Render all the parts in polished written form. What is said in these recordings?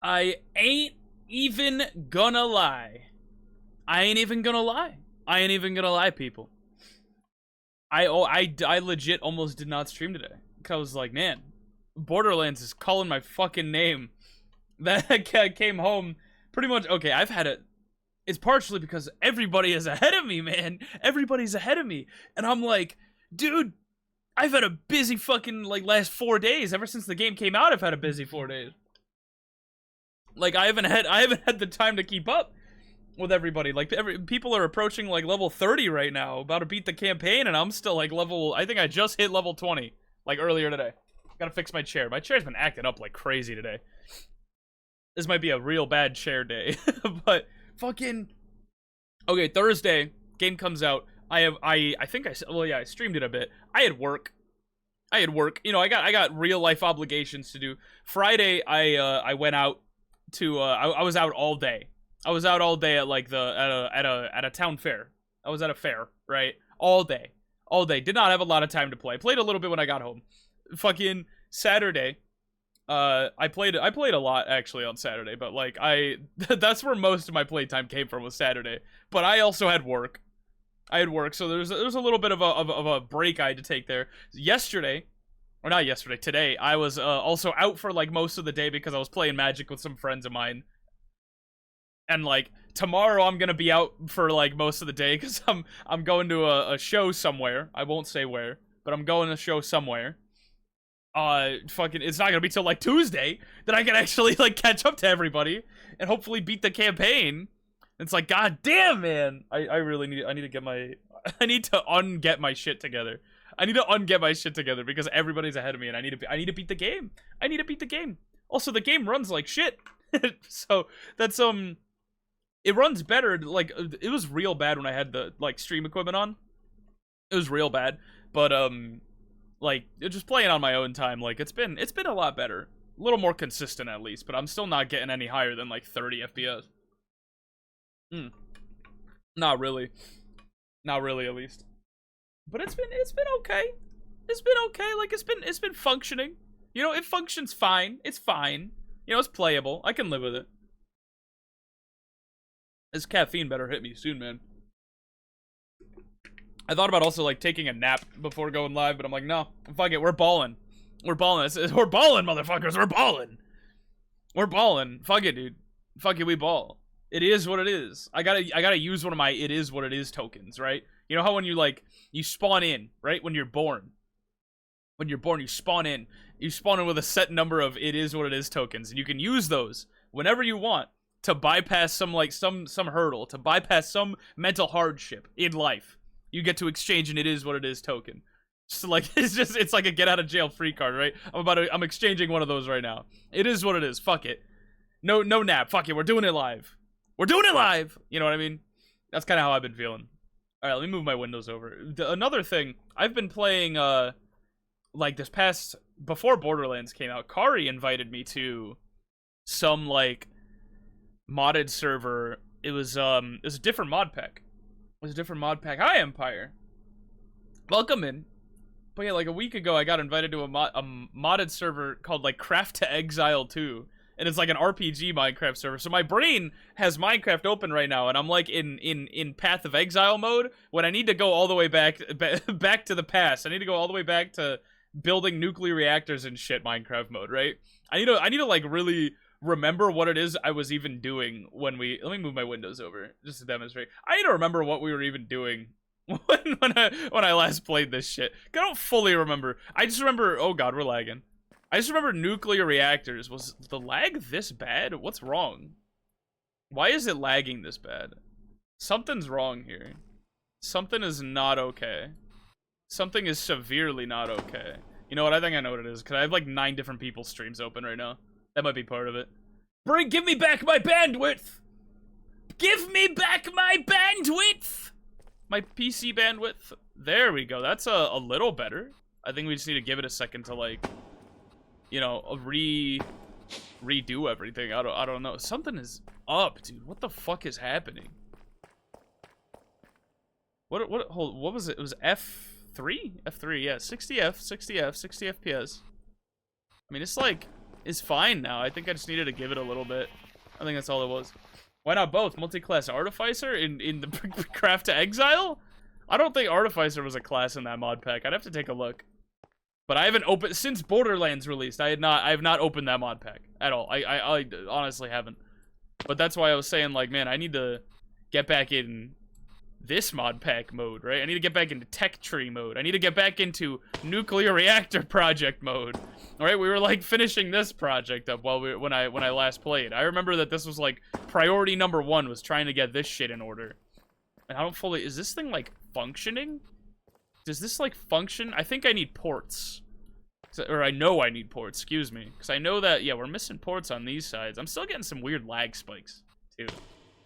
I ain't even gonna lie. I ain't even gonna lie, people. I legit almost did not stream today. Cause I was like, man, Borderlands is calling my fucking name. That came home pretty much. Okay, I've had it. It's partially because everybody is ahead of me, man. Everybody's ahead of me. And I'm like, dude, I've had a busy fucking, like, last 4 days. Ever since the game came out, I've had a busy 4 days. Like, I haven't had the time to keep up with everybody. Like, people are approaching, like, level 30 right now, about to beat the campaign, and I'm still, like, I think I just hit level 20, like, earlier today. Gotta fix my chair. My chair's been acting up like crazy today. This might be a real bad chair day. But, fucking... Okay, Thursday, game comes out. I think I streamed it a bit. I had work. You know, I got real life obligations to do. Friday, I went out to I was out all day. I was out all day at like at a town fair. I was at a fair, right? All day. Did not have a lot of time to play. Played a little bit when I got home. Fucking Saturday. I played a lot actually on Saturday, but like that's where most of my playtime came from, was Saturday. But I also had work. So there's a little bit of a break I had to take there. Today, I was also out for like most of the day because I was playing Magic with some friends of mine. And like tomorrow I'm gonna be out for like most of the day because I'm going to a show somewhere. I won't say where, but I'm going to a show somewhere. Fucking, it's not gonna be till like Tuesday that I can actually like catch up to everybody and hopefully beat the campaign. It's like, god damn, man. I really need to get my I need to unget my shit together. Because everybody's ahead of me and I need to beat the game. Also, the game runs like shit. So that's it runs better. Like, it was real bad when I had the like stream equipment on. It was real bad, but like just playing on my own time, like it's been a lot better, a little more consistent at least. But I'm still not getting any higher than like 30 FPS. Not really at least. But it's been okay. Like it's been functioning. You know, it functions fine. It's fine. You know, it's playable. I can live with it. This caffeine better hit me soon, man. I thought about also like taking a nap before going live, but I'm like, no, fuck it, we're balling. We're balling, motherfuckers, we're balling. Fuck it, dude. Fuck it, we ball. It is what it is. I gotta use one of my it is what it is tokens, right? You know how when you like you spawn in, right? When you're born, you spawn in. You spawn in with a set number of it is what it is tokens, and you can use those whenever you want to bypass some hurdle, to bypass some mental hardship in life. You get to exchange an it is what it is token. So like it's like a get out of jail free card, right? I'm exchanging one of those right now. It is what it is. Fuck it. No nap. Fuck it. We're doing it live. You know what I mean? That's kind of how I've been feeling. All right, let me move my windows over. Another thing, I've been playing like this past before Borderlands came out. Kari invited me to some like modded server. It was a different mod pack. Hi, Empire. Welcome in. But yeah, like a week ago, I got invited to a modded server called like Craft to Exile 2. And it's like an RPG Minecraft server. So my brain has Minecraft open right now, and I'm like in Path of Exile mode when I need to go all the way back to the past. I need to go all the way back to building nuclear reactors and shit Minecraft mode, right? I need to like really remember what it is I was even doing when let me move my windows over just to demonstrate. I need to remember what we were even doing when I last played this shit. I don't fully remember. I just remember, oh god, we're lagging. I just remember nuclear reactors. Was the lag this bad? What's wrong? Why is it lagging this bad? Something's wrong here. Something is not okay. Something is severely not okay. You know what? I think I know what it is, because I have like 9 different people's streams open right now. That might be part of it. Give me back my bandwidth! Give me back my bandwidth! My PC bandwidth. There we go. That's a little better. I think we just need to give it a second to like, you know, redo everything. I don't know. Something is up, dude. What the fuck is happening? What was it? It was F3? F3, yeah. 60 FPS. I mean, it's like is fine now. I think I just needed to give it a little bit. I think that's all it was. Why not both? Multi-class Artificer in the Craft to Exile? I don't think Artificer was a class in that mod pack. I'd have to take a look. But I haven't opened since Borderlands released. I have not opened that mod pack at all. I honestly haven't. But that's why I was saying, like, man, I need to get back in this mod pack mode, right? I need to get back into tech tree mode. I need to get back into nuclear reactor project mode. All right, we were like finishing this project up while when I last played. I remember that this was like priority number 1 was trying to get this shit in order. And I don't fully, is this thing like functioning? Does this like function? I think I need ports. Or I know I need ports, excuse me. Because I know that, yeah, we're missing ports on these sides. I'm still getting some weird lag spikes, too.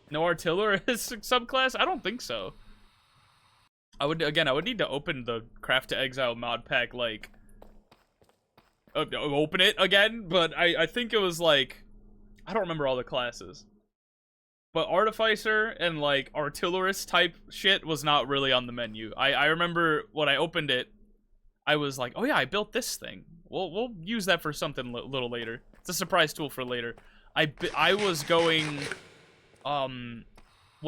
No artillery subclass? I don't think so. I would need to open the Craft to Exile mod pack, like, open it again, but I think it was, like, I don't remember all the classes. But Artificer and, like, Artillerist type shit was not really on the menu. I remember when I opened it, I was like, oh yeah, I built this thing. We'll use that for something a little later. It's a surprise tool for later. I was going, when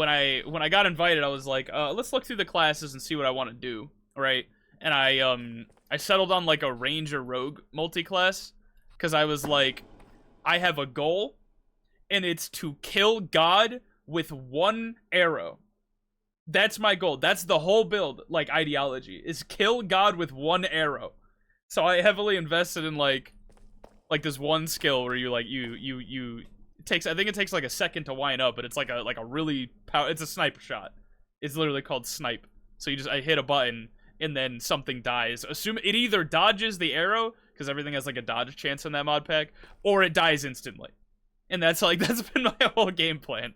I got invited, I was like, let's look through the classes and see what I want to do, right? And I settled on like a Ranger Rogue multi-class, because I was like, I have a goal, and it's to kill God with 1 arrow. That's my goal. That's the whole build, like, ideology, is kill God with 1 arrow. So I heavily invested in, like this one skill where you, like, it takes, I think it takes, like, a second to wind up, but it's, like a really it's a sniper shot. It's literally called snipe. So I hit a button, and then something dies. Assume it either dodges the arrow, because everything has, like, a dodge chance in that mod pack, or it dies instantly. And that's, like, that's been my whole game plan.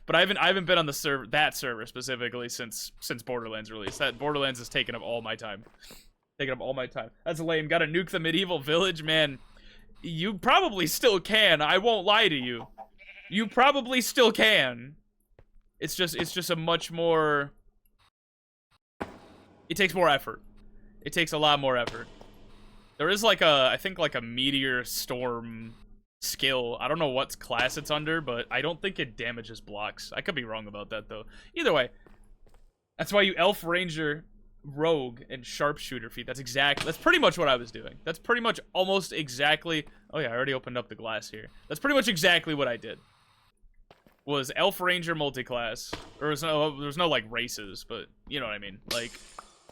But I haven't been on the server, that server specifically, since Borderlands release. That Borderlands has taken up all my time. That's lame. Gotta nuke the medieval village, man. You probably still can. I won't lie to you. You probably still can. It's just a much more. It takes more effort. It takes a lot more effort. There is like I think like a meteor storm skill. I don't know what class it's under, but I don't think it damages blocks. I could be wrong about that though. Either way, that's why you elf, ranger, rogue, and sharpshooter feat. That's pretty much what I was doing. That's pretty much almost exactly. Oh yeah, I already opened up the glass here. That's pretty much exactly what I did. Was elf, ranger, multi-class. There's no like races, but you know what I mean. Like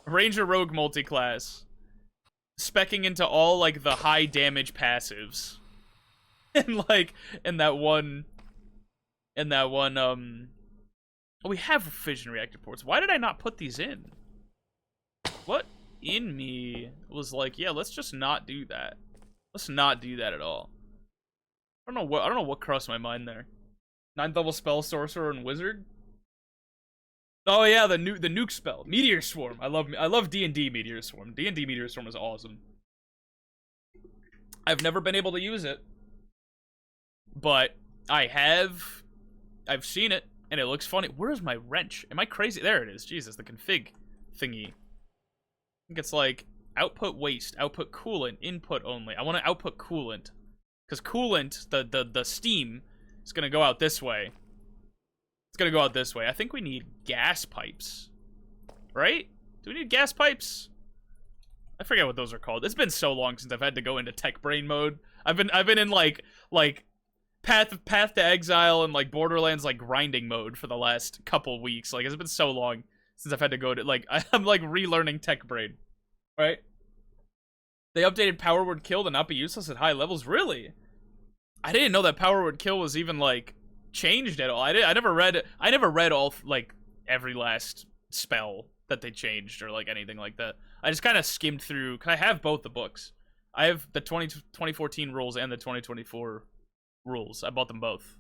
ranger, rogue, multi-class, speccing into all like the high damage passives. And like, in that one, oh, we have fission reactor ports. Why did I not put these in? What in me was like, yeah, let's just not do that. Let's not do that at all. I don't know what crossed my mind there. 9th level spell, sorcerer, and wizard. Oh yeah, the nuke spell, meteor swarm. I love D&D meteor swarm. D&D meteor swarm is awesome. I've never been able to use it. But I've seen it, and it looks funny. Where's my wrench? Am I crazy? There it is. Jesus, the config thingy. I think it's like output waste, output coolant, input only. I want to output coolant. Because coolant, the steam, is going to go out this way. It's going to go out this way. I think we need gas pipes. Right? Do we need gas pipes? I forget what those are called. It's been so long since I've had to go into tech brain mode. I've been in like Path to Exile and like Borderlands like grinding mode for the last couple weeks. Like it's been so long since I've had to go to like I'm like relearning tech brain. Right? They updated power word kill to not be useless at high levels. Really? I didn't know that power word kill was even like changed at all. I never read all like every last spell that they changed or like anything like that. I just kind of skimmed through, cause I have both the books. I have the 2014 rules and the 2024 rules. I bought them both.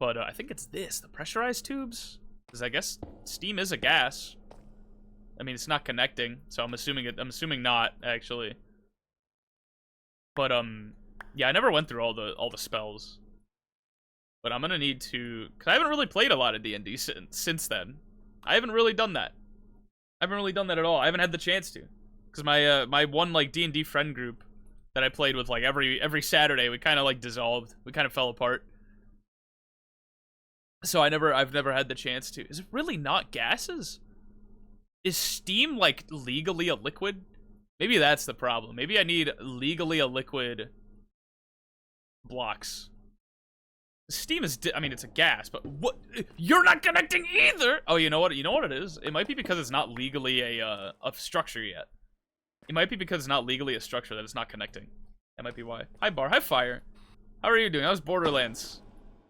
But I think it's the pressurized tubes, because I guess steam is a gas. I mean, it's not connecting, so I'm assuming not actually. But yeah, I never went through all the spells. But I'm gonna need to, cause I haven't really played a lot of D&D since then. I haven't really done that. I haven't really done that at all. I haven't had the chance to, cause my one like D&D friend group that I played with like every Saturday. We kind of like dissolved. We kind of fell apart. So I've never had the chance to. Is it really not gases? Is Steam like legally a liquid? Maybe that's the problem. Maybe I need legally a liquid blocks. Steam is, I mean, it's a gas, but what? You're not connecting either. Oh, you know what? You know what it is? It might be because it's not legally a structure yet. It might be because it's not legally a structure that it's not connecting. That might be why. Hi, Bar. Hi, Fire. How are you doing? How's Borderlands?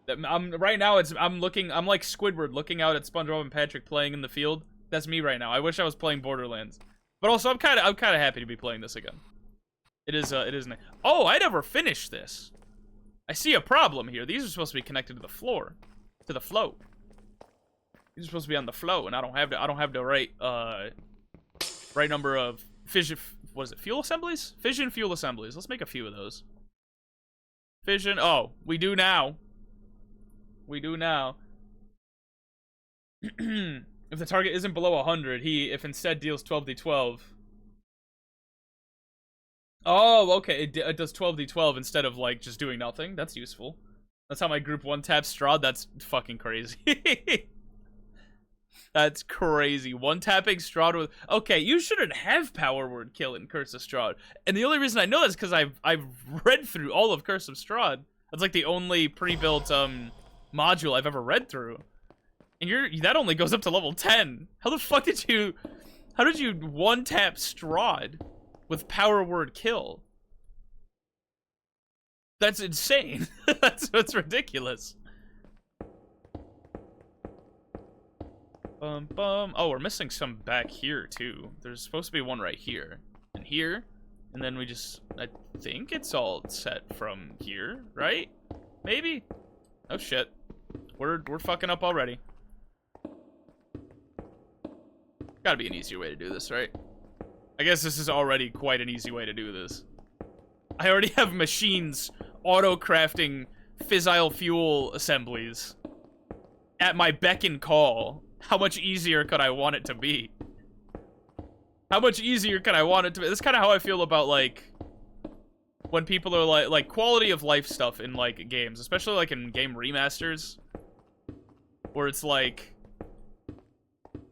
Right now. I'm like Squidward looking out at SpongeBob and Patrick playing in the field. That's me right now. I wish I was playing Borderlands, but also I'm kind of happy to be playing this again. It is nice. Oh, I never finished this. I see a problem here. These are supposed to be connected to the floor, to the flow. These are supposed to be on the flow, and I don't have the right number of fission. What is it? Fuel assemblies? Fission fuel assemblies. Let's make a few of those. Fission. Oh, we do now. We do now. If the target isn't below 100, if instead deals 12d12. Oh, okay. It does 12d12 instead of, like, just doing nothing. That's useful. That's how my group 1-tap Strahd. That's fucking crazy. That's crazy. 1-tapping Strahd with... Okay, you shouldn't have Power Word Kill in Curse of Strahd. And the only reason I know this is because I've read through all of Curse of Strahd. That's, like, the only pre-built, module I've ever read through. And that only goes up to level 10. How the fuck did you... How did you 1-tap Strahd with Power Word Kill? That's insane. That's ridiculous. Oh, we're missing some back here too. There's supposed to be one right here and here, and then I think it's all set from here, right? Maybe. Oh shit, we're fucking up already. Gotta be an easier way to do this, right? I guess this is already quite an easy way to do this. I already have machines auto-crafting fissile fuel assemblies at my beck and call. How much easier could I want it to be? How much easier could I want it to be? That's kind of how I feel about, like, when people are, like quality of life stuff in, like, games. Especially, like, in game remasters. Where it's, like...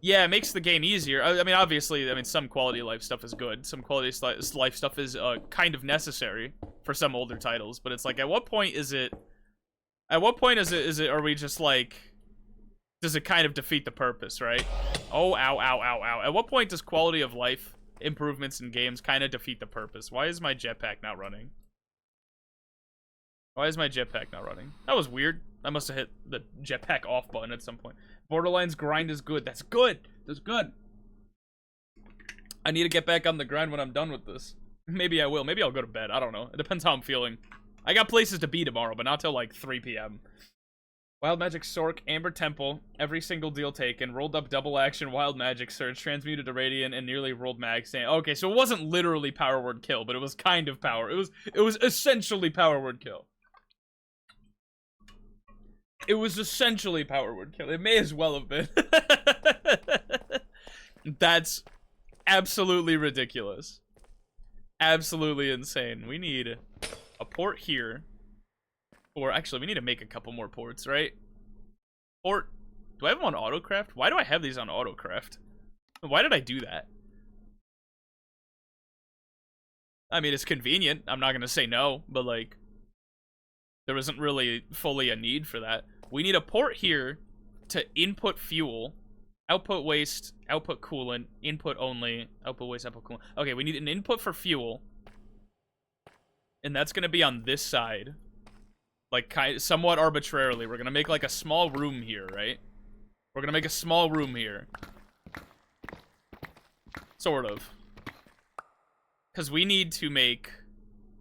Yeah, it makes the game easier. I mean, obviously, some quality of life stuff is good. Some quality of life stuff is kind of necessary for some older titles. But it's like, at what point is it... Are we just like... Does it kind of defeat the purpose, right? Oh, ow, ow, ow, ow. At what point does quality of life improvements in games kind of defeat the purpose? Why is my jetpack not running? Why is my jetpack not running? That was weird. I must have hit the jetpack off button at some point. Borderlands grind is good. That's good. That's good. I need to get back on the grind when I'm done with this. Maybe I will. Maybe I'll go to bed. I don't know. It depends how I'm feeling. I got places to be tomorrow, but not till like 3 p.m. Wild Magic Sork, Amber Temple, every single deal taken, rolled up double action, Wild Magic Surge, transmuted to Radiant, and nearly rolled Mag Stand. Okay, so it wasn't literally Power Word Kill, but it was kind of power. It was essentially Power Word Kill. It was essentially Power Word Kill. It may as well have been. That's absolutely ridiculous. Absolutely insane. We need a port here. Or actually, we need to make a couple more ports, right? Port. Do I have them on autocraft? Why do I have these on autocraft? Why did I do that? I mean, it's convenient. I'm not going to say no, but like, there wasn't really fully a need for that. We need a port here to input fuel, output waste, output coolant, input only, output waste, output coolant. Okay, we need an input for fuel. And that's going to be on this side. Like, somewhat arbitrarily. We're going to make, like, a small room here, right? We're going to make a small room here. Sort of. Because we need to make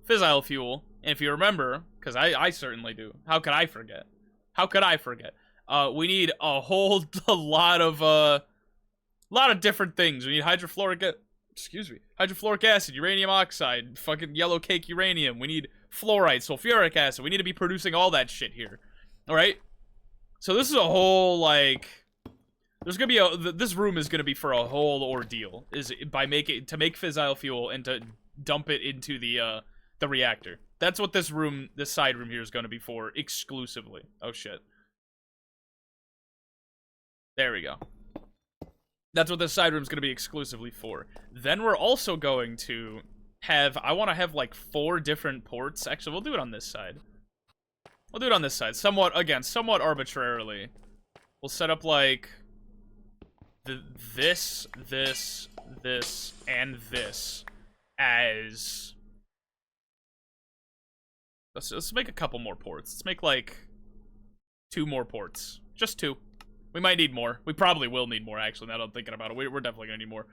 fissile fuel. And if you remember, because I certainly do. How could I forget? How could I forget? We need a whole lot of different things. We need hydrofluoric acid, uranium oxide, fucking yellow cake uranium. We need fluorite, sulfuric acid. We need to be producing all that shit here. Alright? So this is a whole, like... There's gonna be this room is gonna be for a whole ordeal. To make fissile fuel and to dump it into the The reactor. That's what this room, this side room here is going to be for exclusively. Oh, shit. There we go. That's what this side room is going to be exclusively for. Then we're also going to have, I want to have like 4 different ports. Actually, we'll do it on this side. We'll do it on this side. Somewhat, again, somewhat arbitrarily. We'll set up like this, and this as... Let's make a couple more ports. Let's make like 2 more ports. Just 2. We might need more. We probably will need more, actually, now that I'm thinking about it. We're definitely gonna need more.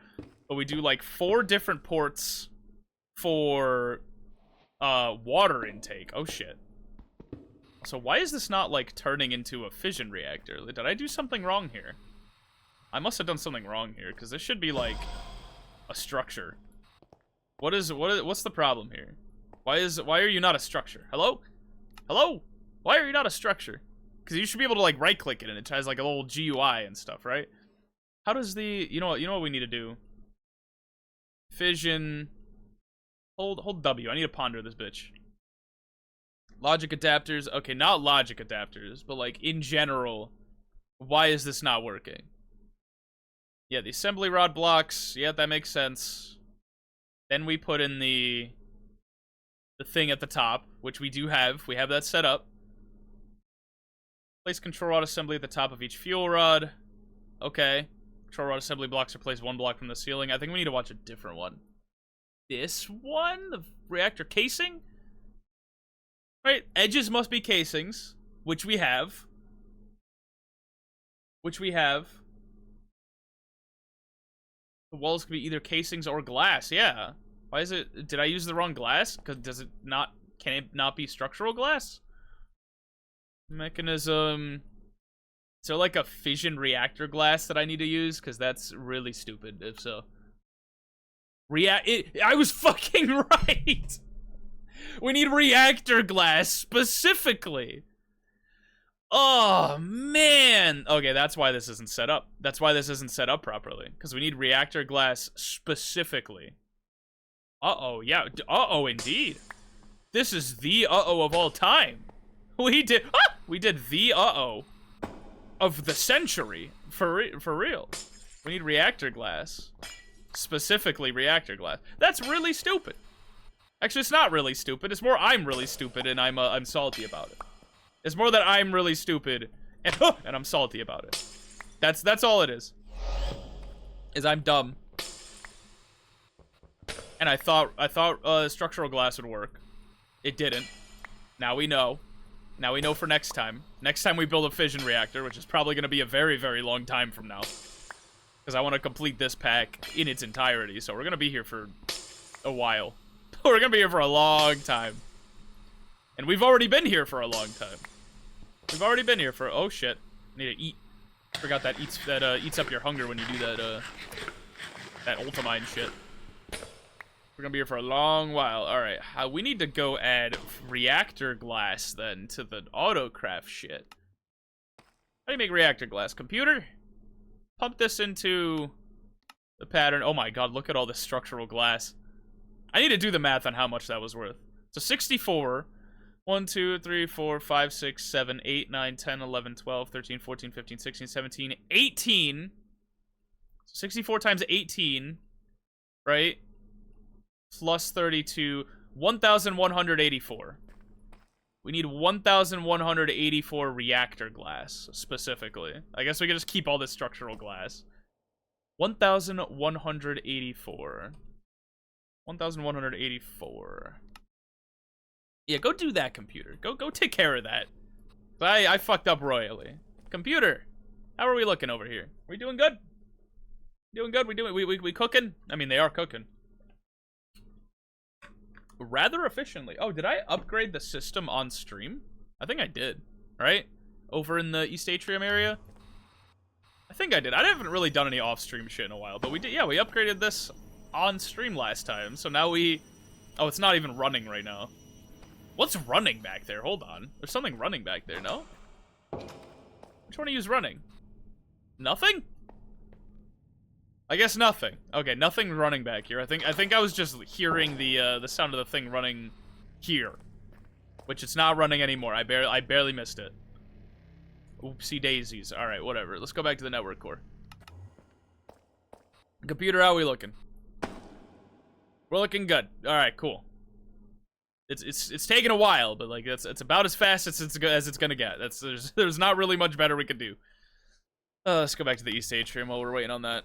But we do like 4 different ports for water intake. Oh shit. So why is this not like turning into a fission reactor? Did I do something wrong here? I must have done something wrong here, because this should be like a structure. What's the problem here? Why are you not a structure? Hello? Hello? Why are you not a structure? Because you should be able to like right click it and it has like a little GUI and stuff, right? How does the you know what we need to do? Fission. Hold W. I need to ponder this bitch. Logic adapters. Okay, not logic adapters, but like in general, why is this not working? Yeah, the assembly rod blocks. Yeah, that makes sense. Then we put in the thing at the top, which we do have. We have that set up. Place control rod assembly at the top of each fuel rod. Okay. Control rod assembly blocks are placed 1 block from the ceiling. I think we need to watch a different one. This one? The reactor casing? Right, edges must be casings, which we have. The walls could be either casings or glass, yeah. Why is it, did I use the wrong glass? Because can it not be structural glass? Mechanism. Is there like a fission reactor glass that I need to use? Because that's really stupid, if so. I was fucking right! We need reactor glass, specifically. Oh, man. Okay, that's why this isn't set up. That's why this isn't set up properly. Because we need reactor glass specifically. Uh-oh, yeah. Uh-oh, indeed. This is the uh-oh of all time. We did the uh-oh of the century. For real. We need reactor glass. Specifically reactor glass. That's really stupid. Actually, it's not really stupid. It's more I'm really stupid and I'm salty about it. It's more that I'm really stupid and I'm salty about it. That's all it is. Is I'm dumb. And I thought structural glass would work. It didn't. Now we know. Now we know for next time. Next time we build a fission reactor, which is probably going to be a very, very long time from now. Because I want to complete this pack in its entirety, so we're going to be here for a while. We're going to be here for a long time. And we've already been here for a long time. We've already been here for... Oh, shit. I need to eat. Forgot that eats up your hunger when you do that ultimine shit. We're going to be here for a long while. All right. We need to go add reactor glass, then, to the autocraft shit. How do you make reactor glass? Computer? Pump this into the pattern. Oh, my God. Look at all this structural glass. I need to do the math on how much that was worth. So 64. 1, 2, 3, 4, 5, 6, 7, 8, 9, 10, 11, 12, 13, 14, 15, 16, 17, 18. 64 times 18, right? Plus 32, 1,184. We need 1,184 reactor glass, specifically. I guess we can just keep all this structural glass. 1,184. 1,184. Yeah, go do that, computer. Go take care of that. I fucked up royally. Computer, how are we looking over here? We doing good? Doing good? We cooking? I mean, they are cooking. Rather efficiently. Oh, did I upgrade the system on stream? I think I did, right? Over in the East Atrium area? I think I did. I haven't really done any off-stream shit in a while, but we did. Yeah, we upgraded this on stream last time, so now we... Oh, it's not even running right now. What's running back there? Hold on. There's something running back there, no? Which one do you use running? Nothing? I guess nothing. Okay, nothing running back here. I think I was just hearing the sound of the thing running here. Which it's not running anymore. I barely missed it. Oopsie daisies. Alright, whatever. Let's go back to the network core. Computer, how are we looking? We're looking good. Alright, cool. It's taking a while, but like it's about as fast as it's gonna get. There's not really much better we could do. Let's go back to the East Atrium while we're waiting on that.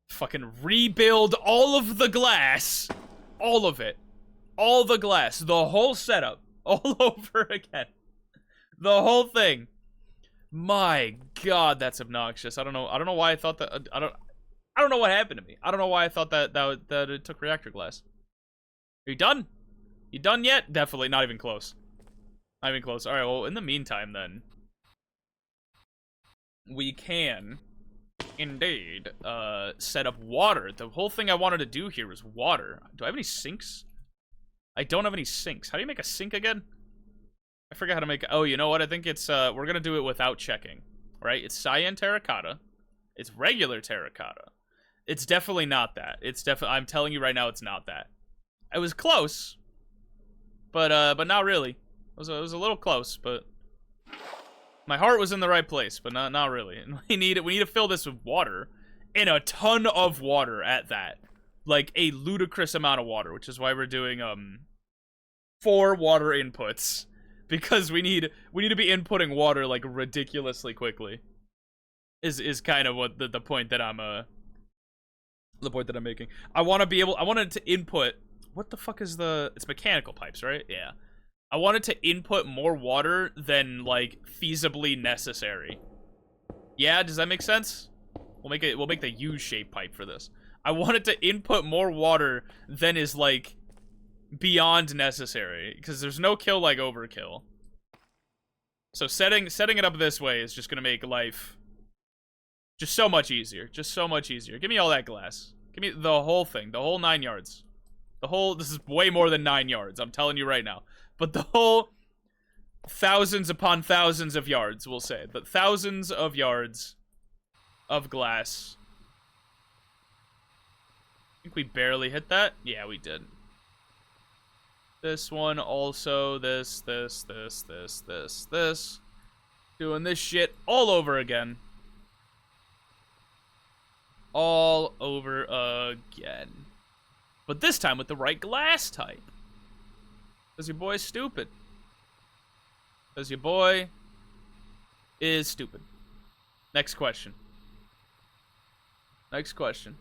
Fucking rebuild all of the glass. All of it. All the glass. The whole setup. All over again. The whole thing. My god, that's obnoxious. I don't know why I thought that. I don't know what happened to me. I don't know why I thought that it took reactor glass. Are you done? You done yet? Definitely not even close. Not even close. Alright, well, in the meantime, then, we can, indeed, set up water. The whole thing I wanted to do here was water. Do I have any sinks? I don't have any sinks. How do you make a sink again? I forgot how to make it. Oh, you know what? I think it's, we're gonna do it without checking. Right? It's cyan terracotta. It's regular terracotta. It's definitely not that. It's definitely, I'm telling you right now, it's not that. It was close, but not really. It was a little close, but my heart was in the right place, but not really. And we need to fill this with water, and a ton of water at that, like a ludicrous amount of water, which is why we're doing 4 water inputs, because we need to be inputting water like ridiculously quickly. Is kind of what the point that I'm making. I wanted to input. What the fuck is it's mechanical pipes, right? Yeah. I wanted to input more water than, like, feasibly necessary. Yeah, does that make sense? We'll make the U-shaped pipe for this. I wanted to input more water than is, like, beyond necessary. Because there's no kill like overkill. So setting it up this way is just gonna make life just so much easier. Just so much easier. Give me all that glass. Give me the whole thing. The whole 9 yards. This is way more than 9 yards, I'm telling you right now. But the whole thousands upon thousands of yards, we'll say. But thousands of yards of glass. I think we barely hit that. Yeah, we did. This one also, this. Doing this shit all over again. All over again. But this time with the right glass type. Because your boy's stupid. Because your boy is stupid. Next question. Next question.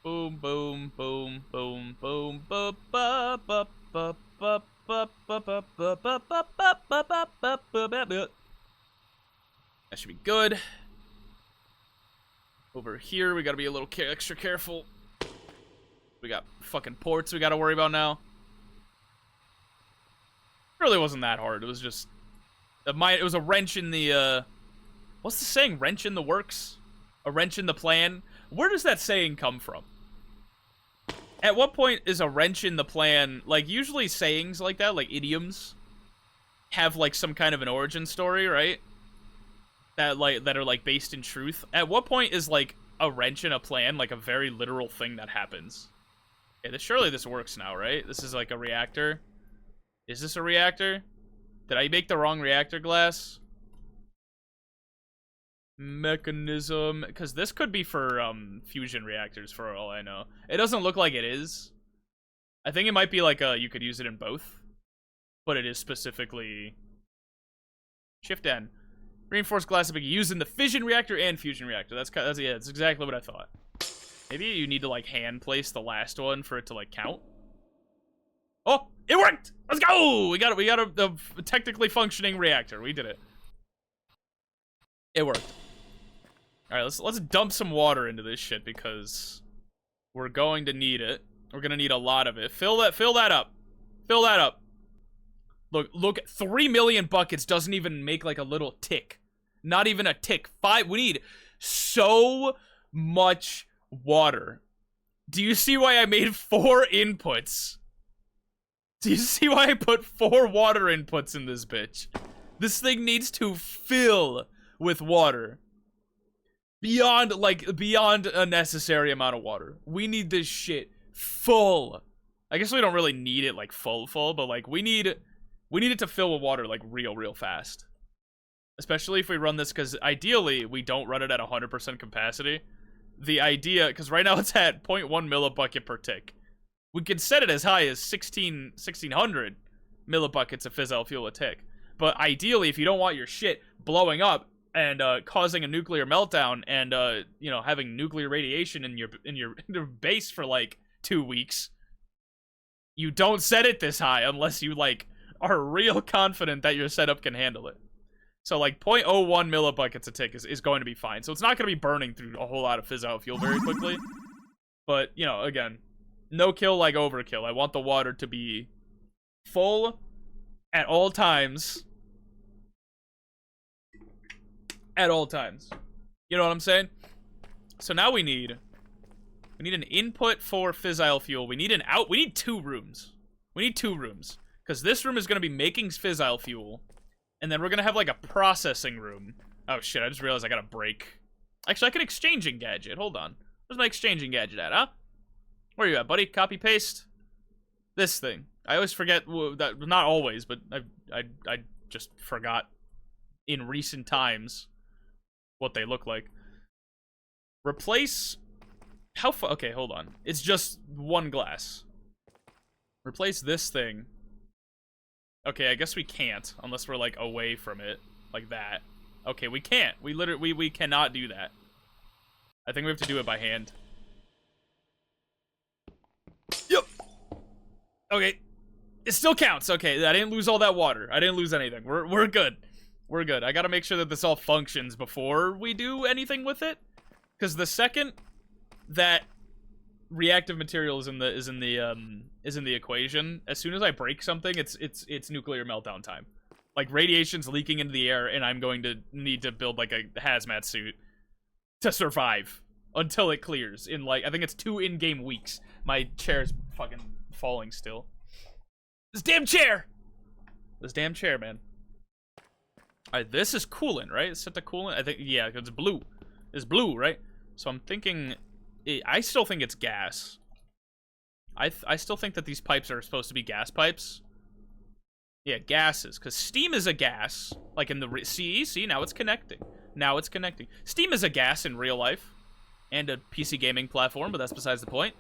Boom, boom, boom, boom, boom, ba ba ba ba ba ba ba ba ba ba ba ba ba ba. That should be good. Over here, we gotta be a little extra careful. We got fucking ports we gotta worry about now. It really wasn't that hard. It was just it was a wrench in the what's the saying? Wrench in the works? A wrench in the plan? Where does that saying come from? At what point is a wrench in the plan, like, usually sayings like that, like idioms, have like some kind of an origin story, right? That are like based in truth. At what point is like a wrench in a plan like a very literal thing that happens? Okay, surely this works now, right? This is like a reactor. Is this a reactor? Did I make the wrong reactor glass? Mechanism, because this could be for fusion reactors for all I know. It doesn't look like it is. I think it might be like you could use it in both, but it is specifically Shift N. Reinforced glass to be used in the fission reactor and fusion reactor. That's yeah, that's exactly what I thought. Maybe you need to like hand place the last one for it to like count. Oh, it worked! Let's go! We got a technically functioning reactor. We did it. It worked. All right, let's dump some water into this shit because we're going to need it. We're gonna need a lot of it. Fill that up. Fill that up. Look, 3 million buckets doesn't even make like a little tick. Not even a tick. We need so much water. Do you see why I made 4 inputs? Do you see why I put 4 water inputs in this bitch? This thing needs to fill with water. Beyond a necessary amount of water. We need this shit full I guess we don't really need it like full, but like we need it to fill with water like real fast. Especially if we run this, because ideally we don't run it at 100% capacity. The idea, because right now it's at 0.1 millibucket per tick. We can set it as high as 1600 millibuckets of fissile fuel a tick. But ideally, if you don't want your shit blowing up and causing a nuclear meltdown and you know, having nuclear radiation in your base for like 2 weeks, you don't set it this high unless you like are real confident that your setup can handle it. So like 0.01 millibuckets a tick is going to be fine. So it's not going to be burning through a whole lot of fissile fuel very quickly. But, you know, again, no kill like overkill. I want the water to be full at all times. At all times. You know what I'm saying? So now we need an input for fissile fuel. We need an out. We need 2 rooms. We need 2 rooms. Because this room is going to be making fissile fuel. And then we're going to have, like, a processing room. Oh, shit, I just realized I got a break. Actually, I can exchanging gadget. Hold on. Where's my exchanging gadget at, huh? Where are you at, buddy? Copy, paste. This thing. I always forget, that, not always, but I just forgot in recent times what they look like. Replace... How far? Okay, hold on. It's just 1 glass. Replace this thing. Okay, I guess we can't, unless we're, like, away from it, like that. Okay, we can't. We literally, we cannot do that. I think we have to do it by hand. Yep. Okay. It still counts. Okay, I didn't lose all that water. I didn't lose anything. We're good. We're good. I gotta make sure that this all functions before we do anything with it. Because the second that reactive material is in the equation, as soon as I break something, it's nuclear meltdown time. Like, radiation's leaking into the air, and I'm going to need to build, like, a hazmat suit to survive until it clears in, like, I think it's 2 in-game weeks. My chair's fucking falling still. This damn chair! This damn chair, man. Alright, this is coolant, right? It's set to coolant? I think, yeah, it's blue. It's blue, right? So I'm thinking... I still think it's gas. I still think that these pipes are supposed to be gas pipes. Yeah, gases, because steam is a gas. Like in the... See, now it's connecting. Now it's connecting. Steam is a gas in real life. And a PC gaming platform, but that's besides the point.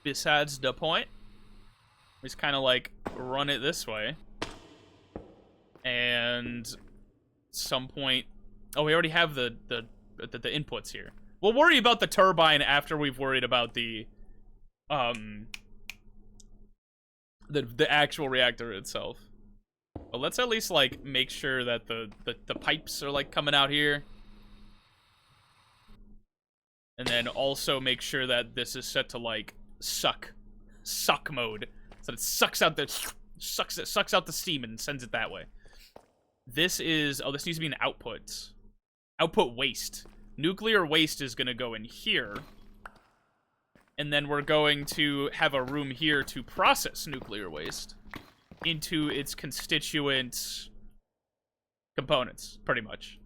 Besides the point. We just kind of, like, run it this way. And... some point... Oh, we already have the inputs here. We'll worry about the turbine after we've worried about the actual reactor itself. But let's at least, like, make sure that the pipes are, like, coming out here. And then also make sure that this is set to, like, suck mode. So it sucks out the steam and sends it that way. This is... Oh, this needs to be an output. Output waste. Nuclear waste is going to go in here. And then we're going to have a room here to process nuclear waste into its constituent components, pretty much.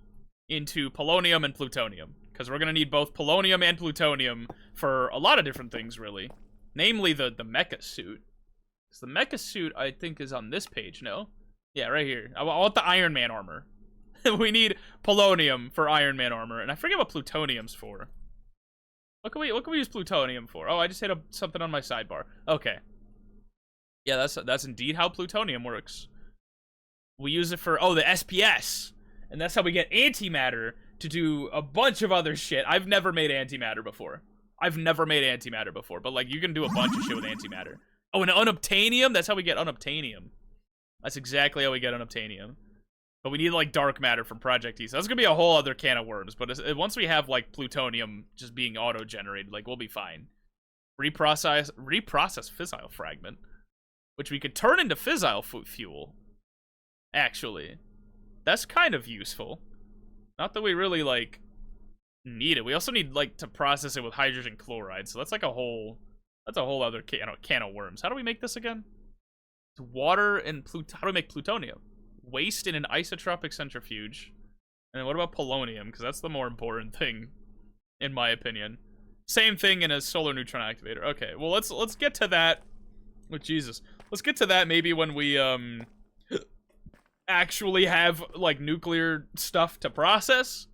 Into polonium and plutonium. Because we're going to need both polonium and plutonium for a lot of different things, really. Namely, the mecha suit. So the mecha suit, I think, is on this page, no? Yeah, right here. I want the Iron Man armor. We need polonium for Iron Man armor, and I forget what plutonium's for. What can we use plutonium for? Oh, I just hit something on my sidebar. Okay. Yeah, that's indeed how plutonium works. We use it for the SPS, and that's how we get antimatter to do a bunch of other shit. I've never made antimatter before. But like you can do a bunch of shit with antimatter. Oh, and unobtainium. That's how we get unobtainium. That's exactly how we get unobtainium. But we need, like, dark matter from Project E. So that's gonna be a whole other can of worms. But once we have, like, plutonium just being auto-generated, like, we'll be fine. Reprocess fissile fragment. Which we could turn into fissile fuel. Actually. That's kind of useful. Not that we really, like, need it. We also need, like, to process it with hydrogen chloride. So that's, like, a whole... That's a whole other can of worms. How do we make this again? It's water and how do we make plutonium? Waste in an isotropic centrifuge. And then what about polonium? Because that's the more important thing, in my opinion. Same thing in a solar neutron activator. Okay, well, let's get to that. Oh, Jesus. Let's get to that maybe when we, actually have, like, nuclear stuff to process.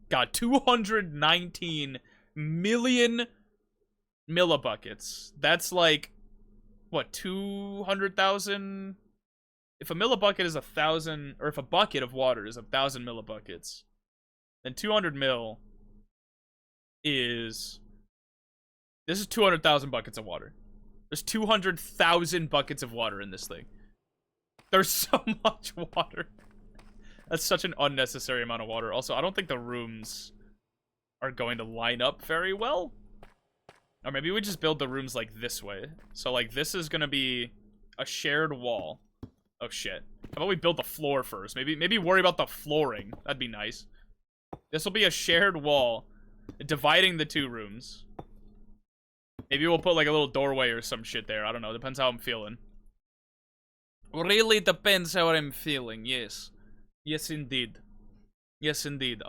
Got 219 million millibuckets. That's like, what, 200,000? If a millibucket is 1,000, or if a bucket of water is 1,000 millibuckets, then 200 mil is... This is 200,000 buckets of water. There's 200,000 buckets of water in this thing. There's so much water. That's such an unnecessary amount of water. Also, I don't think the rooms are going to line up very well. Or maybe we just build the rooms like this way. So like this is gonna be a shared wall. Oh shit. How about we build the floor first? Maybe worry about the flooring. That'd be nice. This will be a shared wall dividing the two rooms. Maybe we'll put like a little doorway or some shit there. I don't know. Depends how I'm feeling. Really depends how I'm feeling. Yes. Yes, indeed. Yes, indeed.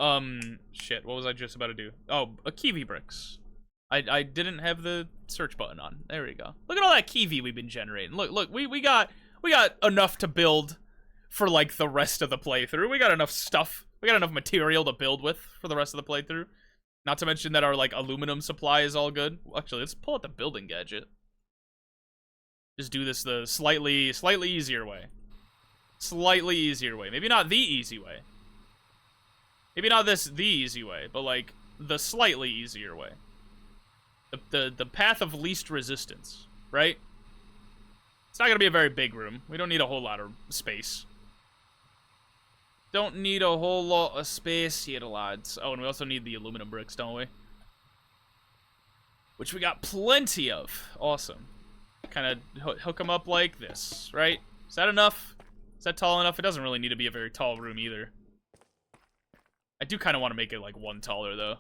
Shit. What was I just about to do? Oh, a kiwi bricks. I didn't have the search button on. There we go. Look at all that kiwi we've been generating. Look. We got enough to build for like the rest of the playthrough. We got enough stuff. We got enough material to build with for the rest of the playthrough. Not to mention that our like aluminum supply is all good. Actually, let's pull out the building gadget. Just do this the slightly easier way. Slightly easier way. Maybe not the easy way. Maybe not the easy way, but like the slightly easier way. The path of least resistance, right? It's not gonna be a very big room. We don't need a whole lot of space. Don't need a whole lot of space here, lads. Oh, and we also need the aluminum bricks, don't we? Which we got plenty of. Awesome. Kind of hook them up like this, right? Is that enough? Is that tall enough? It doesn't really need to be a very tall room either. I do kind of want to make it like one taller though.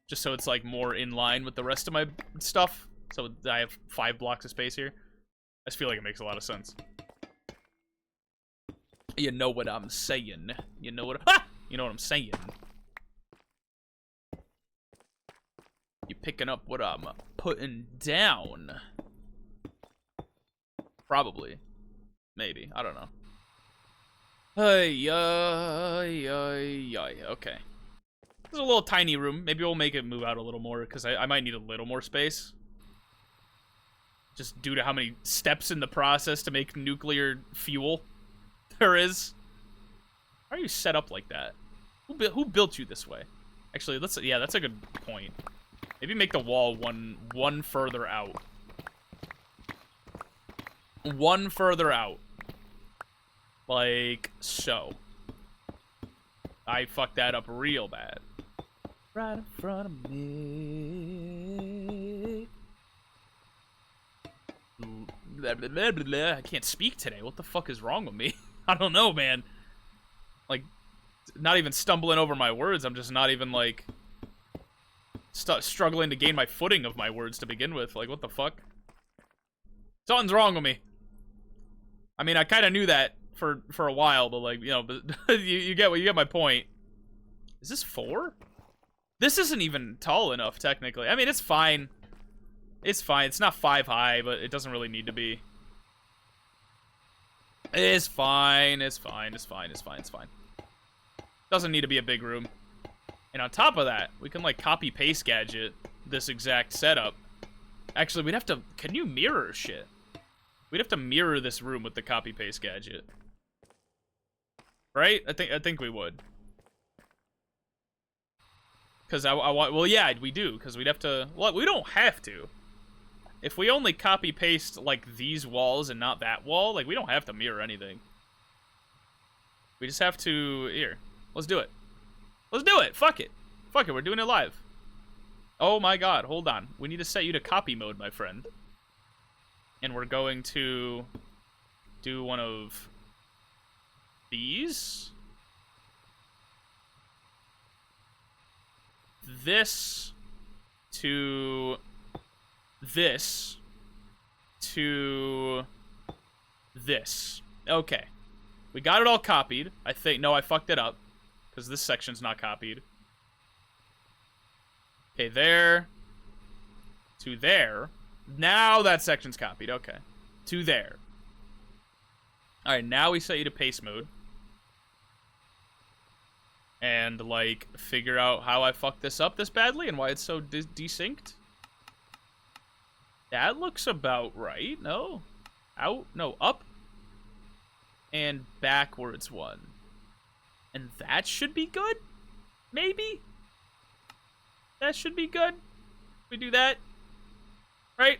Just so it's like more in line with the rest of my stuff. So I have 5 blocks of space here. I just feel like it makes a lot of sense. You know what I'm saying. You know what I'm saying. You picking up what I'm putting down? Probably. Maybe. I don't know. Okay. This is a little tiny room. Maybe we'll make it move out a little more, because I might need a little more space. Just due to how many steps in the process to make nuclear fuel there is. Why are you set up like that? Who built you this way? Actually, yeah, that's a good point. Maybe make the wall one further out. One further out. Like so. I fucked that up real bad. Right in front of me. Blah, blah, blah, blah, blah. I can't speak today. What the fuck is wrong with me? I don't know, man. Like, not even stumbling over my words. I'm just not even, like, struggling to gain my footing of my words to begin with. Like, what the fuck? Something's wrong with me. I mean, I kind of knew that for a while, but, like, you know, but you get my point. Is this 4? This isn't even tall enough, technically. I mean, it's fine. It's fine. It's not 5 high, but it doesn't really need to be. It's fine. It's fine. It's fine. It's fine. It's fine. Doesn't need to be a big room. And on top of that, we can, like, copy-paste gadget this exact setup. Actually, we'd have to... Can you mirror shit? We'd have to mirror this room with the copy-paste gadget. Right? I think we would. Because I want... Well, yeah, we do. Because we'd have to... Well, we don't have to. If we only copy-paste, like, these walls and not that wall, like, we don't have to mirror anything. We just have to... Here. Let's do it. Let's do it! Fuck it. Fuck it, we're doing it live. Oh my god, hold on. We need to set you to copy mode, my friend. And we're going to do one of these. This to this to this. Okay. We got it all copied. I think. No, I fucked it up. Because this section's not copied. Okay, there. To there. Now that section's copied. Okay. To there. Alright, now we set you to pace mode. And, like, figure out how I fucked this up this badly and why it's so desynced. That looks about right. No. Out. No, up. And backwards one. And that should be good? Maybe? That should be good. We do that. Right?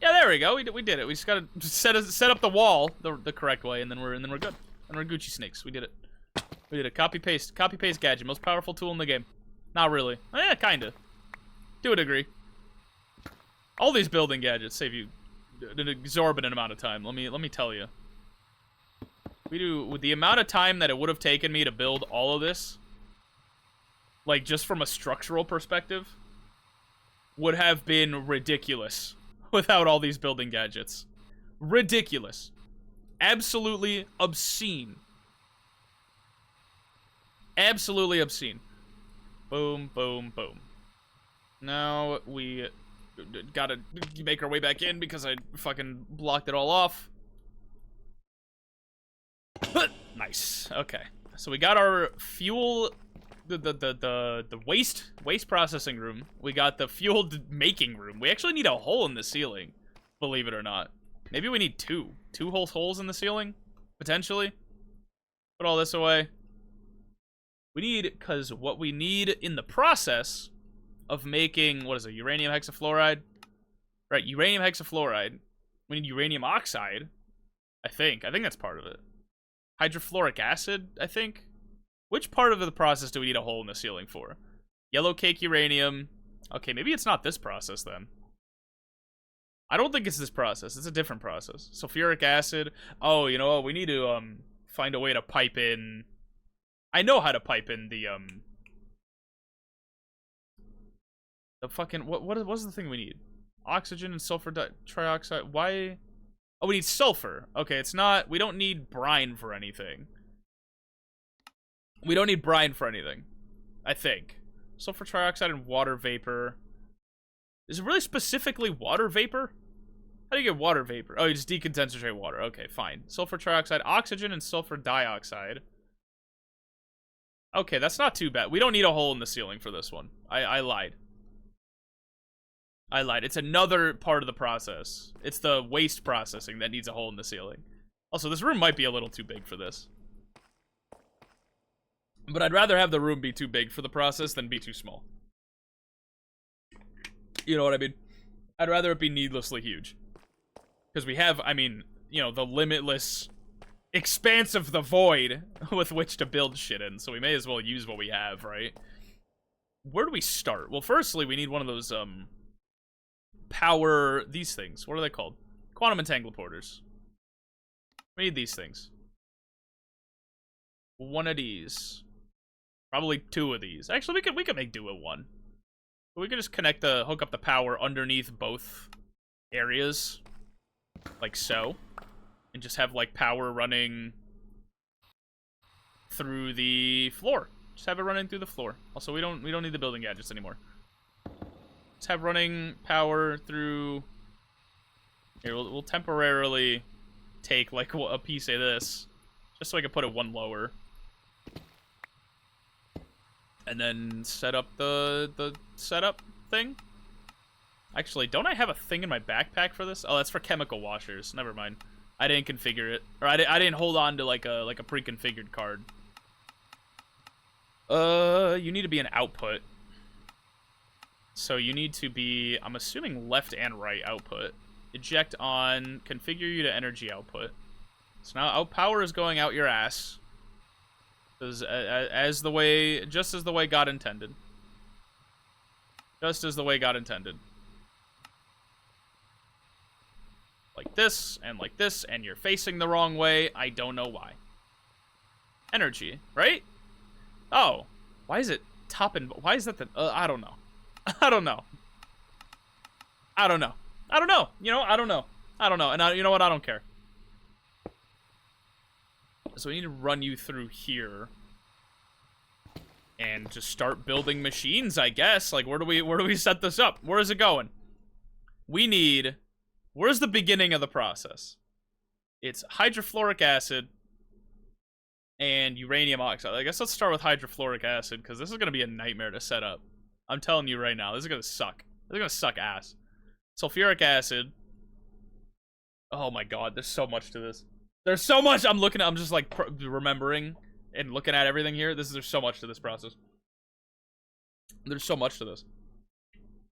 Yeah, there we go. We did it. We just gotta set up the wall the correct way, and then we're good. And we're Gucci snakes. We did it. We did a copy paste gadget, most powerful tool in the game. Not really. Eh, kinda. To a degree. All these building gadgets save you an exorbitant amount of time. Let me tell you. With the amount of time that it would have taken me to build all of this, like just from a structural perspective, would have been ridiculous without all these building gadgets. Ridiculous. Absolutely obscene. Absolutely obscene. Boom, boom, boom. Now we gotta make our way back in because I fucking blocked it all off. Nice. Okay. So we got our fuel, the waste processing room. We got the fuel making room. We actually need a hole in the ceiling, believe it or not. Maybe we need two holes in the ceiling, potentially. Put all this away. We need, because what we need in the process of making, what is it, uranium hexafluoride? Right, uranium hexafluoride. We need uranium oxide, I think. I think that's part of it. Hydrofluoric acid, I think. Which part of the process do we need a hole in the ceiling for? Yellow cake uranium. Okay, maybe it's not this process then. I don't think it's this process. It's a different process. Sulfuric acid. Oh, you know what? We need to find a way to pipe in. I know how to pipe in the fucking what's the thing we need? Oxygen and sulfur trioxide. Why? Oh, we need sulfur. Okay, it's not. We don't need brine for anything. We don't need brine for anything, I think. Sulfur trioxide and water vapor. Is it really specifically water vapor? How do you get water vapor? Oh, you just deconcentrate water. Okay, fine. Sulfur trioxide, oxygen, and sulfur dioxide. Okay, that's not too bad. We don't need a hole in the ceiling for this one. I lied. I lied. It's another part of the process. It's the waste processing that needs a hole in the ceiling. Also, this room might be a little too big for this. But I'd rather have the room be too big for the process than be too small. You know what I mean? I'd rather it be needlessly huge. Because we have, I mean, you know, the limitless expanse of the void with which to build shit in. So we may as well use what we have, right? Where do we start? Well, firstly, we need one of those, power, these things. What are they called? Quantum entangleporters. We need these things. One of these. Probably two of these. Actually, we could make do with one. But we could just hook up the power underneath both areas. Like so. And just have, like, power running through the floor. Just have it running through the floor. Also, we don't need the building gadgets anymore. Just have running power through... Here, we'll temporarily take, like, a piece of this. Just so I can put it one lower. And then set up the setup thing. Actually, don't I have a thing in my backpack for this? Oh, that's for chemical washers. Never mind. I didn't configure it. Or I didn't hold on to, like a pre-configured card. You need to be an output. So you need to be, I'm assuming, left and right output. Eject on, configure you to energy output. So now power is going out your ass. Just as the way God intended. Just as the way God intended. Like this, and you're facing the wrong way. I don't know why. Energy, right? Oh. Why is it top and... Why is that the... I don't know. I don't know. I don't know. I don't know. You know, I don't know. I don't know. And you know what? I don't care. So we need to run you through here. And just start building machines, I guess. Like, where do we set this up? Where is it going? We need... Where's the beginning of the process? It's hydrofluoric acid and uranium oxide. I guess let's start with hydrofluoric acid, because this is going to be a nightmare to set up. I'm telling you right now, this is going to suck. This is going to suck ass. Sulfuric acid. Oh my god, there's so much to this. There's so much. I'm just like remembering and looking at everything here. There's so much to this process. There's so much to this.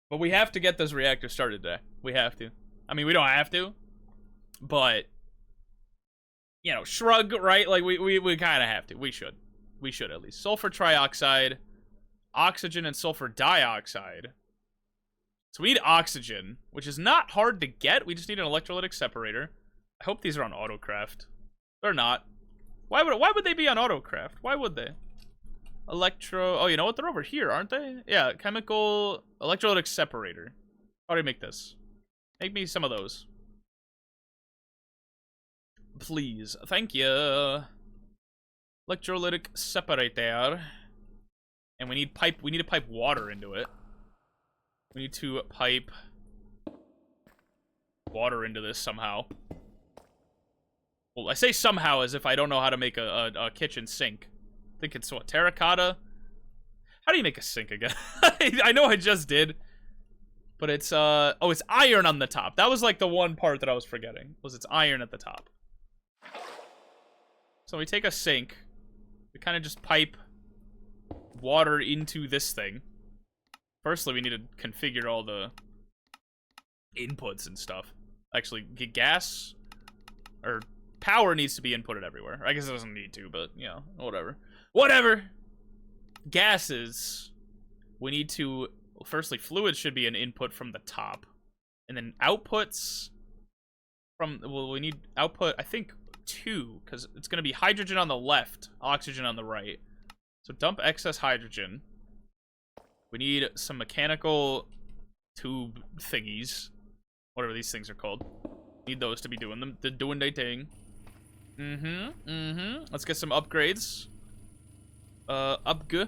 But we have to get this reactor started today. We have to. I mean, we don't have to, but you know, shrug, right? Like we kind of have to. We should at least. Sulfur trioxide, oxygen, and sulfur dioxide. So we need oxygen, which is not hard to get. We just need an electrolytic separator. I hope these are on autocraft. They're not. Why would they be on autocraft? Why would they? Oh, you know what? They're over here, aren't they? Yeah, chemical electrolytic separator. How do I make this? Make me some of those. Please. Thank you. Electrolytic separator. And we need to pipe water into it. We need to pipe water into this somehow. Well, I say somehow as if I don't know how to make a kitchen sink. I think it's what, terracotta? How do you make a sink again? I know I just did. But it's, oh, it's iron on the top. That was like the one part that I was forgetting, was it's iron at the top. So we take a sink. We kind of just pipe water into this thing. Firstly, we need to configure all the inputs and stuff. Actually, get gas or power needs to be inputted everywhere. I guess it doesn't need to, but, you know, whatever. Whatever! Gases. We need to... Well, firstly, fluids should be an input from the top. And then outputs from... Well, we need output, I think, 2. Because it's going to be hydrogen on the left, oxygen on the right. So dump excess hydrogen. We need some mechanical tube thingies. Whatever these things are called. Need those to be doing them. They're doing their thing. Let's get some upgrades. Upg.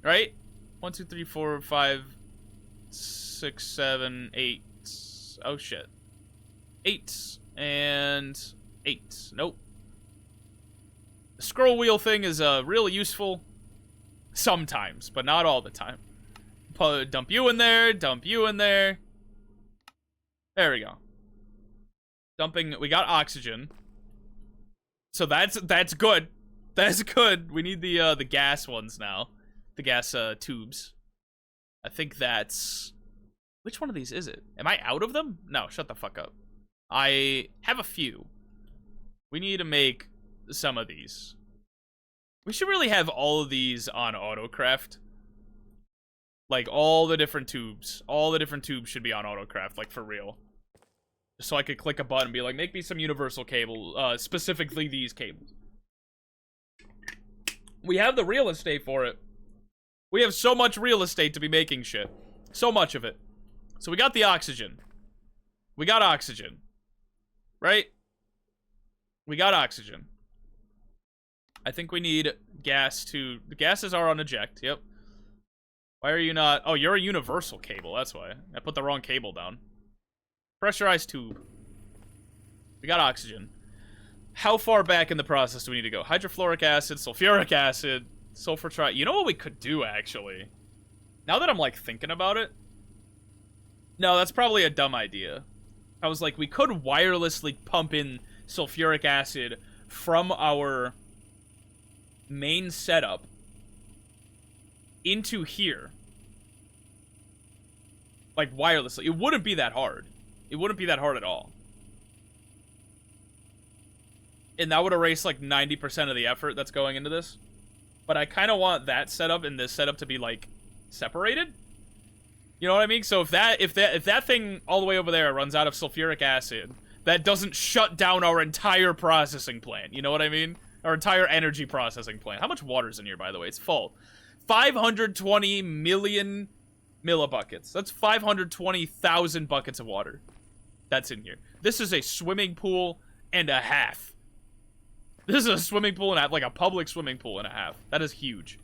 Right? 1, 2, 3, 4, 5, 6, 7, 8. Oh shit. 8. And 8. Nope. The scroll wheel thing is really useful. Sometimes, but not all the time. Dump you in there, dump you in there. There we go. Dumping, we got oxygen. So that's good. That's good. We need the gas ones now. The gas tubes. I think that's... Which one of these is it? Am I out of them? No, shut the fuck up. I have a few. We need to make some of these. We should really have all of these on autocraft. Like, all the different tubes. All the different tubes should be on autocraft, like, for real. Just so I could click a button and be like, make me some universal cable, specifically these cables. We have the real estate for it. We have so much real estate to be making shit. So much of it. So we got the oxygen. We got oxygen. Right? We got oxygen. I think we need gas to... The gases are on eject, yep. Why are you not... Oh, you're a universal cable, that's why. I put the wrong cable down. Pressurized tube. We got oxygen. How far back in the process do we need to go? Hydrofluoric acid, sulfuric acid, sulfur tri... You know what we could do, actually? Now that I'm, like, thinking about it... No, that's probably a dumb idea. I was like, we could wirelessly pump in sulfuric acid from our main setup into here. Like, wirelessly. It wouldn't be that hard. It wouldn't be that hard at all. And that would erase, like, 90% of the effort that's going into this. But I kind of want that setup and this setup to be, like, separated. You know what I mean? So if that thing all the way over there runs out of sulfuric acid, that doesn't shut down our entire processing plant. You know what I mean? Our entire energy processing plant. How much water's in here, by the way? It's full. 520 million millibuckets. That's 520,000 buckets of water. That's in here. This is a swimming pool and a half. This is a swimming pool and a half, like a public swimming pool and a half. That is huge.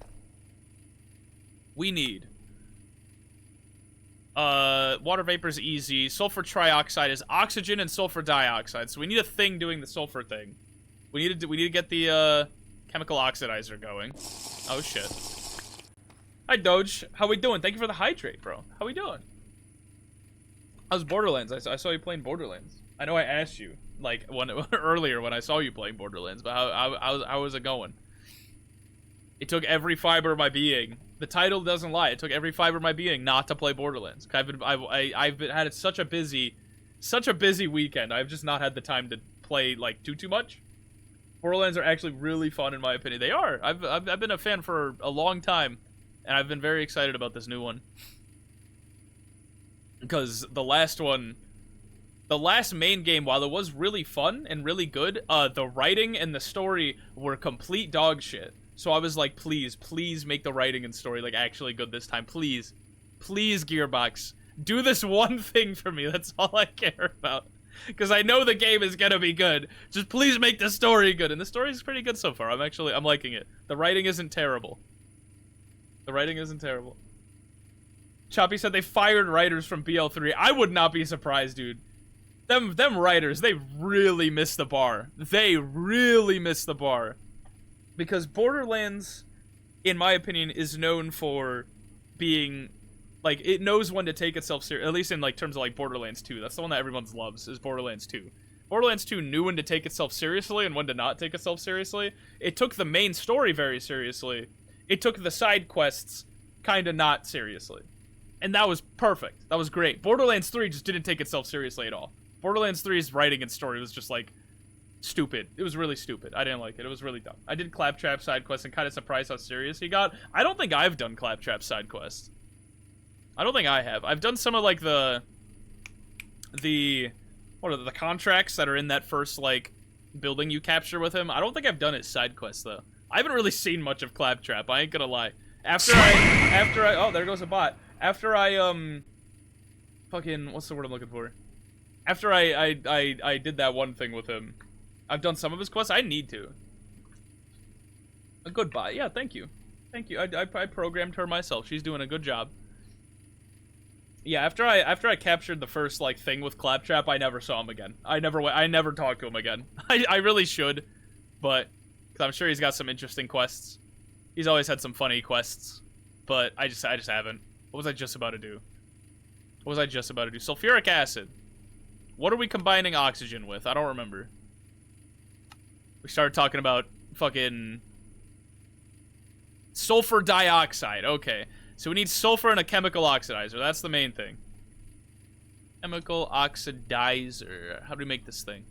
We need Water vapor is easy. Sulfur trioxide is oxygen and sulfur dioxide. So we need a thing doing the sulfur thing. We need to get the chemical oxidizer going. Oh shit. Hi Doge, how we doing? Thank you for the hydrate, bro. How we doing? How's Borderlands? I saw you playing Borderlands. I know I asked you like earlier when I saw you playing Borderlands, but how was it going? It took every fiber of my being. The title doesn't lie. It took every fiber of my being not to play Borderlands. I've had such a busy weekend. I've just not had the time to play like too much. Borderlands are actually really fun in my opinion. They are. I've been a fan for a long time, and I've been very excited about this new one. Because the last main game, while it was really fun and really good, the writing and the story were complete dog shit. So I was like, please make the writing and story like actually good this time. Please, Gearbox, do this one thing for me. That's all I care about. Because I know the game is gonna be good. Just please make the story good. And the story is pretty good so far. I'm liking it. The writing isn't terrible. Choppy said they fired writers from BL3. I would not be surprised, dude. Them writers, they really missed the bar. Because Borderlands, in my opinion, is known for being, like, it knows when to take itself serious. At least in, like, terms of, like, Borderlands 2. That's the one that everyone loves, is Borderlands 2. Borderlands 2 knew when to take itself seriously and when to not take itself seriously. It took the main story very seriously. It took the side quests kind of not seriously. And that was perfect. That was great. Borderlands 3 just didn't take itself seriously at all. Borderlands 3's writing and story was just, like, stupid. It was really stupid. I didn't like it. It was really dumb. I did Claptrap side quests and kind of surprised how serious he got. I don't think I've done Claptrap side quests. I don't think I have. I've done some of, like, the contracts that are in that first, like, building you capture with him. I don't think I've done his side quests, though. I haven't really seen much of Claptrap. I ain't gonna lie. After I, oh, there goes a bot. After I, fucking, what's the word I'm looking for? After I did that one thing with him, I've done some of his quests. I need to. A good bot. Yeah, thank you. Thank you. I programmed her myself. She's doing a good job. Yeah, after I captured the first, like, thing with Claptrap, I never saw him again. I never talked to him again. I really should, but, because I'm sure he's got some interesting quests. He's always had some funny quests, but I just haven't. What was I just about to do? Sulfuric acid. What are we combining oxygen with? I don't remember. We started talking about fucking sulfur dioxide. Okay. So we need sulfur and a chemical oxidizer. That's the main thing. Chemical oxidizer. How do we make this thing?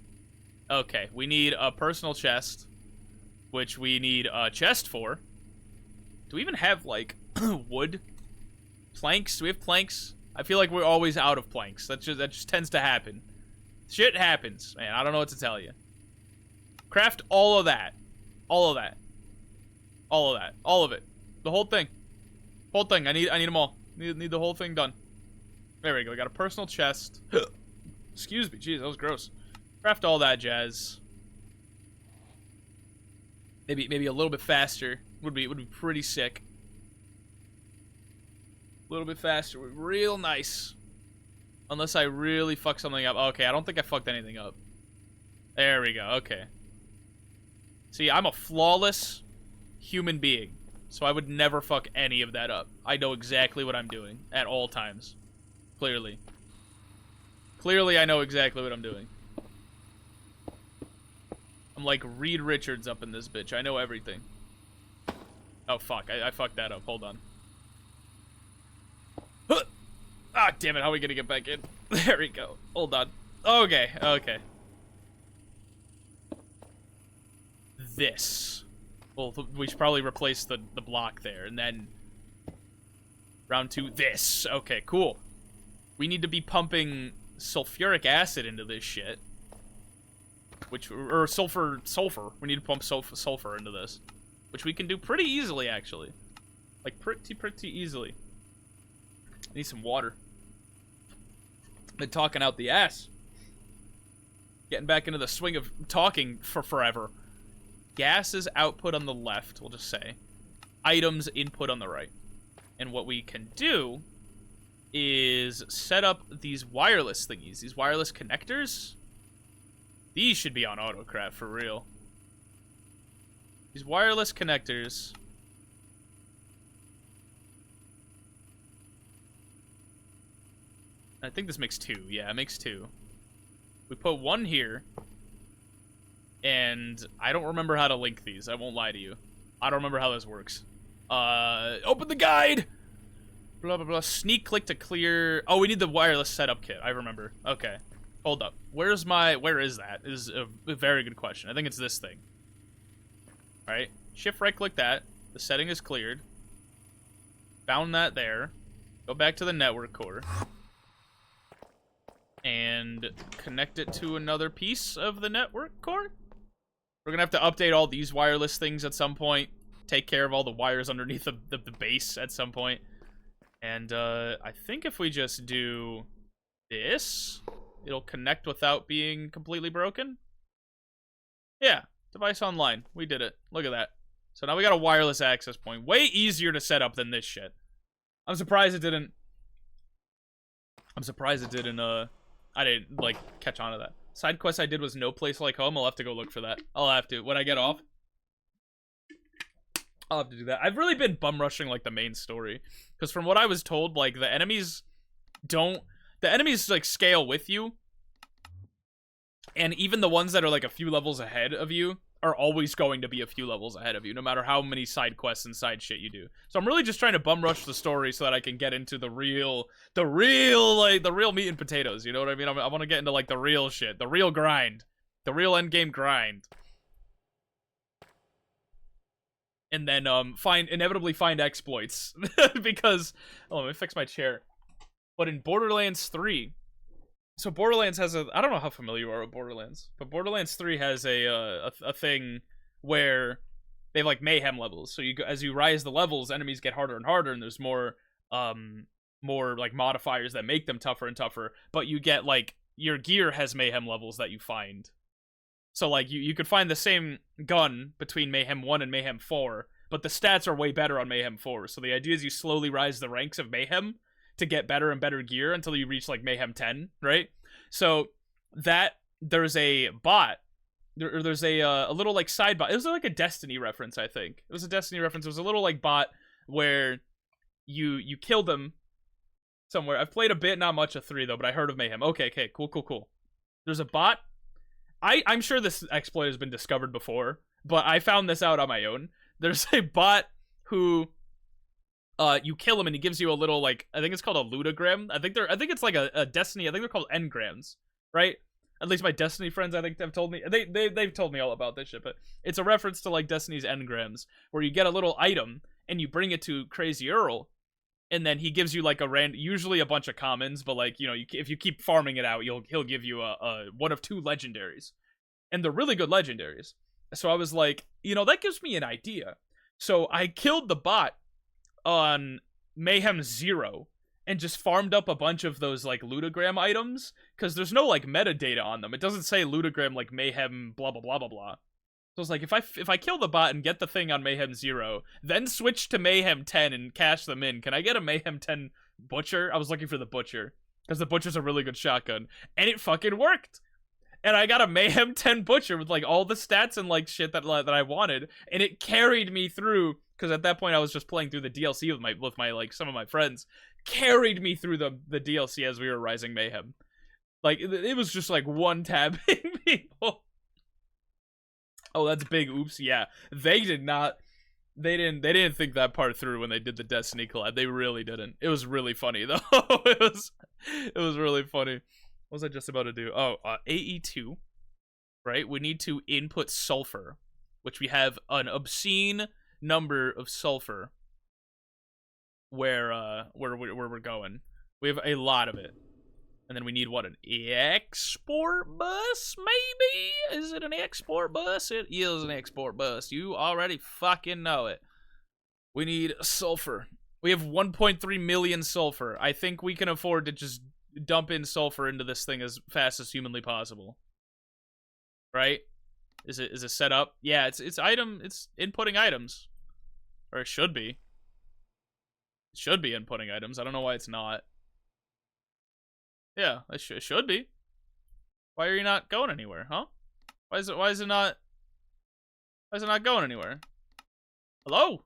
Okay. We need a personal chest, which we need a chest for. Do we even have, like, wood? Planks? Do we have planks? I feel like we're always out of planks. That just tends to happen. Shit happens, man. I don't know what to tell you. Craft all of that. All of that. All of that. All of it. The whole thing. Whole thing. I need them all. Need the whole thing done. There we go. We got a personal chest. Excuse me. Jeez, that was gross. Craft all that jazz. Maybe a little bit faster would be pretty sick. A little bit faster would be real nice. Unless I really fuck something up. Okay, I don't think I fucked anything up. There we go. Okay. See, I'm a flawless human being. So I would never fuck any of that up. I know exactly what I'm doing at all times. Clearly. Clearly, I know exactly what I'm doing. I'm like Reed Richards up in this bitch. I know everything. Oh, fuck. I fucked that up. Hold on. Ah, damn it. How are we gonna get back in? There we go. Hold on. Okay. Okay. This. Well, we should probably replace the block there. And then round 2, this. Okay, cool. We need to be pumping sulfuric acid into this shit. Or sulfur. We need to pump sulfur into this. Which we can do pretty easily, actually. Like, pretty easily. I need some water. Been talking out the ass. Getting back into the swing of talking for forever. Gases output on the left, we'll just say. Items input on the right. And what we can do is set up these wireless thingies, these wireless connectors. These should be on autocrat for real. These wireless connectors. I think this makes 2. Yeah, it makes 2. We put 1 here. And I don't remember how to link these. I won't lie to you. I don't remember how this works. Open the guide! Blah, blah, blah. Sneak click to clear. Oh, we need the wireless setup kit. I remember. Okay. Hold up. Where is that? Is a very good question. I think it's this thing. Alright. Shift right click that. The setting is cleared. Found that there. Go back to the network core. And connect it to another piece of the network core. We're gonna have to update all these wireless things at some point. Take care of all the wires underneath the base at some point. And I think if we just do this, it'll connect without being completely broken. Yeah, device online. We did it. Look at that. So now we got a wireless access point. Way easier to set up than this shit. I'm surprised it didn't, I didn't, like, catch on to that. Side quest I did was No Place Like Home. I'll have to go look for that. I'll have to. When I get off, I'll have to do that. I've really been bum rushing, like, the main story. Because from what I was told, like, the enemies, like, scale with you. And even the ones that are, like, a few levels ahead of you are always going to be a few levels ahead of you, no matter how many side quests and side shit you do. So I'm really just trying to bum rush the story so that I can get into the real meat and potatoes, you know what I mean? I want to get into, like, the real shit, the real grind, the real endgame grind. And then, inevitably find exploits. Because, oh, let me fix my chair. But in Borderlands 3, so Borderlands has I don't know how familiar you are with Borderlands, but Borderlands 3 has a thing where they have, like, mayhem levels. So as you rise the levels, enemies get harder and harder, and there's more like modifiers that make them tougher and tougher. But you get, like, your gear has mayhem levels that you find. So, like, you could find the same gun between Mayhem 1 and Mayhem 4, but the stats are way better on Mayhem 4. So the idea is you slowly rise the ranks of Mayhem to get better and better gear until you reach, like, Mayhem 10, right? So there's a bot. There's a little, like, side bot. It was like a Destiny reference, I think. It was a Destiny reference. It was a little, like, bot where you kill them somewhere. I've played a bit, not much of 3, though, but I heard of Mayhem. Okay, cool. There's a bot. I'm sure this exploit has been discovered before, but I found this out on my own. There's a bot who you kill him and he gives you a little, like, I think it's called a ludogram. I think it's like a Destiny. I think they're called engrams, right? At least my Destiny friends, I think, have told me. They've told me all about this shit, but it's a reference to, like, Destiny's engrams, where you get a little item and you bring it to Crazy Earl, and then he gives you, like, usually a bunch of commons, but, like, you know, if you keep farming it out, he'll give you a one of 2 legendaries, and they're really good legendaries. So I was like, you know, that gives me an idea. So I killed the bot on Mayhem 0 and just farmed up a bunch of those, like, ludogram items, because there's no, like, metadata on them. It doesn't say ludogram, like, Mayhem blah blah blah blah blah. So it's like, if I kill the bot and get the thing on Mayhem 0, then switch to Mayhem 10 and cash them in, can I get a Mayhem 10 Butcher? I was looking for the Butcher, because the Butcher's a really good shotgun, and it fucking worked! And I got a Mayhem 10 Butcher with, like, all the stats and, like, shit that I wanted, and it carried me through, because at that point I was just playing through the DLC with my like, some of my friends, carried me through the DLC as we were rising Mayhem. Like, it was just, like, one-tabbing people. Oh, that's big. Oops. Yeah, they didn't think that part through when they did the Destiny collab. They really didn't. It was really funny though. it was really funny. What was I just about to do? Oh, AE2, right? We need to input sulfur, which we have an obscene number of sulfur where we're going. We have a lot of it. And then we need, what, an export bus, maybe? Is it an export bus? It is an export bus. You already fucking know it. We need sulfur. We have 1.3 million sulfur. I think we can afford to just dump in sulfur into this thing as fast as humanly possible. Right? Is it set up? Yeah, it's inputting items. Or it should be. It should be inputting items. I don't know why it's not. Yeah, it should be. Why are you not going anywhere, huh? Why is it not going anywhere? Hello?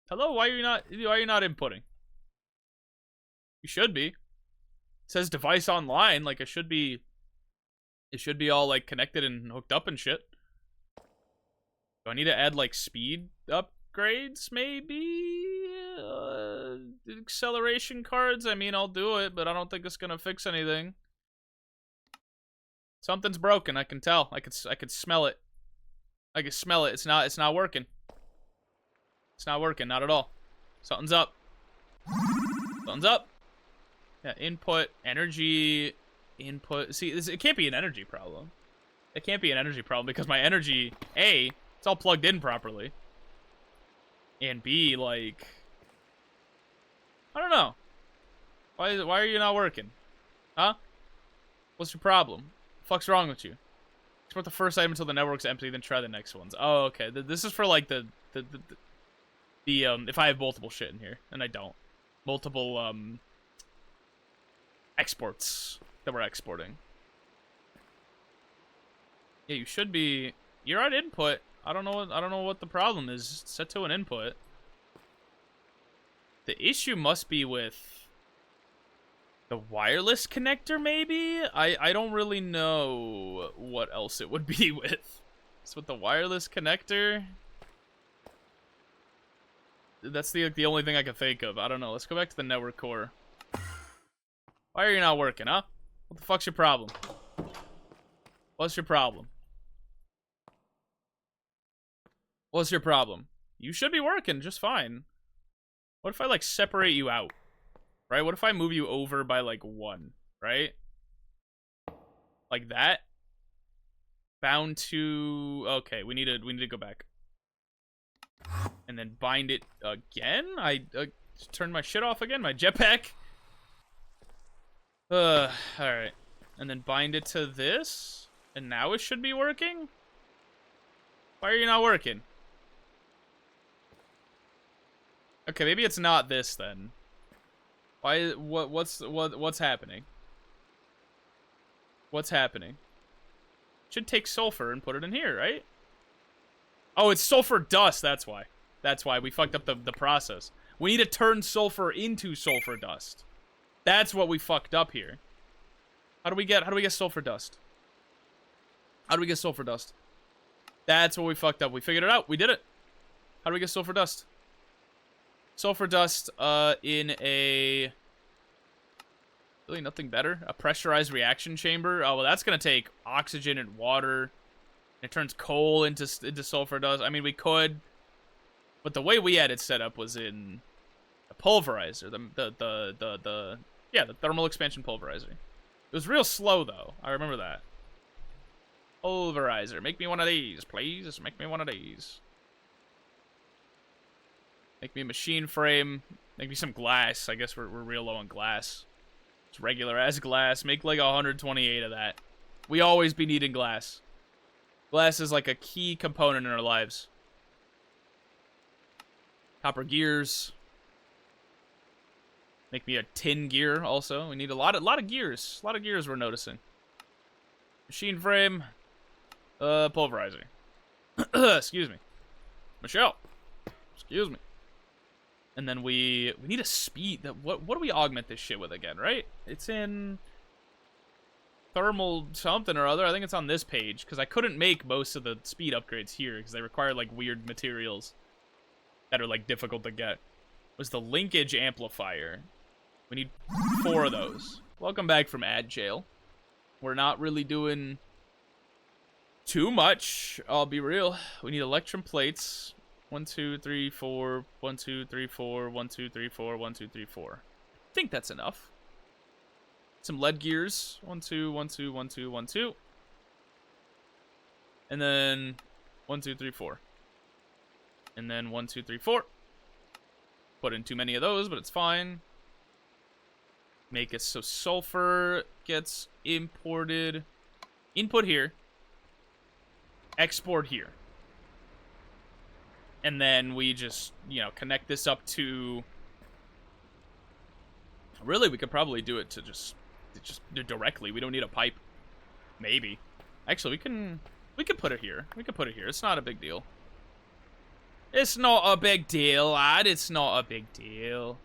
Hello, why are you not inputting? You should be. It says device online, like it should be all like connected and hooked up and shit. Do I need to add like speed upgrades maybe? Acceleration cards? I mean, I'll do it, but I don't think it's gonna fix anything. Something's broken, I can tell. I could smell it. I can smell it. It's not working. It's not working, not at all. Something's up. Something's up. Yeah, input, energy, input. See, it can't be an energy problem. It can't be an energy problem because my energy, A, it's all plugged in properly. And B, like, I don't know. Why are you not working? Huh? What's your problem? The fuck's wrong with you? Export the first item until the network's empty, then try the next ones. Oh, okay. This is for like the if I have multiple shit in here, and I don't. Multiple exports that we're exporting. Yeah, you should be. You're at input. I don't know what the problem is. Set to an input. The issue must be with the wireless connector, maybe? I don't really know what else it would be with. It's with the wireless connector. That's the only thing I can think of. I don't know. Let's go back to the network core. Why are you not working, huh? What the fuck's your problem? What's your problem? What's your problem? You should be working just fine. What if I, like, separate you out? Right? What if I move you over by, like, 1? Right? Like that? Bound to... Okay, we need to go back. And then bind it again? I turned my shit off again? My jetpack? Alright. And then bind it to this? And now it should be working? Why are you not working? Okay, maybe it's not this then. Why? What's happening? What's happening? Should take sulfur and put it in here, right? Oh, it's sulfur dust. That's why. That's why we fucked up the process. We need to turn sulfur into sulfur dust. That's what we fucked up here. How do we get sulfur dust? How do we get sulfur dust? That's what we fucked up. We figured it out. We did it. How do we get sulfur dust? Sulfur dust in a... Really nothing better? A pressurized reaction chamber? Oh, well, that's going to take oxygen and water. It turns coal into sulfur dust. I mean, we could... But the way we had it set up was in a pulverizer. The thermal expansion pulverizer. It was real slow, though. I remember that. Pulverizer. Make me one of these, please. Make me one of these. Make me a machine frame. Make me some glass. I guess we're real low on glass. It's regular as glass. Make like 128 of that. We always be needing glass. Glass is like a key component in our lives. Copper gears. Make me a tin gear also. We need a lot of gears. A lot of gears we're noticing. Machine frame. Pulverizer. Excuse me. Michelle. Excuse me. And then we need a speed. What do we augment this shit with again, right? It's in thermal something or other. I think it's on this page because I couldn't make most of the speed upgrades here because they require like weird materials that are like difficult to get. It was the linkage amplifier. We need 4 of those. Welcome back from ad jail. We're not really doing too much. I'll be real. We need electrum plates. 1, 2, 3, 4. 1, 2, 3, 4. 1, 2, 3, 4. 1, 2, 3, 4. I think that's enough. Some lead gears. 1, 2, 1, 2, 1, 2, 1, 2. And then 1, 2, 3, 4. And then 1, 2, 3, 4. Put in too many of those, but it's fine. Make it so sulfur gets imported. Input here. Export here. And then we just, connect this up to... Really, we could probably do it to just just directly. We don't need a pipe. Maybe. Actually, we can put it here. We can put it here. It's not a big deal. It's not a big deal, lad. It's not a big deal.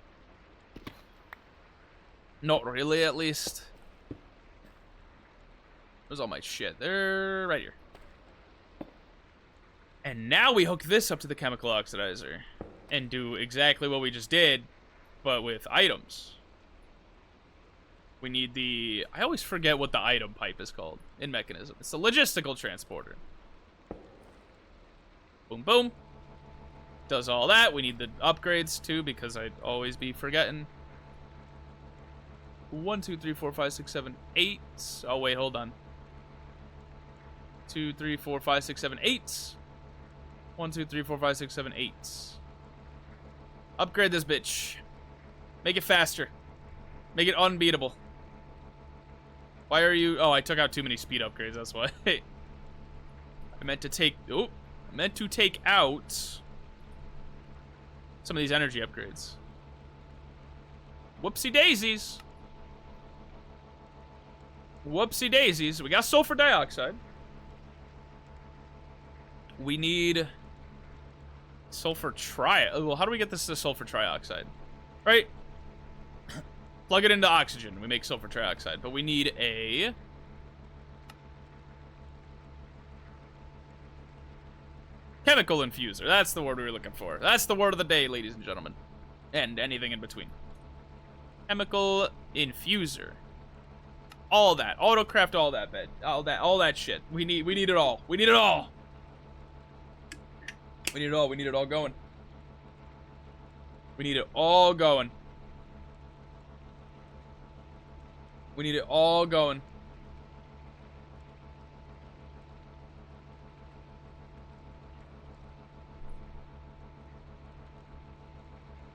Not really, at least. Where's all my shit? They're right here. And now we hook this up to the chemical oxidizer and do exactly what we just did, but with items. We need the... I always forget what the item pipe is called in Mechanism. It's the logistical transporter. Boom, boom. Does all that. We need the upgrades, too, because I'd always be forgetting. 1, 2, 3, 4, 5, 6, 7, 8. Oh, wait, hold on. 2, 3, 4, 5, 6, 7, 8. 1, 2, 3, 4, 5, 6, 7, 8. Upgrade this bitch. Make it faster. Make it unbeatable. Why are you... Oh, I took out too many speed upgrades, that's why. I meant to take... Oh, I meant to take out some of these energy upgrades. Whoopsie daisies. Whoopsie daisies. We got sulfur dioxide. We need sulfur well, how do we get this to sulfur trioxide? Right? Plug it into oxygen. We make sulfur trioxide. But we need a... chemical infuser. That's the word we were looking for. That's the word of the day, ladies and gentlemen. And anything in between. Chemical infuser. All that. Autocraft all that, bed. All that shit. We need it all. We need it all. We need it all. We need it all going. We need it all going. We need it all going.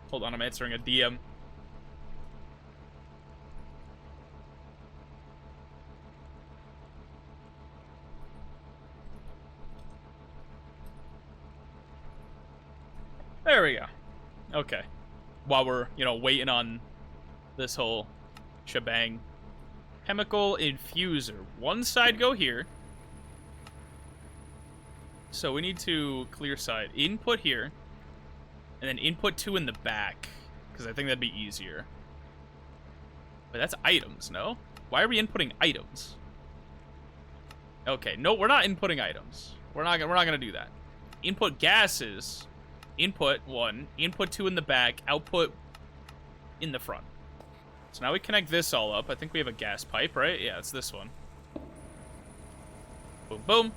Hold on, I'm answering a DM. There we go. Okay. While we're, waiting on this whole shebang. Chemical infuser. One side go here. So we need to clear side. Input here. And then input 2 in the back. Because I think that'd be easier. But that's items, no? Why are we inputting items? Okay, no, we're not inputting items. We're not gonna do that. Input gases. Input 1, input 2 in the back, output in the front. So now we connect this all up. I think we have a gas pipe, right? Yeah, it's this one. Boom, boom.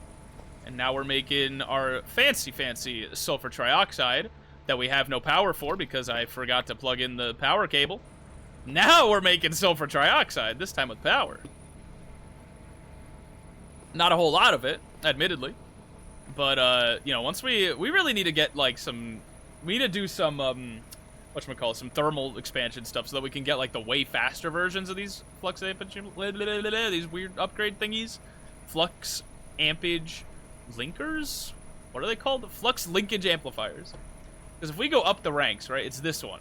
And now we're making our fancy sulfur trioxide that we have no power for because I forgot to plug in the power cable. Now we're making sulfur trioxide, this time with power. Not a whole lot of it, admittedly. But, once we really need to get, like, we need to do some, whatchamacallit, some thermal expansion stuff so that we can get, like, the way faster versions of these flux ampage, these weird upgrade thingies. Flux ampage linkers? What are they called? Flux linkage amplifiers. Because if we go up the ranks, right, it's this one.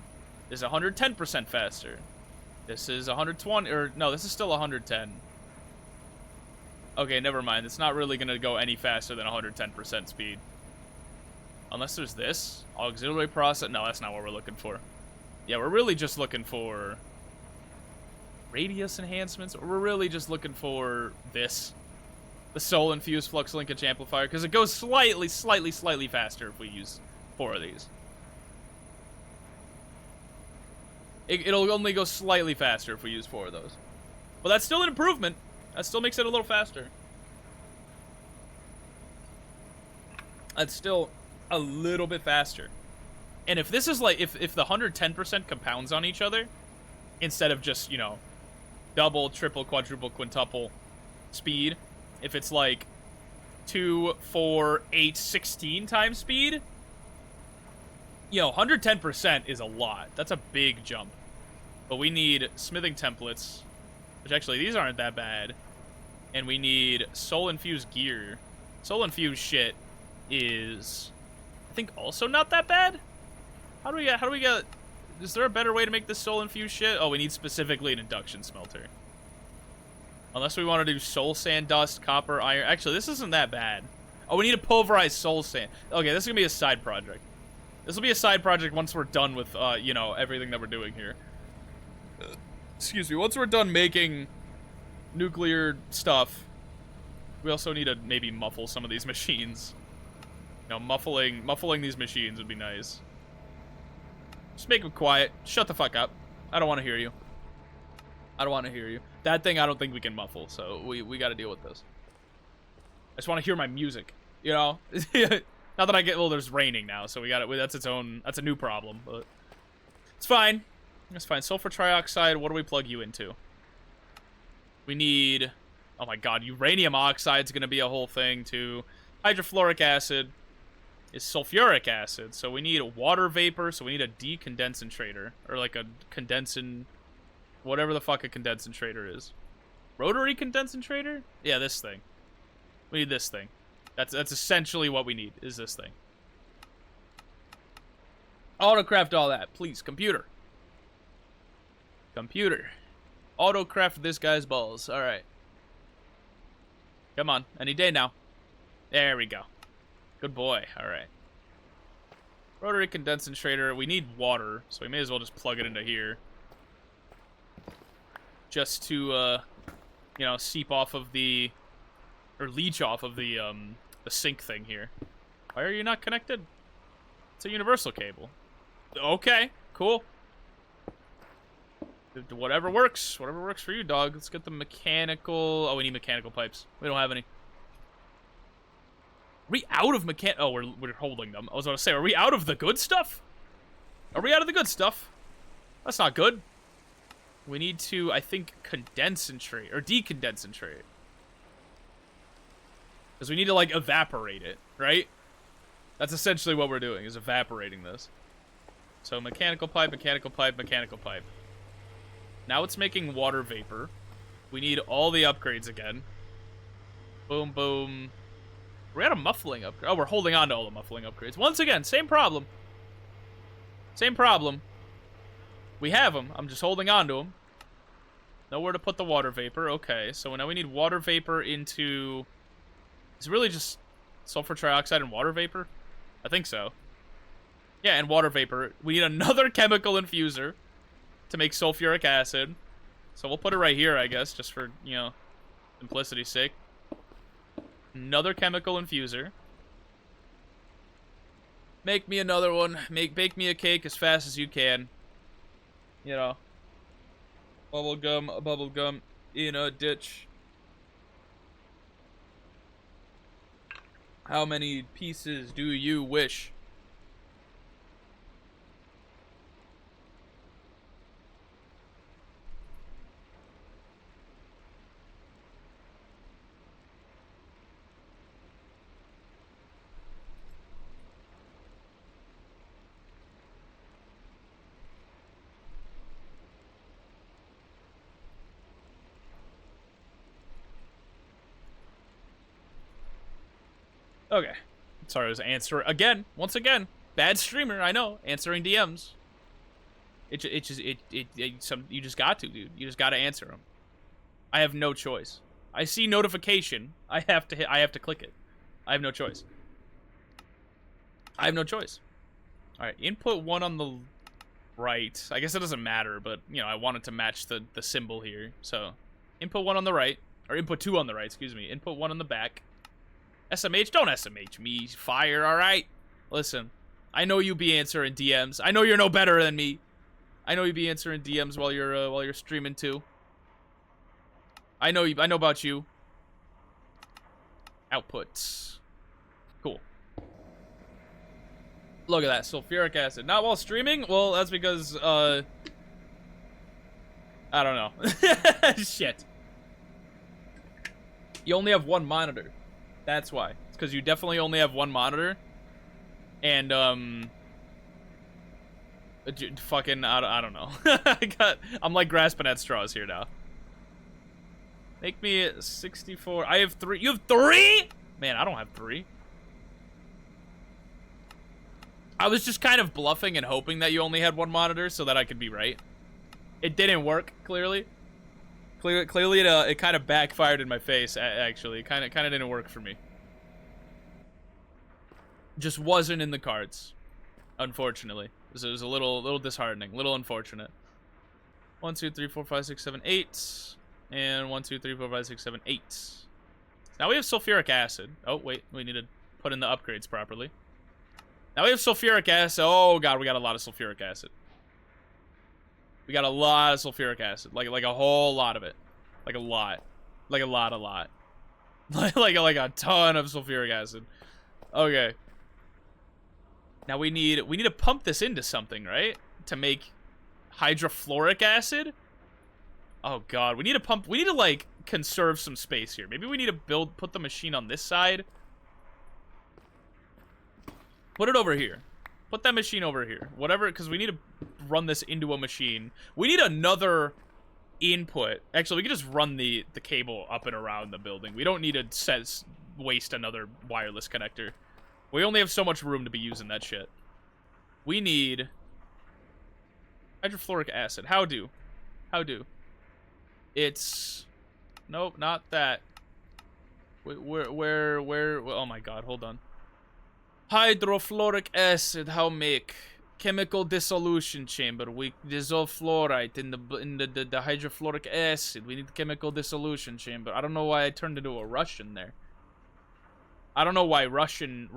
This is 110% faster. This is 120, or, no, this is still 110. Okay, never mind. It's not really going to go any faster than 110% speed. Unless there's this. Auxiliary process. No, that's not what we're looking for. Yeah, we're really just looking for radius enhancements. We're really just looking for this. The soul-infused flux linkage amplifier. Because it goes slightly faster if we use 4 of these. It'll only go slightly faster if we use 4 of those. But that's still an improvement. That still makes it a little faster. That's still a little bit faster. And if this is like, if the 110% compounds on each other, instead of just, double, triple, quadruple, quintuple speed, if it's like 2, 4, 8, 16 times speed, 110% is a lot. That's a big jump. But we need smithing templates. Which actually, these aren't that bad. And we need soul-infused gear. Soul-infused shit is, I think, also not that bad. How do we get, is there a better way to make this soul-infused shit? Oh, we need specifically an induction smelter. Unless we want to do soul sand, dust, copper, iron. Actually, this isn't that bad. Oh, we need to pulverize soul sand. Okay, this is going to be a side project. This will be a side project once we're done with, you know, everything that we're doing here. Excuse me. Once we're done making nuclear stuff, we also need to maybe muffle some of these machines. You know, muffling these machines would be nice. Just make them quiet. Shut the fuck up. I don't want to hear you. I don't want to hear you. That thing I don't think we can muffle, so we got to deal with this. I just want to hear my music, you know? Not that I get, well, there's raining now, so we got it. That's its own, that's a new problem, but it's fine. It's fine. Sulfur trioxide, what do we plug you into? We need, oh my god, uranium oxide's going to be a whole thing, too. Hydrofluoric acid is sulfuric acid, so we need a water vapor, so we need a decondensator, or like a condensing, whatever the fuck a condensator is. Rotary condensator? Yeah, this thing. We need this thing. That's essentially what we need, is this thing. Autocraft all that, please, computer. Computer. Autocraft this guy's balls, alright. Come on, any day now. There we go. Good boy, alright. Rotary condensator, we need water, so we may as well just plug it into here. Just to, you know, seep off of the, or leech off of the sink thing here. Why are you not connected? It's a universal cable. Okay, cool. Whatever works for you, dog. Let's get the mechanical, oh, we need mechanical pipes. We don't have any. Are we out of oh, we're holding them. I was about to say, are we out of the good stuff? Are we out of the good stuff? That's not good. We need to, I think, condensatrate, or decondensatrate. Because we need to, like, evaporate it, right? That's essentially what we're doing, is evaporating this. So, mechanical pipe, mechanical pipe, mechanical pipe. Now it's making water vapor. We need all the upgrades again. Boom, boom. We're at a muffling upgrade. Oh, we're holding on to all the muffling upgrades. Once again, same problem. Same problem. We have them. I'm just holding on to them. Nowhere to put the water vapor. Okay, so now we need water vapor into... Is it really just sulfur trioxide and water vapor? I think so. Yeah, and water vapor. We need another chemical infuser to make sulfuric acid. So we'll put it right here, I guess, just for, you know, simplicity's sake. Another chemical infuser. Make me another one. Bake me a cake as fast as you can. You know. Bubblegum in a ditch. How many pieces do you wish? Okay. Sorry, I was answering again. Once again, bad streamer. I know. Answering DMs. You just got to, dude. You just got to answer them. I have no choice. I see notification. I have to click it. I have no choice. I have no choice. All right. Input 1 on the right. I guess it doesn't matter, but you know, I wanted to match the symbol here. So, input 1 on the right, or input 2 on the right. Excuse me. Input 1 on the back. SMH, don't SMH me, fire, alright? Listen, I know you be answering DMs. I know you're no better than me. I know you be answering DMs while you're streaming too. I know about you. Outputs. Cool. Look at that, sulfuric acid. Not while streaming? Well, that's because, I don't know. Shit. You only have one monitor. That's why. It's because you definitely only have one monitor. And, fucking, I don't know. I'm like grasping at straws here now. Make me 64. I have 3. You have 3? Man, I don't have 3. I was just kind of bluffing and hoping that you only had one monitor so that I could be right. It didn't work, clearly. Clearly, it kind of backfired in my face. Actually, it kind of didn't work for me. Just wasn't in the cards, unfortunately. It was a little disheartening, little unfortunate. 1, 2, 3, 4, 5, 6, 7, 8, and 1, 2, 3, 4, 5, 6, 7, 8. Now we have sulfuric acid. Oh wait, we need to put in the upgrades properly. Now we have sulfuric acid. Oh god, we got a lot of sulfuric acid. We got a lot of sulfuric acid, like a whole lot of it, like a lot, like a lot, like a ton of sulfuric acid. Okay. Now we need to pump this into something, right? To make hydrofluoric acid. Oh god, we need to pump. We need to like conserve some space here. Maybe we need to put the machine on this side. Put it over here. Put that machine over here. Whatever, because we need to run this into a machine. We need another input. Actually, we can just run the cable up and around the building. We don't need to waste another wireless connector. We only have so much room to be using that shit. We need hydrofluoric acid. How do? It's... Nope, not that. Where... Oh my god, hold on. Hydrofluoric acid, how make? Chemical dissolution chamber. We dissolve fluoride in the hydrofluoric acid. We need chemical dissolution chamber. I don't know why I turned into a Russian there. I don't know why Russian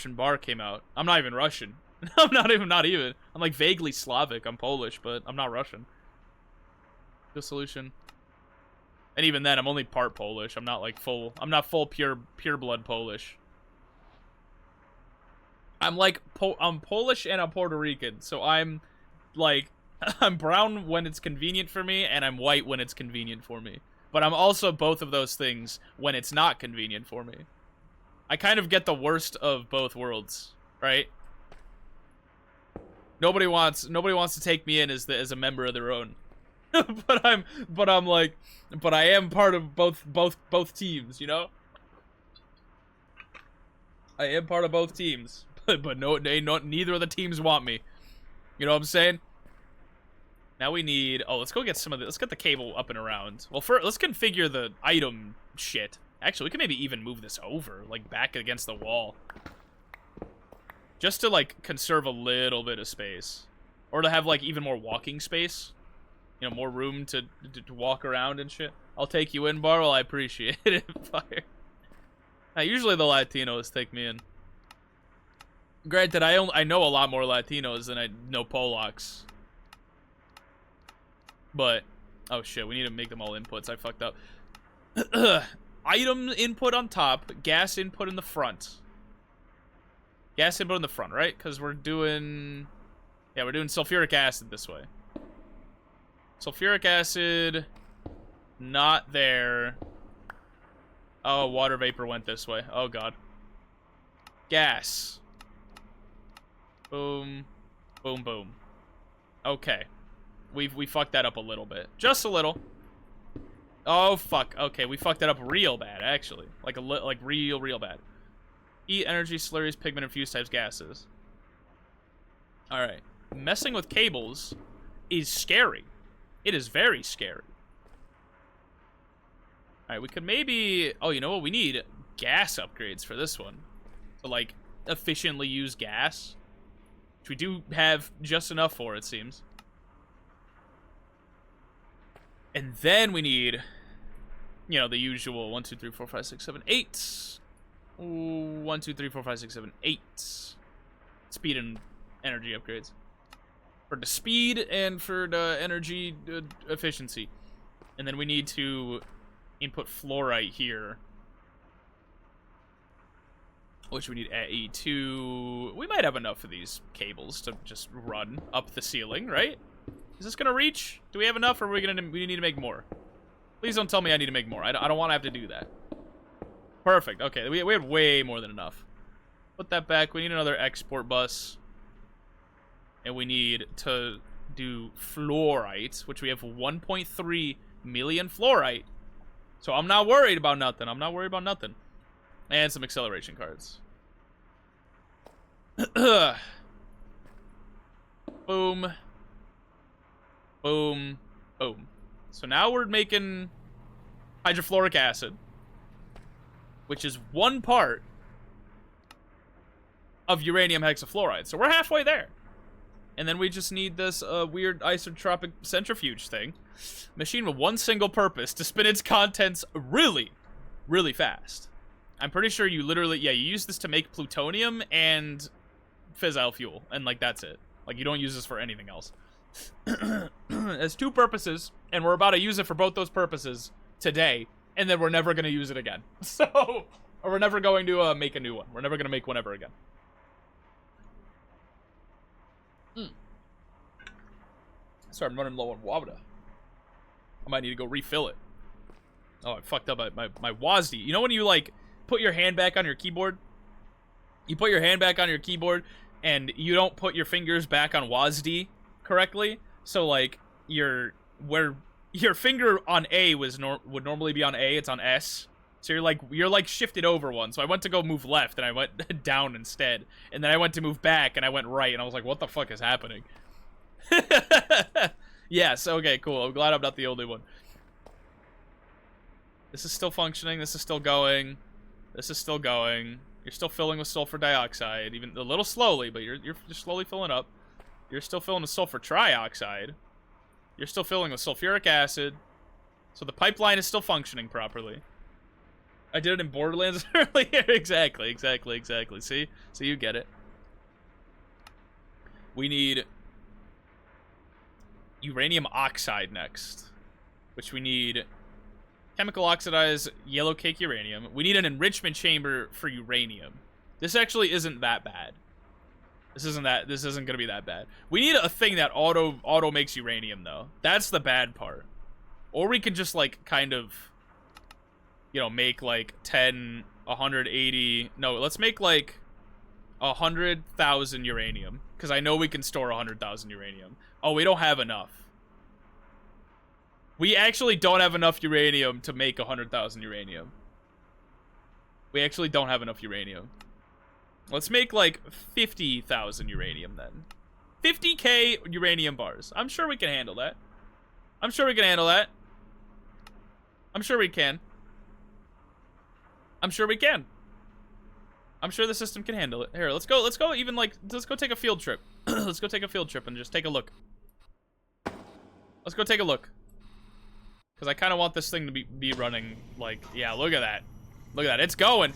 bar came out. I'm not even Russian. I'm not even. I'm like vaguely Slavic. I'm Polish, but I'm not Russian. Dissolution. And even then, I'm only part Polish. I'm not like full. I'm not full pure blood Polish. I'm like I'm Polish and I'm Puerto Rican, so I'm like I'm brown when it's convenient for me, and I'm white when it's convenient for me. But I'm also both of those things when it's not convenient for me. I kind of get the worst of both worlds, right? Nobody wants to take me in as a member of their own. but I am part of both teams, you know? I am part of both teams. But neither of the teams want me. You know what I'm saying? Now we need... Oh, let's go get some of the... Let's get the cable up and around. Well, first, let's configure the item shit. Actually, we can maybe even move this over, like, back against the wall. Just to, like, conserve a little bit of space. Or to have, like, even more walking space. You know, more room to walk around and shit. I'll take you in, Barl. I appreciate it. Fire. Now, usually the Latinos take me in. Granted, I know a lot more Latinos than I know Polacks. But, oh shit, we need to make them all inputs. I fucked up. Item input on top, gas input in the front. Gas input in the front, right? Because we're doing... Yeah, we're doing sulfuric acid this way. Sulfuric acid, not there. Oh, water vapor went this way. Oh god. Gas. Boom. Boom, boom. Okay. We fucked that up a little bit. Just a little. Oh, fuck. Okay, we fucked that up real bad, actually. Like, real bad. Heat, energy, slurries, pigment, and fuse types gases. Alright. Messing with cables is scary. It is very scary. Alright, we could maybe... Oh, you know what? We need gas upgrades for this one. To, like, efficiently use gas. Which we do have just enough for, it seems. And then we need, you know, the usual 1, 2, 3, 4, 5, 6, 7, 8. 1, 2, 3, 4, 5, 6, 7, 8. Speed and energy upgrades. For the speed and for the energy efficiency. And then we need to input fluorite here. Which we need E2. We might have enough of these cables to just run up the ceiling, right? Is this gonna reach? Do we have enough, or are we need to make more? Please don't tell me I need to make more. I don't want to have to do that. Perfect. Okay, we have way more than enough. Put that back. We need another export bus. And we need to do fluorite, which we have 1.3 million fluorite. So I'm not worried about nothing. I'm not worried about nothing. And some acceleration cards. Boom. Boom. Boom. So now we're making hydrofluoric acid, which is 1 part of uranium hexafluoride. So we're halfway there. And then we just need this weird isotropic centrifuge thing. Machine with 1 single purpose, to spin its contents really, really fast. I'm pretty sure you literally, yeah, you use this to make plutonium and fissile fuel. And, like, that's it. Like, you don't use this for anything else. It has 2 purposes, and we're about to use it for both those purposes today. And then we're never going to use it again. So, or we're never going to make a new one. We're never going to make one ever again. Sorry, I'm running low on water. I might need to go refill it. Oh, I fucked up my WASD. You know when you, like, put your hand back on your keyboard? You put your hand back on your keyboard, and you don't put your fingers back on WASD correctly? So, like, where your finger on A would normally be on A, it's on S. So you're like shifted over one. So I went to go move left, and I went down instead. And then I went to move back, and I went right, and I was like, what the fuck is happening? Yes, okay, cool. I'm glad I'm not the only one. This is still functioning. This is still going. This is still going. You're still filling with sulfur dioxide, even a little slowly, but you're slowly filling up. You're still filling with sulfur trioxide. You're still filling with sulfuric acid. So the pipeline is still functioning properly. I did it in Borderlands earlier. Exactly. See? So you get it. We need uranium oxide next, which we need chemical oxidized yellow cake uranium. We need an enrichment chamber for uranium. This actually isn't that bad. This isn't gonna be that bad. We need a thing that auto makes uranium though. That's the bad part. Or we can just like kind of, you know, make like 10, 180. No, let's make like 100,000 uranium, because I know we can store 100,000 uranium. Oh, we don't have enough. We actually don't have enough uranium to make 100,000 uranium. We actually don't have enough uranium. Let's make like 50,000 uranium then. 50k uranium bars. I'm sure we can handle that. I'm sure we can handle that. I'm sure we can. I'm sure we can. I'm sure the system can handle it. Here, let's go even like, let's go take a field trip. Let's go take a field trip and just take a look. Let's go take a look. Because I kind of want this thing to be running, like, yeah, look at that. Look at that, it's going.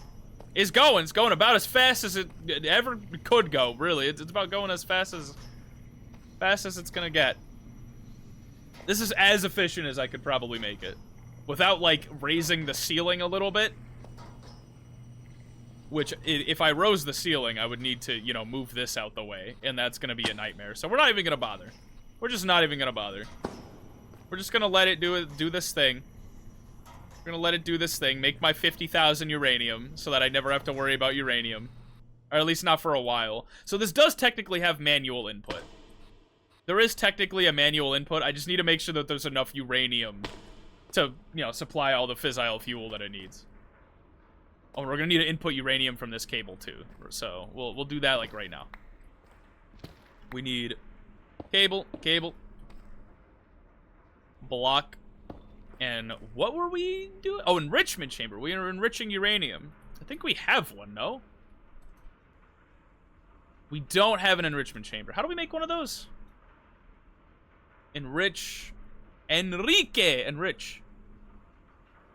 It's going about as fast as it ever could go, really. It's about going as fast as it's gonna get. This is as efficient as I could probably make it. Without, like, raising the ceiling a little bit. Which, if I rose the ceiling, I would need to, you know, move this out the way. And that's gonna be a nightmare. So we're not even gonna bother. We're just not even gonna bother. We're just gonna let it do this thing. We're gonna let it do this thing. Make my 50,000 uranium so that I never have to worry about uranium. Or at least not for a while. So this does technically have manual input. There is technically a manual input. I just need to make sure that there's enough uranium to, you know, supply all the fissile fuel that it needs. Oh, we're gonna need to input uranium from this cable too. So we'll do that like right now. We need cable, block, and what were we doing? Oh, enrichment chamber. We are enriching uranium. I think we have one, no? We don't have an enrichment chamber. How do we make one of those? Enrich. Enrich.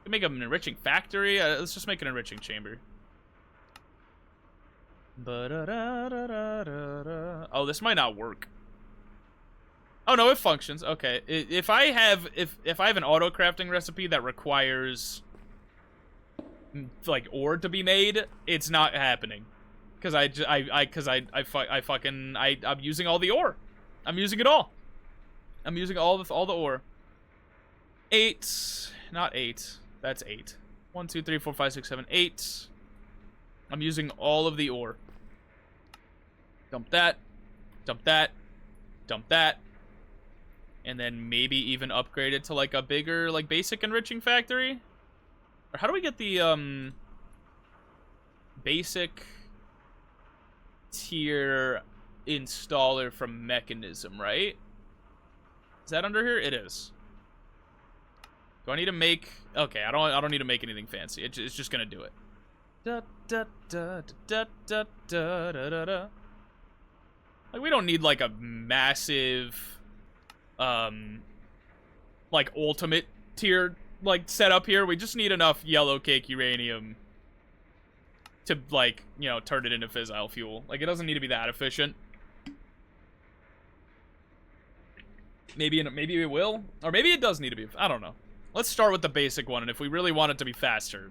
We make an enriching factory. Let's just make an enriching chamber. Oh, this might not work. Oh no, it functions. Okay, if I have an auto crafting recipe that requires like ore to be made, it's not happening, because I'm using all the ore. I'm using it all. I'm using all the ore. 8, not 8. That's 8. 1, 2, 3, 4, 5, 6, 7, 8. I'm using all of the ore. Dump that. Dump that. Dump that. And then maybe even upgrade it to like a bigger, like, basic enriching factory? Or how do we get the basic tier installer from mechanism, right? Is that under here? It is. Do I need to make... Okay, I don't need to make anything fancy. It's just gonna do it. Da, da, da, da, da, da, da, da, da. Like, we don't need, like, a massive, like, ultimate tier, like, setup here. We just need enough yellow cake uranium to, like, you know, turn it into fissile fuel. Like, it doesn't need to be that efficient. Maybe it will, or maybe it does need to be. I don't know. Let's start with the basic one, and if we really want it to be faster,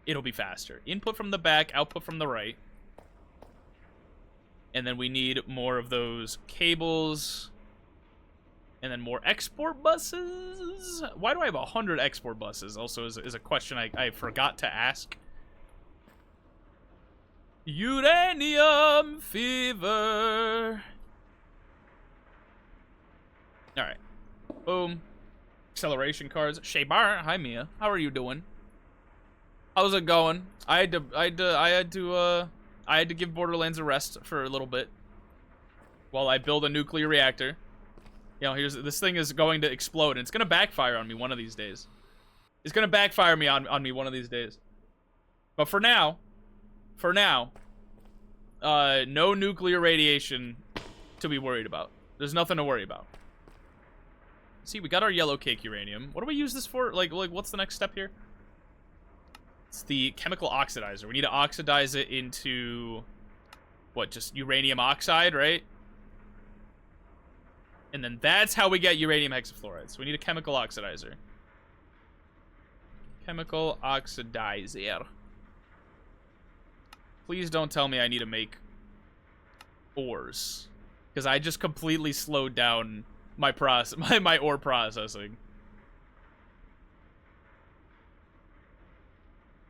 it'll be faster. Input from the back, output from the right. And then we need more of those cables. And then more export buses? Why do I have 100 export buses? Also is a question I forgot to ask. Uranium fever. Alright. Boom. Acceleration cards. Shaybar, hi Mia. How are you doing? How's it going? I had to give Borderlands a rest for a little bit while I build a nuclear reactor. You know, this thing is going to explode, and it's gonna backfire on me one of these days. It's gonna backfire on me one of these days. But for now, no nuclear radiation to be worried about. There's nothing to worry about. See, we got our yellow cake uranium. What do we use this for? Like what's the next step here? It's the chemical oxidizer. We need to oxidize it into, what, just uranium oxide, right? And then that's how we get uranium hexafluoride. So we need a chemical oxidizer. Chemical oxidizer. Please don't tell me I need to make ores, because I just completely slowed down my my ore processing.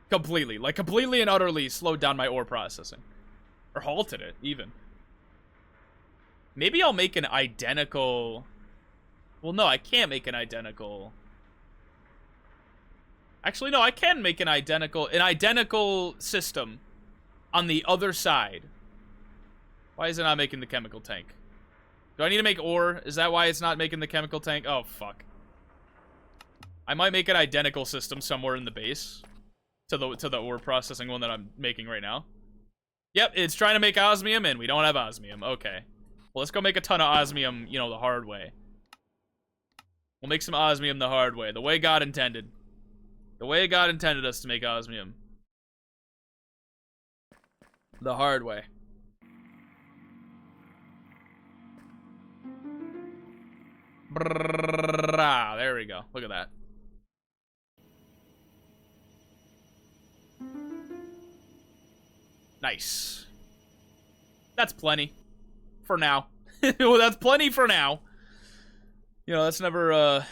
Completely and utterly slowed down my ore processing. Or halted it, even. Maybe I'll make an identical... Well, no, I can't make an identical... Actually, no, I can make an identical system on the other side. Why is it not making the chemical tank? Do I need to make ore? Is that why it's not making the chemical tank? Oh, fuck. I might make an identical system somewhere in the base to the ore processing one that I'm making right now. Yep, it's trying to make osmium, and we don't have osmium. Okay. Well, let's go make a ton of osmium, you know, the hard way. We'll make some osmium the hard way. The way God intended. The way God intended us to make osmium. The hard way. There we go. Look at that. Nice. That's plenty. For now. Well, that's plenty for now. You know, that's never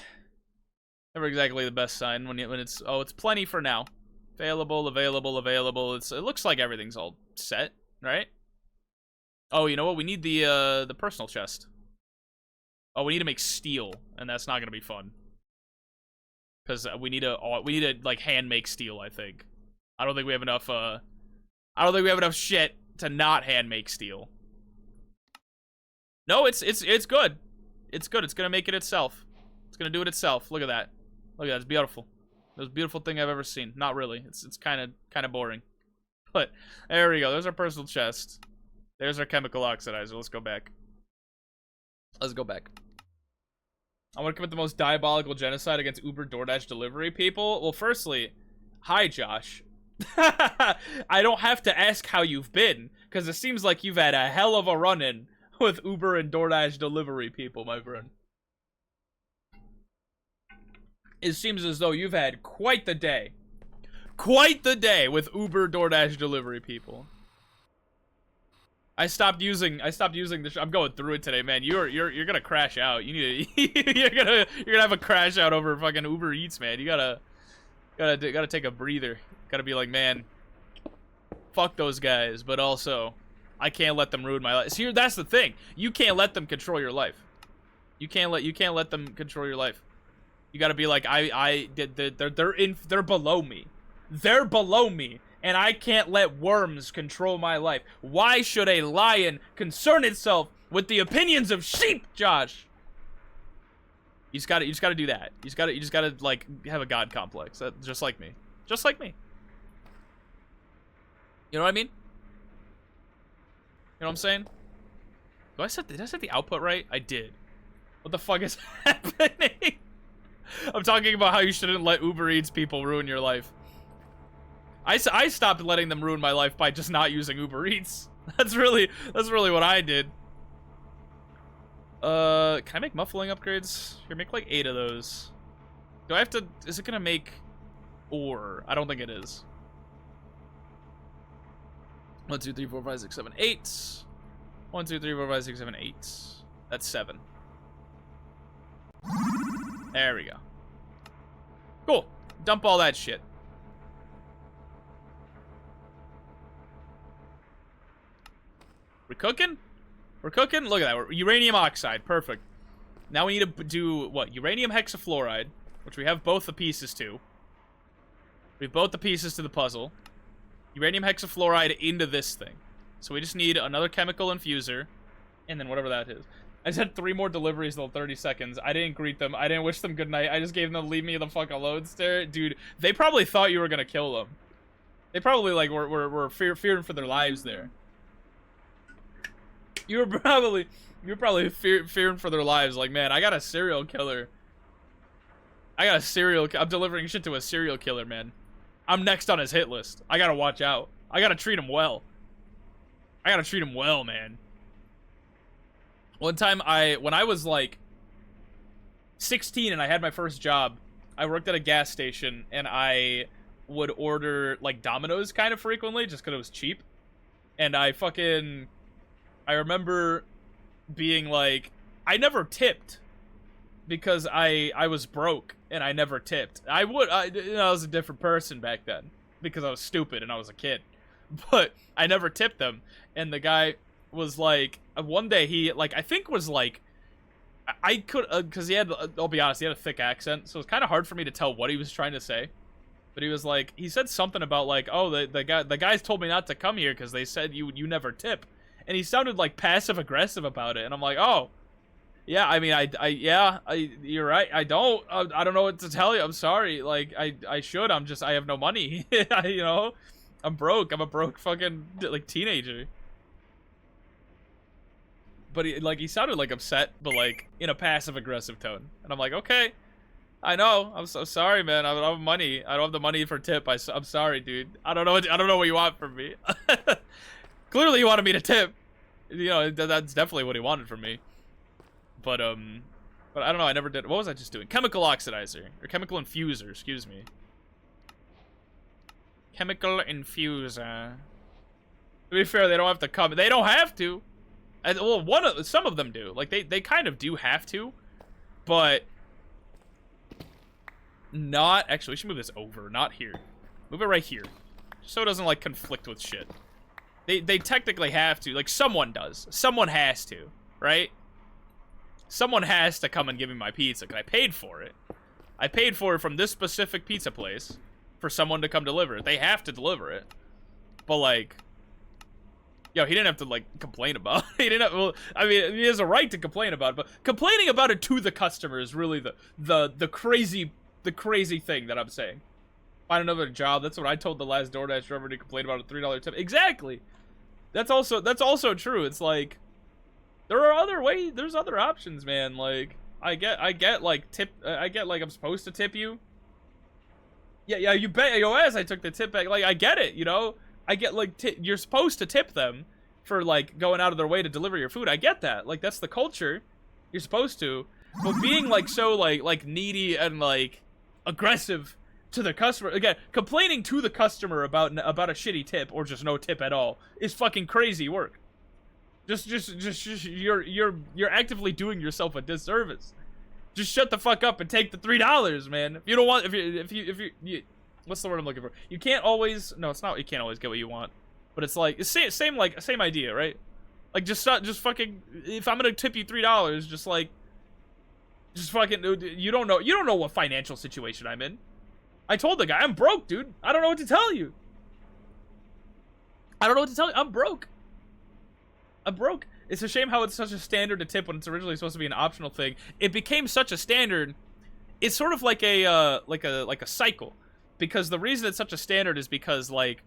exactly the best sign when it's, oh, it's plenty for now. Available. It looks like everything's all set, right? Oh, you know what? We need the personal chest. Oh, we need to make steel, and that's not gonna be fun. Because we need to like hand make steel, I think. I don't think we have enough shit to not hand make steel. No, it's good. It's good. It's gonna make it itself. It's gonna do it itself. Look at that. Look at that. It's beautiful. The most beautiful thing I've ever seen. Not really. It's kind of boring. But there we go. There's our personal chest. There's our chemical oxidizer. Let's go back. Let's go back. I want to commit the most diabolical genocide against Uber DoorDash delivery people. Well, firstly, hi, Josh. I don't have to ask how you've been, because it seems like you've had a hell of a run-in with Uber and DoorDash delivery people, my friend. It seems as though you've had quite the day. Quite the day with Uber DoorDash delivery people. I stopped using the I'm going through it today, man. You're gonna crash out. You need to you're gonna have a crash out over fucking Uber Eats, man. You gotta take a breather. Gotta be like, man, fuck those guys, but also I can't let them ruin my life. See, that's the thing. You can't let them control your life. You can't let them control your life. You gotta be like, they're below me. They're below me. And I can't let worms control my life. Why should a lion concern itself with the opinions of sheep, Josh? You just gotta do that. You just gotta like have a god complex, just like me, just like me. You know what I mean? You know what I'm saying? Did I set the output right? I did. What the fuck is happening? I'm talking about how you shouldn't let Uber Eats people ruin your life. I stopped letting them ruin my life by just not using Uber Eats. That's really what I did. Can I make muffling upgrades? Here, make like 8 of those. Do I have to, is it gonna make ore? I don't think it is. 1, 2, 3, 4, 5, 6, 7, 8. 1, 2, 3, 4, 5, 6, 7, 8. That's 7. There we go. Cool. Dump all that shit. We're cooking? We're cooking? Look at that. We're uranium oxide. Perfect. Now we need to do, what? Uranium hexafluoride, which we have both the pieces to. We have both the pieces to the puzzle. Uranium hexafluoride into this thing. So we just need another chemical infuser, and then whatever that is. I just had 3 more deliveries till 30 seconds. I didn't greet them. I didn't wish them good night. I just gave them the leave me the fuck alone stare. Dude, they probably thought you were gonna kill them. They probably, like, were fearing for their lives there. You were probably fearing for their lives. Like, man, I got a serial killer. I'm delivering shit to a serial killer, man. I'm next on his hit list. I gotta watch out. I gotta treat him well. Man. One time, when I was like 16 and I had my first job, I worked at a gas station and I would order like Domino's kind of frequently just because it was cheap. And I remember being like, I never tipped because I was broke and I never tipped. I was a different person back then because I was stupid and I was a kid. But I never tipped them. And the guy was like, one day he, like, I think was like, I could, because he had, I'll be honest, he had a thick accent, so it was kind of hard for me to tell what he was trying to say. But he was like, he said something about like, oh, the guys told me not to come here because they said you never tip. And he sounded like passive aggressive about it. And I'm like, oh, yeah, I mean, you're right. I don't know what to tell you. I'm sorry. Like, I should. I have no money. You know, I'm broke. I'm a broke fucking, like, teenager. But he sounded like upset, but like in a passive aggressive tone. And I'm like, okay, I know. I'm so sorry, man. I don't have money. I don't have the money for tip. I'm sorry, dude. I don't know what you want from me. Clearly, you wanted me to tip. You know, that's definitely what he wanted from me. But I don't know. I never did. What was I just doing? Chemical oxidizer or chemical infuser? Excuse me. Chemical infuser. To be fair, they don't have to come. They don't have to. Well, some of them do. Like they kind of do have to, but not. Actually, we should move this over. Not here. Move it right here, so it doesn't like conflict with shit. They technically have to. Like someone does. Someone has to, right? Someone has to come and give me my pizza because I paid for it. I paid for it from this specific pizza place for someone to come deliver it. They have to deliver it, but like. Yo, he didn't have to, like, complain about it. He didn't have, well, I mean, he has a right to complain about it, but complaining about it to the customer is really the crazy thing that I'm saying. Find another job. That's what I told the last DoorDash driver to complain about a $3 tip. Exactly. That's also true. It's like, there are other ways, there's other options, man. Like, I get, like, I'm supposed to tip you. Yeah, you bet your ass I took the tip back. Like, I get it, you know? I get, like, you're supposed to tip them for, like, going out of their way to deliver your food. I get that. Like, that's the culture. You're supposed to. But being, like, so, like needy and, like, aggressive to the customer. Again, complaining to the customer about a shitty tip or just no tip at all is fucking crazy work. Just you're actively doing yourself a disservice. Just shut the fuck up and take the $3, man. If you don't want, if you what's the word I'm looking for? You can't always. No, it's not. You can't always get what you want. But it's like same idea, right? Like just fucking. If I'm gonna tip you $3, just fucking. You don't know what financial situation I'm in. I told the guy I'm broke, dude. I don't know what to tell you. I'm broke. It's a shame how it's such a standard to tip when it's originally supposed to be an optional thing. It became such a standard. It's sort of like a cycle, because the reason it's such a standard is because, like,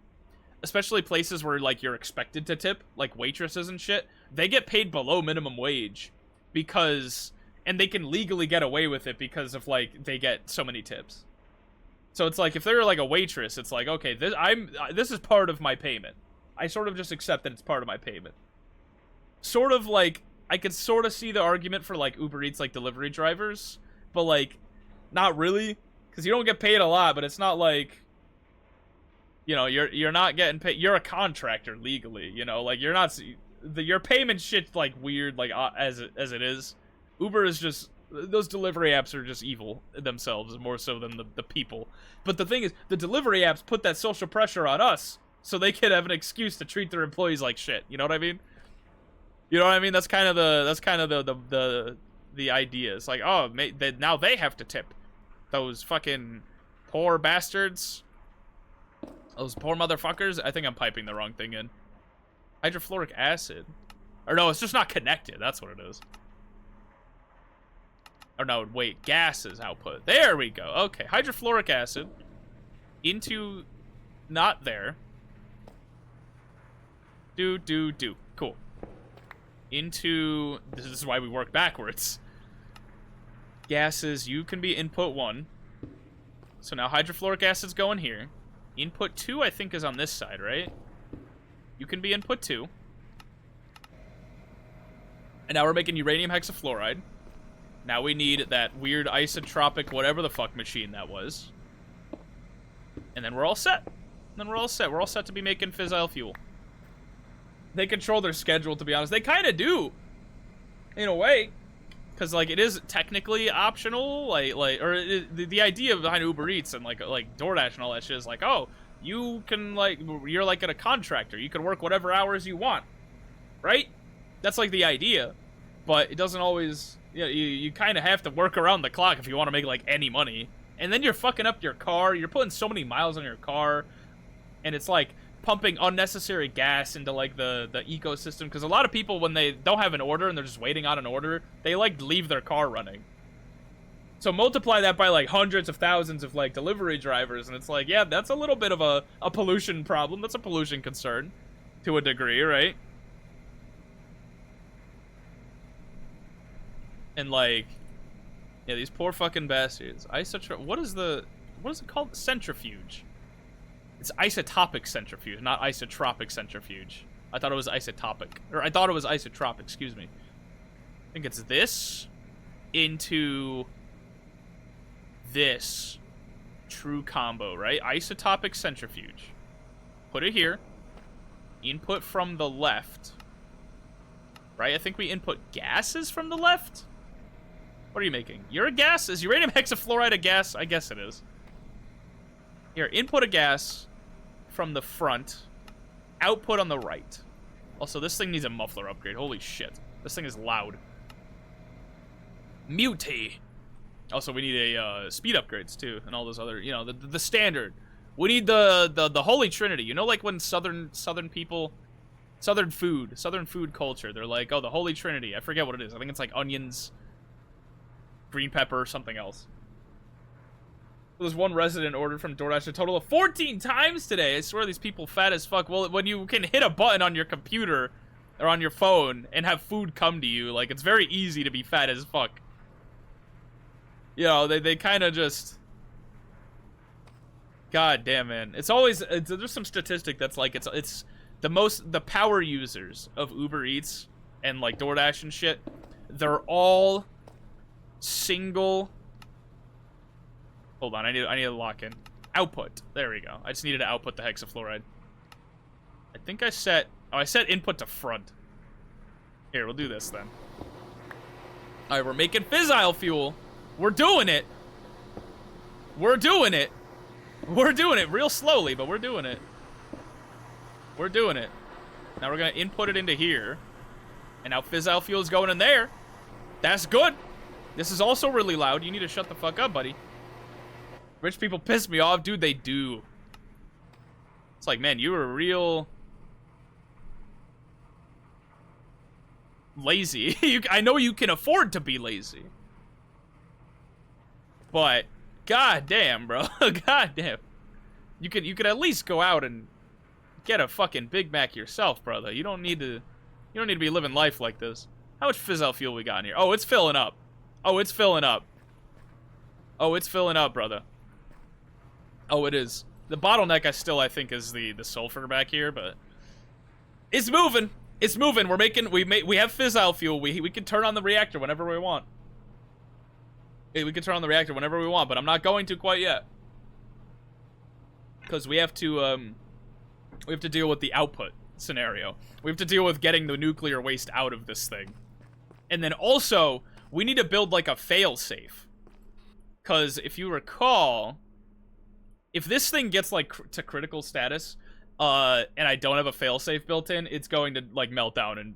especially places where, like, you're expected to tip, like waitresses and shit, they get paid below minimum wage because, and they can legally get away with it because of, like, they get so many tips. So it's like, if they're like a waitress, it's like, okay, this is part of my payment. I sort of just accept that it's part of my payment. Sort of like, I could sort of see the argument for, like, Uber Eats, like, delivery drivers, but, like, not really, because you don't get paid a lot, but it's not like, you know, you're not getting paid. You're a contractor legally, you know, like, you're not, your payment shit's, like, weird, like, as it is. Uber is just, those delivery apps are just evil themselves, more so than the people. But the thing is, the delivery apps put that social pressure on us, so they could have an excuse to treat their employees like shit. You know what I mean? You know what I mean? That's kind of the idea. It's like, oh, now they have to tip. Those fucking poor bastards. Those poor motherfuckers. I think I'm piping the wrong thing in. Hydrofluoric acid. Or no, it's just not connected. That's what it is. Or no, wait. Gases output. There we go. Okay. Hydrofluoric acid. Into... Not there. Do. Cool. Into... This is why we work backwards. Gases, you can be input 1. So now hydrofluoric acid's going here. Input 2, I think, is on this side, right? You can be input 2. And now we're making uranium hexafluoride. Now we need that weird isotropic whatever the fuck machine that was. And then we're all set. We're all set to be making fissile fuel. They control their schedule, to be honest. They kind of do. In a way. Because, like, it is technically optional, the idea behind Uber Eats and, like DoorDash and all that shit is like, oh, you can, like, you're, like, a contractor. You can work whatever hours you want, right? That's, like, the idea. But it doesn't always, you kind of have to work around the clock if you want to make, like, any money. And then you're fucking up your car. You're putting so many miles on your car. And it's, like, pumping unnecessary gas into, like, the ecosystem, because a lot of people, when they don't have an order and they're just waiting on an order, they, like, leave their car running. So multiply that by, like, hundreds of thousands of, like, delivery drivers, and it's like, yeah, that's a little bit of a pollution problem. That's a pollution concern to a degree, right? And, like, yeah, these poor fucking bastards. What is it called? Centrifuge. It's isotopic centrifuge, not isotropic centrifuge. I thought it was isotopic. Or I thought it was isotropic, excuse me. I think it's this into this true combo, right? Isotopic centrifuge. Put it here. Input from the left. Right? I think we input gases from the left? What are you making? You're a gas? Is uranium hexafluoride a gas? I guess it is. Here, input a gas from the front, output on the right. Also, this thing needs a muffler upgrade. Holy shit. This thing is loud. Mutate. Also, we need a speed upgrades, too, and all those other, you know, the standard. We need the Holy Trinity. You know, like when southern people, southern food culture, they're like, oh, the Holy Trinity. I forget what it is. I think it's like onions, green pepper, something else. There's one resident ordered from DoorDash a total of 14 times today. I swear these people fat as fuck. Well, when you can hit a button on your computer or on your phone and have food come to you, like, it's very easy to be fat as fuck. You know, they kind of just... God damn, man. It's always... there's some statistic that's like, it's the power users of Uber Eats and, like, DoorDash and shit, they're all single... Hold on, I need to lock in. Output. There we go. I just needed to output the hexafluoride. I think I set... Oh, I set input to front. Here, we'll do this then. Alright, we're making fissile fuel. We're doing it. We're doing it. We're doing it real slowly, but we're doing it. We're doing it. Now we're going to input it into here. And now fissile fuel is going in there. That's good. This is also really loud. You need to shut the fuck up, buddy. Rich people piss me off. Dude, they do. It's like, man, you were real... lazy. I know you can afford to be lazy. But, goddamn, bro. Goddamn. You could at least go out and get a fucking Big Mac yourself, brother. You don't need to be living life like this. How much fizz out fuel we got in here? Oh, it's filling up. Oh, it's filling up. Oh, it's filling up, brother. Oh, it is. The bottleneck I think is the sulfur back here, but it's moving. It's moving. We have fizz out fuel. We can turn on the reactor whenever we want. We can turn on the reactor whenever we want, but I'm not going to quite yet. Because we have to deal with the output scenario. We have to deal with getting the nuclear waste out of this thing. And then also, we need to build like a fail-safe. Because if you recall, if this thing gets like to critical status, and I don't have a fail-safe built in, it's going to like melt down and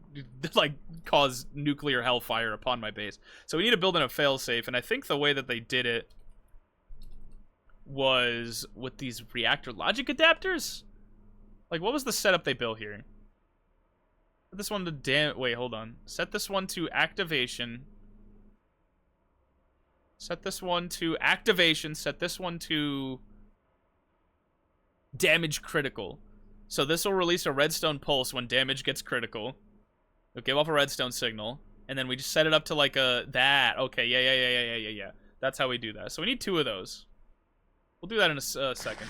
like cause nuclear hellfire upon my base. So we need to build in a fail-safe, and I think the way that they did it was with these reactor logic adapters. Like, what was the setup they built here? Set this one to wait, hold on. Set this one to activation. Set this one to activation. Set this one to damage critical. So this will release a redstone pulse when damage gets critical. It'll give off a redstone signal. And then we just set it up to like that. Okay, yeah. That's how we do that. So we need 2 of those. We'll do that in a second.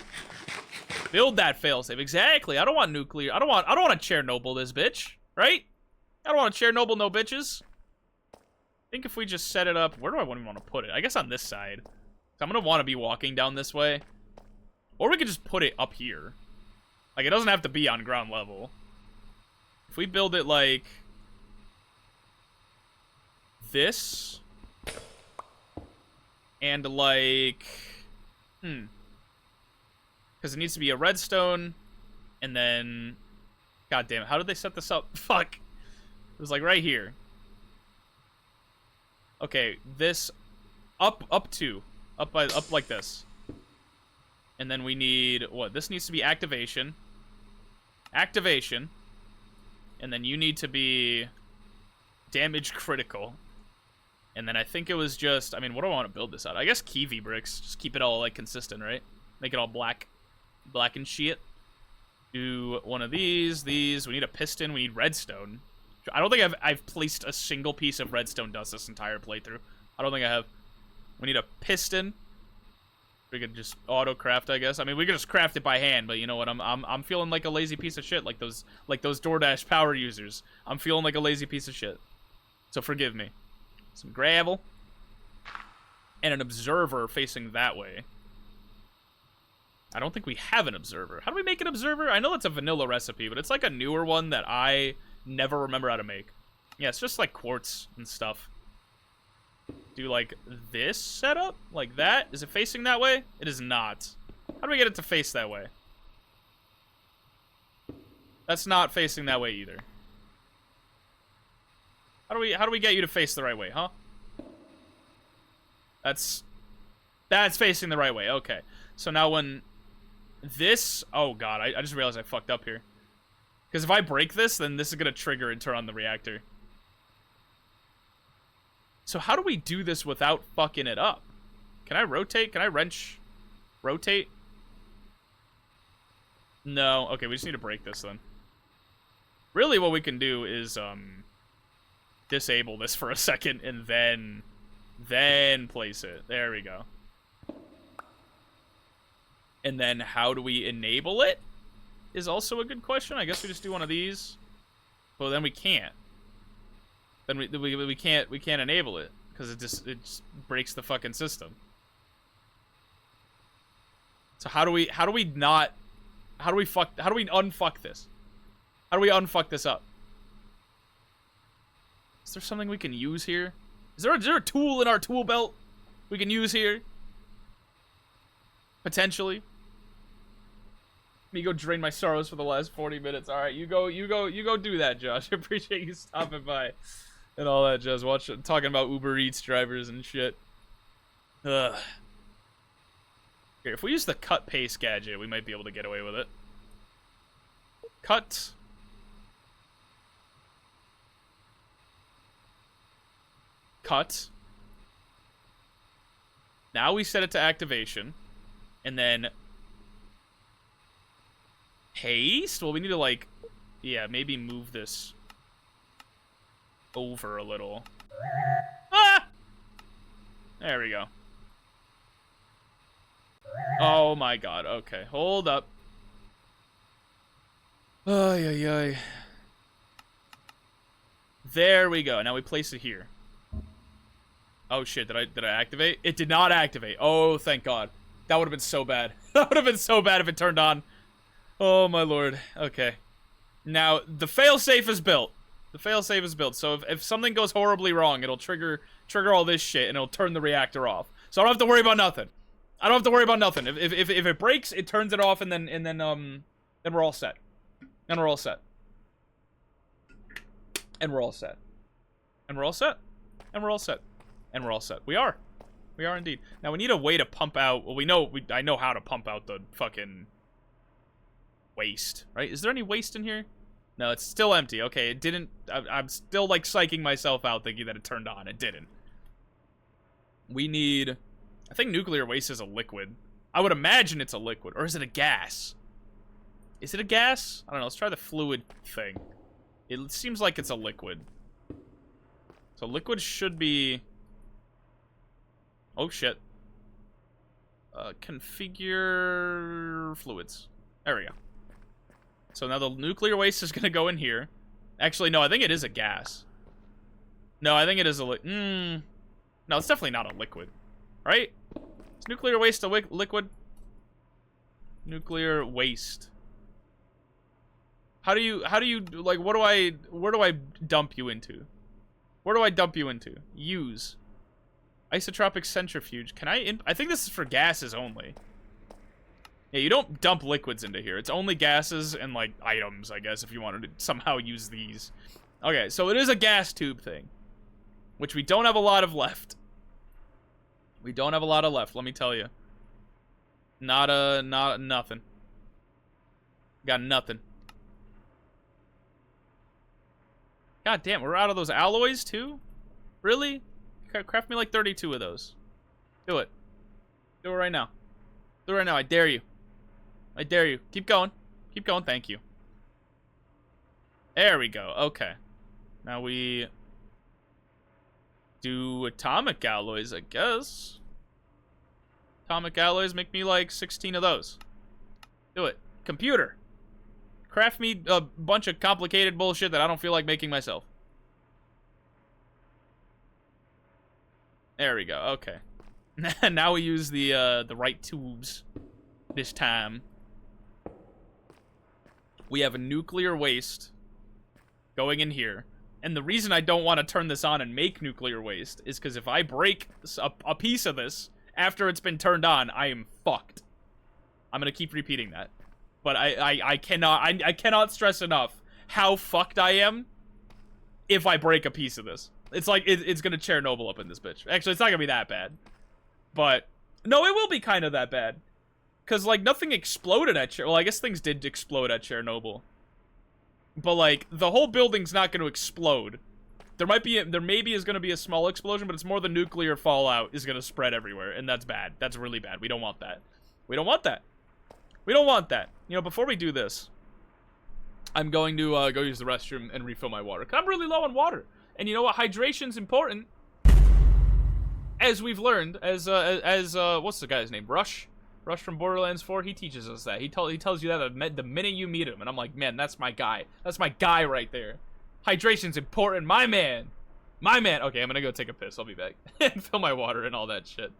Build that failsafe. Exactly. I don't want nuclear. I don't want to Chernobyl this bitch, right? I don't want to Chernobyl no bitches. I think if we just set it up, where do I even want to put it? I guess on this side. So I'm gonna want to be walking down this way, or we could just put it up here. Like, it doesn't have to be on ground level. If we build it like this, and like, because it needs to be a redstone, and then, god damn it, how did they set this up? Fuck. It was like right here. Okay, this up like this. And then we need what? This needs to be activation. Activation. And then you need to be damage critical. And then I think it was just, I mean, what do I want to build this out? I guess Kiwi bricks. Just keep it all like consistent, right? Make it all black. Black and shit. Do one of these. We need a piston. We need redstone. I don't think I've placed a single piece of redstone dust this entire playthrough. I don't think I have. We need a piston. We could just auto craft, I guess. I mean, we could just craft it by hand, but you know what? I'm feeling like a lazy piece of shit, like those DoorDash power users. I'm feeling like a lazy piece of shit. So forgive me. Some gravel and an observer facing that way. I don't think we have an observer. How do we make an observer? I know it's a vanilla recipe, but it's like a newer one that I never remember how to make. Yeah, it's just like quartz and stuff. Do like this setup? Like that? Is it facing that way? It is not. How do we get it to face that way? That's not facing that way either. How do we get you to face the right way, huh? That's facing the right way. Okay. So now when this, oh god, I just realized I fucked up here. Because if I break this, then this is going to trigger and turn on the reactor. So how do we do this without fucking it up? Can I rotate? Can I wrench? Rotate? No. Okay, we just need to break this then. Really what we can do is disable this for a second and then place it. There we go. And then how do we enable it? Is also a good question. I guess we just do one of these. Well, then we can't. Then we can't enable it because it just breaks the fucking system. So how do we unfuck this? How do we unfuck this up? Is there something we can use here? Is there a tool in our tool belt we can use here? Potentially. Me go drain my sorrows for the last 40 minutes. All right, you go do that, Josh. I appreciate you stopping by and all that, Josh. Talking about Uber Eats drivers and shit. Ugh. Here, if we use the cut paste gadget, we might be able to get away with it. Cut. cut. Now we set it to activation. And then... haste? Well, we need to, like... yeah, maybe move this over a little. Ah! There we go. Oh my god, okay. Hold up. Ay, ay, ay. There we go. Now we place it here. Oh shit, did I activate? It did not activate. Oh, thank god. That would have been so bad. That would have been so bad if it turned on. Oh my lord. Okay. Now, the failsafe is built. The failsafe is built, so if something goes horribly wrong, it'll trigger all this shit, and it'll turn the reactor off. So I don't have to worry about nothing. I don't have to worry about nothing. If it breaks, it turns it off, and then we're all set. And we're all set. And we're all set. And we're all set. And we're all set. And we're all set. We are. We are indeed. Now we need a way to pump out. Well, I know how to pump out the fucking waste, right? Is there any waste in here? No, it's still empty. Okay, it didn't... I'm still, like, psyching myself out thinking that it turned on. It didn't. We need... I think nuclear waste is a liquid. I would imagine it's a liquid. Or is it a gas? Is it a gas? I don't know. Let's try the fluid thing. It seems like it's a liquid. So liquid should be... oh, shit. Configure fluids. There we go. So now the nuclear waste is going to go in here. Actually, no, I think it is a gas. No, I think it is a no, it's definitely not a liquid. Right? Is nuclear waste a liquid? Nuclear waste. How do you, like, where do I dump you into? Where do I dump you into? Use. Isotropic centrifuge. Can I think this is for gases only. Yeah, you don't dump liquids into here. It's only gases and, like, items, I guess, if you wanted to somehow use these. Okay, so it is a gas tube thing. Which we don't have a lot of left. We don't have a lot of left, let me tell you. Nothing. Got nothing. God damn, we're out of those alloys, too? Really? Craft me, like, 32 of those. Do it. Do it right now. Do it right now, I dare you. I dare you. Keep going. Keep going. Thank you. There we go. Okay. Now we do atomic alloys, I guess. Atomic alloys, make me like 16 of those. Do it. Computer. Craft me a bunch of complicated bullshit that I don't feel like making myself. There we go. Okay. Now we use the right tubes this time. We have a nuclear waste going in here. And the reason I don't want to turn this on and make nuclear waste is because if I break a piece of this after it's been turned on, I am fucked. I'm going to keep repeating that. But I cannot stress enough how fucked I am if I break a piece of this. It's like, it's going to Chernobyl up in this bitch. Actually, it's not going to be that bad. But, no, it will be kind of that bad. Because, like, nothing exploded at Chernobyl. Well, I guess things did explode at Chernobyl. But, like, the whole building's not going to explode. There maybe is going to be a small explosion, but it's more the nuclear fallout is going to spread everywhere. And that's bad. That's really bad. We don't want that. We don't want that. We don't want that. You know, before we do this, I'm going to go use the restroom and refill my water. Because I'm really low on water. And you know what? Hydration's important. As we've learned, as what's the guy's name? Rush from Borderlands 4, he teaches us that. He tells you that the minute you meet him, and I'm like, man, that's my guy. That's my guy right there. Hydration's important, my man. My man. Okay, I'm gonna go take a piss. I'll be back. And fill my water and all that shit.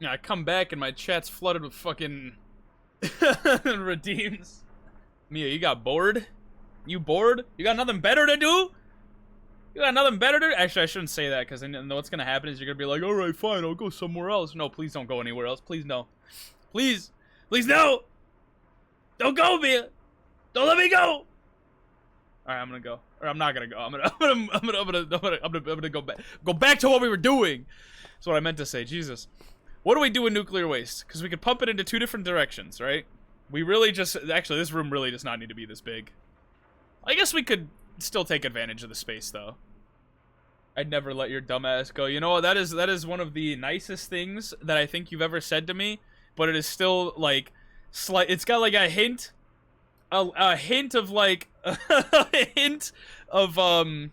Yeah, I come back and my chat's flooded with fucking redeems. Mia, you got bored? You bored? You got nothing better to do? You got nothing better to do? Actually, I shouldn't say that, because then what's gonna happen is you're gonna be like, alright, fine, I'll go somewhere else. No, please don't go anywhere else. Please, no. Please. Please, no! Don't go, Mia! Don't let me go! Alright, I'm gonna go. Or I'm not gonna go. I'm gonna go back to what we were doing! That's what I meant to say, Jesus. What do we do with nuclear waste? Because we could pump it into 2 different directions, right? We really just... Actually, this room really does not need to be this big. I guess we could still take advantage of the space, though. I'd never let your dumbass go. You know what? That is one of the nicest things that I think you've ever said to me. But it is still, like... It's got, like, a hint... A hint of, like... a hint of, I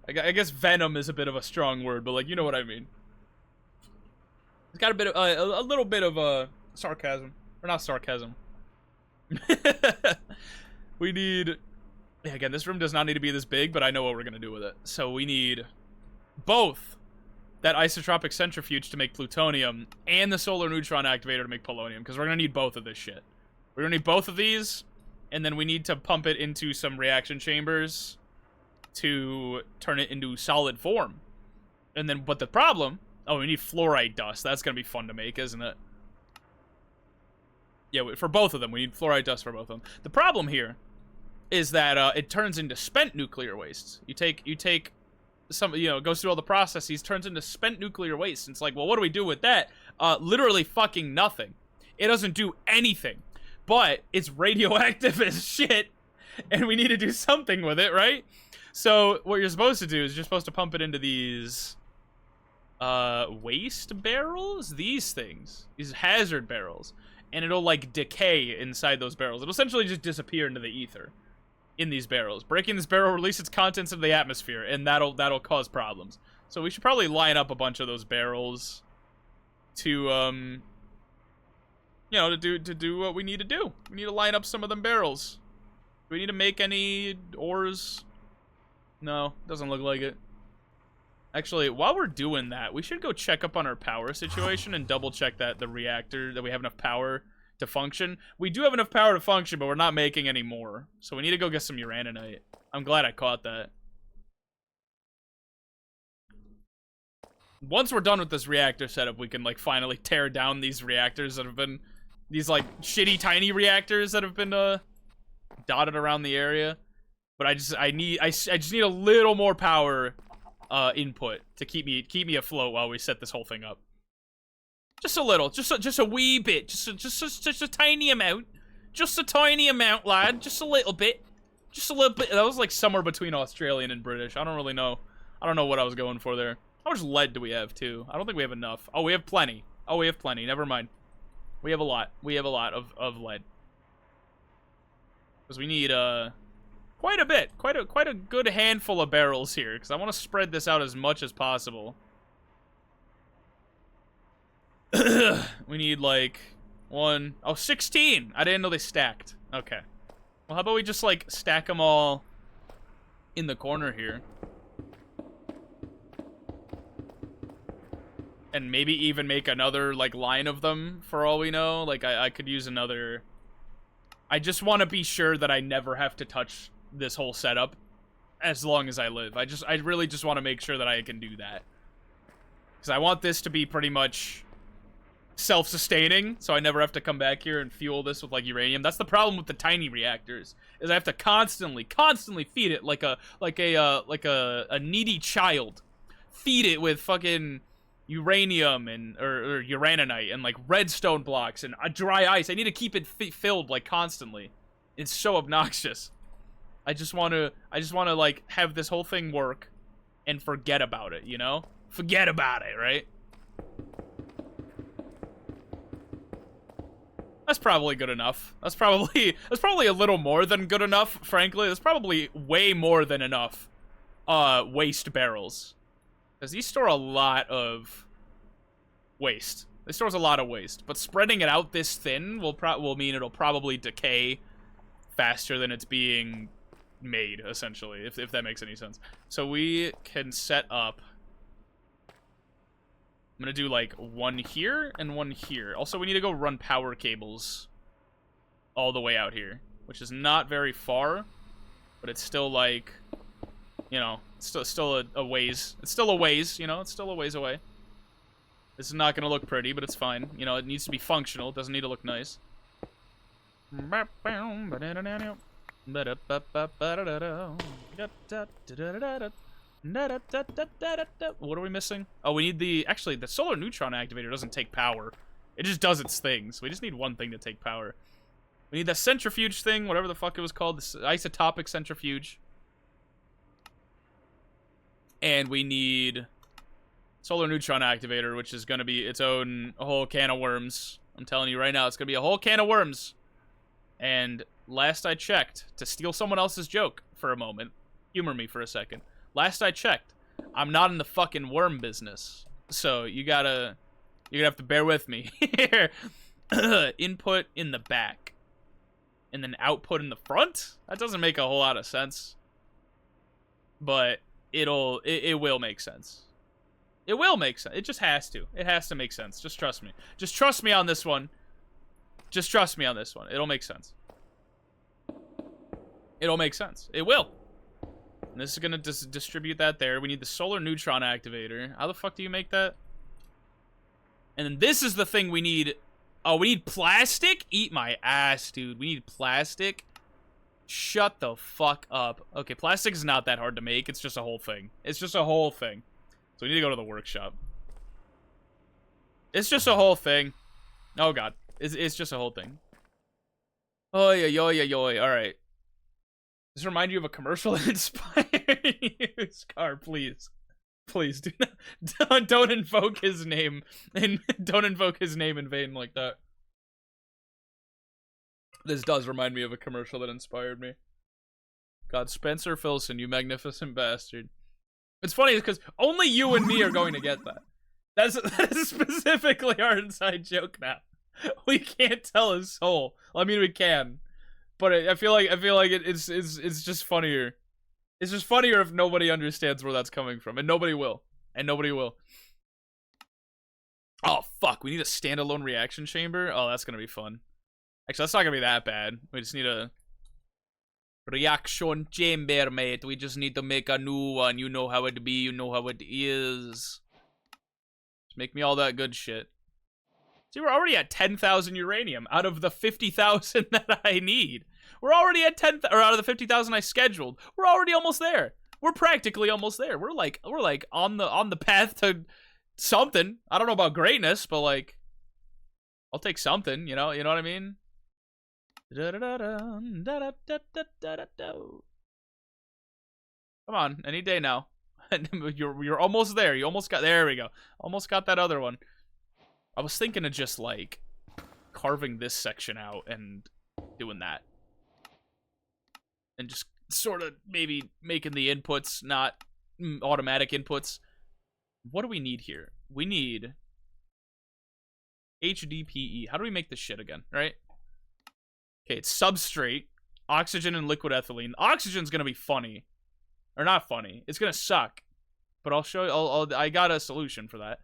guess venom is a bit of a strong word, but, like, you know what I mean. It's got a bit of, a little bit of, sarcasm. Or not sarcasm. We need... Yeah, again, this room does not need to be this big, but I know what we're gonna do with it. So we need both that isotropic centrifuge to make plutonium and the solar neutron activator to make polonium, because we're gonna need both of this shit. We're gonna need both of these, and then we need to pump it into some reaction chambers to turn it into solid form. And then, but the problem... Oh, we need fluoride dust. That's gonna be fun to make, isn't it? Yeah, for both of them. We need fluoride dust for both of them. The problem here is that it turns into spent nuclear waste. You take some, you know, it goes through all the processes, turns into spent nuclear waste. And it's like, well, what do we do with that? Literally fucking nothing. It doesn't do anything. But it's radioactive as shit, and we need to do something with it, right? So what you're supposed to do is you're supposed to pump it into these waste barrels, these things, these hazard barrels, and it'll like decay inside those barrels. It'll essentially just disappear into the ether in these barrels. Breaking this barrel, release its contents into the atmosphere, and that'll cause problems. So we should probably line up a bunch of those barrels to you know, to do what we need to do. We need to line up some of them barrels. Do we need to make any ores? No, doesn't look like it. Actually, while we're doing that, we should go check up on our power situation and double check that the reactor, that we have enough power to function. We do have enough power to function, but we're not making any more. So we need to go get some uraninite. I'm glad I caught that. Once we're done with this reactor setup, we can, like, finally tear down these reactors that have been... These, like, shitty tiny reactors that have been, dotted around the area. But I just need a little more power, input to keep me afloat while we set this whole thing up. Just a little, just a wee bit, just a tiny amount. Just a tiny amount, lad. Just a little bit. Just a little bit. That was, like, somewhere between Australian and British. I don't really know. I don't know what I was going for there. How much lead do we have, too? I don't think we have enough. Oh, we have plenty. Oh, we have plenty. Never mind. We have a lot. We have a lot of lead. Because we need, quite a bit. Quite a good handful of barrels here. Because I want to spread this out as much as possible. We need, like, 16! I didn't know they stacked. Okay. Well, how about we just, like, stack them all in the corner here? And maybe even make another, like, line of them, for all we know. Like, I could use another... I just want to be sure that I never have to touch this whole setup as long as I live. I really just want to make sure that I can do that. Because I want this to be pretty much self-sustaining, so I never have to come back here and fuel this with, like, uranium. That's the problem with the tiny reactors, is I have to constantly feed it like a needy child. Feed it with fucking... uranium and or uraninite and like redstone blocks and dry ice. I need to keep it filled like constantly. It's so obnoxious. I just want to like have this whole thing work and forget about it, you know? Forget about it, right? That's probably good enough. That's probably a little more than good enough, frankly. That's probably way more than enough waste barrels. Because these store a lot of waste. This stores a lot of waste. But spreading it out this thin will mean it'll probably decay faster than it's being made, essentially, if that makes any sense. So we can set up I'm gonna do, like, one here and one here. Also, we need to go run power cables all the way out here, which is not very far, but it's still, like, you know, it's still a ways. It's still a ways, you know? It's still a ways away. This is not gonna look pretty, but it's fine. You know, it needs to be functional. It doesn't need to look nice. What are we missing? Oh, we need the... Actually, the solar neutron activator doesn't take power. It just does its thing, so we just need one thing to take power. We need the centrifuge thing, whatever the fuck it was called. This isotopic centrifuge. And we need... solar neutron activator, which is going to be its own whole can of worms. I'm telling you right now, it's going to be a whole can of worms. And last I checked, to steal someone else's joke for a moment, humor me for a second. Last I checked, I'm not in the fucking worm business. So you're gonna have to bear with me here. Input in the back. And then output in the front? That doesn't make a whole lot of sense. But it will make sense. It will make sense. It just has to. It has to make sense. Just trust me. Just trust me on this one. Just trust me on this one. It'll make sense. It'll make sense. It will. And this is going to distribute that there. We need the solar neutron activator. How the fuck do you make that? And then this is the thing we need. Oh, we need plastic? Eat my ass, dude. We need plastic? Shut the fuck up. Okay, plastic is not that hard to make. It's just a whole thing. It's just a whole thing. So we need to go to the workshop. It's just a whole thing. Oh, God. It's just a whole thing. Oh, yeah. All right. Does this remind you of a commercial that inspired you? Scar, please. Please, do not, don't invoke his name. And don't invoke his name in vain like that. This does remind me of a commercial that inspired me. God, Spencer Filson, you magnificent bastard. It's funny because only you and me are going to get that. That is specifically our inside joke now. We can't tell his soul. I mean, we can, but I feel like it's just funnier. It's just funnier if nobody understands where that's coming from, and nobody will. Oh fuck, we need a standalone reaction chamber. Oh, that's gonna be fun. Actually, that's not gonna be that bad. We just need a reaction chamber, mate. We just need to make a new one. You know how it be. You know how it is. Just make me all that good shit. See, we're already at 10,000 uranium out of the 50,000 that I need. We're already at 10, or out of the 50,000 I scheduled. We're already almost there. We're practically almost there. We're like on the path to something. I don't know about greatness, but like, I'll take something. You know what I mean? Come on, any day now. You're almost there. You almost got. There we go. Almost got that other one. I was thinking of just, like, carving this section out and doing that. And just sort of maybe making the inputs not automatic inputs. What do we need here? We need HDPE. How do we make this shit again, right? Okay, it's substrate, oxygen, and liquid ethylene. Oxygen's gonna be funny. Or not funny. It's gonna suck. But I'll show you. I got a solution for that.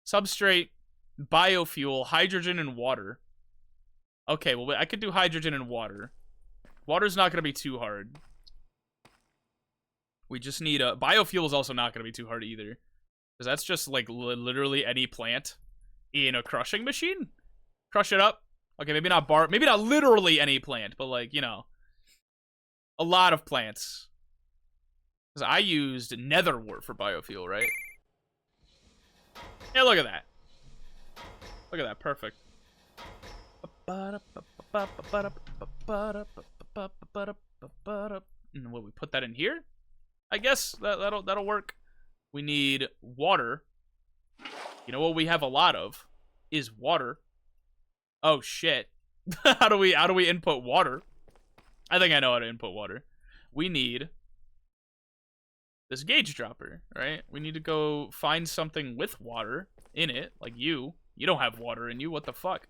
Substrate, biofuel, hydrogen, and water. Okay, well, I could do hydrogen and water. Water's not going to be too hard. We just need a... Biofuel is also not going to be too hard either. Because that's just, like, literally any plant in a crushing machine. Crush it up. Okay, maybe not maybe not literally any plant, but, like, you know. A lot of plants. Because I used nether wart for biofuel, right? Yeah, look at that. Look at that, perfect. And will we put that in here? I guess that'll work. We need water. You know what we have a lot of is water. Oh shit. How do we input water? I think I know how to input water. We need this gauge dropper, right? We need to go find something with water in it, like you. You don't have water in you. What the fuck?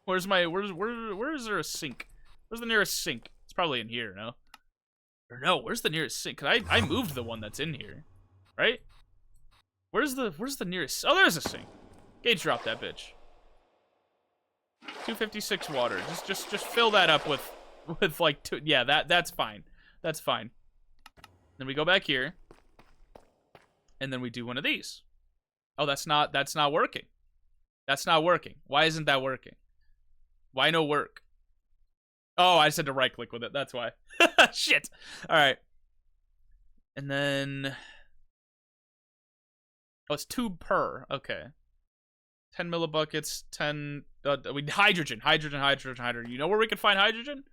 Where's there a sink? Where's the nearest sink? It's probably in here, no? Or no, where's the nearest sink? Cause I moved the one that's in here, right? Where's the nearest? Oh, there's a sink. Gauge drop that bitch. 256 water. Just fill that up with like two. Yeah, that's fine. That's fine. Then we go back here. And then we do one of these. Oh, that's not working. That's not working. Why isn't that working? Why no work? Oh, I just had to right click with it. That's why. Shit. All right. And then oh, it's 2 per. Okay. 10 millibuckets, 10 hydrogen. You know where we can find hydrogen?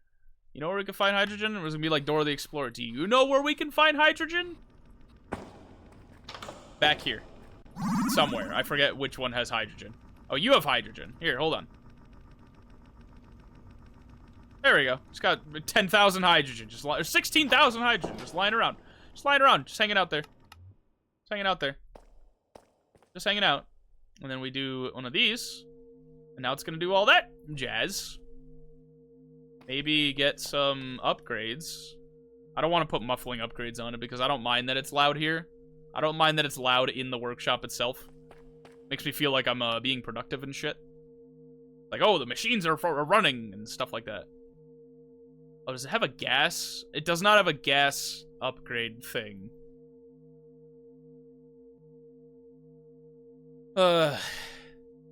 You know where we can find hydrogen? It was gonna be like Dora the Explorer. Do you know where we can find hydrogen? Back here. Somewhere. I forget which one has hydrogen. Oh, you have hydrogen. Here, hold on. There we go. Just got 10,000 hydrogen. Just 16,000 hydrogen. Just lying around. Just lying around. Just hanging out there. Just hanging out there. Just hanging out. And then we do one of these. And now it's going to do all that jazz. Maybe get some upgrades. I don't want to put muffling upgrades on it because I don't mind that it's loud here. I don't mind that it's loud in the workshop itself. Makes me feel like I'm being productive and shit. Like, oh, the machines are running and stuff like that. Oh, does it have a gas? It does not have a gas upgrade thing. You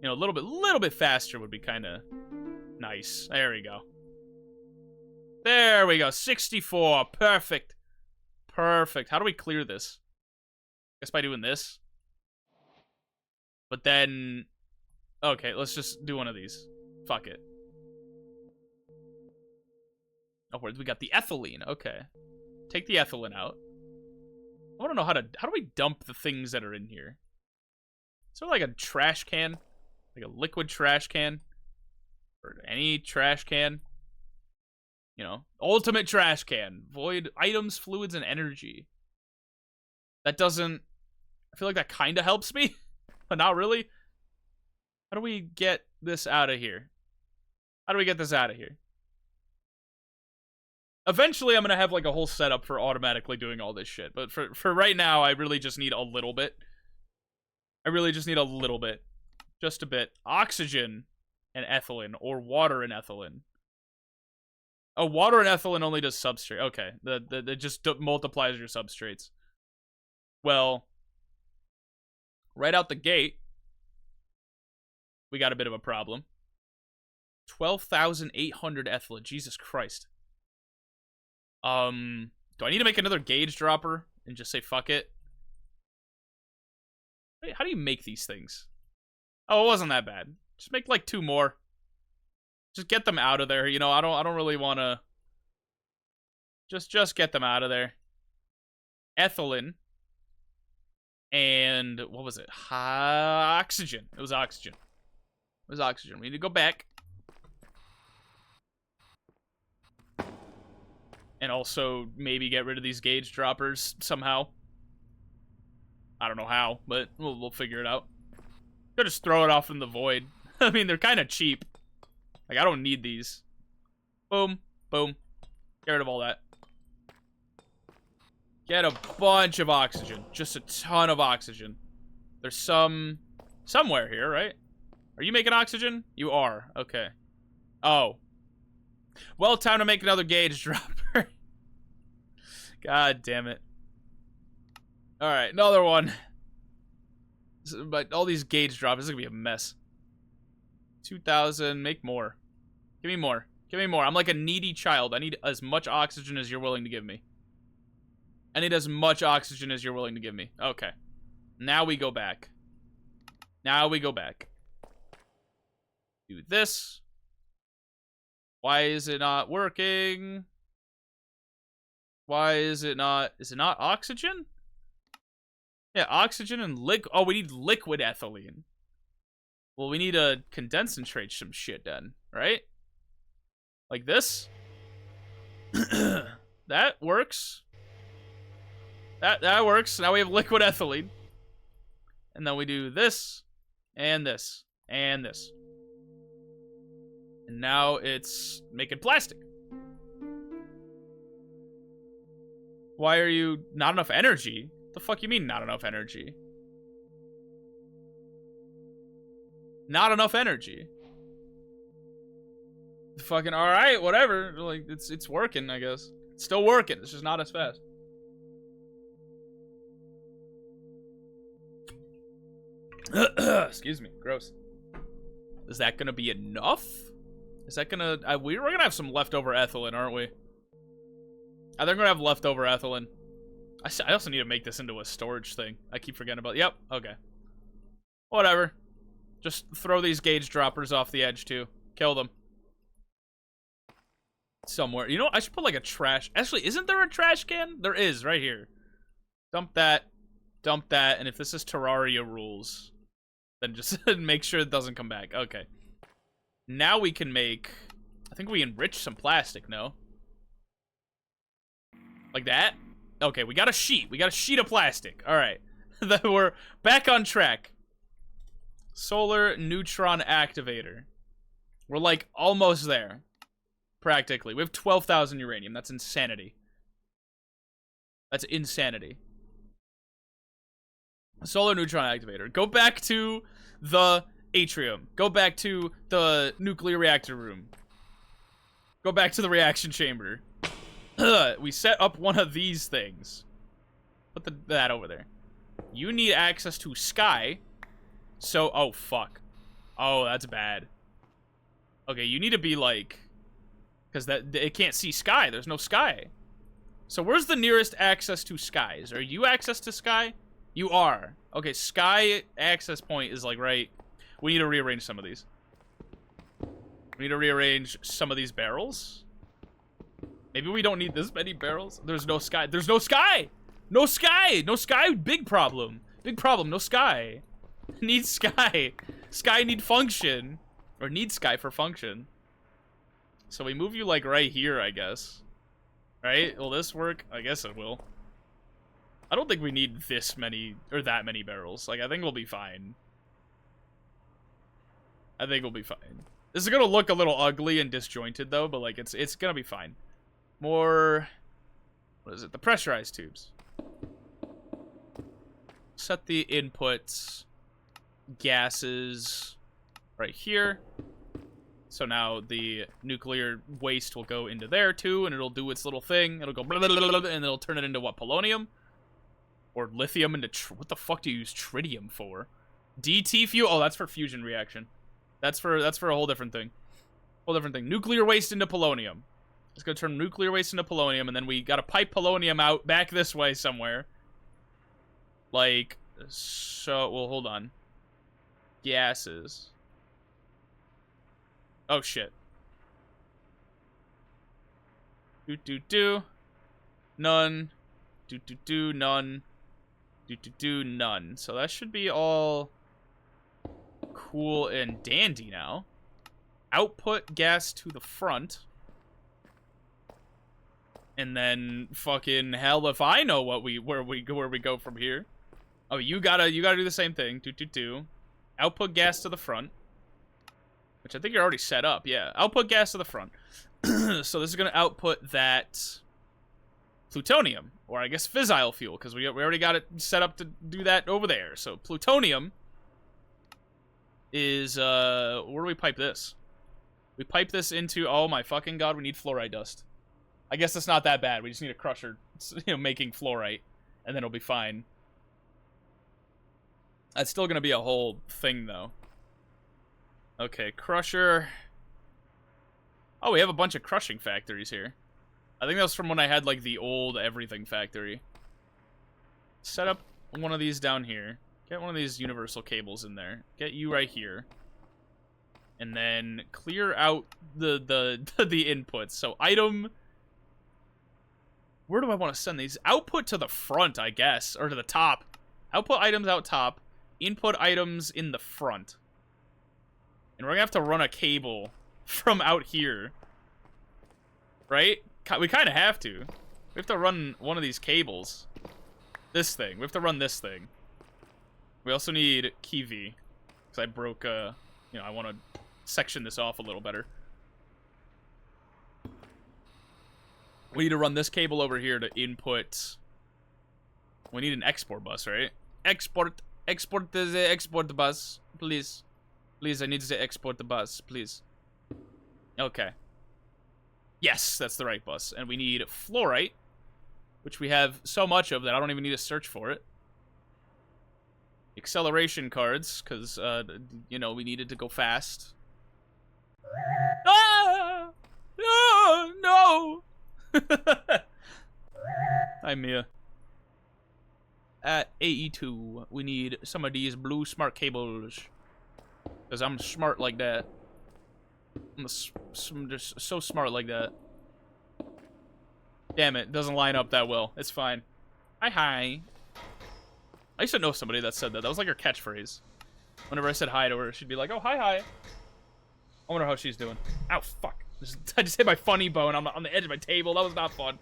know, a little bit faster would be kind of nice. There we go. There we go. 64. Perfect. Perfect. How do we clear this? Guess by doing this. But then, okay, let's just do one of these. Fuck it. Oh, we got the ethylene. Okay. Take the ethylene out. I want to know how do we dump the things that are in here? Is there like a trash can? Like a liquid trash can? Or any trash can? You know, ultimate trash can. Void items, fluids, and energy. That doesn't... I feel like that kind of helps me, but not really. How do we get this out of here? How do we get this out of here? Eventually, I'm going to have like a whole setup for automatically doing all this shit. But for right now, I really just need a little bit. I really just need a little bit. Just a bit. Oxygen and ethylene, or water and ethylene. Oh, water and ethylene only does substrate. Okay, it just multiplies your substrates. Well, right out the gate, we got a bit of a problem. 12,800 ethylene. Jesus Christ. Do I need to make another gauge dropper and just say fuck it? Wait, how do you make these things? Oh, it wasn't that bad. Just make like 2 more. Just get them out of there. You know, I don't really want to. Just get them out of there. Ethylene. And what was it? Oxygen. It was oxygen. It was oxygen. We need to go back. And also maybe get rid of these gauge droppers somehow. I don't know how, but we'll figure it out. Could just throw it off in the void. I mean, they're kind of cheap. Like, I don't need these. Boom. Boom. Get rid of all that. Get a bunch of oxygen. Just a ton of oxygen. There's somewhere here, right? Are you making oxygen? You are. Okay. Oh. Well, time to make another gauge dropper. God damn it. Alright, another one. But all these gauge drops, this is gonna be a mess. 2,000, make more. Give me more. Give me more. I'm like a needy child. I need as much oxygen as you're willing to give me. I need as much oxygen as you're willing to give me. Okay. Now we go back. Now we go back. Do this. Why is it not working? Why is it not... Is it not oxygen? Yeah, oxygen and oh, we need liquid ethylene. Well, we need to condense some shit then, right? Like this? That works. That works. Now we have liquid ethylene. And then we do this, and this, and this. And now it's making plastic. Why are you... Not enough energy? The fuck you mean not enough energy? Not enough energy. Fucking alright, whatever. Like, it's working, I guess. It's still working. It's just not as fast. Excuse me. Gross. Is that gonna be enough? Is that gonna... we're gonna have some leftover ethylene, aren't we? I think we're gonna have leftover ethylene. I also need to make this into a storage thing. I keep forgetting about... Yep, okay. Whatever. Just throw these gauge droppers off the edge, too. Kill them. Somewhere. You know what? I should put, like, a trash... Actually, isn't there a trash can? There is, right here. Dump that. Dump that. And if this is Terraria rules, then just make sure it doesn't come back. Okay. Now we can make... I think we enrich some plastic, no? Like that? Okay, we got a sheet. We got a sheet of plastic. Alright. We're back on track. Solar neutron activator. We're, like, almost there. Practically. We have 12,000 uranium. That's insanity. That's insanity. Solar neutron activator. Go back to the atrium. Go back to the nuclear reactor room. Go back to the reaction chamber. We set up one of these things. Put that over there. You need access to Sky. So, oh, fuck. Oh, that's bad. Okay, you need to be like... Because it can't see Sky. There's no Sky. So where's the nearest access to Skies? Are you access to Sky? You are. Okay, Sky access point is like right... We need to rearrange some of these. We need to rearrange some of these barrels. Maybe we don't need this many barrels. There's no Sky. There's no Sky! No Sky! No Sky! Big problem. Big problem. No Sky. Need Sky. Sky need function. Or need Sky for function. So we move you like right here, I guess. Right? Will this work? I guess it will. I don't think we need this many, or that many barrels. Like, I think we'll be fine. I think we'll be fine. This is gonna look a little ugly and disjointed, though, but, like, it's gonna be fine. More... What is it? The pressurized tubes. Set the inputs. Gases. Right here. So now the nuclear waste will go into there, too, and it'll do its little thing. It'll go blah, blah, blah, blah, and it'll turn it into, what, polonium? Or lithium into... What the fuck do you use tritium for? DT fuel? Oh, that's for fusion reaction. That's for a whole different thing. Whole different thing. Nuclear waste into polonium. It's gonna turn nuclear waste into polonium, and then we gotta pipe polonium out back this way somewhere. Like, so... Well, hold on. Gases. Oh, shit. Do. None. Do. None. Do. None. So that should be all cool and dandy now. Output gas to the front. And then fucking hell if I know what where we go from here. Oh, you gotta do the same thing. Do. Output gas to the front. Which I think you're already set up, yeah. Output gas to the front. So this is going to output that plutonium, or I guess fissile fuel, because we already got it set up to do that over there. So plutonium is, where do we pipe this? We pipe this into, oh my fucking god, we need fluoride dust. I guess it's not that bad. We just need a crusher, making fluorite, and then it'll be fine. That's still going to be a whole thing, though. Okay, crusher. Oh, we have a bunch of crushing factories here. I think that was from when I had, like, the old everything factory. Set up one of these down here. Get one of these universal cables in there. Get you right here. And then clear out the inputs. So item... Where do I want to send these? Output to the front, I guess. Or to the top. Output items out top. Input items in the front. And we're gonna have to run a cable from out here. Right? We kind of have to. We have to run one of these cables. This thing. We have to run this thing. We also need Kiwi. Because I broke, I want to section this off a little better. We need to run this cable over here to input... We need an export bus, right? Export the export bus, please. Please, I need to export the bus, please. Okay. Yes, that's the right bus. And we need fluorite, which we have so much of that I don't even need to search for it. Acceleration cards, because, you know, we needed to go fast. Ah! Oh, no! Hi, Mia. At AE2, we need some of these blue smart cables. Because I'm smart like that. I'm just so smart like that. Damn it, doesn't line up that well. It's fine. Hi. I used to know somebody that said that. That was like her catchphrase. Whenever I said hi to her, she'd be like, oh, hi. I wonder how she's doing. Ow, fuck. I just hit my funny bone on the edge of my table. That was not fun.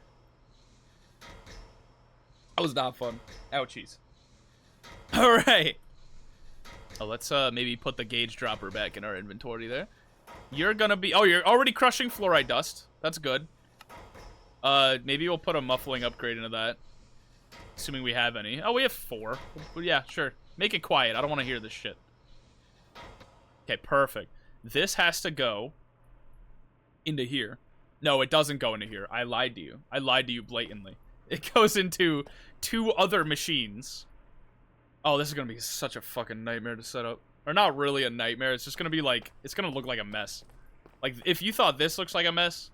That was not fun. Ouchies. Alright. Oh, let's maybe put the gauge dropper back in our inventory there. You're gonna be... Oh, you're already crushing fluoride dust. That's good. Maybe we'll put a muffling upgrade into that. Assuming we have any. Oh, we have 4. But yeah, sure. Make it quiet. I don't want to hear this shit. Okay, perfect. This has to go into here. No, it doesn't go into here. I lied to you. I lied to you blatantly. It goes into 2 other machines. Oh, this is gonna be such a fucking nightmare to set up. Or not really a nightmare. It's just gonna be like... It's gonna look like a mess. Like, if you thought this looks like a mess...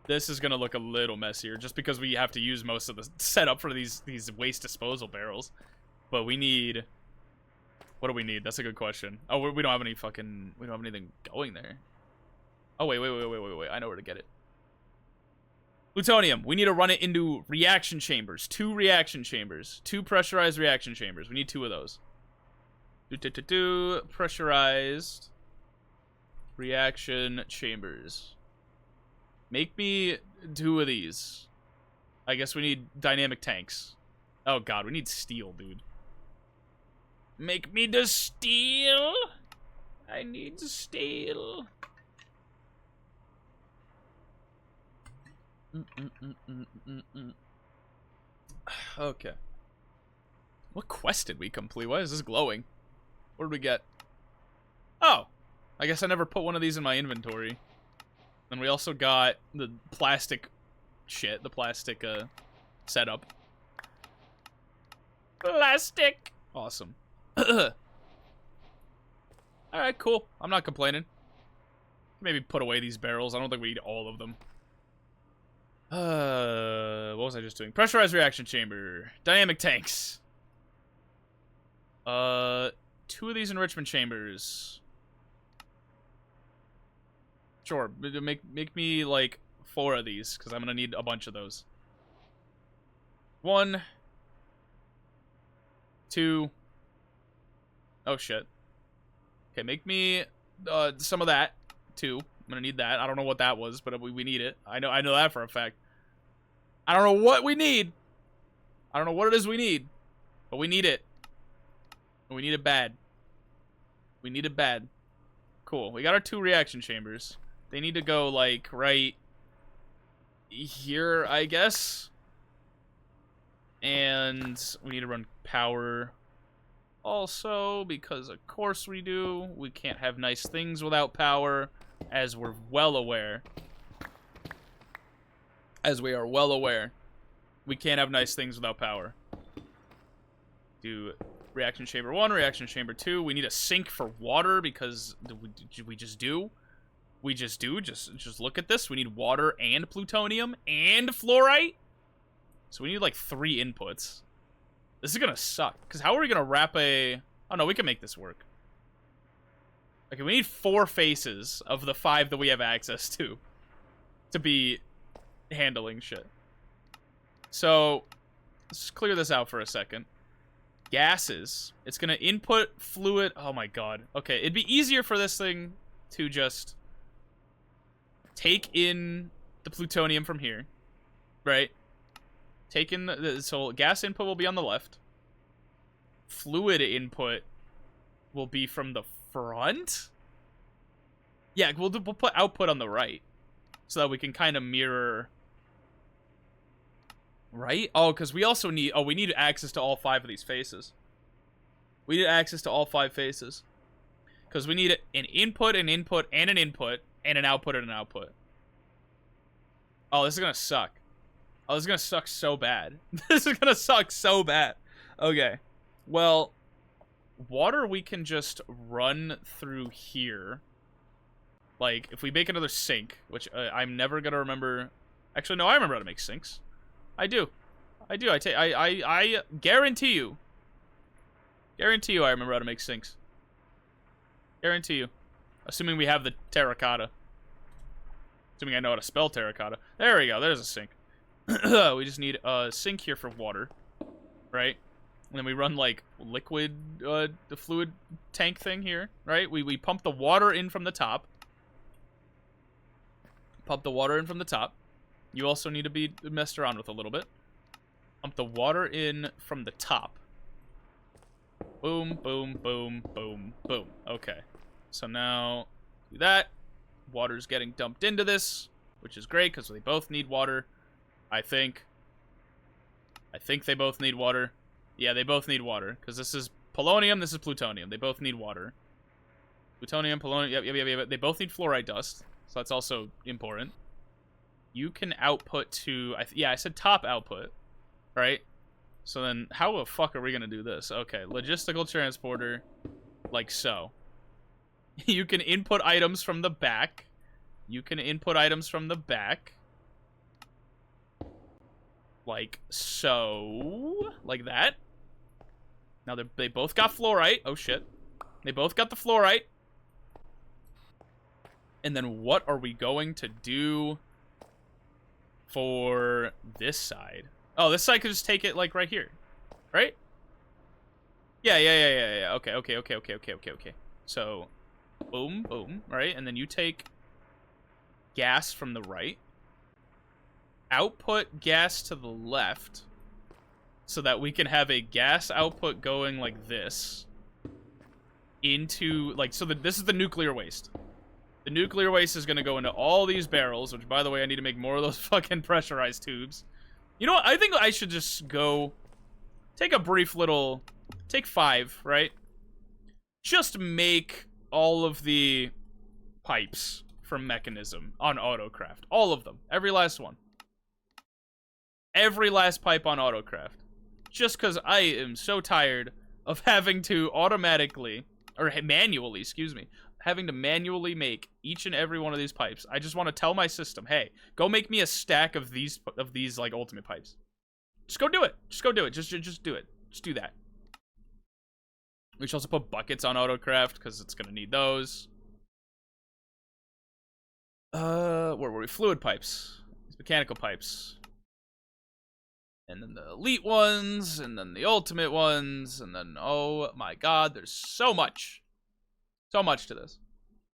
This is gonna look a little messier, just because we have to use most of the setup for these waste disposal barrels. But we need... What do we need? That's a good question. Oh, we don't have any fucking... We don't have anything going there. Oh, wait. I know where to get it. Plutonium. We need to run it into reaction chambers. 2 reaction chambers. 2 pressurized reaction chambers. We need 2 of those. Pressurized reaction chambers. Make me 2 of these. I guess we need dynamic tanks. Oh god, we need steel, dude. Make me the steel. I need steel. Okay. What quest did we complete? Why is this glowing? What did we get? Oh! I guess I never put one of these in my inventory. Then we also got the plastic shit, the plastic setup. Plastic! Awesome. Alright, cool. I'm not complaining. Maybe put away these barrels. I don't think we need all of them. What was I just doing? Pressurized reaction chamber. Dynamic tanks. 2 of these enrichment chambers. Sure, make me, like, 4 of these, because I'm gonna need a bunch of those. 1. 2. Oh, shit. Okay, make me, some of that, too. I'm gonna need that. I don't know what that was, but we need it. I know that for a fact. I don't know what we need. I don't know what it is we need, but we need it. And we need it bad. We need it bad. Cool, we got our 2 reaction chambers. They need to go, like, right here, I guess. And we need to run power also, because of course we do. We can't have nice things without power, as we're well aware. As we are well aware. We can't have nice things without power. Do reaction chamber 1, reaction chamber 2. We need a sink for water, because we just do. We just do. Just look at this. We need water and plutonium and fluorite. So we need like 3 inputs. This is gonna suck. Because how are we gonna wrap a... Oh no, we can make this work. Okay, we need 4 faces of the 5 that we have access to be handling shit. So, let's clear this out for a second. Gases. It's gonna input fluid... Oh my god. Okay, it'd be easier for this thing to just... take in the plutonium from here, right? Take in so gas input will be on the left. Fluid input will be from the front. Yeah, we'll put output on the right, so that we can kind of mirror. Right? Oh, because we also need. Oh, we need access to all 5 of these faces. We need access to all 5 faces. Because we need an input, and an input, and an output, and an output. Oh, this is gonna suck. Oh, this is gonna suck so bad. This is gonna suck so bad. Okay. Well, water we can just run through here. Like, if we make another sink, which I'm never gonna remember. Actually, no, I remember how to make sinks. I do. I guarantee you. Guarantee you I remember how to make sinks. Guarantee you. Assuming we have the terracotta. Assuming I know how to spell terracotta. There we go. There's a sink. We just need a sink here for water. Right? And then we run, like, liquid, the fluid tank thing here. Right? We pump the water in from the top. Pump the water in from the top. You also need to be messed around with a little bit. Pump the water in from the top. Boom, boom, boom, boom, boom. Okay. So now, do that. Water's getting dumped into this, which is great, because they both need water. I think they both need water. Yeah, they both need water, because this is polonium, this is plutonium. They both need water. Plutonium, polonium, yep. They both need fluoride dust, so that's also important. You can output to, I said top output, right? So then, how the fuck are we gonna do this? Okay, logistical transporter, like so. You can input items from the back. Like so. Like that. Now they both got fluorite. Oh shit. They both got the fluorite. And then what are we going to do for this side? Oh, this side could just take it, like, right here. Right? Yeah. Okay. So, boom, boom, right? And then you take gas from the right. Output gas to the left. So that we can have a gas output going like this. Into, like, so this is the nuclear waste. The nuclear waste is going to go into all these barrels, which, by the way, I need to make more of those fucking pressurized tubes. You know what? I think I should just go take a brief little... Take 5, right? Just make all of the pipes from Mechanism on Autocraft. All of them. Every last one. Every last pipe on Autocraft. Just because I am so tired of having to automatically... Or manually, excuse me. Having to manually make each and every one of these pipes. I just want to tell my system, hey, go make me a stack of these like ultimate pipes. Just go do it. Just go do it. Just do it. Just do that. We should also put buckets on Autocraft because it's gonna need those. Where were we? Fluid pipes. These mechanical pipes. And then the elite ones, and then the ultimate ones, and then, oh my god, there's so much. So much to this.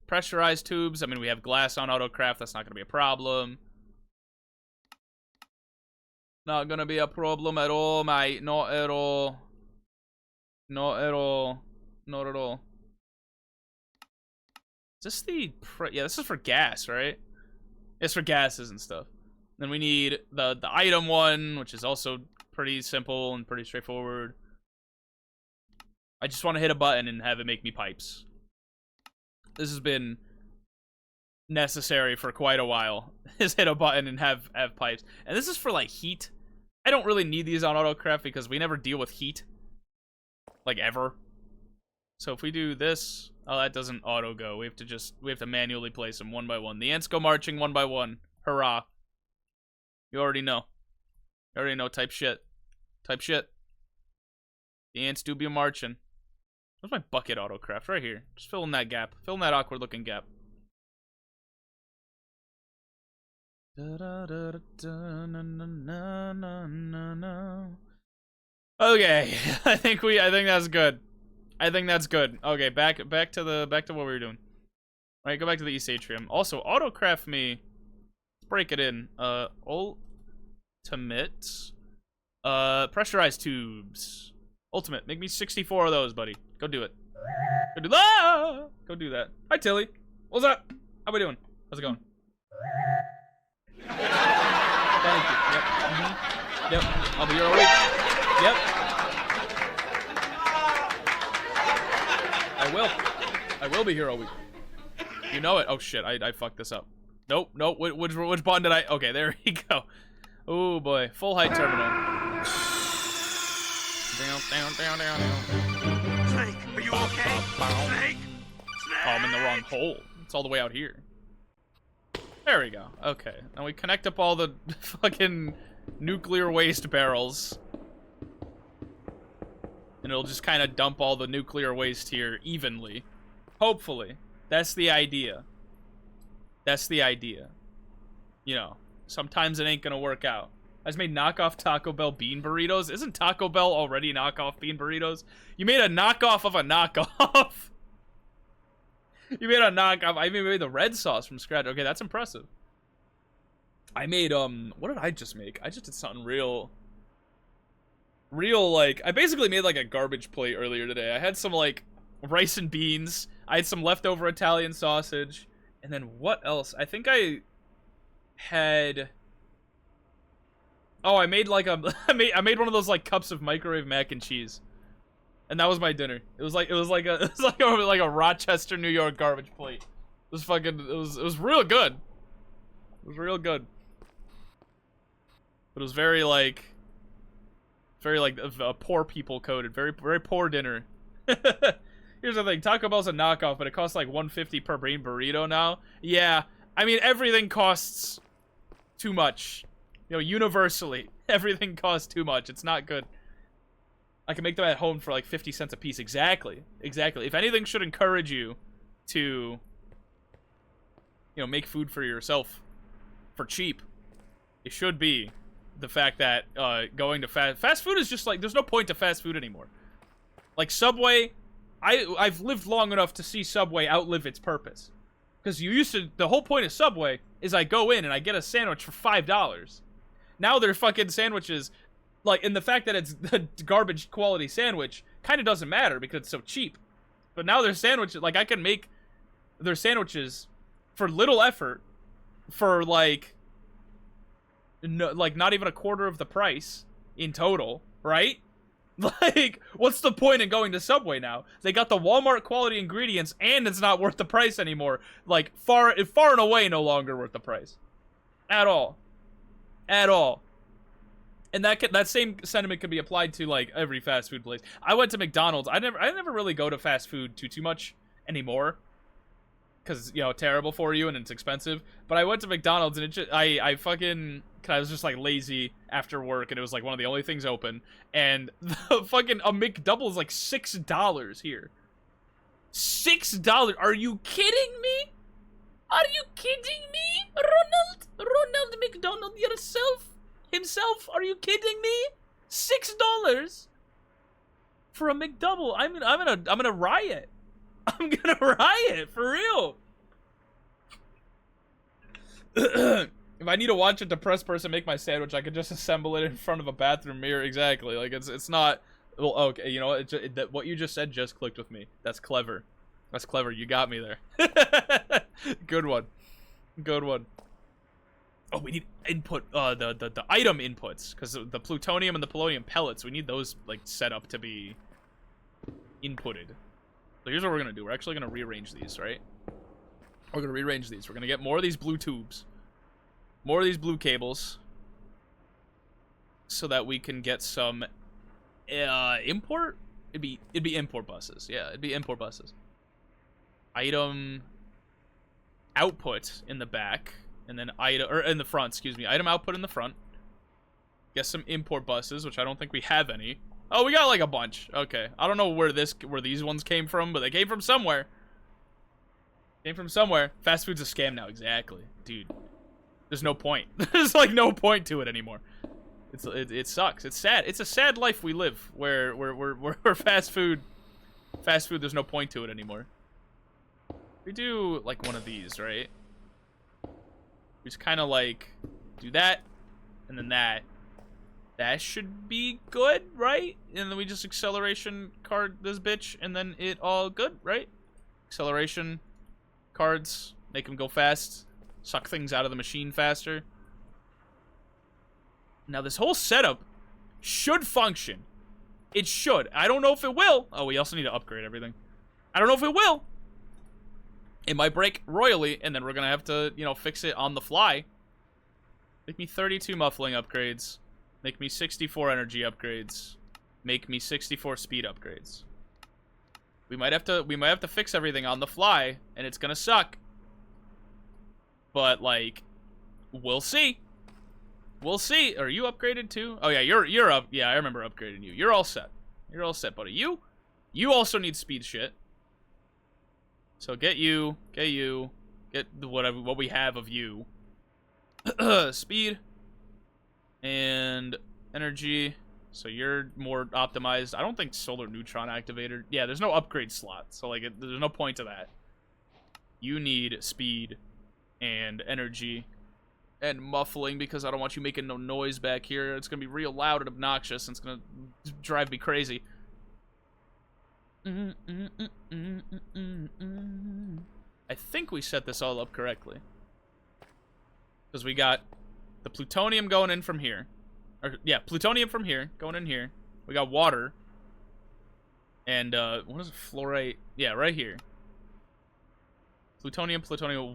Pressurized tubes. I mean, we have glass on Autocraft. That's not going to be a problem. Not going to be a problem at all, mate. Not at all. Not at all. Not at all. Is this the... Yeah, this is for gas, right? It's for gases and stuff. Then we need the item one, which is also pretty simple and pretty straightforward. I just want to hit a button and have it make me pipes. This has been necessary for quite a while. Just hit a button and have pipes. And this is for, like, heat. I don't really need these on Autocraft because we never deal with heat. Like, ever. So if we do this... Oh, that doesn't auto go. We have to manually place them one by one. The ants go marching one by one. Hurrah. You already know. You already know type shit. Type shit. The ants do be marching. Where's my bucket Autocraft? Right here. Just fill in that gap. Fill in that awkward looking gap. Okay. I think that's good. I think that's good. Okay, back to what we were doing. Alright, go back to the East Atrium. Also, Autocraft me. Break it in. Ultimate. Pressurized tubes. Ultimate. Make me 64 of those, buddy. Go do it. Go do that. Go do that. Hi, Tilly. What's up? How we doing? How's it going? Thank you. Yep. Mm-hmm. Yep. I'll be here all week. Yep. I I will be here all week. You know it. Oh shit, I fucked this up. Nope, nope. Which button did I? Okay, there we go. Oh boy, full height terminal. Down. Snake, are you okay? Snake? Oh, I'm in the wrong hole. It's all the way out here. There we go. Okay, now we connect up all the fucking nuclear waste barrels. And it'll just kind of dump all the nuclear waste here evenly. Hopefully. That's the idea. That's the idea. You know, sometimes it ain't gonna work out. I just made knockoff Taco Bell bean burritos. Isn't Taco Bell already knockoff bean burritos? You made a knockoff of a knockoff. You made a knockoff. I even made the red sauce from scratch. Okay, that's impressive. I made, what did I just make? I just did something real, like, I basically made, like, a garbage plate earlier today. I had some, like, rice and beans. I had some leftover Italian sausage. And then what else? I think I had... Oh, I made, like, I made one of those, like, cups of microwave mac and cheese. And that was my dinner. It was like a Rochester, New York garbage plate. It was fucking, it was real good. It was real good. But it was very like poor people coded. Very, very poor dinner. Here's the thing, Taco Bell's a knockoff, but it costs like $1.50 per bean burrito now. Yeah, I mean, everything costs too much. You know, universally, everything costs too much. It's not good. I can make them at home for like 50 cents a piece. Exactly. Exactly. If anything should encourage you to, you know, make food for yourself for cheap, it should be the fact that going to fast food is just like, there's no point to fast food anymore. Like Subway, I've lived long enough to see Subway outlive its purpose. Because you used to, the whole point of Subway is I go in and I get a sandwich for $5. Now their fucking sandwiches, like, and the fact that it's a garbage quality sandwich kind of doesn't matter because it's so cheap. But now their sandwiches, like, I can make their sandwiches for little effort for, like, no, like, not even a quarter of the price in total, right? Like, what's the point in going to Subway now? They got the Walmart quality ingredients and it's not worth the price anymore. Like, far and away no longer worth the price. At all. At all. And that same sentiment could be applied to, like, every fast food place. I went to McDonald's. I never really go to fast food too much anymore. Because, you know, terrible for you and it's expensive. But I went to McDonald's and it just, I was just, like, lazy after work and it was, like, one of the only things open. And the fucking, a McDouble is, like, $6 here. $6? Are you kidding me? Are you kidding me? Ronald McDonald himself? Are you kidding me? $6 for a McDouble? I'm gonna riot. I'm gonna riot for real. If I need to watch a depressed person make my sandwich, I could just assemble it in front of a bathroom mirror. Exactly. Like it's not. Well, okay. You know what? What you just said just clicked with me. That's clever. That's clever. You got me there. Good one. Good one. Oh, we need input, the item inputs, because the plutonium and the polonium pellets, we need those, like, set up to be inputted. So here's what we're gonna do. We're actually gonna rearrange these, right? We're gonna rearrange these. We're gonna get more of these blue tubes. More of these blue cables. So that we can get some, import? It'd be import buses. Yeah, it'd be import buses. Item output in the back. And then in the front, excuse me. Item output in the front. Get some import buses, which I don't think we have any. Oh, we got like a bunch. Okay. I don't know where these ones came from, but they came from somewhere. Came from somewhere. Fast food's a scam now, exactly. Dude. There's no point. There's like no point to it anymore. It sucks. It's sad. It's a sad life we live where fast food there's no point to it anymore. We do like one of these, right? We just kind of like do that and then that. That should be good, right? And then we just acceleration card this bitch and then it all good, right? Acceleration cards, make them go fast, suck things out of the machine faster. Now this whole setup should function. It should. I don't know if it will. Oh, we also need to upgrade everything. I don't know if it will. It might break royally, and then we're gonna have to, you know, fix it on the fly. Make me 32 muffling upgrades. Make me 64 energy upgrades. Make me 64 speed upgrades. We might have to fix everything on the fly, and it's gonna suck. But like, we'll see. We'll see. Are you upgraded too? Oh yeah, you're up. Yeah, I remember upgrading you. You're all set. You're all set, buddy. You also need speed shit. So get what we have of you. Speed and energy. So you're more optimized. I don't think solar neutron activator. Yeah, there's no upgrade slot. So like, there's no point to that. You need speed and energy and muffling because I don't want you making no noise back here. It's gonna be real loud and obnoxious, and it's gonna drive me crazy. I think we set this all up correctly. Because we got the plutonium going in from here. Or, yeah, plutonium from here, going in here. We got water. And, what is it? Fluorite. Yeah, right here. Plutonium,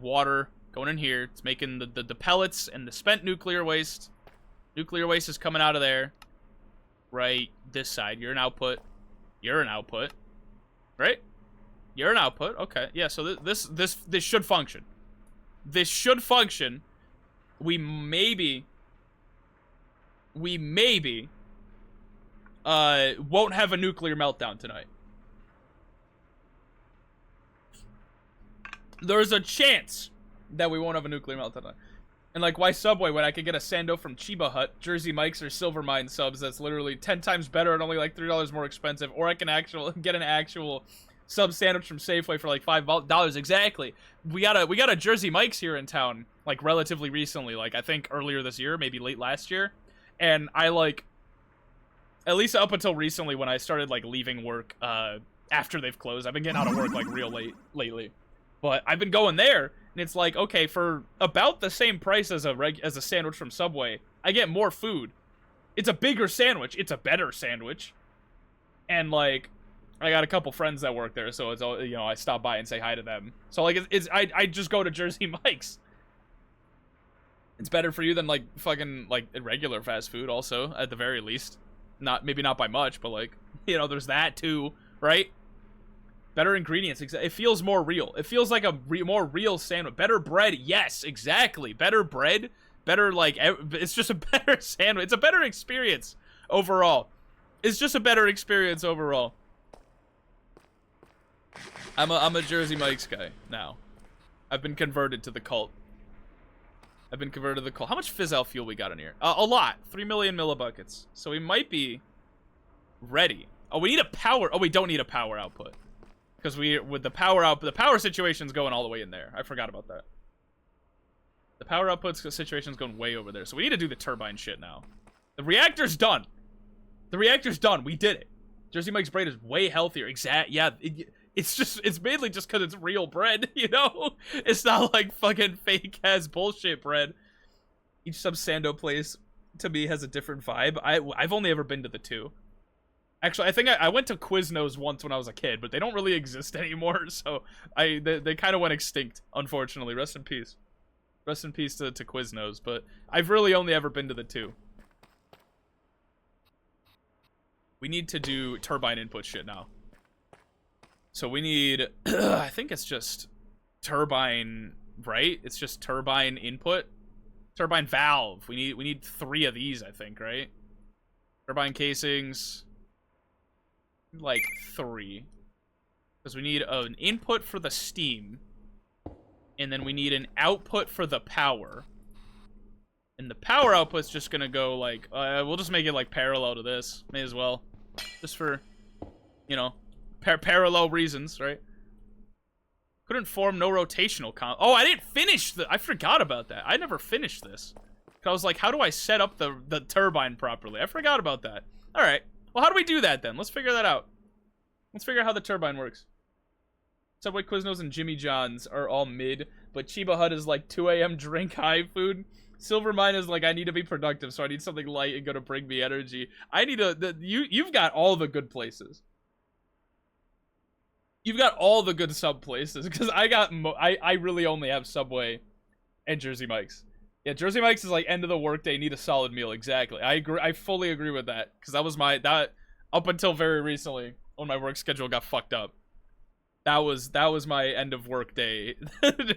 water, going in here. It's making the pellets and the spent nuclear waste. Nuclear waste is coming out of there. Right this side. You're an output. You're an output. Right? You're an output. Okay. Yeah, so this should function. This should function. We maybe won't have a nuclear meltdown tonight. There's a chance that we won't have a nuclear meltdown tonight. And like, why Subway when I could get a Sando from Chiba Hut, Jersey Mike's, or Silver Mine subs that's literally 10 times better and only like $3 more expensive, or I can get an actual sub sandwich from Safeway for like $5 exactly. We got a Jersey Mike's here in town like relatively recently, like I think earlier this year, maybe late last year, and I like, at least up until recently when I started like leaving work after they've closed. I've been getting out of work like real late lately, but I've been going there. And it's like, okay, for about the same price as a sandwich from Subway, I get more food. It's a bigger sandwich. It's a better sandwich. And like, I got a couple friends that work there, so it's all, you know, I stop by and say hi to them. So like, I just go to Jersey Mike's. It's better for you than like fucking like regular fast food. Also, at the very least, maybe not by much, but like, you know, there's that too, right? Better ingredients. It feels more real. It feels like a more real sandwich. Better bread. Yes, exactly. Better bread. Better, like, it's just a better sandwich. It's a better experience overall. It's just a better experience overall. I'm a Jersey Mike's guy now. I've been converted to the cult. How much fizz-out fuel we got in here? A lot. 3 million millibuckets. So we might be ready. Oh, we need a power. Oh, we don't need a power output. Because with the power situation's going all the way in there. I forgot about that. The power output situation's going way over there. So we need to do the turbine shit now. The reactor's done. The reactor's done. We did it. Jersey Mike's bread is way healthier. Yeah, it's mainly just because it's real bread, you know? It's not like fucking fake-ass bullshit bread. Each sub-Sando place, to me, has a different vibe. I've only ever been to the two. Actually, I think I went to Quiznos once when I was a kid, but they don't really exist anymore, so they kind of went extinct, unfortunately. Rest in peace. Rest in peace to Quiznos, but I've really only ever been to the two. We need to do turbine input shit now. So we need, I think it's just turbine, right? It's just turbine input. Turbine valve. We need 3 of these, I think, right? Turbine casings. Like 3, because we need an input for the steam, and then we need an output for the power, and the power output's just gonna go like we'll just make it like parallel to this, may as well, just for, you know, parallel reasons, right? Couldn't form no rotational oh, I didn't finish I forgot about that. I never finished this. I was like, how do I set up the turbine properly? I forgot about that. All right. Well, how do we do that then? Let's figure that out. Let's figure out how the turbine works. Subway, Quiznos, and Jimmy John's are all mid, but Chiba Hut is like 2 a.m. drink high food. Silver Mine is like, I need to be productive, so I need something light and gonna bring me energy. I need you've got all the good places. You've got all the good sub places, because I really only have Subway and Jersey Mike's. Yeah, Jersey Mike's is like end of the workday, need a solid meal. Exactly. I agree. I fully agree with that, because that was up until very recently when my work schedule got fucked up. That was my end of workday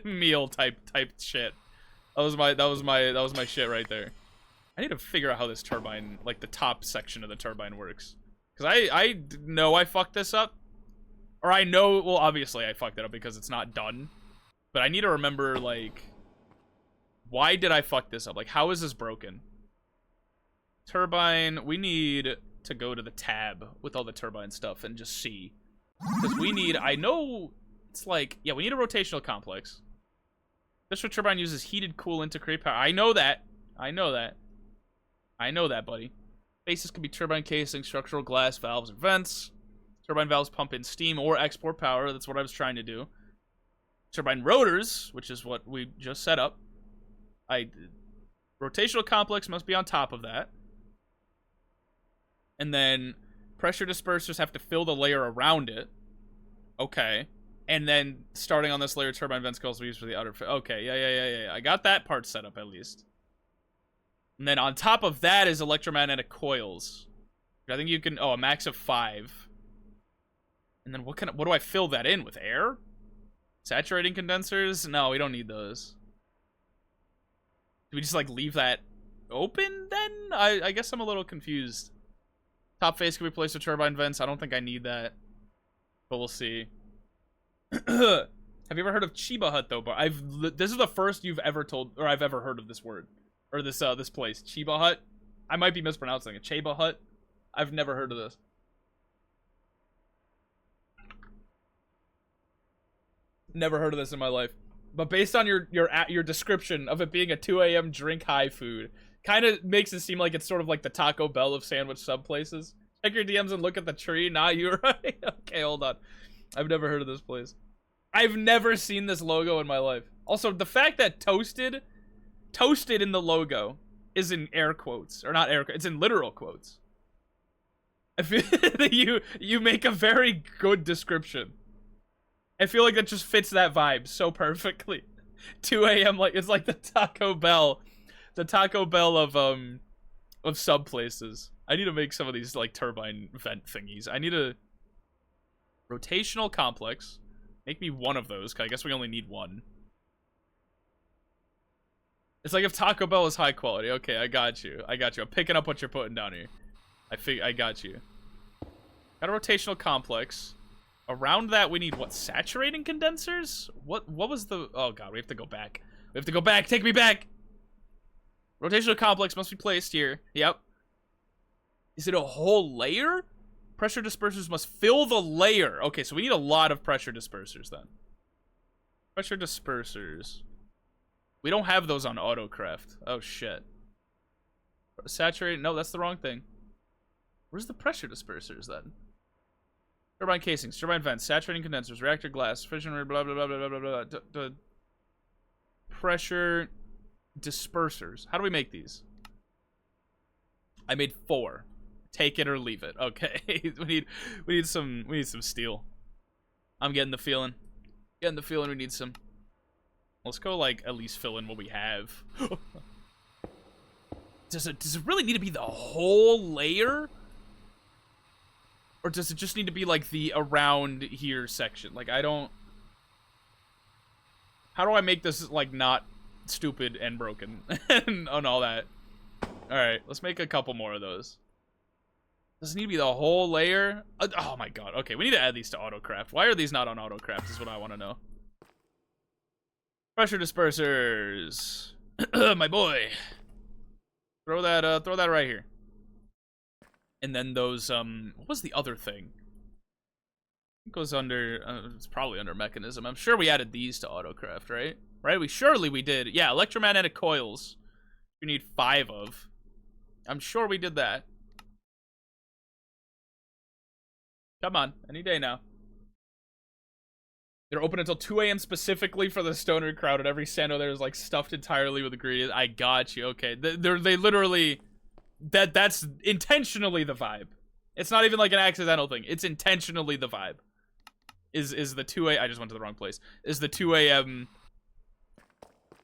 meal type shit. That was my shit right there. I need to figure out how this turbine, like the top section of the turbine works, because I know I fucked this up. Or I know, well, obviously I fucked it up because it's not done. But I need to remember, like, why did I fuck this up? Like, how is this broken? Turbine, we need to go to the tab with all the turbine stuff and just see. Because we need, I know, it's like, yeah, we need a rotational complex. This turbine uses heated coolant to create power. I know that. I know that. I know that, buddy. Bases can be turbine casing, structural glass, valves, or vents. Turbine valves pump in steam or export power. That's what I was trying to do. Turbine rotors, which is what we just set up. Rotational complex must be on top of that. And then pressure dispersers have to fill the layer around it. Okay. And then starting on this layer, turbine vents coils will be used for the outer. Okay, yeah. I got that part set up at least. And then on top of that is electromagnetic coils. I think you can, a max of 5. And then what do I fill that in with? Air? Saturating condensers? No, we don't need those. Do we just like leave that open then? I guess I'm a little confused. Top face can be placed with turbine vents. I don't think I need that, but we'll see. Have you ever heard of Chiba Hut though? But this is the first you've ever told, or I've ever heard of this word or this place, Chiba Hut. I might be mispronouncing it. Chiba Hut. I've never heard of this. Never heard of this in my life. But based on your description of it being a 2 a.m. drink high food, kind of makes it seem like it's sort of like the Taco Bell of sandwich sub places. Check your DMs and look at the tree. Nah, you're right. Okay, hold on. I've never heard of this place. I've never seen this logo in my life. Also, the fact that toasted in the logo is in air quotes, or not air quotes, it's in literal quotes. I feel that you make a very good description. I feel like that just fits that vibe so perfectly. 2 a.m. like it's like the Taco Bell of sub places. I need to make some of these like turbine vent thingies. I need a rotational complex. Make me one of those, 'cause I guess we only need one. It's like if Taco Bell is high quality. Okay, I got you. I'm picking up what you're putting down here. I got you. Got a rotational complex. Around that, we need, what, saturating condensers? What was the... Oh, God, we have to go back. We have to go back. Take me back. Rotational complex must be placed here. Yep. Is it a whole layer? Pressure dispersers must fill the layer. Okay, so we need a lot of pressure dispersers, then. Pressure dispersers. We don't have those on Autocraft. Oh, shit. Saturating... No, that's the wrong thing. Where's the pressure dispersers, then? Turbine casings, turbine vents, saturating condensers, reactor glass, fission, blah, blah, blah, blah, blah, blah. Pressure dispersers. How do we make these? I made 4. Take it or leave it. Okay. we need some steel. I'm getting the feeling. We need some. Let's go like at least fill in what we have. Does it really need to be the whole layer? Or does it just need to be, like, the around here section? Like, I don't... How do I make this, like, not stupid and broken? and all that. Alright, let's make a couple more of those. Does it need to be the whole layer? Oh, my God. Okay, we need to add these to Autocraft. Why are these not on Autocraft is what I want to know. Pressure dispersers. My boy. Throw that right here. And then those, what was the other thing? It goes under, it's probably under mechanism. I'm sure we added these to Autocraft, right? Right? Surely we did. Yeah, electromagnetic coils. You need 5 of. I'm sure we did that. Come on, any day now. They're open until 2 a.m. specifically for the stoner crowd, and every sando there is like stuffed entirely with ingredients. I got you. Okay, they literally... That's intentionally the vibe. It's not even like an accidental thing. It's intentionally the vibe. is the 2 a.m. I just went to the wrong place. Is the 2 a.m.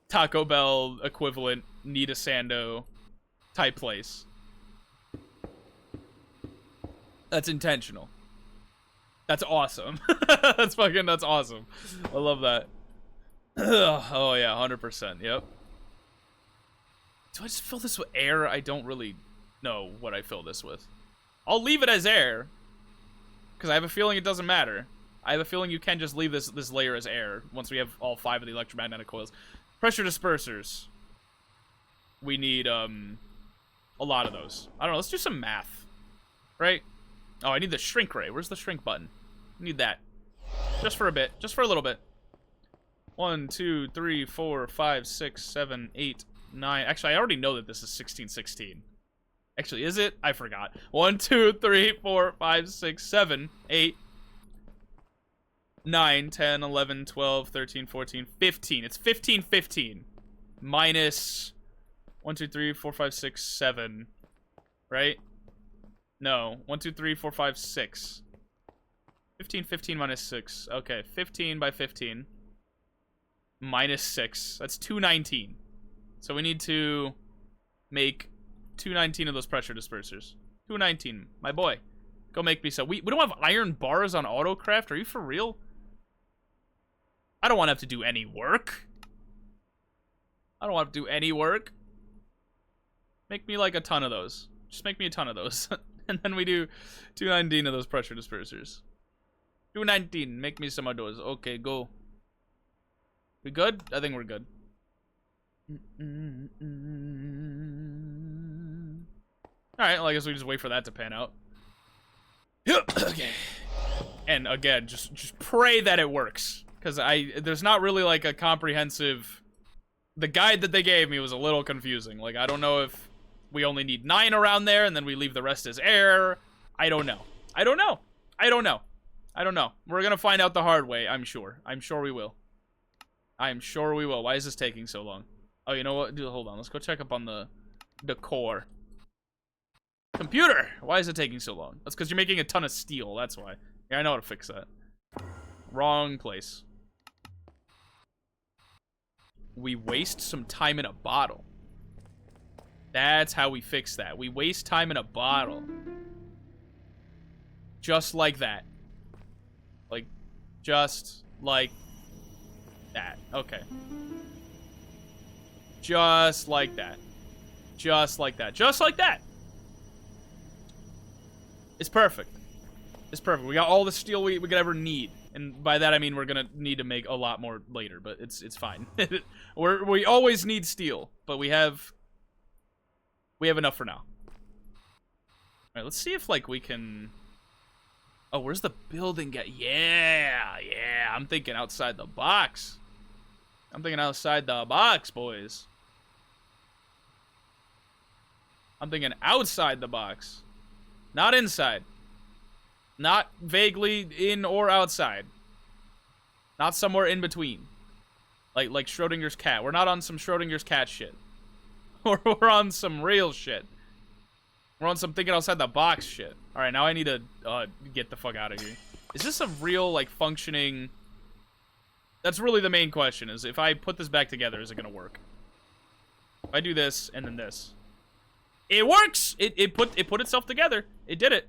Taco Bell equivalent Nita Sando type place. That's intentional. That's awesome. That's awesome. I love that. Oh yeah, 100%. Yep. Do I just fill this with air? I don't really know what I fill this with. I'll leave it as air, because I have a feeling it doesn't matter. I have a feeling you can just leave this layer as air once we have all 5 of the electromagnetic coils. Pressure dispersers. We need a lot of those. I don't know. Let's do some math, right? Oh, I need the shrink ray. Where's the shrink button? I need that. Just for a bit. Just for a little bit. 1, 2, 3, 4, 5, 6, 7, 8, 9. Actually, I already know that this is 1616. Actually, is it? I forgot. 1, 2, 3, 4, 5, 6, 7, 8, 9, 10, 11, 12, 13, 14, 15. It's 15, 15. Minus 1, 2, 3, 4, 5, 6, 7. Right? No. 1, 2, 3, 4, 5, 6. 15, 15 minus 6. Okay, 15 by 15. Minus 6. That's 219. So we need to make 219 of those pressure dispersers. 219. My boy. Go make me so. We don't have iron bars on autocraft. Are you for real? I don't want to have to do any work. I don't want to do any work. Make me like a ton of those. Just make me a ton of those. And then we do 219 of those pressure dispersers. 219. Make me some of those. Okay, go. We good? I think we're good. Alright, well, I guess we just wait for that to pan out. Okay. And again, just pray that it works. Because there's not really like a comprehensive... The guide that they gave me was a little confusing. Like, I don't know if we only need 9 around there and then we leave the rest as air. I don't know. I don't know. I don't know. I don't know. We're gonna find out the hard way, I'm sure. I'm sure we will. I'm sure we will. Why is this taking so long? Oh, you know what? Dude, hold on. Let's go check up on the core. Computer! Why is it taking so long? That's because you're making a ton of steel. That's why. Yeah, I know how to fix that. Wrong place. We waste some time in a bottle. That's how we fix that. We waste time in a bottle. Just like that. Like, just like that. Okay. Just like that. Just like that. Just like that. It's perfect. It's perfect. We got all the steel we could ever need. And by that I mean we're gonna need to make a lot more later, but it's fine. we always need steel, but we have enough for now. Alright, let's see if like we can... Oh, where's the building get? Yeah, I'm thinking outside the box. I'm thinking outside the box, boys. I'm thinking outside the box. Not inside. Not vaguely in or outside. Not somewhere in between. Like Schrodinger's cat. We're not on some Schrodinger's cat shit. We're on some real shit. We're on some thinking outside the box shit. Alright, now I need to get the fuck out of here. Is this a real, like, functioning... That's really the main question, is if I put this back together, is it gonna work? If I do this, and then this. It works! It put itself together. It did it.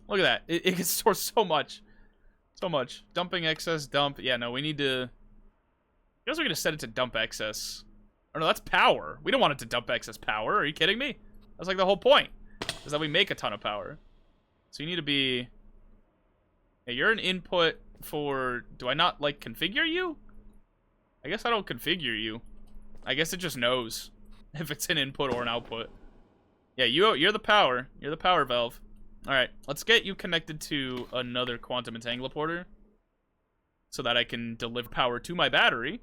Look at that. It can store so much. So much. Dumping excess, dump. Yeah, no, we need to... I guess we're gonna set it to dump excess. Oh, no, that's power. We don't want it to dump excess power. Are you kidding me? That's like the whole point. Is that we make a ton of power. So you need to be... Hey, you're an input for... Do I not, like, configure you? I guess I don't configure you. I guess it just knows if it's an input or an output. Yeah, you're the power. You're the power valve. Alright, let's get you connected to another quantum entangloporter so that I can deliver power to my battery.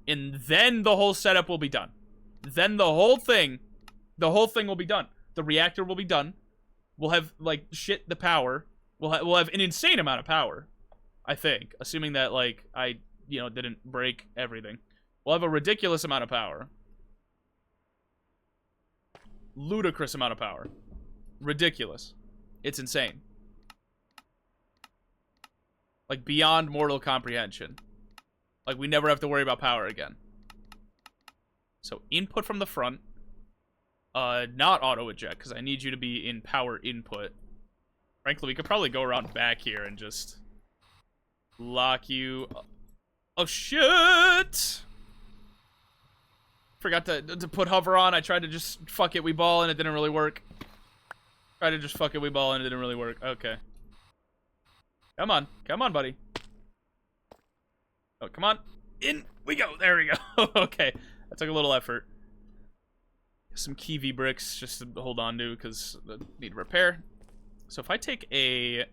And then the whole setup will be done. Then the whole thing will be done. The reactor will be done. We'll have, like, the power. We'll have an insane amount of power, I think. Assuming that, like, I, didn't break everything. We'll have a ridiculous amount of power. Ludicrous amount of power. Ridiculous. It's insane. Like, beyond mortal comprehension. Like, we never have to worry about power again. So, input from the front. Not auto-eject, because I need you to be in power input. Frankly, we could probably go around back here and just lock you... Oh, shit! Forgot to put hover on. I tried to just fuck it, we ball, and it didn't really work. Tried to just fuck it, we ball, and it didn't really work. Okay. Come on. Come on, buddy. Oh, come on. In we go. There we go. Okay. That took a little effort. Some Kiwi bricks just to hold on to because they need repair. So if I take a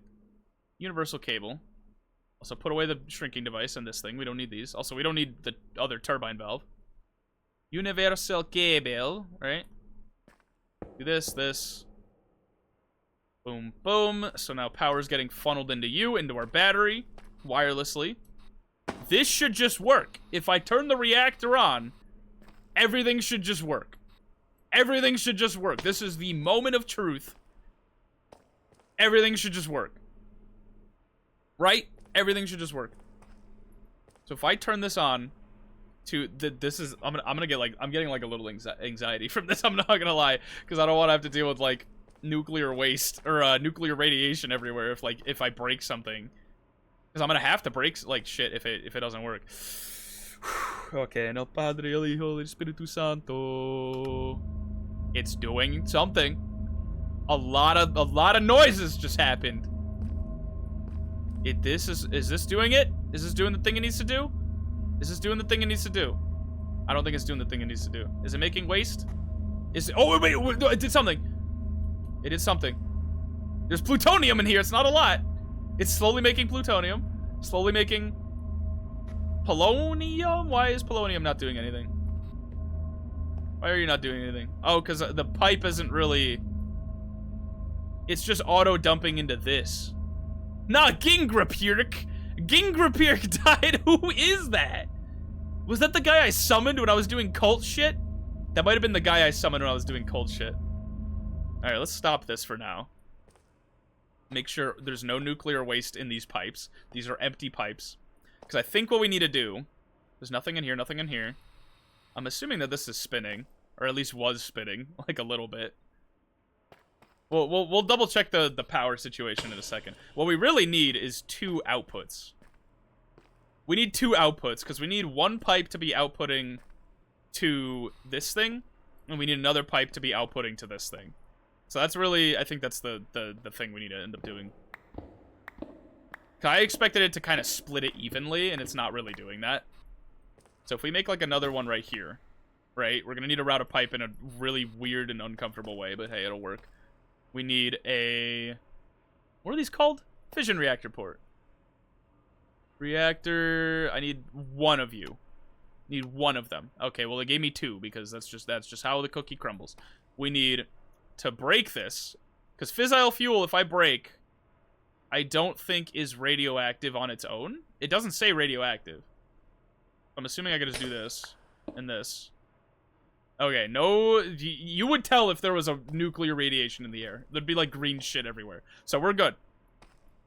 universal cable, also put away the shrinking device and this thing. We don't need these. Also, we don't need the other turbine valve. Universal cable, right? Do this, this. Boom, boom. So now power's getting funneled into you, into our battery, wirelessly. This should just work. If I turn the reactor on, everything should just work. Everything should just work. This is the moment of truth. Everything should just work. Right? Everything should just work. So if I turn this on to this is I'm getting like a little anxiety from this. I'm not gonna lie, because I don't want to have to deal with like nuclear waste or nuclear radiation everywhere if I break something, because I'm gonna have to break like shit if it doesn't work. Okay, no Padre, el Hijo, el Espíritu Santo. It's doing something. A lot of noises just happened. Is this doing it? Is this doing the thing it needs to do? Is this doing the thing it needs to do? I don't think it's doing the thing it needs to do. Is it making waste? Oh wait, it did something. It did something. There's plutonium in here. It's not a lot. It's slowly making plutonium. Slowly making polonium? Why is polonium not doing anything? Why are you not doing anything? Oh, because the pipe isn't really... It's just auto-dumping into this. Nah, Gingrapirk! Gingrapirk died? Who is that? Was that the guy I summoned when I was doing cult shit? That might have been the guy I summoned when I was doing cult shit. Alright, let's stop this for now. Make sure there's no nuclear waste in these pipes. These are empty pipes. Because I think what we need to do... There's nothing in here, nothing in here. I'm assuming that this is spinning. Or at least was spinning. Like a little bit. We'll double check the power situation in a second. What we really need is 2 outputs. We need 2 outputs, because we need one pipe to be outputting to this thing, and we need another pipe to be outputting to this thing. So that's really, I think that's the thing we need to end up doing. I expected it to kind of split it evenly, and it's not really doing that. So if we make like another one right here, right? We're going to need to route a pipe in a really weird and uncomfortable way, but hey, it'll work. We need a... What are these called? Fission reactor port. Reactor... I need one of you. Need one of them. Okay, well, it gave me 2, because that's just how the cookie crumbles. We need to break this, because fissile fuel, if I break, I don't think is radioactive on its own. It doesn't say radioactive. I'm assuming I could just do this and this. Okay, no, you would tell if there was a nuclear radiation in the air. There'd be like green shit everywhere. So we're good.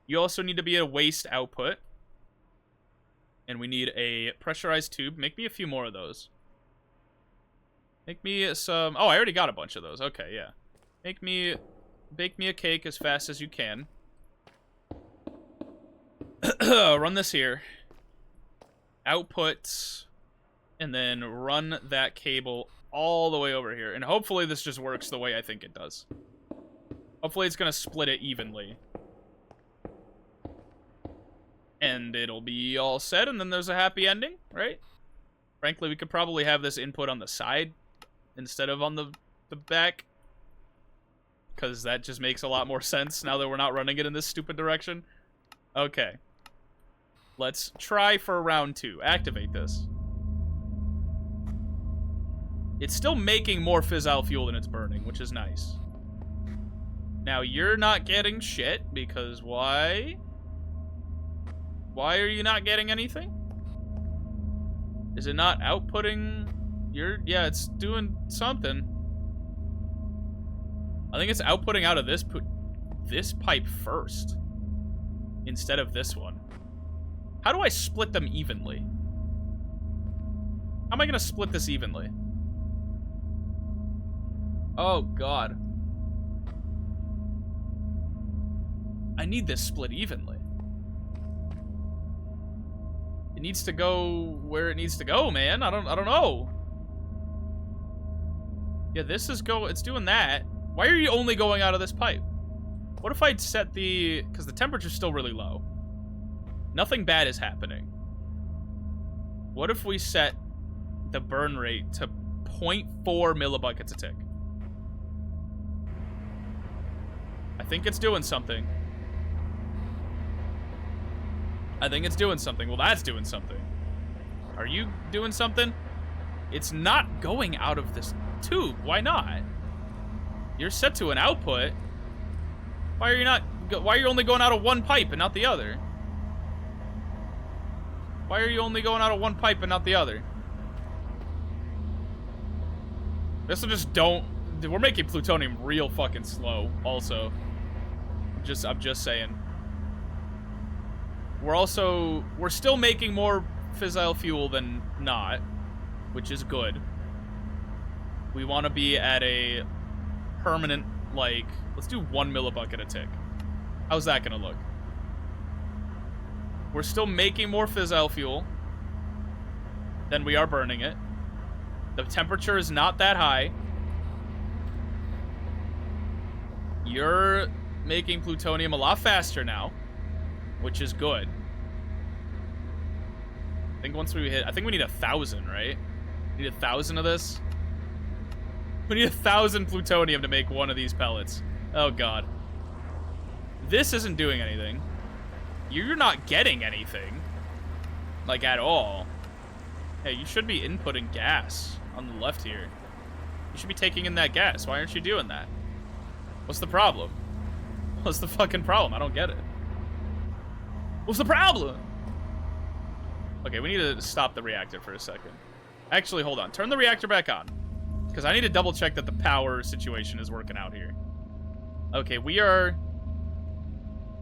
You also need to be a waste output. And we need a pressurized tube. Make me a few more of those. Make me some... Oh, I already got a bunch of those. Okay, yeah. Bake me a cake as fast as you can. Run this here. Output. And then run that cable all the way over here. And hopefully this just works the way I think it does. Hopefully it's going to split it evenly. And it'll be all set, and then there's a happy ending, right? Frankly, we could probably have this input on the side instead of on the back. Because that just makes a lot more sense now that we're not running it in this stupid direction. Okay. Let's try for round 2. Activate this. It's still making more fissile fuel than it's burning, which is nice. Now, you're not getting shit, because why? Why are you not getting anything? Is it not outputting yeah, it's doing something. I think it's outputting out of this pipe first. Instead of this one. How do I split them evenly? How am I gonna split this evenly? Oh, God. I need this split evenly. It needs to go where it needs to go, man. I don't know. Yeah, it's doing that. Why are you only going out of this pipe? What if I'd set because the temperature's still really low. Nothing bad is happening. What if we set the burn rate to 0.4 millibuckets a tick? I think it's doing something. I think it's doing something. Well, that's doing something. Are you doing something? It's not going out of this tube. Why not? You're set to an output. Why are you only going out of one pipe and not the other? Why are you only going out of one pipe and not the other? This will just don't... We're making plutonium real fucking slow, also. I'm just saying. We're still making more fissile fuel than not, which is good. We want to be at a permanent, like, let's do 1 millibucket a tick. How's that gonna look? We're still making more fissile fuel than we are burning it. The temperature is not that high. You're making plutonium a lot faster now, which is good. I think once we hit... I think we need 1,000, right? We need 1,000 of this. We need 1,000 plutonium to make one of these pellets. Oh, God. This isn't doing anything. You're not getting anything. Like, at all. Hey, you should be inputting gas on the left here. You should be taking in that gas. Why aren't you doing that? What's the problem? What's the fucking problem? I don't get it. What's the problem? Okay, we need to stop the reactor for a second. Actually, hold on. Turn the reactor back on. Because I need to double check that the power situation is working out here. Okay, we are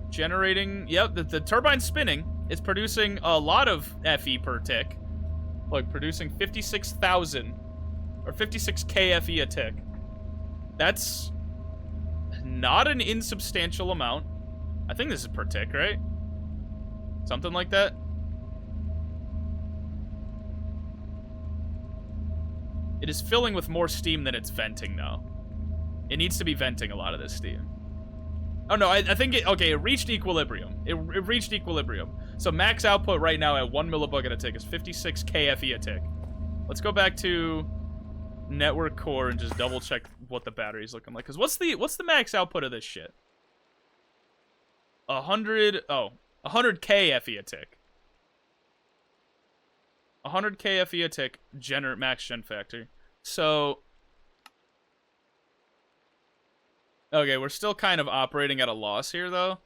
generating... Yep, the turbine's spinning. It's producing a lot of FE per tick. Look, producing 56,000 or 56k FE a tick. That's not an insubstantial amount. I think this is per tick, right? Something like that. It is filling with more steam than it's venting, though. It needs to be venting a lot of this steam. Oh, no, I think it... Okay, it reached equilibrium. It reached equilibrium. So max output right now at 1 millibucket a tick is 56 KFE a tick. Let's go back to network core and just double check what the battery's looking like. Because what's the max output of this shit? 100 KFE a tick. 100 KFE a tick, max gen factor. So... Okay, we're still kind of operating at a loss here, though.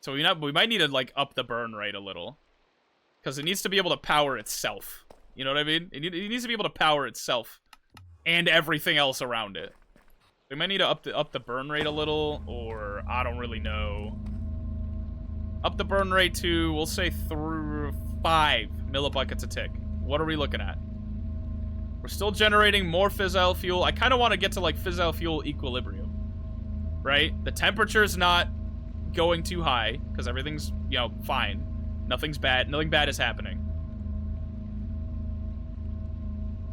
So we might need to, like, up the burn rate a little. Because it needs to be able to power itself. You know what I mean? It needs to be able to power itself. And everything else around it. We might need to up the burn rate a little, or I don't really know. Up the burn rate to, we'll say, 5 millibuckets a tick. What are we looking at? We're still generating more fissile fuel. I kind of want to get to, like, fissile fuel equilibrium. Right? The temperature's not going too high, because everything's, you know, fine. Nothing's bad. Nothing bad is happening.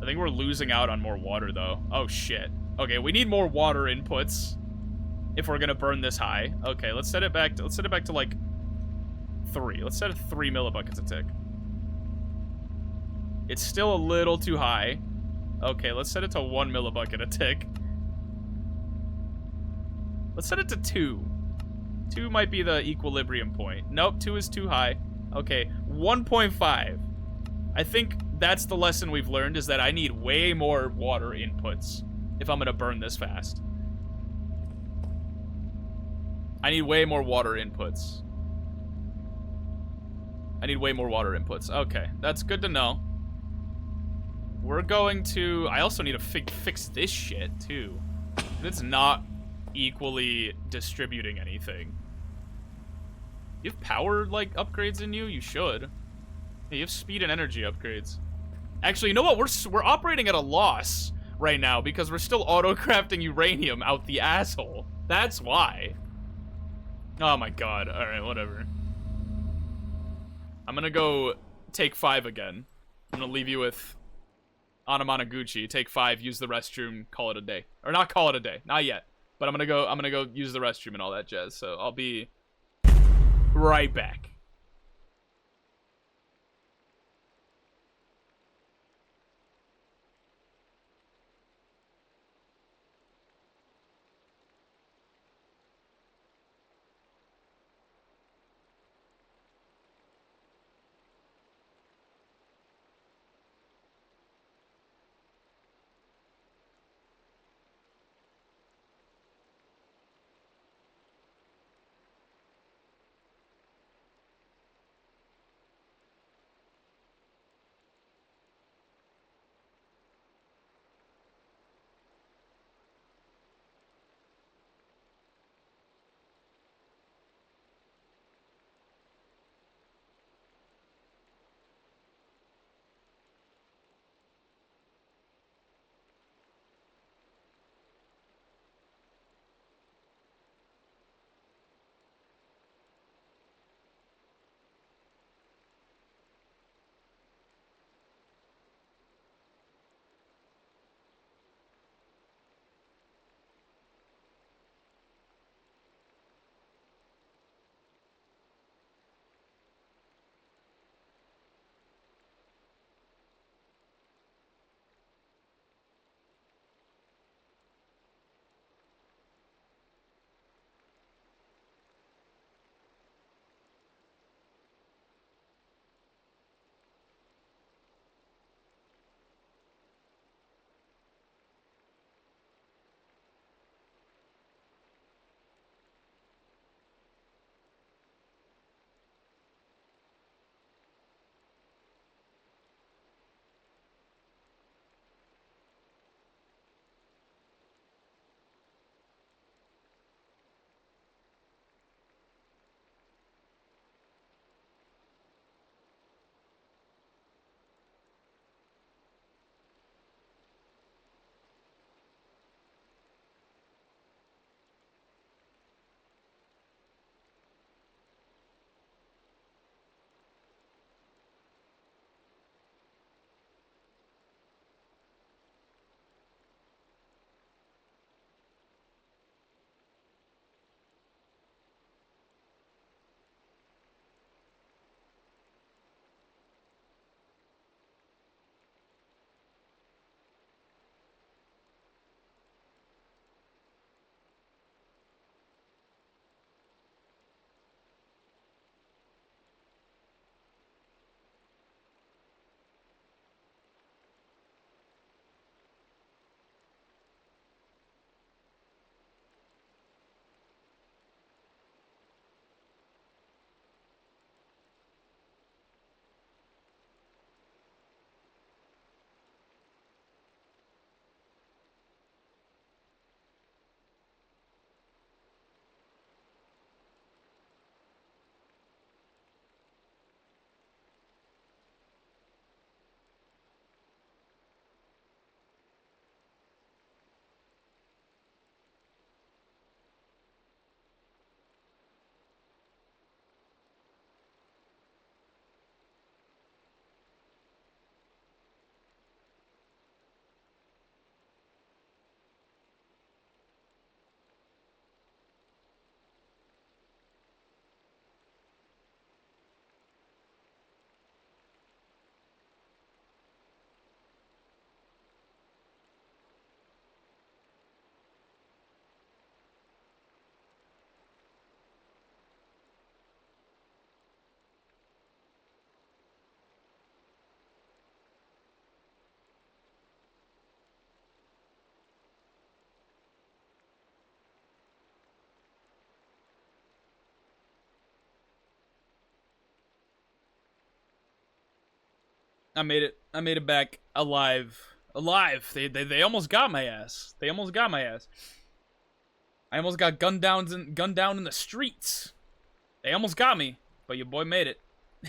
I think we're losing out on more water, though. Oh, shit. Okay, we need more water inputs if we're gonna burn this high. Okay, let's set it back to, like, 3. Let's set it 3 millibuckets a tick. It's still a little too high. Okay, let's set it to 1 millibucket a tick. Let's set it to 2. 2 might be the equilibrium point. Nope, 2 is too high. Okay, 1.5. I think that's the lesson we've learned, is that I need way more water inputs if I'm gonna burn this fast. I need way more water inputs. Okay, that's good to know. We're going to... I also need to fix this shit, too. It's not equally distributing anything. You have power, like, upgrades in you? You should. Yeah, you have speed and energy upgrades. Actually, you know what? We're operating at a loss right now because we're still auto-crafting uranium out the asshole. That's why. Oh my god. Alright, whatever. I'm gonna go take 5 again. I'm gonna leave you with Anamanaguchi. Take 5, use the restroom, call it a day. Or not call it a day. Not yet. But I'm gonna go use the restroom and all that jazz. So I'll be right back. I made it. I made it back alive. Alive. They almost got my ass. They almost got my ass. I almost got gunned down in the streets. They almost got me, but your boy made it.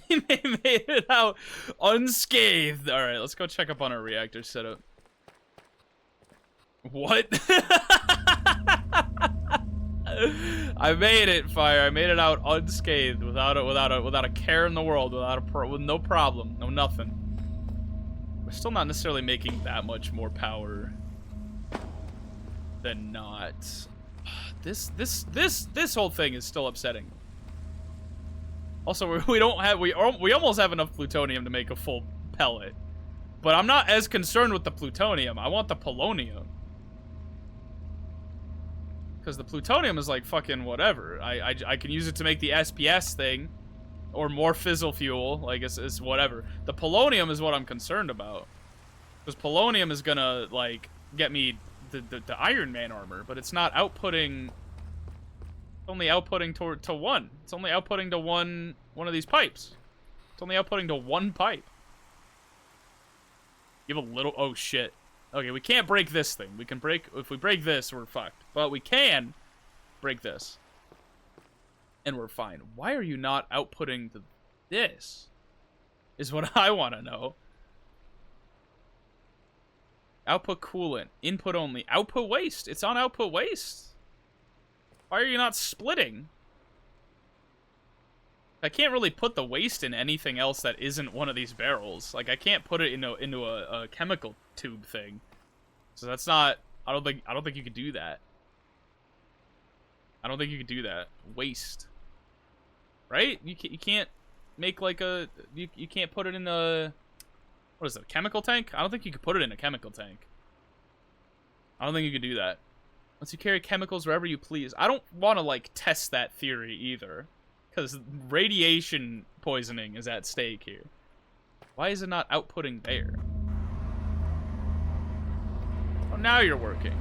He made it out unscathed. All right, let's go check up on our reactor setup. What? I made it, Fire. I made it out unscathed, without a care in the world, with no problem, no nothing. We're still not necessarily making that much more power than not. This whole thing is still upsetting. Also, we almost have enough plutonium to make a full pellet, but I'm not as concerned with the plutonium. I want the polonium. Because the plutonium is like fucking whatever. I can use it to make the SPS thing. Or more fizzle fuel. Like, it's whatever. The polonium is what I'm concerned about. Because polonium is gonna, like, get me the Iron Man armor. But it's not outputting... It's only outputting to one. It's only outputting to one of these pipes. It's only outputting to one pipe. You have a little... Oh, shit. Okay, we can't break this thing. We can break... If we break this, we're fucked. But we can break this. And we're fine. Why are you not outputting this? Is what I want to know. Output coolant. Input only. Output waste. It's on output waste. Why are you not splitting? I can't really put the waste in anything else that isn't one of these barrels. Like, I can't put it into a chemical tube thing. So that's not... I don't think you could do that. I don't think you could do that. Waste. Right? You can't make like a... You can't put it in a... What is it? A chemical tank? I don't think you could put it in a chemical tank. I don't think you could do that. Once you carry chemicals wherever you please. I don't want to, like, test that theory either. Because radiation poisoning is at stake here. Why is it not outputting there? Oh, now you're working.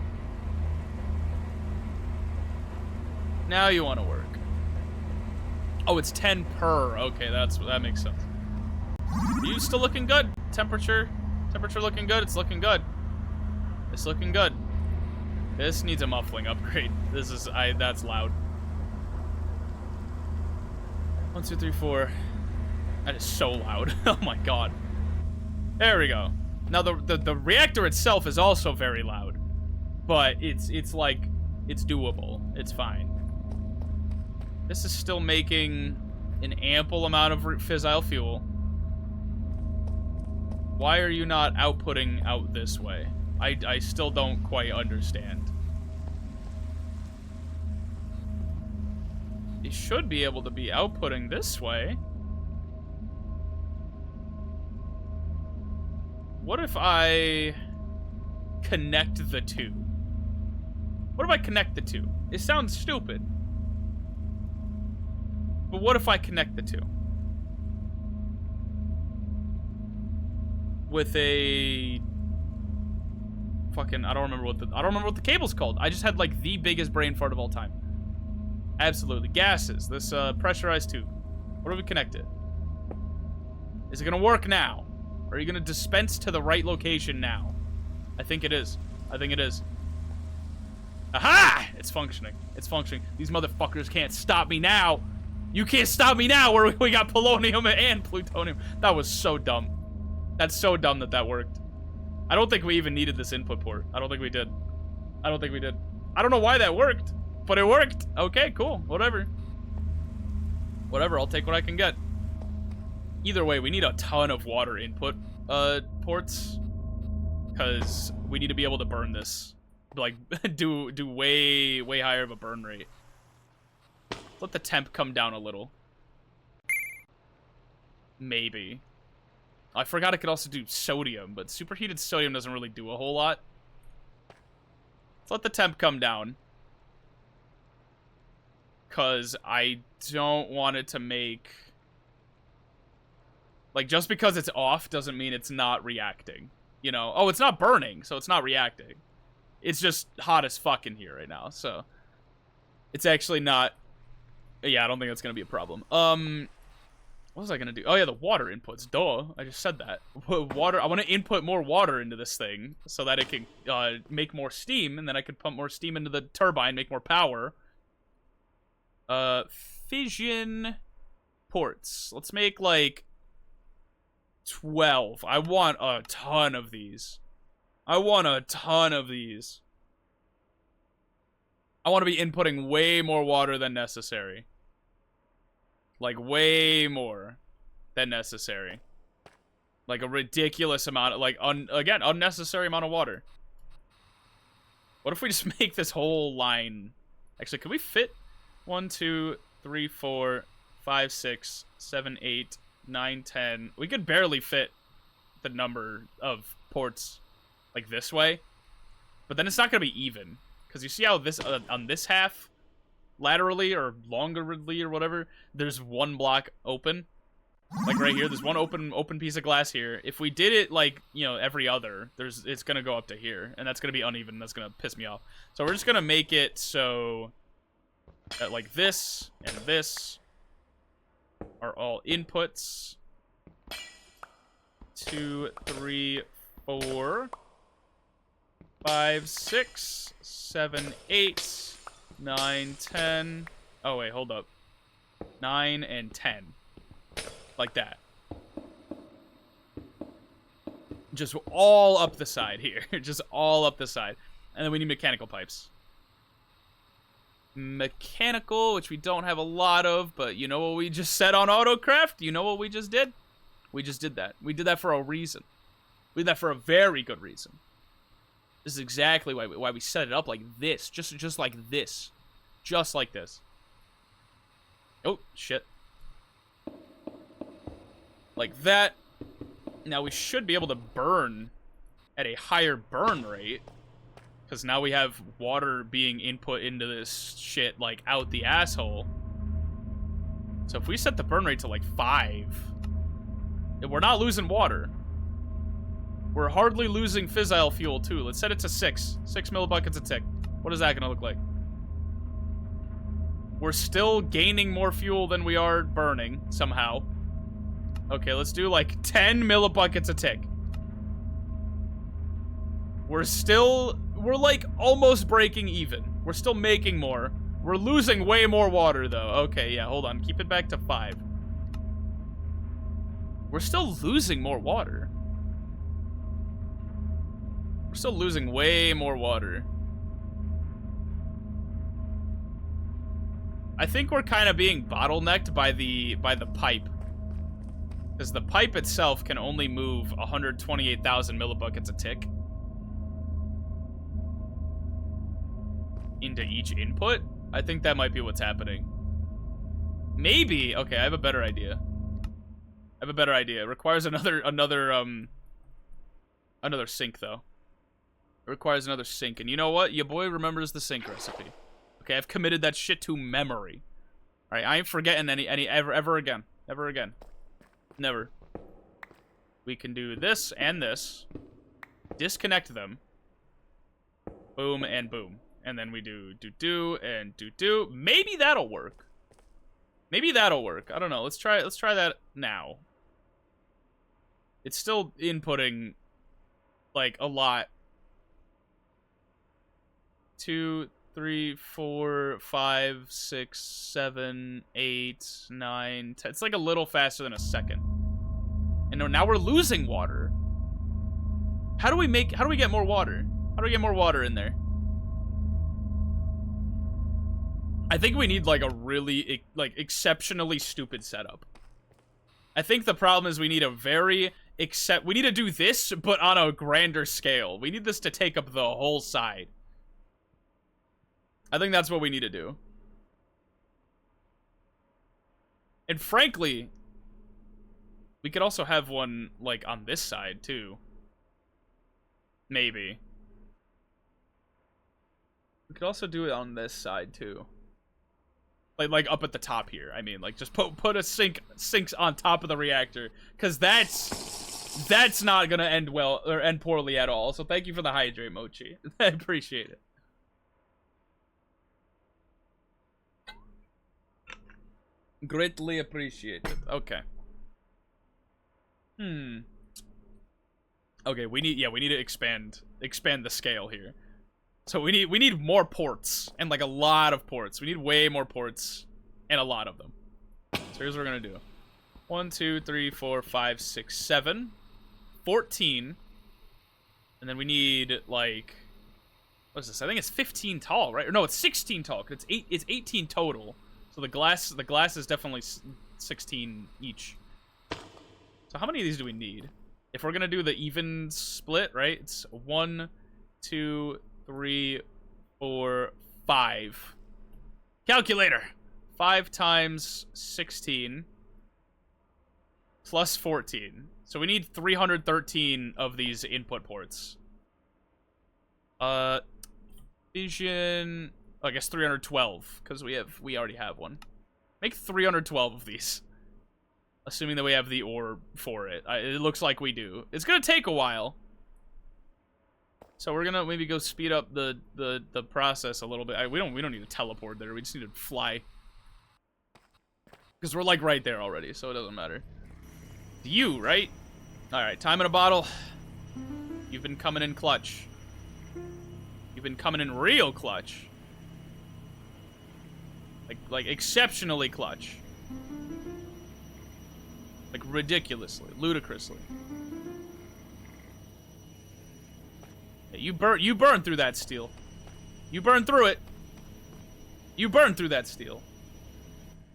Now you want to work. Oh, it's 10 per. Okay, that makes sense. Are you still looking good? Temperature looking good? It's looking good. It's looking good. This needs a muffling upgrade. That's loud. 1, 2, 3, 4. That is so loud. Oh my god. There we go. Now the reactor itself is also very loud, but it's like it's doable. It's fine. This is still making an ample amount of fissile fuel. Why are you not outputting out this way? I still don't quite understand. You should be able to be outputting this way. What if I connect the two? What if I connect the two? It sounds stupid. But what if I connect the two? With a fucking I don't remember what the cable's called. I just had like the biggest brain fart of all time. Absolutely. Gases. This pressurized tube. What do we connect it? Is it gonna work now? Are you gonna dispense to the right location now? I think it is. I think it is. Aha! It's functioning. It's functioning. These motherfuckers can't stop me now. You can't stop me now where we got polonium and plutonium. That was so dumb. That's so dumb that worked. I don't think we even needed this input port. I don't think we did. I don't think we did. I don't know why that worked, but it worked. Okay, cool. Whatever. Whatever, I'll take what I can get. Either way, we need a ton of water input ports, because we need to be able to burn this. Like, do way higher of a burn rate. Let the temp come down a little. Maybe. I forgot it could also do sodium, but superheated sodium doesn't really do a whole lot. Let's let the temp come down. Because I don't want it to make... Like, just because it's off doesn't mean it's not reacting. You know? Oh, it's not burning, so it's not reacting. It's just hot as fuck in here right now, so... It's actually not... Yeah, I don't think that's going to be a problem. What was I going to do? Oh, yeah, the water inputs. Duh. I just said that. Water. I want to input more water into this thing so that it can make more steam, and then I could pump more steam into the turbine, make more power. fission ports. Let's make like 12. I want a ton of these. I want a ton of these. I want to be inputting way more water than necessary. Like, way more than necessary. Like, a ridiculous amount of, like, again, unnecessary amount of water. What if we just make this whole line... Actually, can we fit 1, 2, 3, 4, 5, 6, 7, 8, 9, 10... We could barely fit the number of ports, like, this way. But then it's not going to be even. Because you see how this, on this half, laterally or longerly or whatever, there's one block open. Like right here, there's one open piece of glass here. If we did it like, you know, every other, it's gonna go up to here, and that's gonna be uneven. That's gonna piss me off. So we're just gonna make it so that like this and this are all inputs. 2, 3, 4, 5, 6, 7, 8, 9, 10. Oh wait, hold up. 9 and 10. Like that. Just all up the side here. Just all up the side. And then we need mechanical pipes. Mechanical, which we don't have a lot of, but you know what we just said on AutoCraft? You know what we just did? We just did that. We did that for a reason. We did that for a very good reason. This is exactly why we set it up like this. Just like this. Just like this. Oh, shit. Like that. Now we should be able to burn at a higher burn rate. Because now we have water being input into this shit, like, out the asshole. So if we set the burn rate to, like, 5, we're not losing water. We're hardly losing fissile fuel, too. Let's set it to 6. 6 millibuckets a tick. What is that gonna look like? We're still gaining more fuel than we are burning, somehow. Okay, let's do, like, 10 millibuckets a tick. We're, like, almost breaking even. We're still making more. We're losing way more water, though. Okay, yeah, hold on. Keep it back to 5. We're still losing more water. We're still losing way more water. I think we're kind of being bottlenecked by the pipe. Because the pipe itself can only move 128,000 millibuckets a tick. Into each input? I think that might be what's happening. Maybe. Okay, I have a better idea. I have a better idea. It requires another sink, though. It requires another sink. And you know what? Your boy remembers the sink recipe. Okay, I've committed that shit to memory. Alright, I ain't forgetting ever again. Ever again. Never. We can do this and this. Disconnect them. Boom and boom. And then we do do and do. Maybe that'll work. Maybe that'll work. I don't know. Let's try that now. It's still inputting like a lot. 2, 3, 4, 5, 6, 7, 8, 9, 10. It's like a little faster than a second. And now we're losing water. How do we get more water? How do we get more water in there? I think we need like a really exceptionally stupid setup. I think the problem is we need we need to do this, but on a grander scale. We need this to take up the whole side. I think that's what we need to do. And frankly, we could also have one, like, on this side, too. Maybe. We could also do it on this side, too. Like up at the top here. I mean, like, just put a sinks on top of the reactor. Because that's not gonna end well, or end poorly at all. So thank you for the hydrate, Mochi. I appreciate it. Greatly appreciated. Okay. Okay, we need to expand the scale here. So we need more ports, and like a lot of ports. We need way more ports. And a lot of them. So here's what we're gonna do. 1, 2, 3, 4, 5, 6, 7. 14. And then we need, like... What is this? I think it's 15 tall, right? Or no, it's 16 tall, because it's 18 total. So the glass is definitely 16 each. So how many of these do we need? If we're gonna do the even split, right? It's 1, 2, 3, 4, 5. Calculator! 5 times 16 plus 14. So we need 313 of these input ports. Vision... Oh, I guess 312, because we already have one. Make 312 of these. Assuming that we have the ore for it. It looks like we do. It's gonna take a while. So we're gonna maybe go speed up the process a little bit. We don't need to teleport there. We just need to fly. Because we're like right there already, so it doesn't matter. You, right? Alright, time in a bottle. You've been coming in clutch. You've been coming in real clutch. Like exceptionally clutch. Like ridiculously, ludicrously. Yeah, you burn through that steel. You burn through it. You burn through that steel.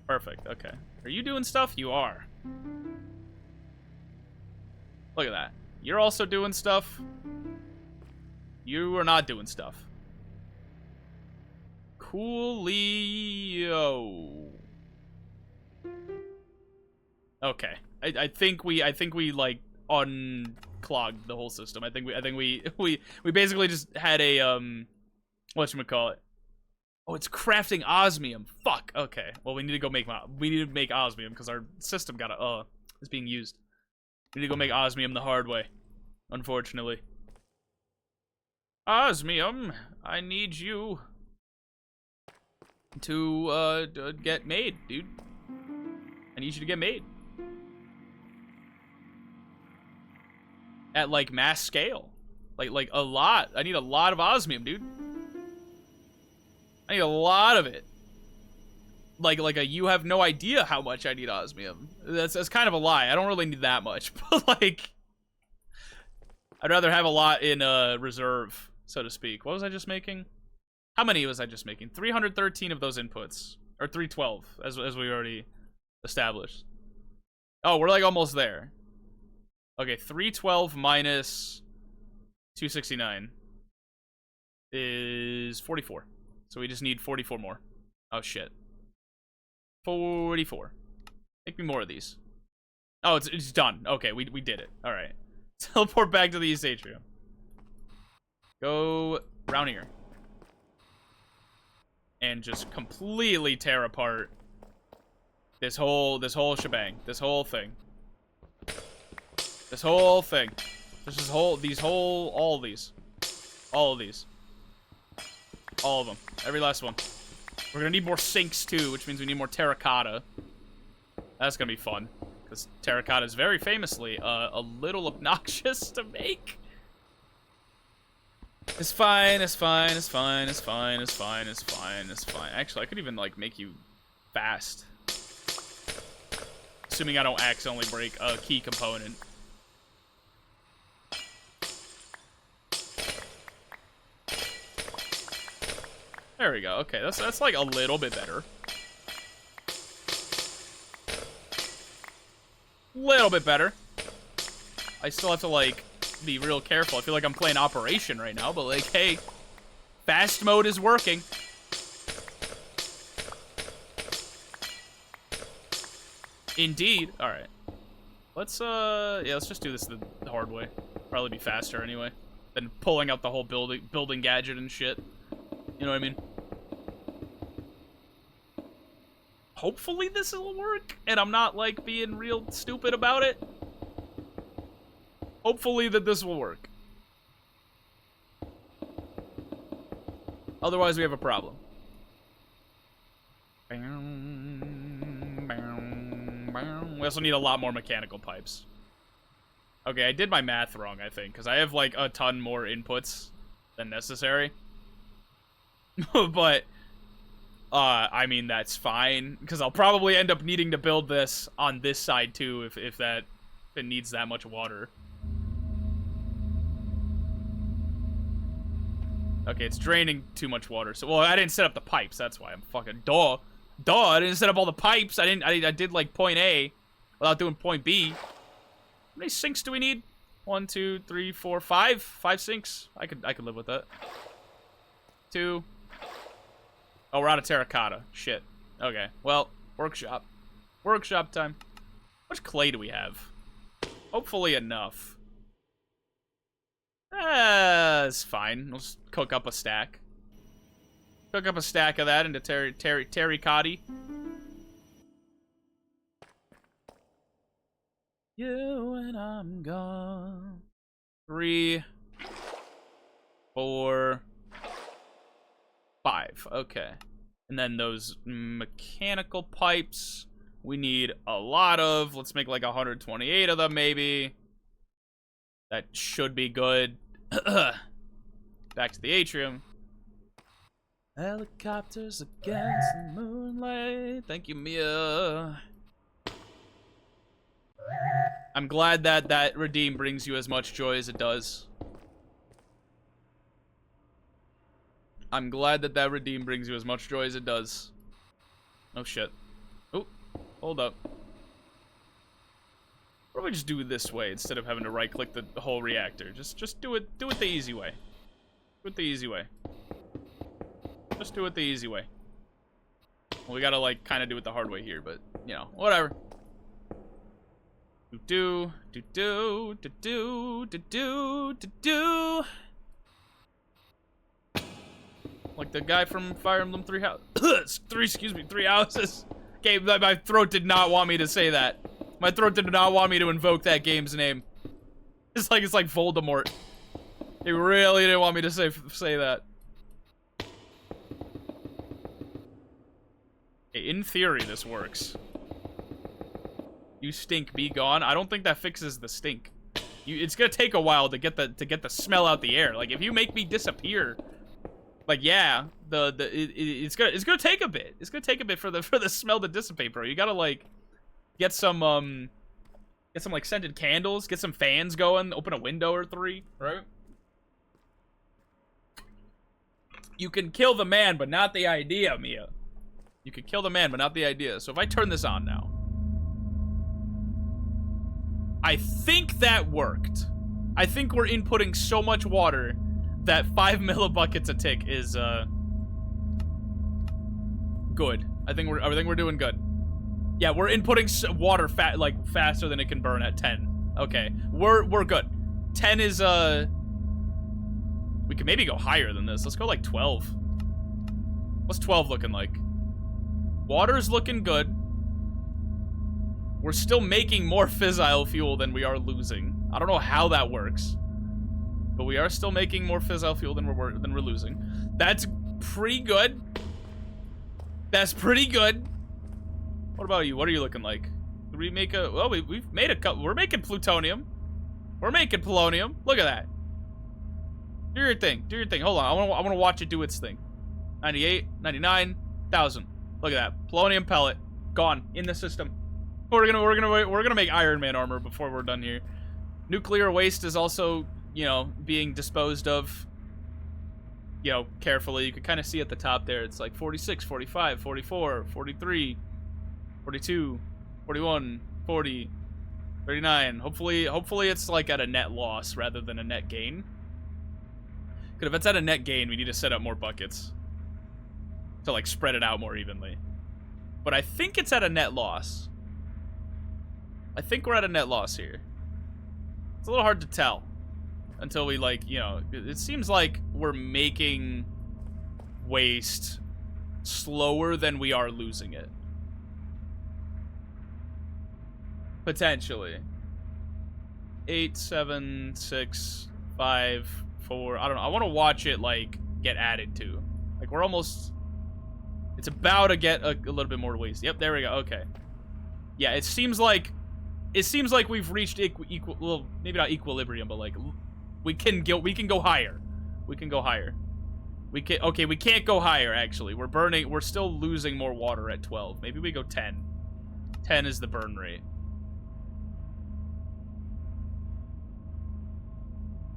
Perfect, okay. Are you doing stuff? You are. Look at that. You're also doing stuff. You are not doing stuff. Coolio. Okay. I think we like unclogged the whole system. I think we basically just had a whatchamacallit. Oh, it's crafting osmium. Fuck. Okay. Well, we need to go make osmium because our system is being used. We need to go make osmium the hard way. Unfortunately. Osmium, I need you to get made, dude. I need you to get made. At, like, mass scale. Like a lot. I need a lot of osmium, dude. I need a lot of it. Like you have no idea how much I need osmium. That's kind of a lie. I don't really need that much. But, like, I'd rather have a lot in reserve, so to speak. What was I just making? How many was I just making? 313 of those inputs. Or 312, as we already established. Oh, we're, like, almost there. Okay, 312 minus 269 is 44. So we just need 44 more. Oh, shit. 44. Make me more of these. Oh, it's done. Okay, we did it. All right. Teleport back to the East Atrium. Go round here. And just completely tear apart this whole shebang. This whole thing. This whole thing. All of these. All of these. All of them. Every last one. We're gonna need more sinks too, which means we need more terracotta. That's gonna be fun. Because terracotta is very famously a little obnoxious to make. It's fine, it's fine, it's fine, it's fine, it's fine, it's fine, it's fine. Actually, I could even, like, make you fast. Assuming I don't accidentally break a key component. There we go. Okay, that's like a little bit better. Little bit better. I still have to, like, be real careful. I feel like I'm playing Operation right now, but, like, hey, fast mode is working. Indeed. All right. Let's just do this the hard way. Probably be faster anyway than pulling out the whole building gadget and shit. You know what I mean? Hopefully this will work, and I'm not, like, being real stupid about it. Hopefully that this will work. Otherwise, we have a problem. We also need a lot more mechanical pipes. Okay, I did my math wrong, I think, because I have, like, a ton more inputs than necessary. But I mean, that's fine, because I'll probably end up needing to build this on this side, too, if it needs that much water. Okay, it's draining too much water. So, well, I didn't set up the pipes. That's why I'm fucking duh. I didn't set up all the pipes. I did like point A without doing point B. How many sinks do we need? 1, 2, 3, 4, 5. 5 sinks. I could live with that. 2. Oh, we're out of terracotta. Shit. Okay. Well, workshop. Workshop time. How much clay do we have? Hopefully enough. It's fine. We'll just cook up a stack. Cook up a stack of that into terracotta. You and I'm gone. 3, 4, 5. Okay. And then those mechanical pipes, we need a lot of. Let's make like 128 of them, maybe. That should be good. Back to the atrium. Helicopters against the moonlight. Thank you, Mia. I'm glad that redeem brings you as much joy as it does. I'm glad that redeem brings you as much joy as it does. Oh shit. Oh, hold up. Why don't we just do it this way instead of having to right-click the whole reactor? Just do it the easy way. Do it the easy way. Just do it the easy way. Well, we gotta like kind of do it the hard way here, but you know, whatever. Do. Like the guy from Fire Emblem 3 houses. Okay, my throat did not want me to say that. My throat did not want me to invoke that game's name. It's like Voldemort. It really didn't want me to say that. Okay, in theory, this works. You stink, be gone. I don't think that fixes the stink. It's gonna take a while to get the smell out the air. Like if you make me disappear, like yeah, it's gonna take a bit. It's gonna take a bit for the smell to dissipate, bro. You gotta like get some like scented candles, get some fans going, open a window or 3, right? You can kill the man, but not the idea, Mia. You can kill the man, but not the idea. So if I turn this on now, I think that worked. I think we're inputting so much water that 5 millibuckets a tick is good. I think we're doing good. Yeah, we're inputting water faster than it can burn at 10. Okay, we're good. 10 is we can maybe go higher than this. Let's go like 12. What's 12 looking like? Water's looking good. We're still making more fissile fuel than we are losing. I don't know how that works, but we are still making more fissile fuel than we're losing. That's pretty good. That's pretty good. What about you? What are you looking like? Did we make a? Well, we've made a couple. We're making plutonium. We're making polonium. Look at that. Do your thing. Do your thing. Hold on. I want to watch it do its thing. 98, 99, 1,000. Look at that. Polonium pellet gone in the system. We're gonna make Iron Man armor before we're done here. Nuclear waste is also, you know, being disposed of, you know, carefully. You can kind of see at the top there. It's like 46, 45, 44, 43, 42, 41, 40, 39. Hopefully it's like at a net loss rather than a net gain. Because if it's at a net gain, we need to set up more buckets to like spread it out more evenly. But I think it's at a net loss. I think we're at a net loss here. It's a little hard to tell until we like, you know, it seems like we're making waste slower than we are losing it. Potentially. 8, 7, 6, 5, 4. I don't know. I want to watch it like get added to. Like we're almost. It's about to get a little bit more waste. Yep, there we go. Okay. Yeah, it seems like we've reached equal. Well, maybe not equilibrium, but like we can go higher. We can go higher. We can okay, we can't go higher, actually. We're still losing more water at 12. Maybe we go 10. 10 is the burn rate.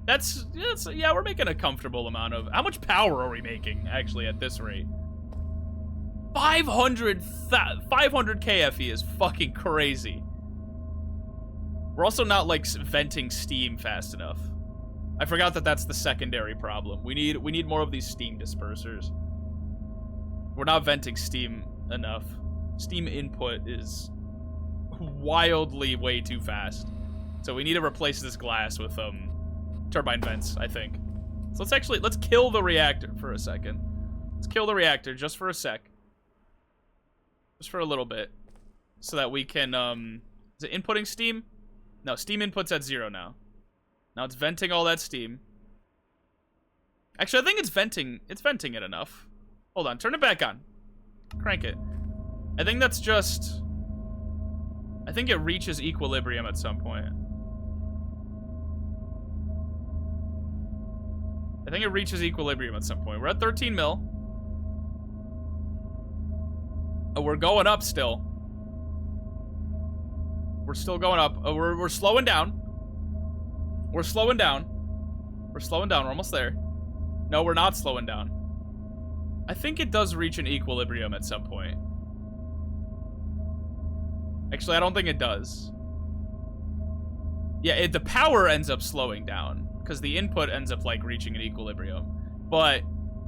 Yeah, we're making a comfortable amount of... How much power are we making, actually, at this rate? 500 KFE is fucking crazy. We're also not, like, venting steam fast enough. I forgot that that's the secondary problem. We need more of these steam dispersers. We're not venting steam enough. Steam input is wildly way too fast. So we need to replace this glass with, turbine vents, I think. So let's kill the reactor for a second. Let's kill the reactor just for a sec. Just for a little bit. So that we can, is it inputting steam? No, steam input's at 0 now. Now it's venting all that steam. Actually, I think it's venting it enough. Hold on, turn it back on. Crank it. I think that's just... I think it reaches equilibrium at some point. I think it reaches equilibrium at some point. We're at 13 mil. Oh, we're going up still. We're still going up. Oh, we're slowing down. We're slowing down. We're slowing down. We're almost there. No, we're not slowing down. I think it does reach an equilibrium at some point. Actually, I don't think it does. Yeah, the power ends up slowing down because the input ends up, like, reaching an equilibrium. But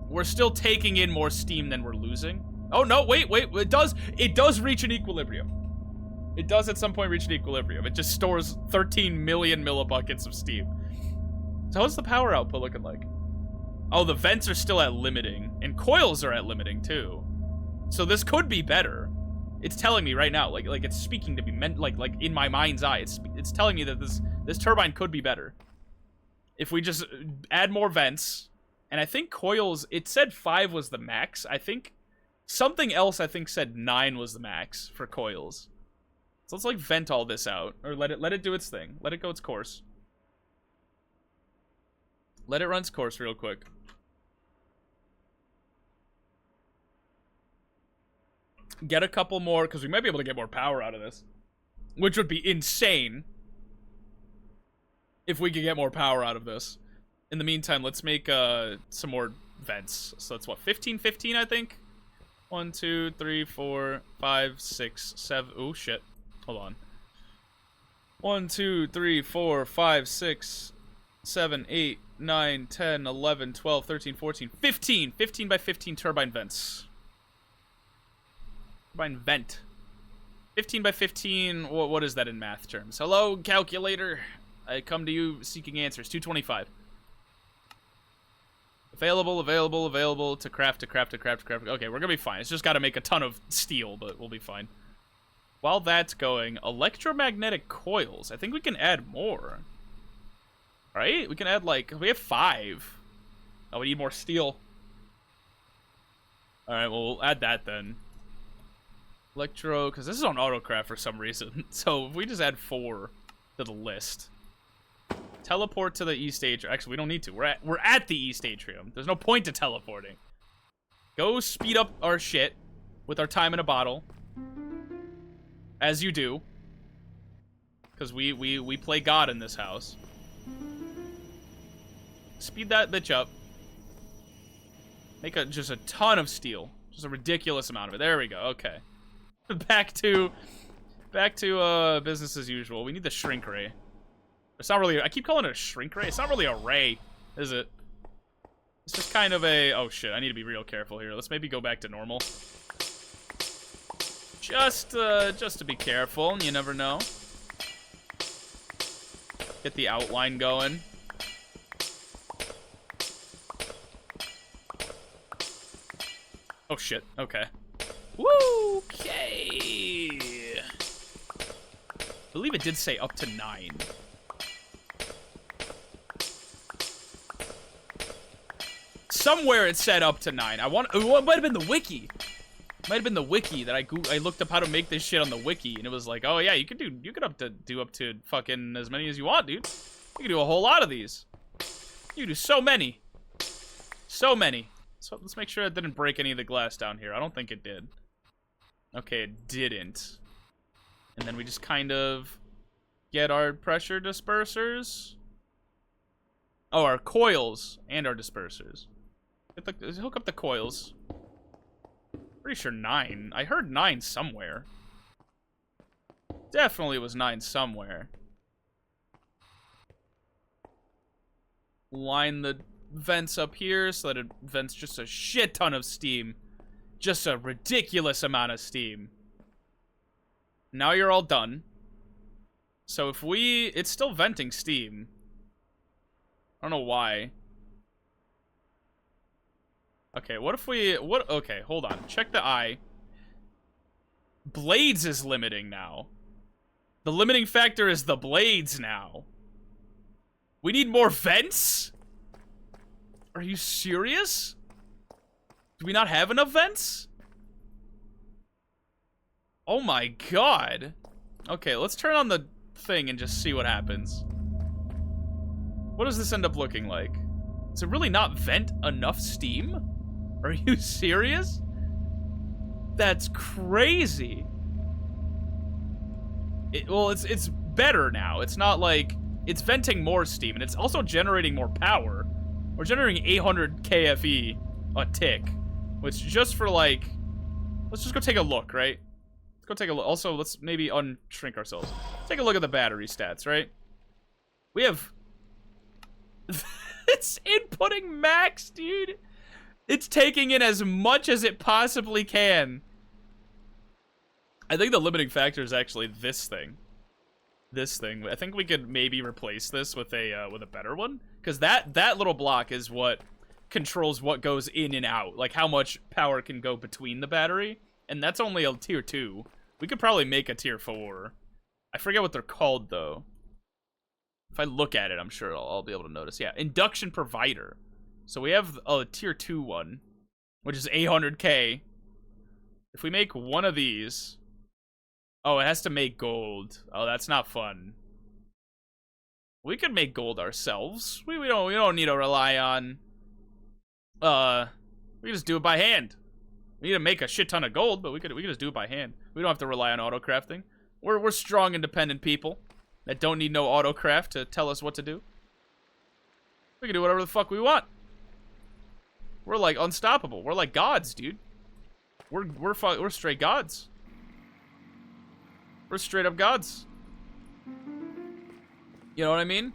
we're still taking in more steam than we're losing. Oh, no, wait. It does reach an equilibrium. It does at some point reach an equilibrium. It just stores 13 million millibuckets of steam. So how's the power output looking like? Oh, the vents are still at limiting. And coils are at limiting, too. So this could be better. It's telling me right now, like it's speaking to me, like in my mind's eye. It's telling me that this turbine could be better. If we just add more vents. And I think coils, it said 5 was the max. I think something else said 9 was the max for coils. So let's, like, vent all this out. Or let it do its thing. Let it go its course. Let it run its course real quick. Get a couple more, because we might be able to get more power out of this. Which would be insane. If we could get more power out of this. In the meantime, let's make some more vents. So that's what, 15, I think? 1, 2, 3, 4, 5, 6, 7. Oh, shit. Hold on. 1, 2, 3, 4, 5, 6, 7, 8, 9, 10, 11, 12, 13, 14, 15. 15 by 15 turbine vents. Turbine vent. 15 by 15, what is that in math terms? Hello, calculator. I come to you seeking answers. 225. Available to craft. Okay, we're gonna be fine. It's just gotta make a ton of steel, but we'll be fine. While that's going, electromagnetic coils. I think we can add more. Right? We can add, like, we have 5. Oh, we need more steel. Alright, well, we'll add that then. Electro, because this is on autocraft for some reason. So, if we just add 4 to the list. Teleport to the East Atrium. Actually, we don't need to. We're at the East Atrium. There's no point to teleporting. Go speed up our shit with our time in a bottle. As you do. Because we play God in this house. Speed that bitch up. Make just a ton of steel. Just a ridiculous amount of it. There we go. Okay. Back to business as usual. We need the shrink ray. It's not really, I keep calling it a shrink ray. It's not really a ray, is it? It's just kind of a, oh shit, I need to be real careful here. Let's maybe go back to normal. Just to be careful, you never know. Get the outline going. Oh shit, okay. Woo, okay. I believe it did say up to 9. Somewhere it said up to 9. It might have been the wiki. Might have been the wiki that I looked up how to make this shit on the wiki, and it was like, oh yeah, you could do up to fucking as many as you want, dude. You could do a whole lot of these. You could do so many. So many. So let's make sure it didn't break any of the glass down here. I don't think it did. Okay, it didn't. And then we just kind of get our pressure dispersers. Oh, our coils and our dispersers. Hook up the coils. Pretty sure 9. I heard 9 somewhere. Definitely was 9 somewhere. Line the vents up here so that it vents just a shit ton of steam. Just a ridiculous amount of steam. Now you're all done. So if we... It's still venting steam. I don't know why. Okay, what if we... Okay, hold on. Check the eye. Blades is limiting now. The limiting factor is the blades now. We need more vents? Are you serious? Do we not have enough vents? Oh my god. Okay, let's turn on the thing and just see what happens. What does this end up looking like? Does it really not vent enough steam? Are you serious? That's crazy. Well, it's better now. It's not like... It's venting more steam, and it's also generating more power. We're generating 800 KFE a tick. Which, just for, like... Let's just go take a look, right? Let's go take a look. Also, let's maybe unshrink ourselves. Take a look at the battery stats, right? We have... It's inputting max, dude! It's taking in as much as it possibly can. I think the limiting factor is actually this thing. This thing. I think we could maybe replace this with a better one, because that little block is what controls what goes in and out, like how much power can go between the battery, and that's only a tier 2. We could probably make a tier 4. I forget what they're called though. If I look at it, I'm sure I'll be able to notice. Yeah, induction provider. So we have a tier 2 one, which is 800k. If we make one of these... Oh, it has to make gold. Oh, that's not fun. We could make gold ourselves. We don't need to rely on... we can just do it by hand. We need to make a shit ton of gold, but we could just do it by hand. We don't have to rely on auto-crafting. We're strong, independent people that don't need no auto-craft to tell us what to do. We can do whatever the fuck we want. We're like unstoppable. We're like gods, dude. We're straight gods. We're straight up gods. You know what I mean?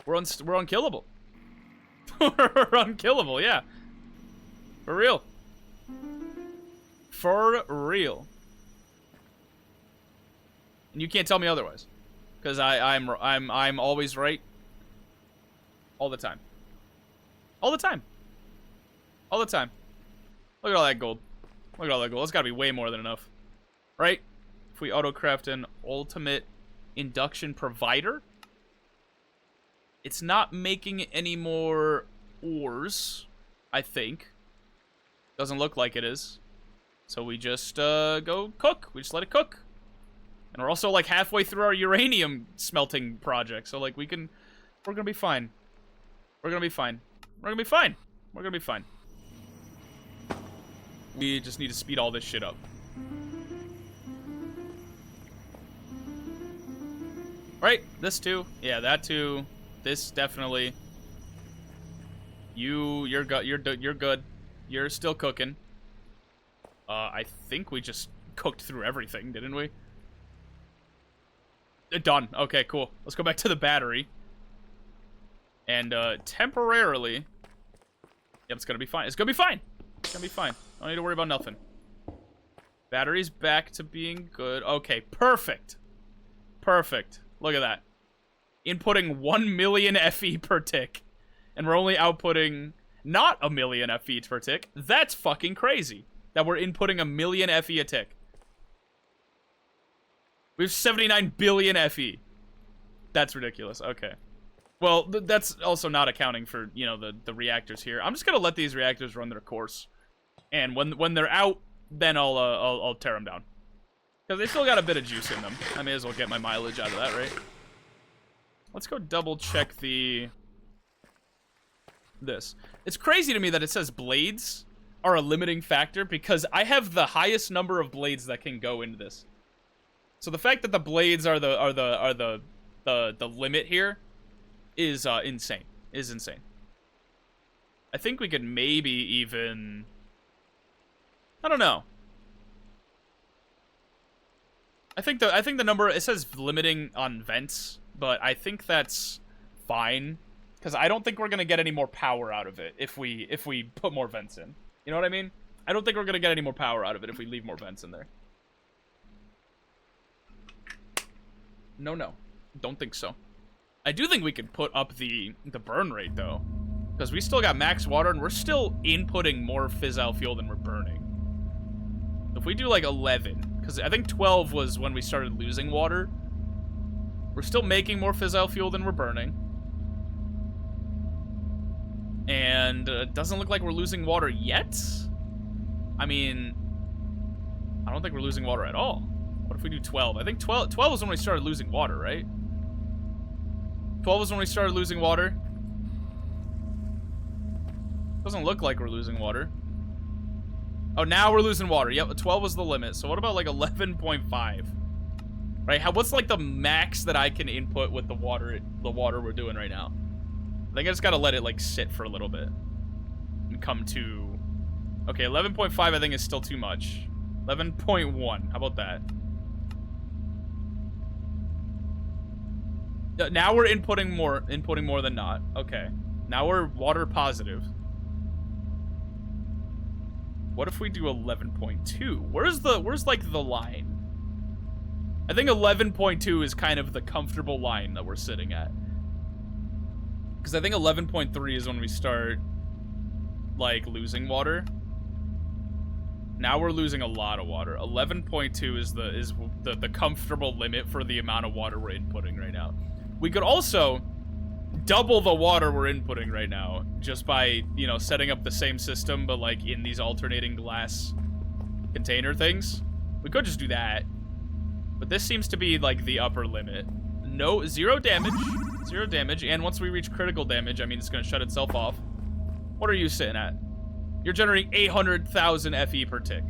We're unkillable. We're unkillable, yeah. For real. For real. And you can't tell me otherwise, because I'm always right. All the time. All the time. All the time. Look at all that gold. Look at all that gold. That's got to be way more than enough. Right? If we auto-craft an ultimate induction provider, it's not making any more ores, I think. Doesn't look like it is. So we just go cook. We just let it cook. And we're also like halfway through our uranium smelting project. So like we're gonna be fine. We're gonna be fine. We're gonna be fine. We're gonna be fine. We just need to speed all this shit up. Right, this too. Yeah, that too. This definitely. You're good. You're still cooking. I think we just cooked through everything, didn't we? Done. Okay, cool. Let's go back to the battery. And temporarily. Yep, it's gonna be fine. It's gonna be fine. It's gonna be fine. Don't need to worry about nothing. Battery's back to being good. Okay, perfect. Perfect. Look at that. Inputting 1 million FE per tick. And we're only outputting not a million FE per tick. That's fucking crazy. That we're inputting 1 million FE a tick. We have 79 billion FE. That's ridiculous. Okay. Well, that's also not accounting for, you know, the reactors here. I'm just gonna let these reactors run their course. And when they're out, then I'll tear them down. Because they still got a bit of juice in them. I may as well get my mileage out of that, right? Let's go double check the this. It's crazy to me that it says blades are a limiting factor because I have the highest number of blades that can go into this. So the fact that the blades are the limit here is insane. Is insane. I think we could maybe even, I don't know. I think the number, it says limiting on vents, but I think that's fine because I don't think we're gonna get any more power out of it if we put more vents in. You know what I mean? I don't think we're gonna get any more power out of it if we leave more vents in there. No. Don't think so. I do think we could put up the burn rate, though. Because we still got max water, and we're still inputting more fissile fuel than we're burning. If we do, like, 11, because I think 12 was when we started losing water. We're still making more fissile fuel than we're burning. And it doesn't look like we're losing water yet. I mean, I don't think we're losing water at all. What if we do 12? I think 12 was when we started losing water, right? 12 was when we started losing water. Doesn't look like we're losing water. Oh, now we're losing water. Yep, 12 was the limit. So what about like 11.5? Right? What's like the max that I can input with the water we're doing right now? I think I just gotta let it like sit for a little bit and come to. Okay, 11.5 I think is still too much. 11.1. How about that? Now we're inputting more than not. Okay. Now we're water positive. What if we do 11.2? Where's like the line? I think 11.2 is kind of the comfortable line that we're sitting at. Because I think 11.3 is when we start like losing water. Now we're losing a lot of water. 11.2 is the comfortable limit for the amount of water we're inputting right now. We could also double the water we're inputting right now just by, you know, setting up the same system but like in these alternating glass container things. We could just do that. But this seems to be like the upper limit. No, zero damage. Zero damage. And once we reach critical damage, I mean, it's going to shut itself off. What are you sitting at? You're generating 800,000 FE per tick.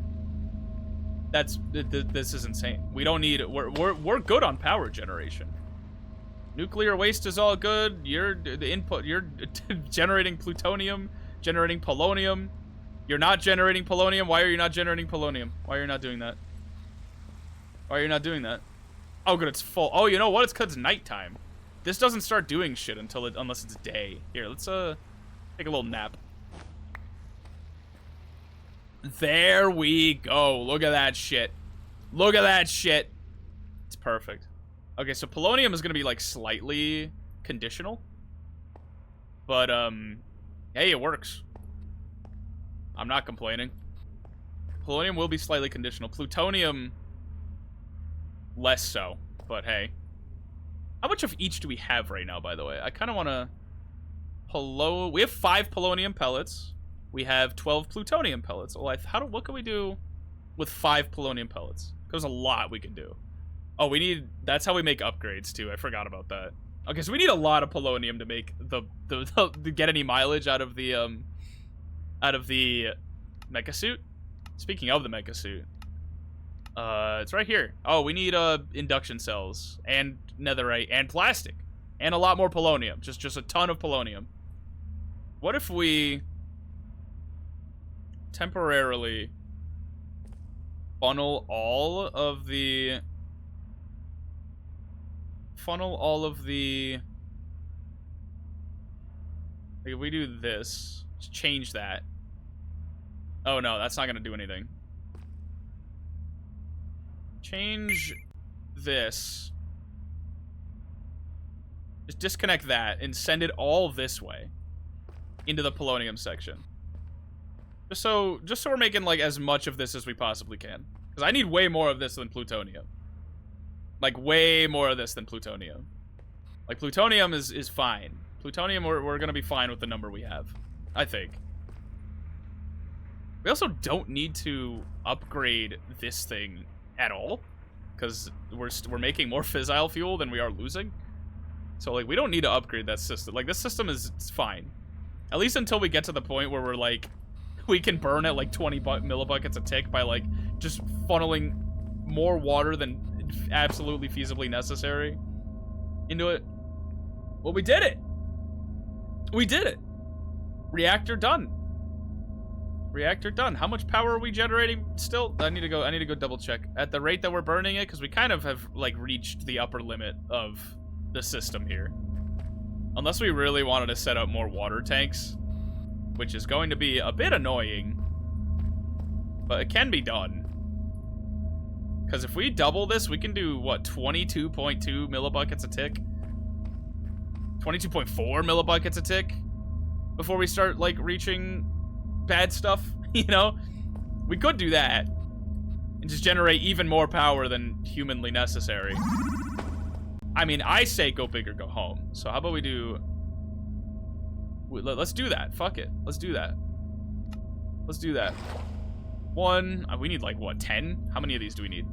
This is insane. We don't need it. We're good on power generation. Nuclear waste is all good. You're generating plutonium, generating polonium. You're not generating polonium. Why are you not generating polonium? Why are you not doing that? Why are you not doing that? Oh, good, it's full. Oh, you know what? It's because it's nighttime. This doesn't start doing shit unless it's day. Here, let's take a little nap. There we go. Look at that shit. Look at that shit. It's perfect. Okay, so polonium is gonna be like slightly conditional. But hey, it works. I'm not complaining. Polonium will be slightly conditional. Plutonium less so, but hey. How much of each do we have right now, by the way? I kind of want to... We have 5 polonium pellets. We have 12 plutonium pellets. Well, what can we do with 5 polonium pellets? There's a lot we can do. Oh, we need... That's how we make upgrades, too. I forgot about that. Okay, so we need a lot of polonium to make to get any mileage out of the mecha suit. Speaking of the mecha suit, it's right here. Oh, we need induction cells and netherite and plastic and a lot more polonium. Just a ton of polonium. What if we temporarily funnel all of the like if we do this, just change that. Oh no, that's not gonna do anything. Change this. Just disconnect that and send it all this way into the polonium section. Just so we're making like as much of this as we possibly can. Because I need way more of this than plutonium. Like way more of this than plutonium. Like plutonium is fine. Plutonium we're gonna be fine with the number we have, I think. We also don't need to upgrade this thing at all, because we're making more fissile fuel than we are losing. So like we don't need to upgrade that system. Like this system is fine. At least until we get to the point where we're like, we can burn at like 20 millibuckets a tick by like just funneling more water than absolutely feasibly necessary into it. Well, we did it. We did it. Reactor done. Reactor done. How much power are we generating still? I need to go double check. At the rate that we're burning it, because we kind of have like reached the upper limit of the system here. Unless we really wanted to set up more water tanks, which is going to be a bit annoying. But it can be done. Because if we double this, we can do, what, 22.2 millibuckets a tick? 22.4 millibuckets a tick? Before we start, like, reaching bad stuff, you know? We could do that. And just generate even more power than humanly necessary. I mean, I say go big or go home. So how about we do... Let's do that. Fuck it. Let's do that. Let's do that. We need like, what, 10? How many of these do we need?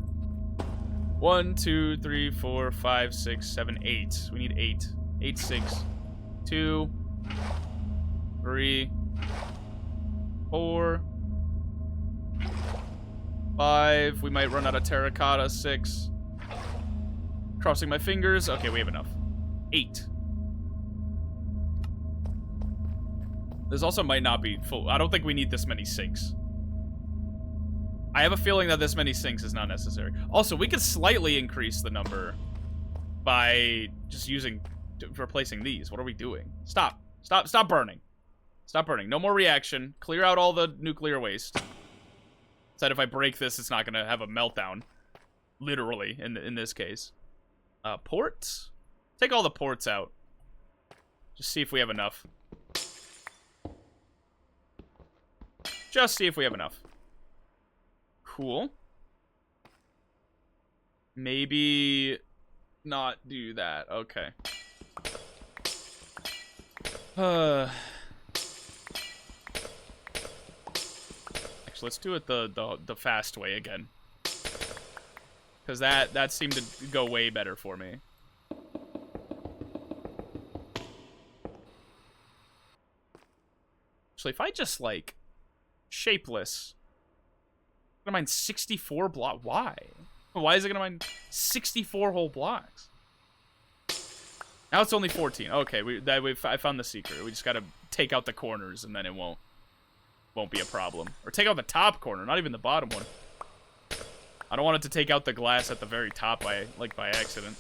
1, 2, 3, 4, 5, 6, 7, 8. We need 8. 8, 6. 2, 3, 4, 5. We might run out of terracotta. 6. Crossing my fingers. Okay, we have enough. 8. This also might not be full. I don't think we need this many sinks. I have a feeling that this many sinks is not necessary. Also, we could slightly increase the number by just replacing these. What are we doing? Stop. Stop burning. Stop burning. No more reaction. Clear out all the nuclear waste. So that if I break this, it's not going to have a meltdown. Literally, in this case. Ports? Take all the ports out. Just see if we have enough. Just see if we have enough. Cool. Maybe not do that. Okay. Actually, let's do it the fast way again. Because that seemed to go way better for me. Actually, if I just, like, shapeless... It's gonna mine 64 blocks. Why? Why is it gonna mine 64 whole blocks? Now it's only 14. Okay, I found the secret. We just gotta take out the corners, and then it won't be a problem. Or take out the top corner, not even the bottom one. I don't want it to take out the glass at the very top by accident.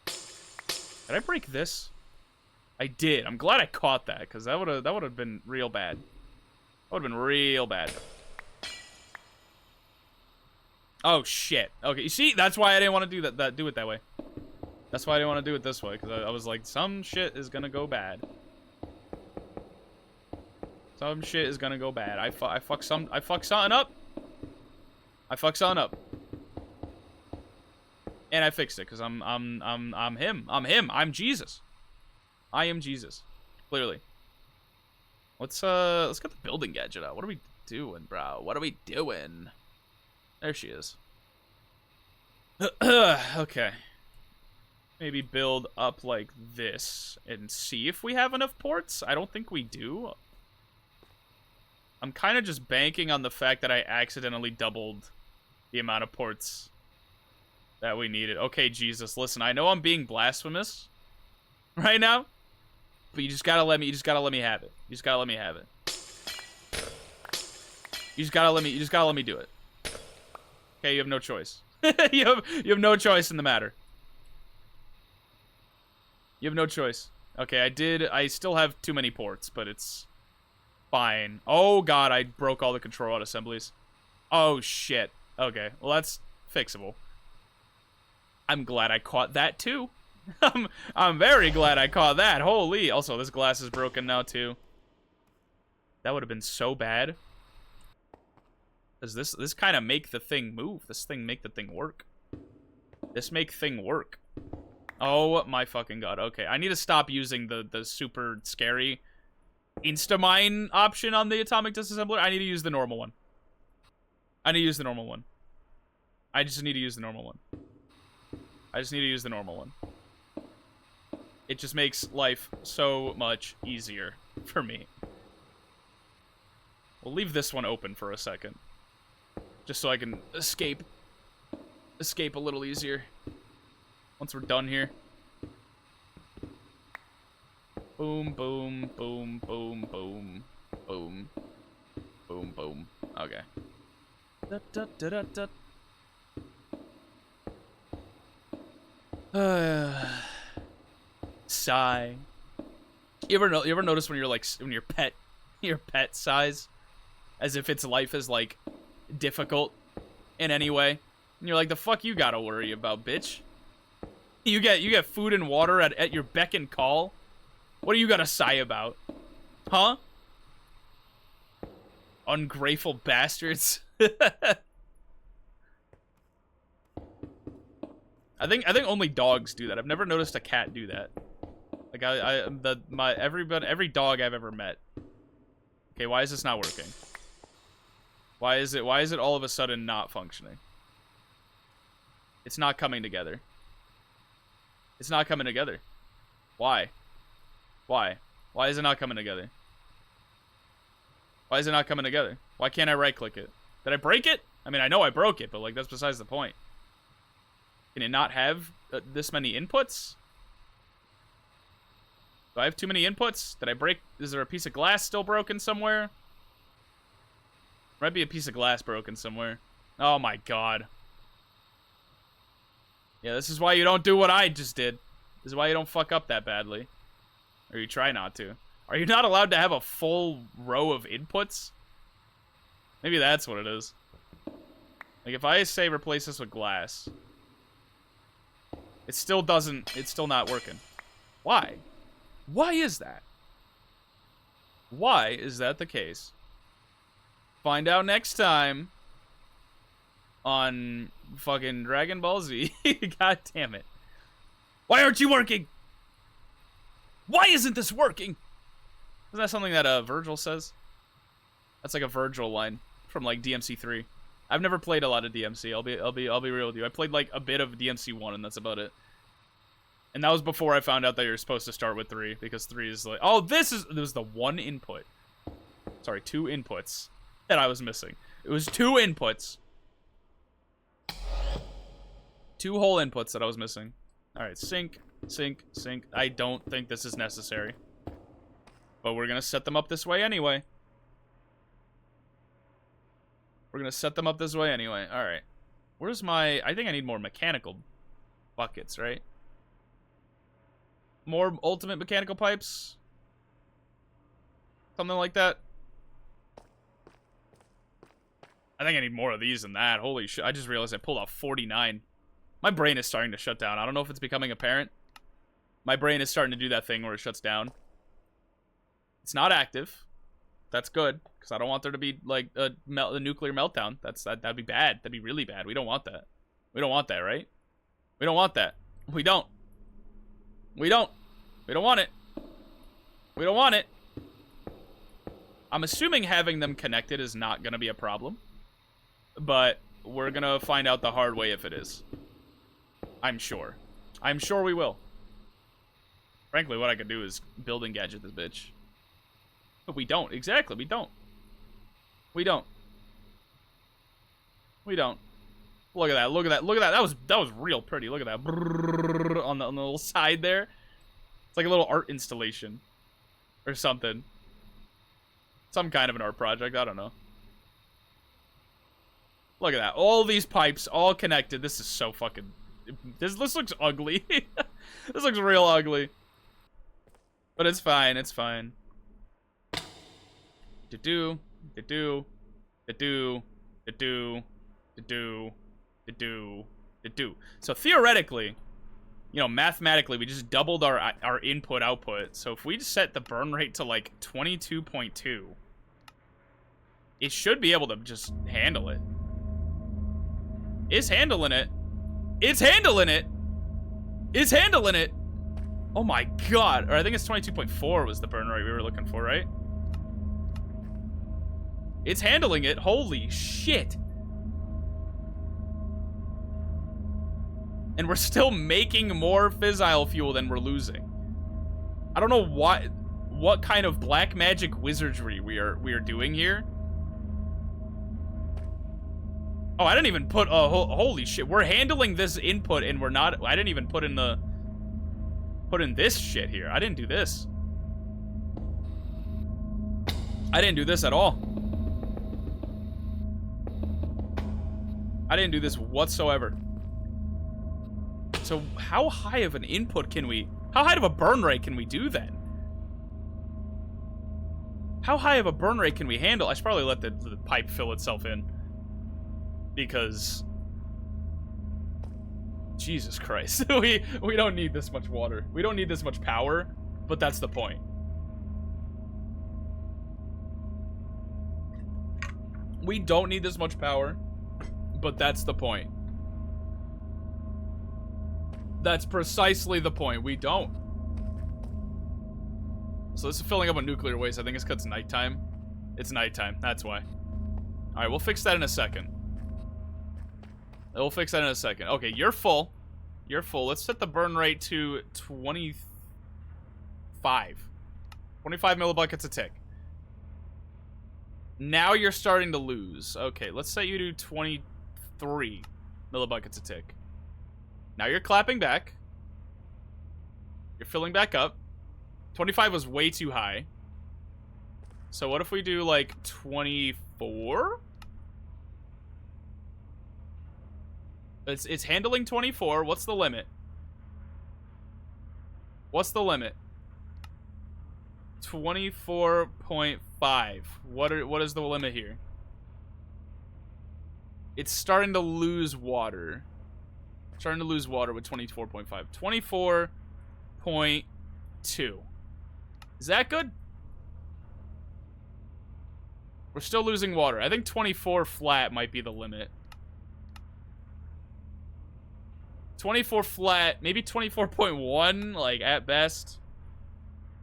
Did I break this? I did. I'm glad I caught that, because that would have been real bad. That would have been real bad. Oh shit. Okay, you see, that's why I didn't want to do it that way. That's why I didn't want to do it this way, because I was like, some shit is gonna go bad. Some shit is gonna go bad. I fuck something up. I fucked something up. And I fixed it, because I'm him. I'm him. I'm Jesus. I am Jesus. Clearly. Let's get the building gadget out. What are we doing, bro? What are we doing? There she is. Okay. Maybe build up like this and see if we have enough ports. I don't think we do. I'm kind of just banking on the fact that I accidentally doubled the amount of ports that we needed. Okay, Jesus, listen, I know I'm being blasphemous right now, but you just gotta let me have it. You just gotta let me have it. You just gotta let me do it. Okay, you have no choice. you have no choice in the matter. You have no choice. Okay, I still have too many ports, but it's fine. Oh god, I broke all the control out assemblies. Oh shit. Okay, well that's fixable. I'm glad I caught that too. I'm very glad I caught that. Holy. Also, this glass is broken now too. That would have been so bad. Does this kind of make the thing move? This thing make the thing work. This make thing work. Oh my fucking god. Okay, I need to stop using the super scary insta-mine option on the atomic disassembler. I need to use the normal one. I need to use the normal one. I just need to use the normal one. I just need to use the normal one. It just makes life so much easier for me. We'll leave this one open for a second. Just so I can escape a little easier. Once we're done here. Boom, boom, boom, boom, boom, boom, boom, boom. Okay. Da, da, da, da, da. Sigh. You ever notice when you're like when your pet sighs, as if its life is like difficult in any way, and you're like, the fuck you gotta worry about, bitch? You get food and water at your beck and call. What do you gotta sigh about? Huh? Ungrateful bastards. I think only dogs do that. I've never noticed a cat do that. Like every dog I've ever met. Okay, why is this not working? Why is it all of a sudden not functioning? It's not coming together. It's not coming together. Why? Why? Why is it not coming together? Why is it not coming together? Why can't I right-click it? Did I break it? I mean, I know I broke it, but like that's besides the point. Can it not have this many inputs? Do I have too many inputs? Did I break? Is there a piece of glass still broken somewhere? Might be a piece of glass broken somewhere. Oh my god. Yeah, this is why you don't do what I just did. This is why you don't fuck up that badly. Or you try not to. Are you not allowed to have a full row of inputs? Maybe that's what it is. Like if I say replace this with glass, it still doesn't, it's still not working. Why? Why is that? Why is that the case? Find out next time on fucking Dragon Ball Z. God damn it. Why aren't you working? Why isn't this working? Isn't that something that Virgil says? That's like a Virgil line from like DMC3. I've never played a lot of DMC. I'll be real with you. I played like a bit of DMC1 and that's about it. And that was before I found out that you're supposed to start with 3 because 3 is like, oh, this was the one input. Sorry, 2 inputs that I was missing. It was 2 inputs. 2 whole inputs that I was missing. All right, sync, sync, sync. I don't think this is necessary. But we're going to set them up this way anyway. We're going to set them up this way anyway. All right. Where's my... I think I need more mechanical buckets, right? More ultimate mechanical pipes? Something like that? I think I need more of these than that. Holy shit. I just realized I pulled off 49. My brain is starting to shut down. I don't know if it's becoming apparent. My brain is starting to do that thing where it shuts down. It's not active. That's good, because I don't want there to be, like, a nuclear meltdown. That'd be bad. That'd be really bad. We don't want that. We don't want that, right? We don't want that. We don't. We don't. We don't want it. We don't want it. I'm assuming having them connected is not going to be a problem. But we're going to find out the hard way if it is. I'm sure. I'm sure we will. Frankly, what I could do is building gadget this bitch. But we don't. Exactly, we don't. We don't. We don't. Look at that. Look at that. Look at that. That was real pretty. Look at that. Brrr, on the little side there. It's like a little art installation. Or something. Some kind of an art project. I don't know. Look at that. All these pipes all connected. This is so fucking... This looks ugly. This looks real ugly. But it's fine. It's fine. Do-do. Do-do. Do-do. Do-do. Do-do. Do-do. Do-do. So theoretically, you know, mathematically, we just doubled our input output. So if we just set the burn rate to like 22.2, it should be able to just handle it. It's handling it. It's handling it. It's handling it. Oh my god. Or I think it's 22.4 was the burn rate we were looking for, right? It's handling it. Holy shit. And we're still making more fissile fuel than we're losing. I don't know what kind of black magic wizardry we are doing here. Oh, I didn't even put, holy shit. We're handling this input and we're not, I didn't even put in this shit here. I didn't do this. I didn't do this at all. I didn't do this whatsoever. So how high of an input can we, how high of a burn rate can we do then? How high of a burn rate can we handle? I should probably let the pipe fill itself in. Because Jesus Christ. we don't need this much water. We don't need this much power, but that's the point. We don't need this much power, but that's the point. That's precisely the point. We don't. So this is filling up with nuclear waste. I think it's because it's nighttime. It's nighttime. That's why. Alright, we'll fix that in a second. We'll fix that in a second. Okay, you're full. You're full. Let's set the burn rate to 25. 25 millibuckets a tick. Now you're starting to lose. Okay, let's set you to 23 millibuckets a tick. Now you're clapping back. You're filling back up. 25 was way too high. So what if we do like 24? It's handling 24. What's the limit? What's the limit? 24.5. What is the limit here? It's starting to lose water. Starting to lose water with 24.5. 24.2. Is that good? We're still losing water. I think 24 flat might be the limit. 24 flat, maybe 24.1, like, at best.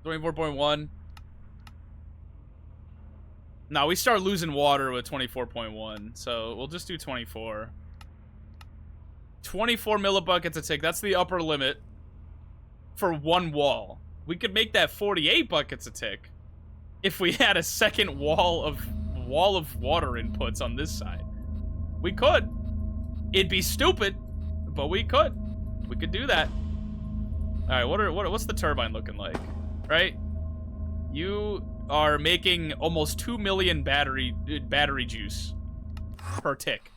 24.1. No, we start losing water with 24.1, so we'll just do 24. 24 millibuckets a tick, that's the upper limit for one wall. We could make that 48 buckets a tick if we had a second wall of water inputs on this side. We could. It'd be stupid. But we could do that. All right, what's the turbine looking like? Right? You are making almost 2 million battery juice per tick.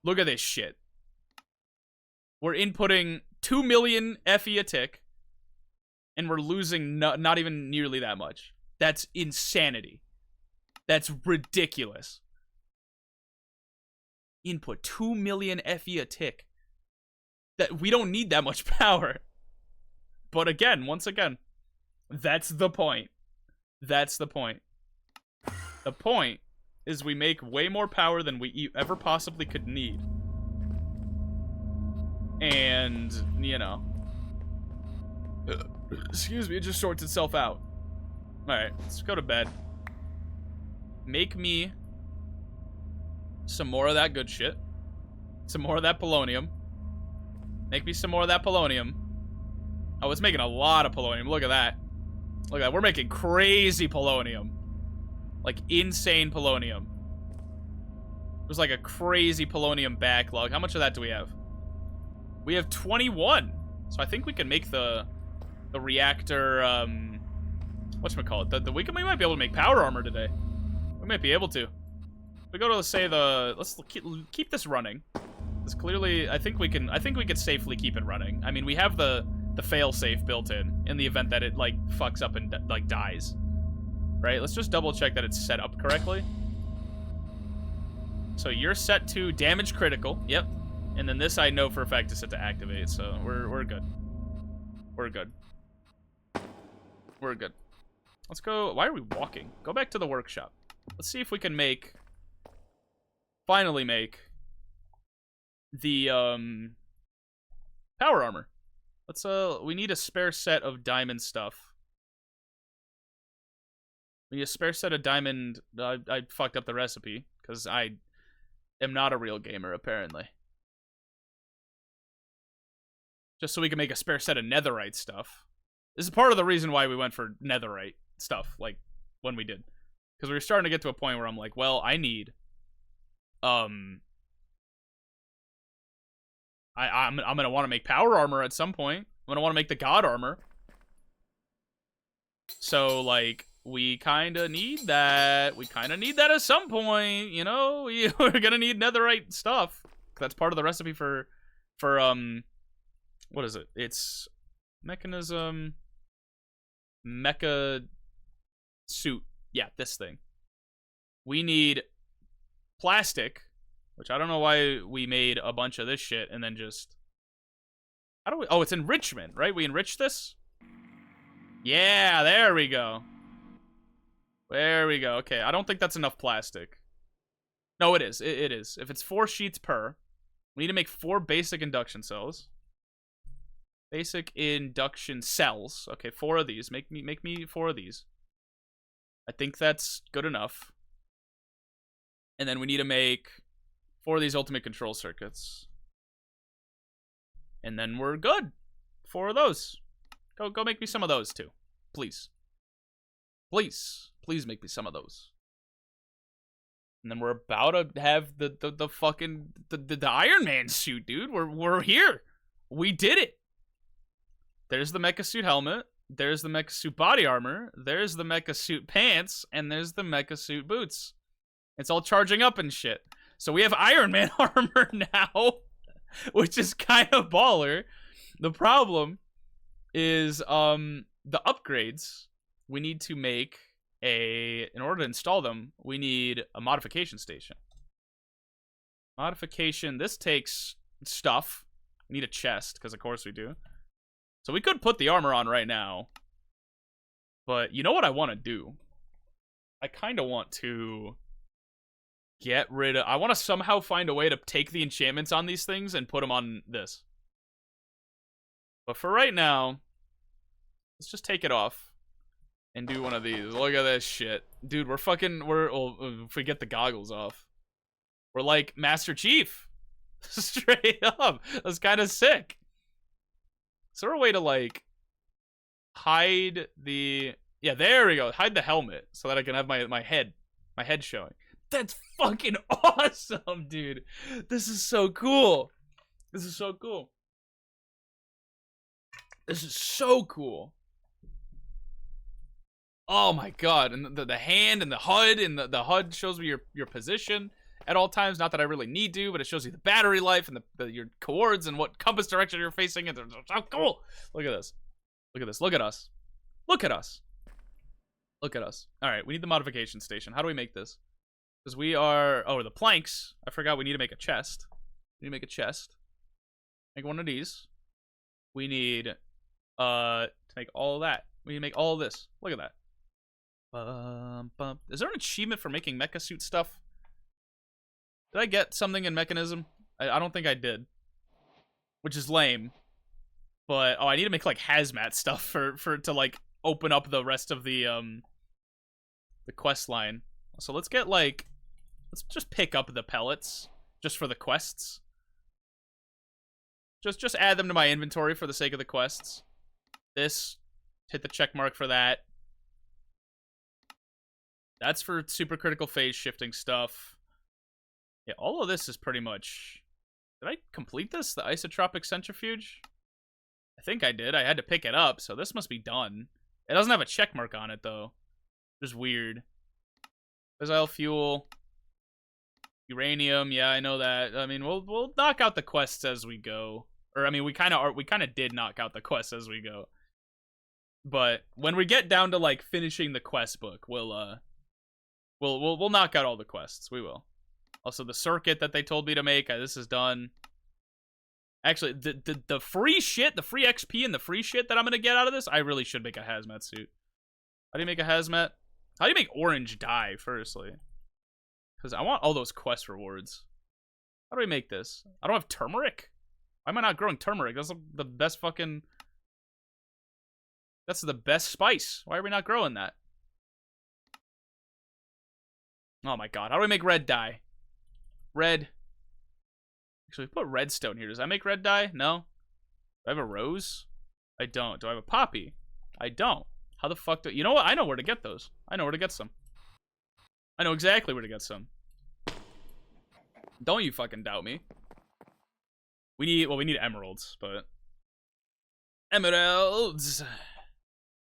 Look at this shit. We're inputting 2 million FE a tick, and we're losing not even nearly that much. That's insanity. That's ridiculous. Input 2 million FE a tick. That we don't need that much power. But again, once again, that's the point. That's the point. The point is we make way more power than we ever possibly could need. And, you know. Excuse me, it just sorts itself out. Alright, let's go to bed. Make me some more of that good shit. Some more of that polonium. Make me some more of that polonium. Oh, it's making a lot of polonium. Look at that. Look at that. We're making crazy polonium. Like, insane polonium. There's like a crazy polonium backlog. How much of that do we have? We have 21. So I think we can make the reactor, whatchamacallit? We might be able to make power armor today. We might be able to. If we go to, say, let's keep this running. This clearly, I think we could safely keep it running. I mean, we have the fail-safe built in the event that it, like, fucks up and, like, dies. Right? Let's just double-check that it's set up correctly. So you're set to damage critical. Yep. And then this I know for a fact is set to activate, so we're good. We're good. We're good. Let's go. Why are we walking? Go back to the workshop. Let's see if we can finally make the power armor. Let's we need a spare set of diamond stuff. We need a spare set of diamond. I fucked up the recipe because I am not a real gamer apparently. Just so we can make a spare set of netherite stuff. This is part of the reason why we went for netherite stuff, like, when we did. Because we were starting to get to a point where I'm like, well, I need... I'm gonna want to make power armor at some point. I'm gonna want to make the god armor. So, like, we kind of need that. We kind of need that at some point, you know? We're gonna need netherite stuff. That's part of the recipe for what is it? It's mechanism, mecha suit. Yeah, this thing. We need plastic, which I don't know why we made a bunch of this shit and then just... How do we... Oh, it's enrichment, right? We enrich this? Yeah, there we go. There we go. Okay, I don't think that's enough plastic. No, it is. It is. If it's 4 sheets per, we need to make 4 basic induction cells. Basic induction cells. Okay, 4 of these. Make me 4 of these. I think that's good enough. And then we need to make 4 of these ultimate control circuits. And then we're good. 4 of those. Go make me some of those too. Please. Please. Please make me some of those. And then we're about to have the fucking the Iron Man suit, dude. We're here. We did it. There's the mecha suit helmet. There's the mecha suit body armor. There's the mecha suit pants, and there's the mecha suit boots. It's all charging up and shit. So we have Iron Man armor now, which is kind of baller. The problem is the upgrades. We need to make in order to install them, we need a modification station. Modification, this takes stuff. We need a chest, because of course we do. So we could put the armor on right now. But you know what I want to do? I kind of want to get rid of... I want to somehow find a way to take the enchantments on these things and put them on this. But for right now, let's just take it off. And do one of these. Look at this shit. Dude, if we get the goggles off. We're like Master Chief. Straight up. That's kind of sick. Is there a way to, like, hide the... Yeah, there we go. Hide the helmet so that I can have my head showing. That's fucking awesome, dude. This is so cool. This is so cool. This is so cool. Oh my god, and the hand and the HUD, and the HUD shows me your position at all times. Not that I really need to, but it shows you the battery life and your coords and what compass direction you're facing. And they're so cool. Look at this. Look at this. Look at us. Look at us. Look at us. All right, we need the modification station. How do we make this? Because we are... Oh, the planks. I forgot we need to make a chest. We need to make a chest. Make one of these. We need to make all of that. We need to make all of this. Look at that. Is there an achievement for making mecha suit stuff? Did I get something in mechanism? I don't think I did. Which is lame. But, oh, I need to make, like, hazmat stuff for to, like, open up the rest of the quest line. So let's get, like, let's just pick up the pellets just for the quests. Just add them to my inventory for the sake of the quests. This, hit the check mark for that. That's for super critical phase shifting stuff. Yeah, all of this is pretty much... Did I complete this? The isotropic centrifuge? I think I did. I had to pick it up, so this must be done. It doesn't have a check mark on it, though. Which is weird. Fissile fuel. Uranium, yeah, I know that. I mean, we'll knock out the quests as we go. Or, I mean, we kind of did knock out the quests as we go. But when we get down to, like, finishing the quest book, we'll knock out all the quests. We will. Also, the circuit that they told me to make, this is done. Actually, the free shit, the free XP and the free shit that I'm gonna get out of this, I really should make a hazmat suit. How do you make a hazmat? How do you make orange dye, firstly? Because I want all those quest rewards. How do we make this? I don't have turmeric? Why am I not growing turmeric? That's the best fucking... That's the best spice. Why are we not growing that? Oh my god. How do we make red dye? Red. Actually, put redstone here. Does that make red dye? No. Do I have a rose? I don't. Do I have a poppy? I don't. How the fuck do... You know what? I know where to get those. I know where to get some. I know exactly where to get some. Don't you fucking doubt me. We need emeralds, but... Emeralds!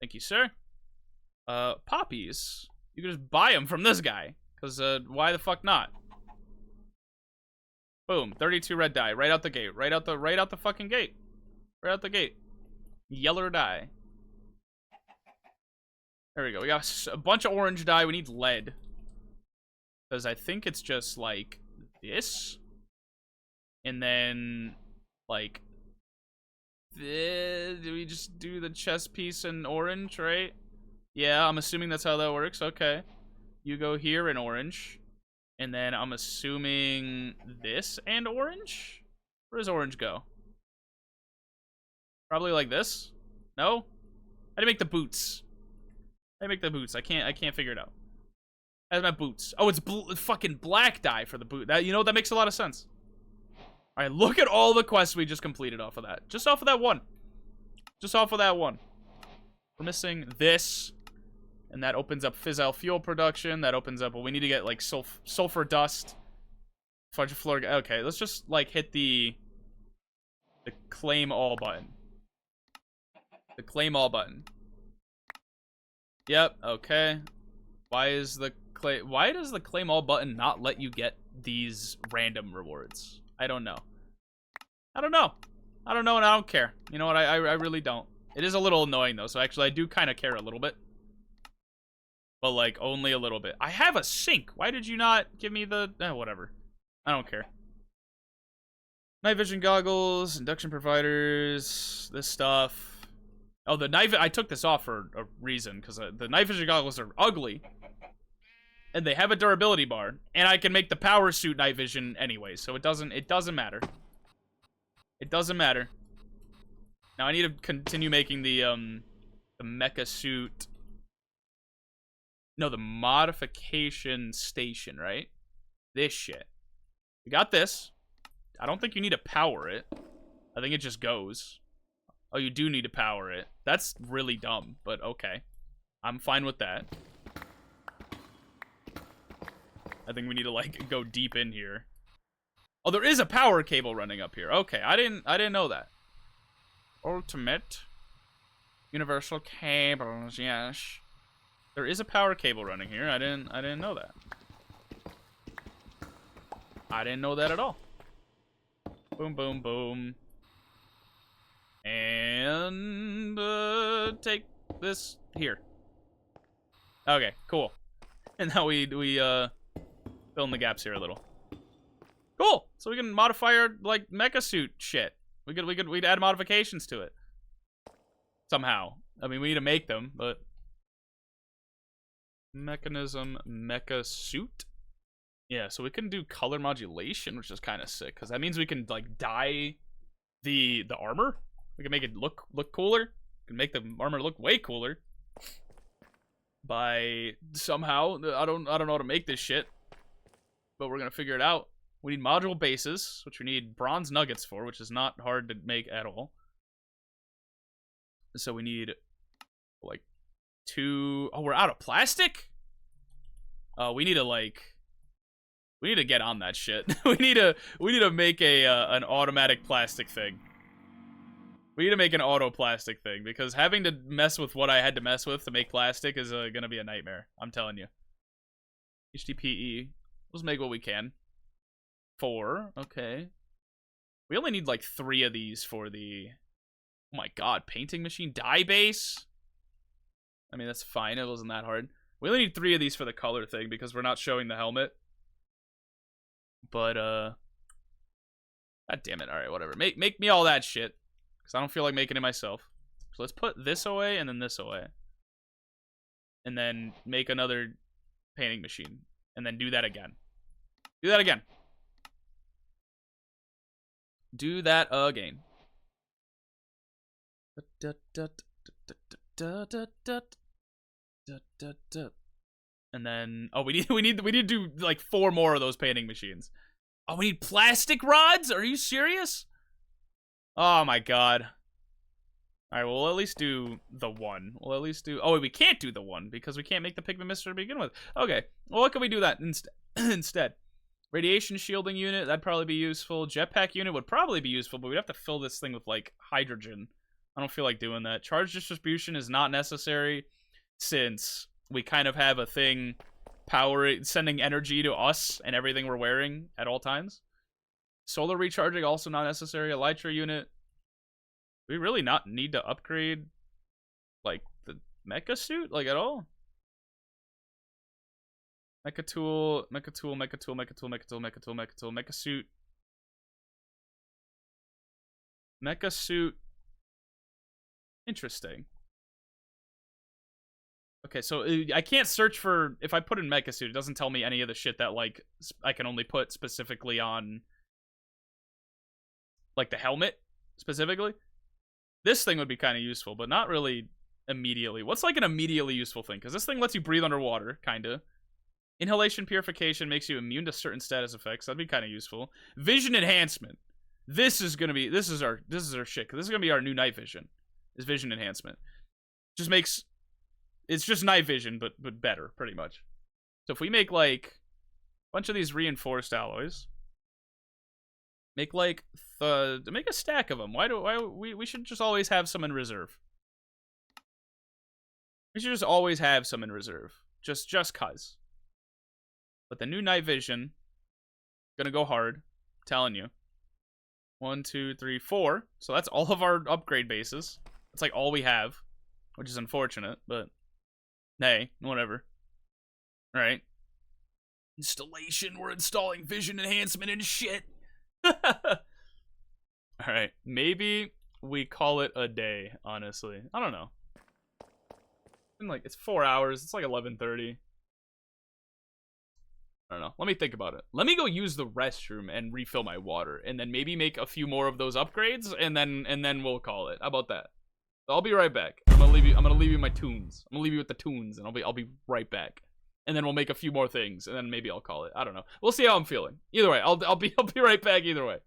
Thank you, sir. Poppies. You can just buy them from this guy. Because, why the fuck not? Boom. 32 red dye. Right out the gate. Right out the fucking gate. Right out the gate. Yellow dye. There we go. We got a bunch of orange dye. We need lead. Because I think it's just, like, this. And then, like, do we just do the chest piece in orange, right? Yeah, I'm assuming that's how that works. Okay. You go here in orange. And then I'm assuming this and orange? Where does orange go? Probably like this? No? How do you make the boots? How do you make the boots? I can't figure it out. How's my boots? Oh, it's fucking black dye for the boot. That, you know, that makes a lot of sense. Alright, look at all the quests we just completed off of that. Just off of that one. Just off of that one. We're missing this. And that opens up fissile fuel production. That opens up... Well, we need to get, like, sulfur dust. Fudge floor... Okay, let's just, like, hit the claim all button. The claim all button. Yep, okay. Why does the claim all button not let you get these random rewards? I don't know. I don't know. I don't know and I don't care. You know what? I really don't. It is a little annoying though, so actually I do kind of care a little bit. But like only a little bit. I have a sink. Why did you not give me the whatever. I don't care. Night vision goggles, induction providers, this stuff. Oh, the night I took this off for a reason because the night vision goggles are ugly. And they have a durability bar, and I can make the power suit night vision anyway, so it doesn't matter. It doesn't matter. Now I need to continue making the mecha suit. No, the modification station, right? This shit. We got this. I don't think you need to power it. I think it just goes. Oh, you do need to power it. That's really dumb, but okay. I'm fine with that. I think we need to like go deep in here. Oh, there is a power cable running up here. Okay, I didn't know that. Ultimate universal cables, yes. There is a power cable running here. I didn't know that. I didn't know that at all. Boom, boom, boom. And take this here. Okay, cool. And now we fill in the gaps here a little. Cool. So we can modify our like mecha suit shit. We'd add modifications to it. Somehow. I mean, we need to make them, but mechanism mecha suit. Yeah, so we can do color modulation, which is kind of sick because that means we can like dye the armor. We can make it look cooler. We can make the armor look way cooler. By somehow, I don't know how to make this shit. But we're gonna figure it out. We need module bases, which we need bronze nuggets for, which is not hard to make at all. So we need like 2. Oh, we're out of plastic? We need to get on that shit. we need to make an automatic plastic thing. We need to make an auto plastic thing because having to mess with what I had to mess with to make plastic is gonna be a nightmare. I'm telling you. HDPE. Let's make what we can. 4. Okay. We only need like 3 of these for the... Oh my god. Painting machine? Dye base? I mean, that's fine. It wasn't that hard. We only need 3 of these for the color thing because we're not showing the helmet. But, God damn it. Alright, whatever. Make me all that shit. Because I don't feel like making it myself. So let's put this away and then this away. And then make another painting machine. And then do that again. Do that again. Do that again. And then we need to do like 4 more of those painting machines. Oh, we need plastic rods? Are you serious? Oh my god. Alright, well, we'll at least do the 1. We'll at least do... Oh, wait, we can't do the 1 because we can't make the pigment mister to begin with. Okay, well, what can we do that instead? Radiation shielding unit, that'd probably be useful. Jetpack unit would probably be useful, but we'd have to fill this thing with, like, hydrogen. I don't feel like doing that. Charge distribution is not necessary since we kind of have a thing sending energy to us and everything we're wearing at all times. Solar recharging, also not necessary. Elytra unit. We really not need to upgrade, like, the mecha suit, like, at all? Mecha tool, mecha tool, mecha tool, mecha tool, mecha tool, mecha tool, mecha tool, mecha suit. Mecha suit. Interesting. Okay, so I can't search for... If I put in mecha suit, it doesn't tell me any of the shit that, like, I can only put specifically on, like, the helmet, specifically. This thing would be kind of useful, but not really immediately. What's, like, an immediately useful thing? Because this thing lets you breathe underwater, kind of. Inhalation purification makes you immune to certain status effects. That'd be kind of useful. Vision enhancement. This is gonna be... This is our shit, because this is gonna be our new night vision. Is vision enhancement. Just makes... It's just night vision, but better, pretty much. So if we make, like, a bunch of these reinforced alloys... Make, like, make a stack of them. We should just always have some in reserve. We should just always have some in reserve. Just cuz. But the new night vision, gonna go hard. I'm telling you. 1, 2, 3, 4. So that's all of our upgrade bases. That's, like, all we have. Which is unfortunate, but... Hey, whatever. Alright. Installation. We're installing vision enhancement and shit. Alright, maybe we call it a day, honestly. I don't know. It's 4 hours. It's like 11:30. I don't know. Let me think about it. Let me go use the restroom and refill my water, and then maybe make a few more of those upgrades, and then we'll call it. How about that? I'll be right back. I'm gonna leave you my tunes. I'm gonna leave you with the tunes, and I'll be right back. And then we'll make a few more things, and then maybe I'll call it. I don't know. We'll see how I'm feeling. Either way, I'll be right back either way.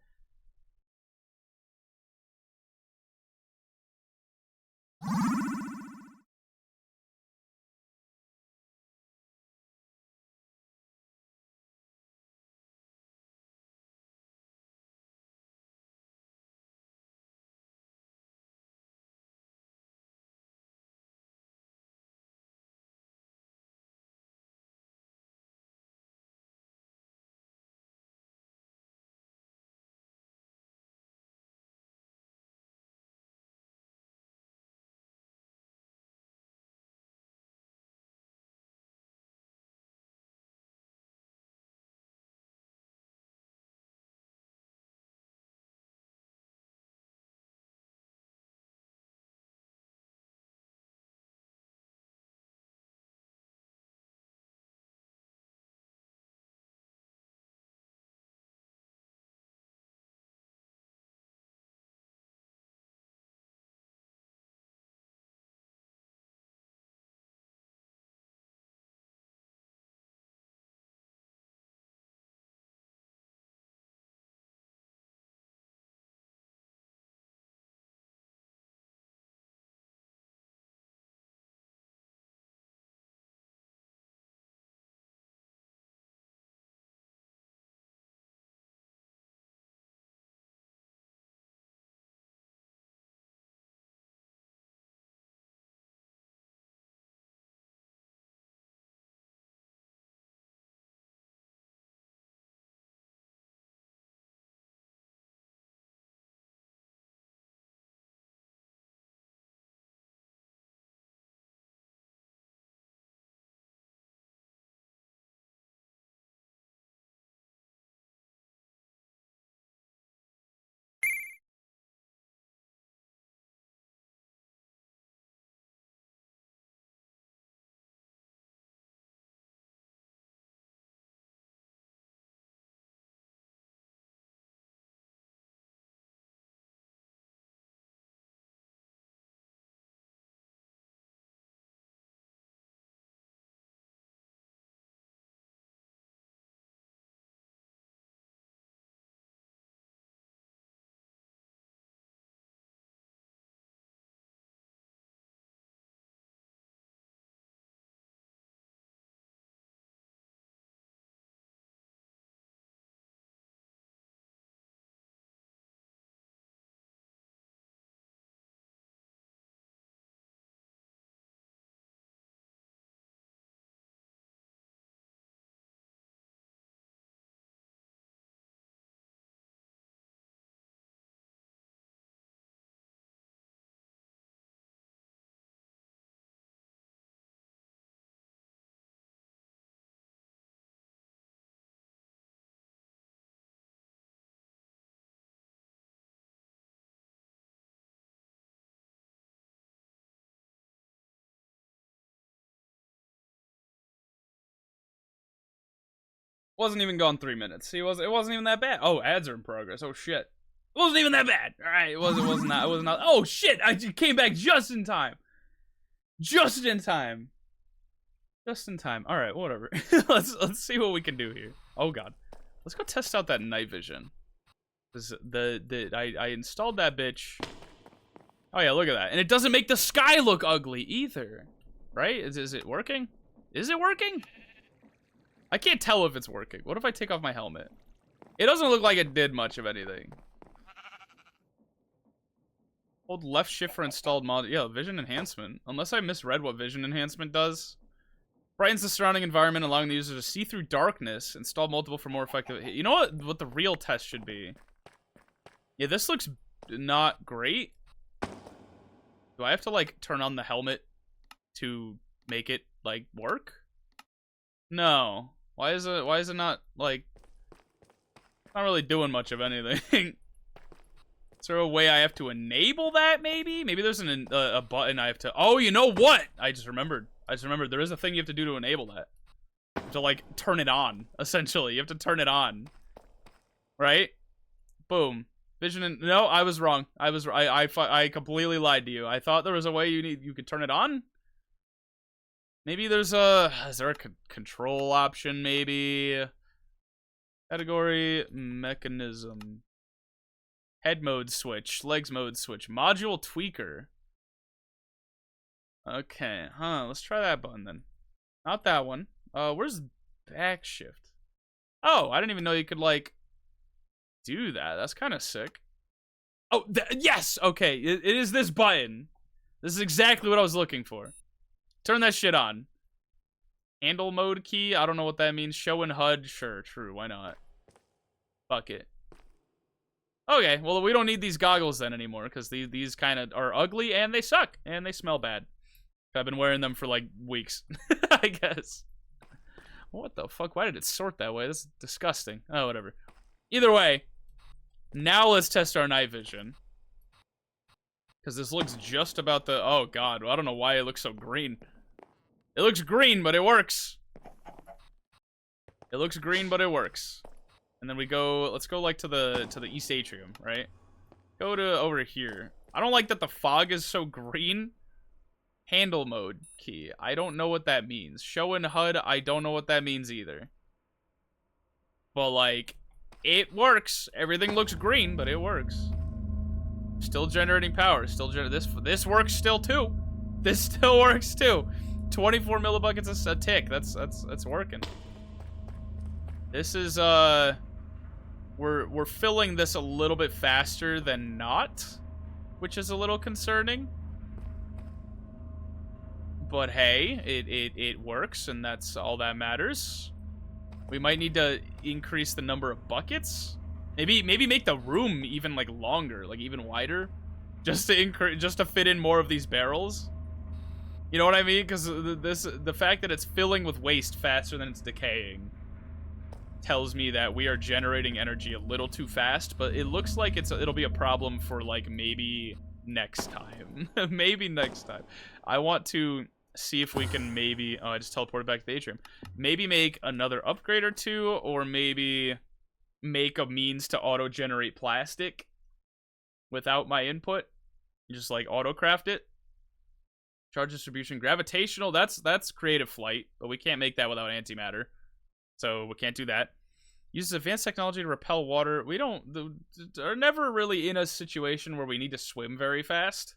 Wasn't even gone 3 minutes. It wasn't even that bad. Oh, ads are in progress. Oh shit. It wasn't even that bad. All right, it wasn't not. It was not. Oh shit! I came back just in time. Just in time. Just in time. All right, whatever. let's see what we can do here. Oh god. Let's go test out that night vision. I installed that bitch. Oh yeah, look at that. And it doesn't make the sky look ugly either. Right? Is it working? Is it working? I can't tell if it's working. What if I take off my helmet? It doesn't look like it did much of anything. Hold left shift for installed mod. Yeah, vision enhancement. Unless I misread what vision enhancement does. Brightens the surrounding environment, allowing the user to see through darkness. Install multiple for more effective. You know what the real test should be? Yeah, this looks not great. Do I have to like turn on the helmet to make it like work? No. Why is it not like not really doing much of anything? Is there a way I have to enable that maybe? Maybe there's a button I have to. Oh, you know what? I just remembered. There is a thing you have to do to enable that. You have to like turn it on, essentially. You have to turn it on. Right? Boom. Vision and no, I was wrong. I completely lied to you. I thought there was a way you could turn it on. Maybe there's is there a control option maybe? Category mechanism. Head mode switch, legs mode switch, module tweaker. Okay, let's try that button then. Not that one. Where's back shift? Oh, I didn't even know you could like do that. That's kind of sick. Oh, yes. Okay, it is this button. This is exactly what I was looking for. Turn that shit on. Handle mode key. I don't know what that means. Show and HUD. Sure, true. Why not? Fuck it. Okay, well, we don't need these goggles then anymore because these kind of are ugly and they suck and they smell bad. I've been wearing them for like weeks, I guess. What the fuck? Why did it sort that way? This is disgusting. Oh, whatever. Either way, now let's test our night vision. Because this looks just about the... Oh, God. I don't know why it looks so green. It looks green, but it works. It looks green, but it works. And then we go... Let's go, like, to the East Atrium, right? Go to over here. I don't like that the fog is so green. Handle mode key. I don't know what that means. Show and HUD. I don't know what that means either. But, like... It works. Everything looks green, but it works. Still generating power. Still this works still too. This still works too. 24 millibuckets a tick. That's working. This is we're filling this a little bit faster than not, which is a little concerning. But hey, it works, and that's all that matters. We might need to increase the number of buckets. Maybe make the room even like longer, like even wider, just to fit in more of these barrels. You know what I mean? Because the fact that it's filling with waste faster than it's decaying tells me that we are generating energy a little too fast. But it looks like it'll be a problem for like maybe next time. Maybe next time. I want to see if we can maybe... Oh, I just teleported back to the atrium. Maybe make another upgrade or two, or maybe make a means to auto-generate plastic without my input. Just, like, auto-craft it. Charge distribution. Gravitational, that's creative flight, but we can't make that without antimatter. So, we can't do that. Uses advanced technology to repel water. We are never really in a situation where we need to swim very fast.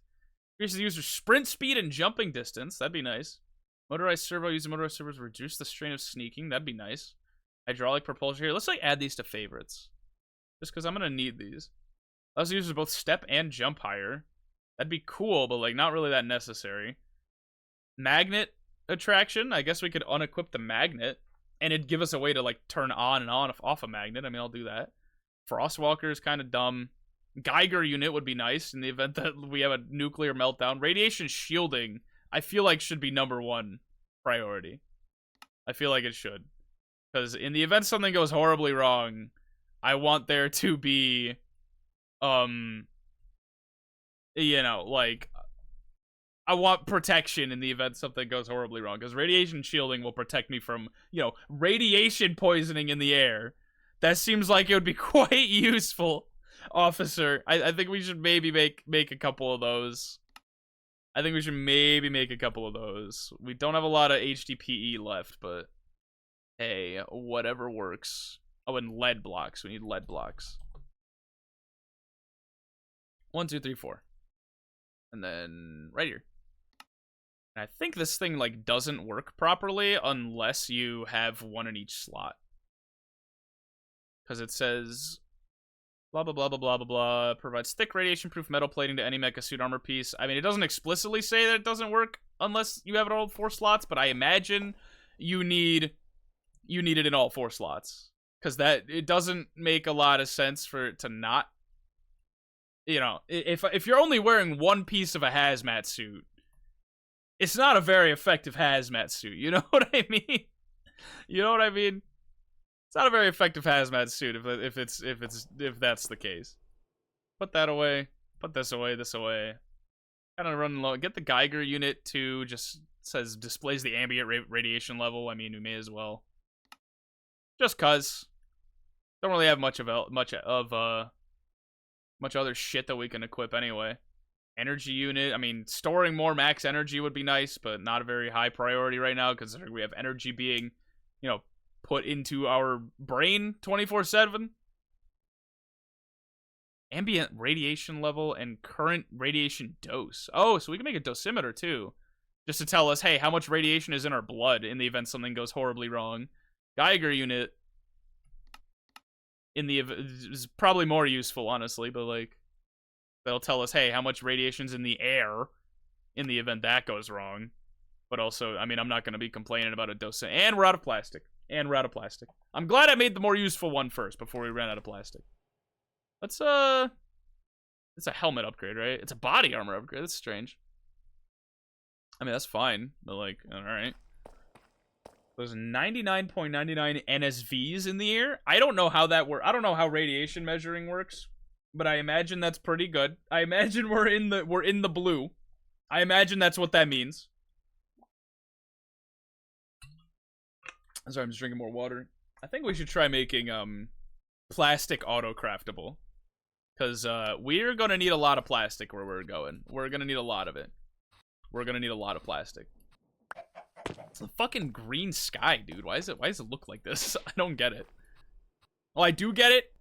Increases the user's sprint speed and jumping distance. That'd be nice. Motorized servo. Using motorized servos to reduce the strain of sneaking. That'd be nice. Hydraulic propulsion. Here, let's like add these to favorites. Just because I'm going to need these. Allows the user both step and jump higher. That'd be cool, but like not really that necessary. Magnet attraction. I guess we could unequip the magnet. And it'd give us a way to like turn on and off a magnet. I mean, I'll do that. Frostwalker is kind of dumb. Geiger unit would be nice in the event that we have a nuclear meltdown. Radiation shielding, I feel like should be #1 priority. I feel like it should. Because in the event something goes horribly wrong, I want there to be, you know, like, I want protection in the event something goes horribly wrong, because radiation shielding will protect me from, you know, radiation poisoning in the air. That seems like it would be quite useful, officer. I think we should maybe make a couple of those. I think we should maybe make a couple of those. We don't have a lot of HDPE left, but hey, whatever works. Oh, and lead blocks. We need lead blocks. 1, 2, 3, 4. And then right here. And I think this thing, like, doesn't work properly unless you have one in each slot. Because it says, blah, blah, blah, blah, blah, blah, blah, provides thick radiation-proof metal plating to any mecha suit armor piece. I mean, it doesn't explicitly say that it doesn't work unless you have it all 4 slots, but I imagine you need it in all 4 slots. Because it doesn't make a lot of sense for it to not. You know, if you're only wearing one piece of a hazmat suit, it's not a very effective hazmat suit. You know what I mean? You know what I mean? It's not a very effective hazmat suit if that's the case. Put that away. Put this away. This away. Kind of run low. Get the Geiger unit to just says displays the ambient radiation level. I mean, we may as well. Just cause. Don't really have much other shit that we can equip anyway. Energy unit. I mean, storing more max energy would be nice, but not a very high priority right now, considering we have energy being, you know, put into our brain 24/7. Ambient radiation level and current radiation dose. Oh, so we can make a dosimeter too, just to tell us, hey, how much radiation is in our blood in the event something goes horribly wrong. Geiger unit in the is probably more useful, honestly, but like that'll tell us, hey, how much radiation's in the air in the event that goes wrong. But also, I mean, I'm not going to be complaining about a dose. And we're out of plastic. I'm glad I made the more useful one first before we ran out of plastic. Let's, it's a helmet upgrade, right? It's a body armor upgrade. That's strange. I mean, that's fine, but like, alright. There's 99.99 NSVs in the air. I don't know how that works. I don't know how radiation measuring works, but I imagine that's pretty good. I imagine we're in the blue. I imagine that's what that means. Sorry, I'm just drinking more water. I think we should try making plastic auto-craftable. Because we're going to need a lot of plastic where we're going. We're going to need a lot of it. We're going to need a lot of plastic. It's a fucking green sky, dude. Why does it look like this? I don't get it. Well, I do get it,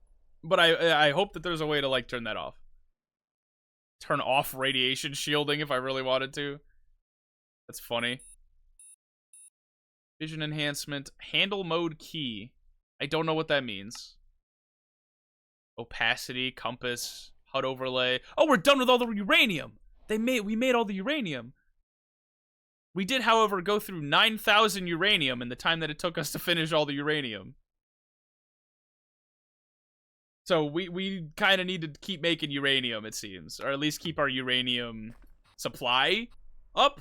but I hope that there's a way to, like, turn that off. Turn off radiation shielding if I really wanted to. That's funny. Vision enhancement. Handle mode key. I don't know what that means. Opacity, compass, HUD overlay. Oh, we're done with all the uranium. We made all the uranium. We did, however, go through 9,000 uranium in the time that it took us to finish all the uranium. So we kind of need to keep making uranium, it seems. Or at least keep our uranium supply up.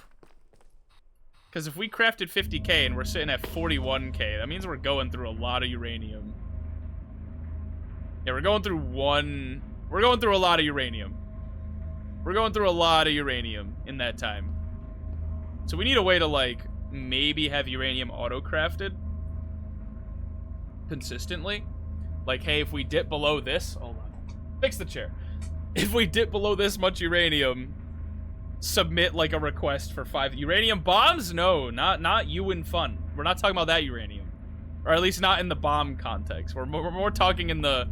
Because if we crafted 50k and we're sitting at 41k, that means we're going through a lot of uranium. Yeah, we're going through a lot of uranium. We're going through a lot of uranium in that time. So we need a way to, like, maybe have uranium auto-crafted consistently. Like, hey, if we dip below this... Hold on. Fix the chair. If we dip below this much uranium, submit, like, a request for 5... Uranium bombs? No, not you and fun. We're not talking about that uranium. Or at least not in the bomb context. We're more talking in the...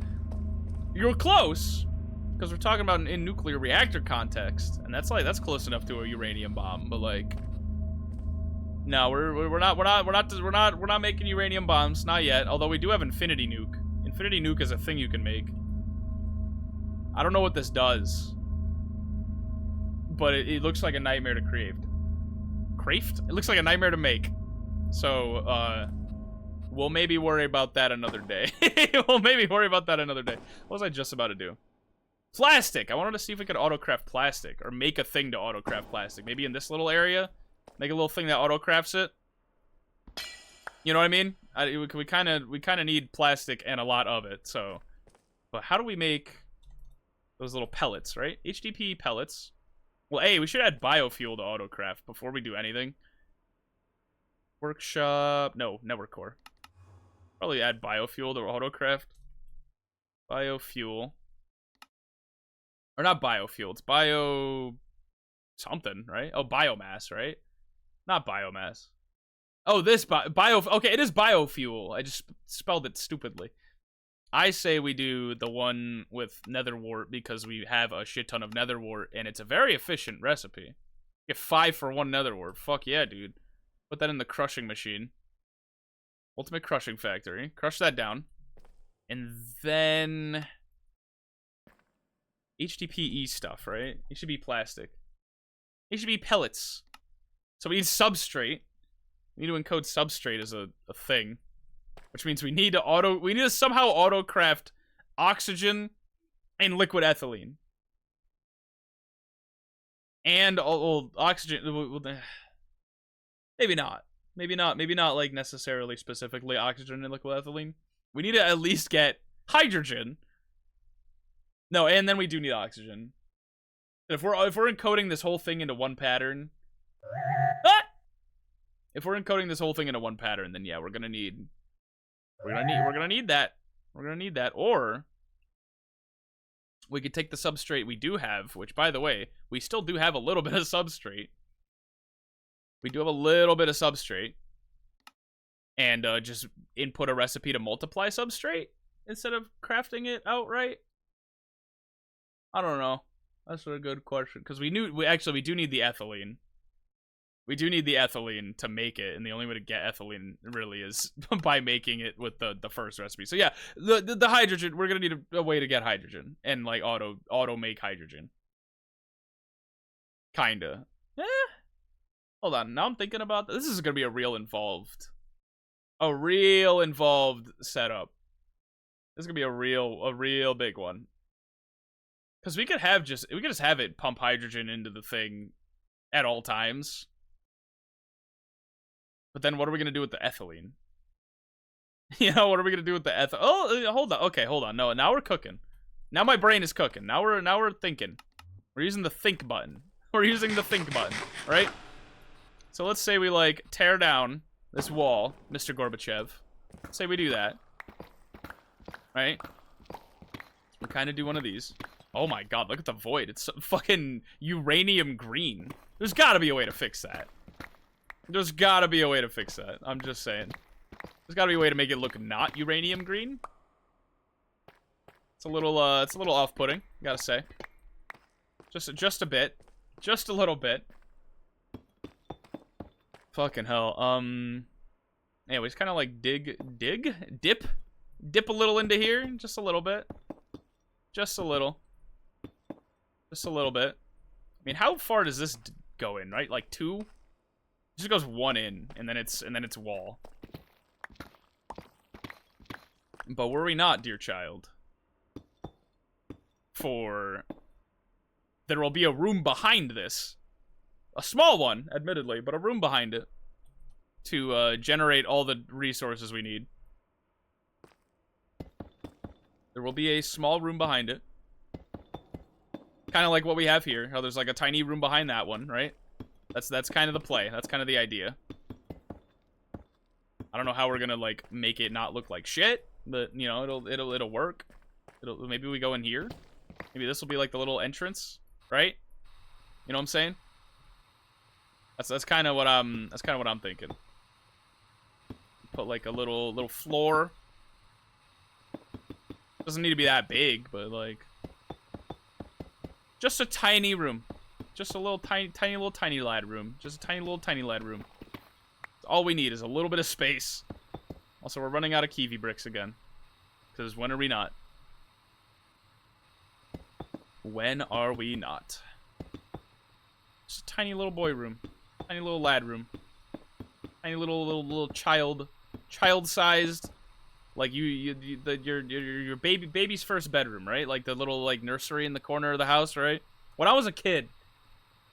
You're close, because we're talking about in nuclear reactor context, and that's close enough to a uranium bomb. But like, no, we're not making uranium bombs, not yet. Although we do have infinity nuke. Infinity nuke is a thing you can make. I don't know what this does, but it looks like a nightmare to create. Craft? It looks like a nightmare to make. So, we'll maybe worry about that another day. We'll maybe worry about that another day. What was I just about to do? Plastic! I wanted to see if we could auto-craft plastic. Or make a thing to auto-craft plastic. Maybe in this little area? Make a little thing that auto-crafts it? You know what I mean? We kind of need plastic and a lot of it, so... But how do we make those little pellets, right? HDPE pellets. Well, hey, we should add biofuel to autocraft before we do anything. Workshop. No, network core. Probably add biofuel to autocraft. Biofuel. Or not biofuel. It's bio... something, right? Oh, biomass, right? Not biomass. Oh, this bio... Okay, it is biofuel. I just spelled it stupidly. I say we do the one with netherwort because we have a shit ton of netherwort, and it's a very efficient recipe. Get 5 for 1 netherwort. Fuck yeah, dude. Put that in the crushing machine. Ultimate crushing factory. Crush that down. And then... HDPE stuff, right? HDPE plastic. HDPE pellets. So we need substrate. We need to encode substrate as a thing. Which means we need to somehow auto-craft oxygen and liquid ethylene. And oxygen... Maybe not. Maybe not like necessarily specifically oxygen and liquid ethylene. We need to at least get hydrogen. No, and then we do need oxygen. If we're encoding this whole thing into one pattern... Ah! If we're encoding this whole thing into one pattern, then yeah, we're gonna need that. We're gonna need that. Or we could take the substrate we do have, which by the way, we still do have a little bit of substrate. We do have a little bit of substrate. And just input a recipe to multiply substrate instead of crafting it outright. I don't know. That's a good question. Because we do need the ethylene. We do need the ethylene to make it, and the only way to get ethylene really is by making it with the first recipe. So yeah, the hydrogen, we're gonna need a way to get hydrogen and like auto make hydrogen. Kinda. Hold on, now I'm thinking about this. This is gonna be a real involved setup. This is gonna be a real big one. Because we could just have it pump hydrogen into the thing at all times. But then what are we going to do with the ethylene? You know, what are we going to do with the ethylene? Oh, hold on. Okay, hold on. No, now we're cooking. Now my brain is cooking. Now we're thinking. We're using the think button. We're using the think button, right? So let's say we like tear down this wall, Mr. Gorbachev. Let's say we do that. Right? We kind of do one of these. Oh my god, look at the void. It's fucking uranium green. There's gotta be a way to fix that. There's gotta be a way to fix that. I'm just saying. There's gotta be a way to make it look not uranium green. It's a little off-putting, gotta say. Just a bit. Just a little bit. Fucking hell. Anyways, kind of like dip a little into here, just a little bit. Just a little. Just a little bit. I mean, how far does this go in, right? Like 2? It just goes 1 in, and then it's wall. But were we not, dear child? There will be a room behind this. A small one, admittedly, but a room behind it. To generate all the resources we need. There will be a small room behind it. Kind of like what we have here. How there's like a tiny room behind that one, right? That's kind of the play. That's kind of the idea. I don't know how we're gonna like make it not look like shit, but you know it'll work. Maybe we go in here. Maybe this will be like the little entrance, right? You know what I'm saying? That's kind of what I'm thinking. Put like a little floor. Doesn't need to be that big, but like just a tiny room. Just a little tiny lad room. Just a tiny lad room. All we need is a little bit of space. Also, we're running out of kiwi bricks again. Because when are we not? When are we not? Just a tiny little boy room. Tiny little lad room. Tiny little child-sized. Like your baby's first bedroom, right? Like the little like nursery in the corner of the house, right? When I was a kid,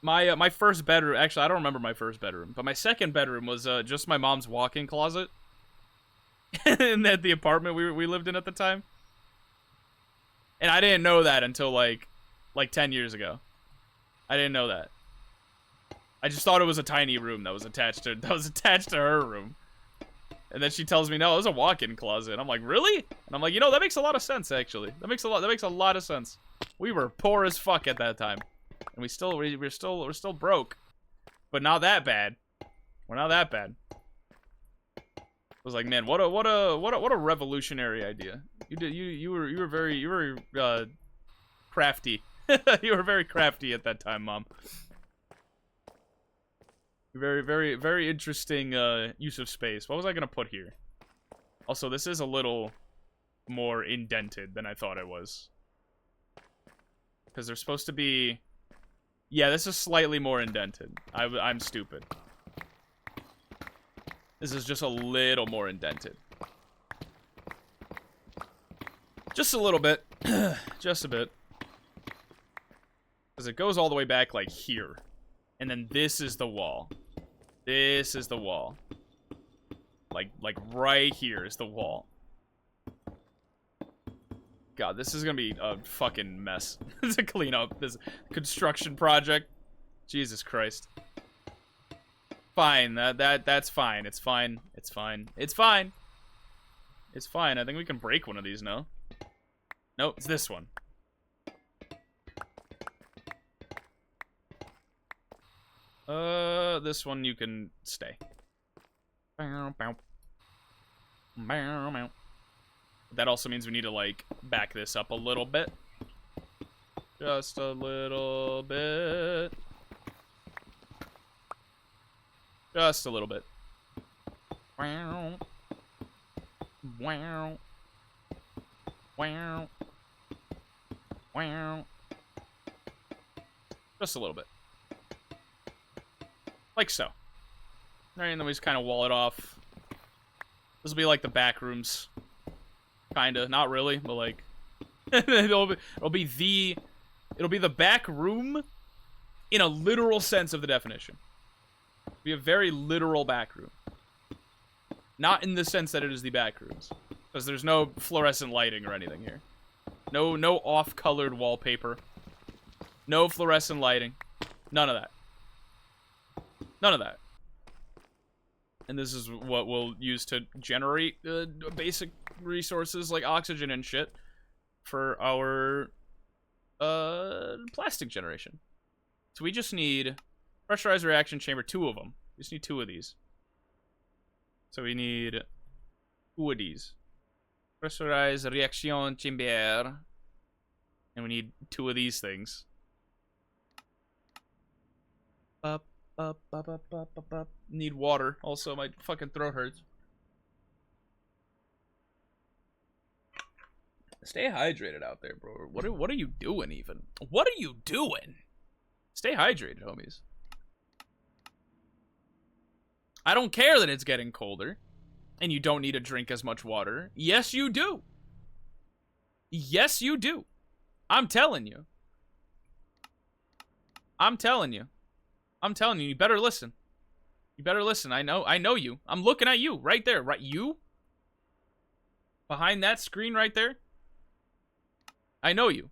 my first bedroom, actually I don't remember my first bedroom, but my second bedroom was just my mom's walk-in closet. And at the apartment we lived in at the time. And I didn't know that until like 10 years ago. I didn't know that. I just thought it was a tiny room that was attached to her room. And then she tells me, no, it was a walk-in closet. I'm like, really? And I'm like, you know, that makes a lot of sense, actually. That makes a lot of sense. We were poor as fuck at that time. And we're still broke. But not that bad. We're not that bad. I was like, man, what a revolutionary idea. You were very crafty. You were very crafty at that time, Mom. Very interesting use of space. What was I gonna put here? Also, this is a little more indented than I thought it was. Because they're supposed to be... Yeah, this is slightly more indented. I'm stupid. This is just a little more indented. Just a little bit. Just a bit. Because it goes all the way back, like, here. And then this is the wall. This is the wall. Like right here is the wall. God, this is gonna be a fucking mess to clean up this construction project. Jesus Christ. Fine, that's fine. It's fine. It's fine. It's fine. It's fine. I think we can break one of these now. Nope, it's this one. This one you can stay. That also means we need to, like, back this up a little bit. Just a little bit. Just a little bit. Wow. Wow. Wow. Wow. Just a little bit. Like so. Alright, and then we just kind of wall it off. This will be like the back rooms. Kinda. Not really, but like... it'll be the back room in a literal sense of the definition. It'll be a very literal back room. Not in the sense that it is the back rooms. Because there's no fluorescent lighting or anything here. No off-colored wallpaper. No fluorescent lighting. None of that. None of that. And this is what we'll use to generate basic resources like oxygen and shit for our plastic generation. So we just need pressurized reaction chamber, 2 of them. We just need 2 of these. So we need 2 of these. Pressurized reaction chamber. And we need 2 of these things. Up. Need water. Also, my fucking throat hurts. Stay hydrated out there, bro. What are you doing even? What are you doing? Stay hydrated, homies. I don't care that it's getting colder and you don't need to drink as much water. Yes, you do. Yes, you do. I'm telling you. I'm telling you. I'm telling you, you better listen. You better listen. I know you. I'm looking at you right there. Right, you? Behind that screen right there? I know you.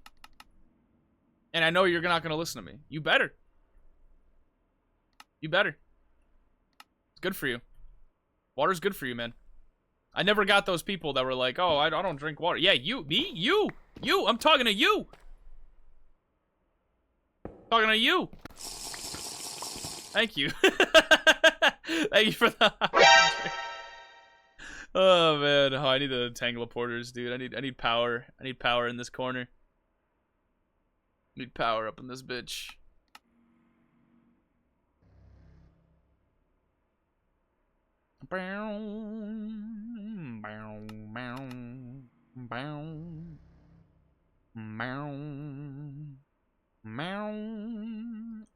And I know you're not going to listen to me. You better. You better. It's good for you. Water's good for you, man. I never got those people that were like, oh, I don't drink water. Yeah, you. Me? You. You. I'm talking to you. Talking to you. Thank you. Thank you for the Oh man, oh, I need the tangleporters, dude. I need power. I need power in this corner. Need power up in this bitch.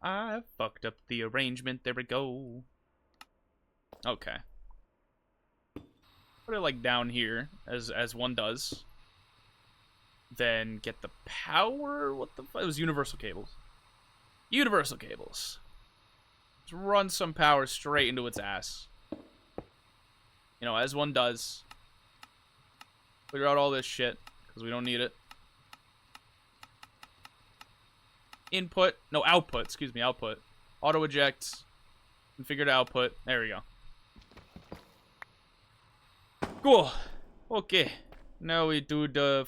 I fucked up the arrangement. There we go. Okay. Put it like down here, as one does. Then get the power. What the fuck? It was universal cables. Universal cables. Let's run some power straight into its ass. You know, as one does. Clear out all this shit, because we don't need it. input. No, output. Excuse me, output. Auto eject. Configure to output. There we go. Cool. Okay. Now we do the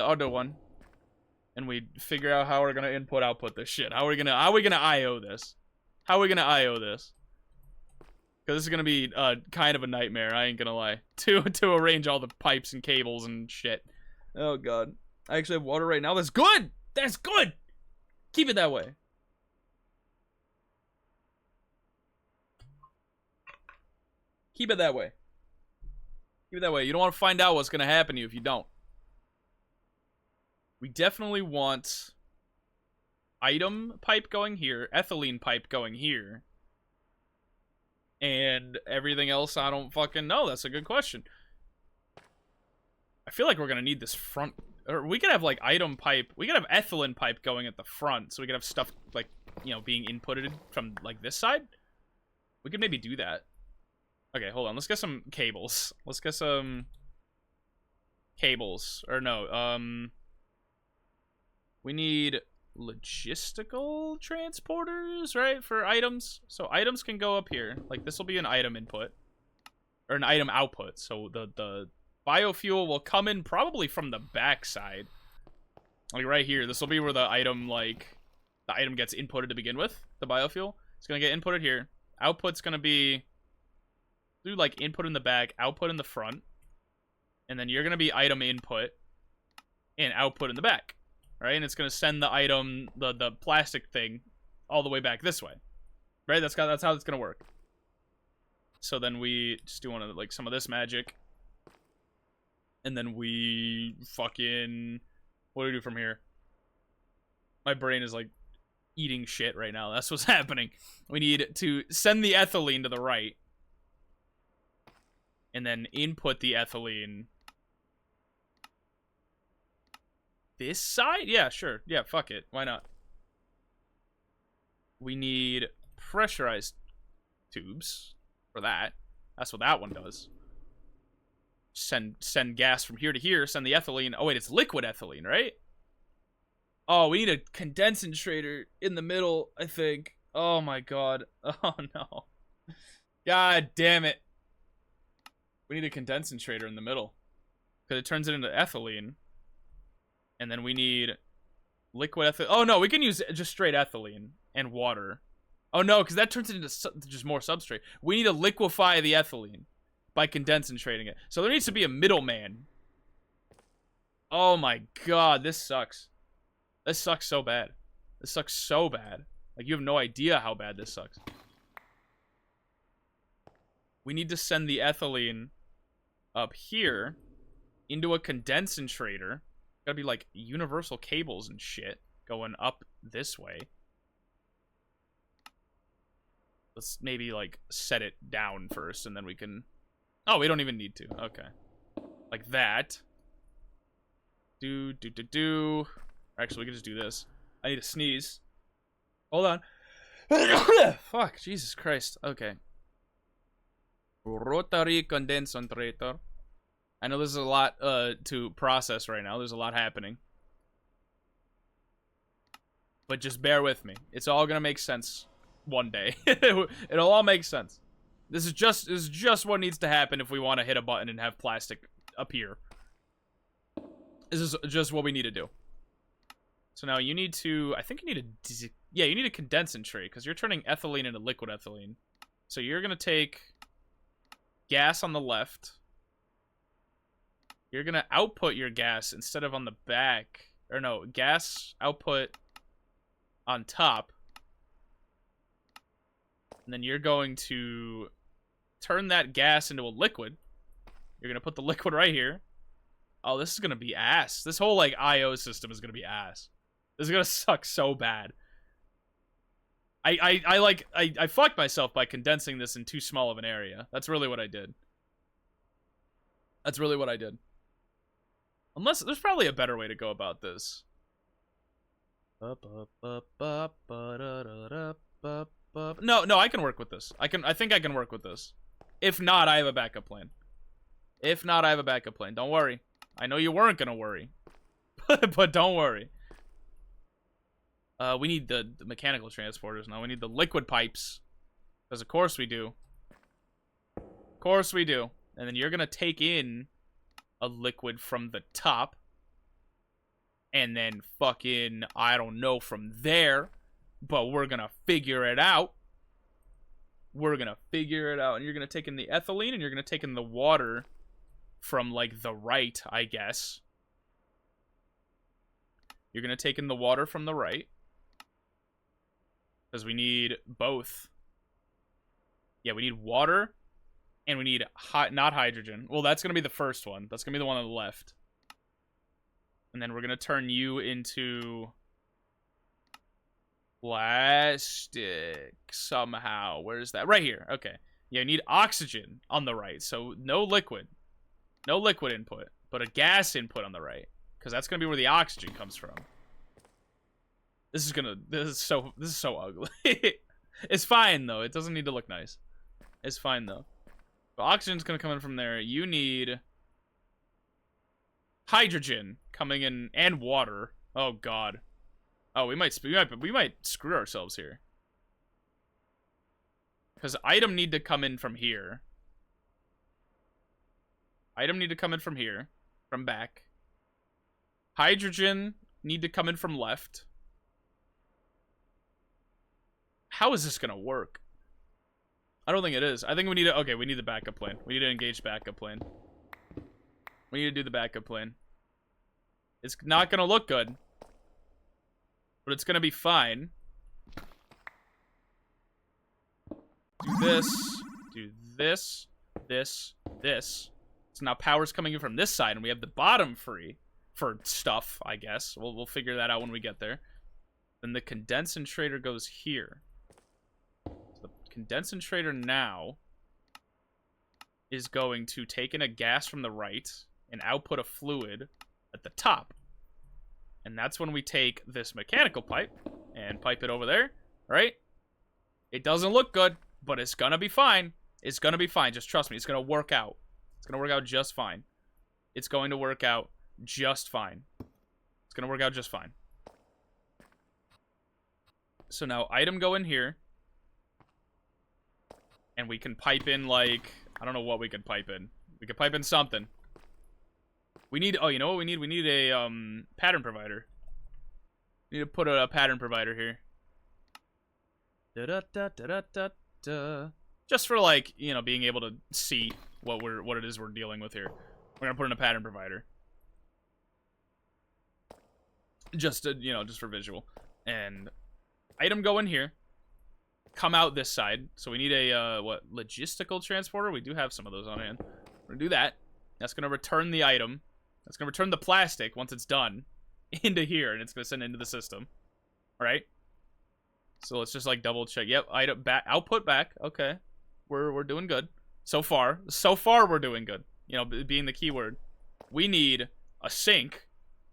other one. And we figure out how we're gonna input output this shit. How are we gonna IO this? How are we gonna IO this? Because this is gonna be kind of a nightmare, I ain't gonna lie. To arrange all the pipes and cables and shit. Oh god. I actually have water right now. That's good! That's good! Keep it that way. Keep it that way. Keep it that way. You don't want to find out what's gonna happen to you if you don't. We definitely want item pipe going here, ethylene pipe going here. And everything else, I don't fucking know. That's a good question. I feel like we're gonna need this front, or we could have like item pipe. We could have ethylene pipe going at the front, so we could have stuff like, you know, being inputted from like this side. We could maybe do that. Okay, hold on. Let's get some cables. Let's get some cables, or no, we need logistical transporters, right, for items. So items can go up here. Like, this will be an item input. Or an item output. So the biofuel will come in probably from the back side. Like, right here. This will be where the item, like, the item gets inputted to begin with. The biofuel. It's going to get inputted here. Output's going to be, do, like, input in the back, output in the front. And then you're going to be item input and output in the back. Right, and it's gonna send the item, the plastic thing, all the way back this way. Right, that's how it's gonna work. So then we just do one of like some of this magic, and then we fucking, what do we do from here? My brain is like eating shit right now. That's what's happening. We need to send the ethylene to the right, and then input the ethylene. This side? Yeah, sure. Yeah, fuck it. Why not? We need pressurized tubes for that. That's what that one does. Send gas from here to here. Send the ethylene. Oh, wait, it's liquid ethylene, right? Oh, we need a condensator in the middle, I think. Oh, my God. Oh, no. God damn it. We need a condensator in the middle. Because it turns it into ethylene. And then we need liquid ethylene. Oh, no, we can use just straight ethylene and water. Oh, no, because that turns it into just more substrate. We need to liquefy the ethylene by condensating it. So there needs to be a middleman. Oh, my God. This sucks. This sucks so bad. This sucks so bad. Like, you have no idea how bad this sucks. We need to send the ethylene up here into a condensator. Gotta be like universal cables and shit going up this way. Let's maybe like set it down first and then we can... Oh, we don't even need to. Okay. Like that. Actually, we can just do this. I need to sneeze. Hold on. Fuck, Jesus Christ. Okay. Rotary condensator. I know there's a lot to process right now. There's a lot happening. But just bear with me. It's all gonna make sense one day. It'll all make sense. This is just what needs to happen if we want to hit a button and have plastic appear. This is just what we need to do. So now you need to, I think you need a, yeah, you need a condensator because you're turning ethylene into liquid ethylene. So you're gonna take gas on the left. You're gonna output your gas instead of on the back. Or no, gas output on top. And then you're going to turn that gas into a liquid. You're gonna put the liquid right here. Oh, this is gonna be ass. This whole, like, I.O. system is gonna be ass. This is gonna suck so bad. I fucked myself by condensing this in too small of an area. That's really what I did. That's really what I did. Unless, there's probably a better way to go about this. No, I can work with this. I think I can work with this. If not, I have a backup plan. If not, I have a backup plan. Don't worry. I know you weren't gonna worry. But don't worry. We need the mechanical transporters now. We need the liquid pipes. Because of course we do. Of course we do. And then you're going to take in a liquid from the top. And then fucking, I don't know from there. But we're going to figure it out. We're going to figure it out. And you're going to take in the ethylene and you're going to take in the water from, like, the right, I guess. You're going to take in the water from the right. Because we need both. Yeah, we need water. And we need not hydrogen. Well, that's going to be the first one. That's going to be the one on the left. And then we're going to turn you into plastic somehow. Where is that? Right here. Okay. Yeah, you need oxygen on the right. So no liquid. No liquid input. But a gas input on the right. Because that's going to be where the oxygen comes from. This is so ugly. It's fine, though. It doesn't need to look nice. It's fine, though. But oxygen's going to come in from there. You need hydrogen coming in and water. Oh, God. Oh, we might screw ourselves here. Because item need to come in from here. Item need to come in from here. From back. Hydrogen need to come in from left. How is this gonna work? I don't think it is. I think we need to... Okay, we need the backup plan. We need to engage backup plan. We need to do the backup plan. It's not gonna look good. But it's gonna be fine. Do this. Do this. This. This. So now power's coming in from this side, and we have the bottom free for stuff, I guess. We'll figure that out when we get there. Then the condensator goes here. So the condensator now is going to take in a gas from the right and output a fluid at the top. And that's when we take this mechanical pipe and pipe it over there, right? It doesn't look good, but it's gonna be fine. It's gonna be fine. Just trust me. It's gonna work out. It's gonna work out just fine. It's going to work out just fine. It's gonna work out just fine. So now item go in here. And we can pipe in, like... I don't know what we could pipe in. We could pipe in something. We need... Oh, you know what we need? We need a pattern provider. We need to put a pattern provider here. Da-da-da-da-da-da. Just for, like, you know, being able to see what it is we're dealing with here. We're gonna put in a pattern provider. Just to, you know, just for visual. And item go in here. Come out this side. So we need a what, logistical transporter? We do have some of those on hand. We're gonna do that. That's gonna return the item. That's gonna return the plastic once it's done into here, and it's gonna send it into the system. All right. So let's just like double check. Yep, item back, output back. Okay, we're doing good so far. So far we're doing good. You know, being the keyword. We need a sink,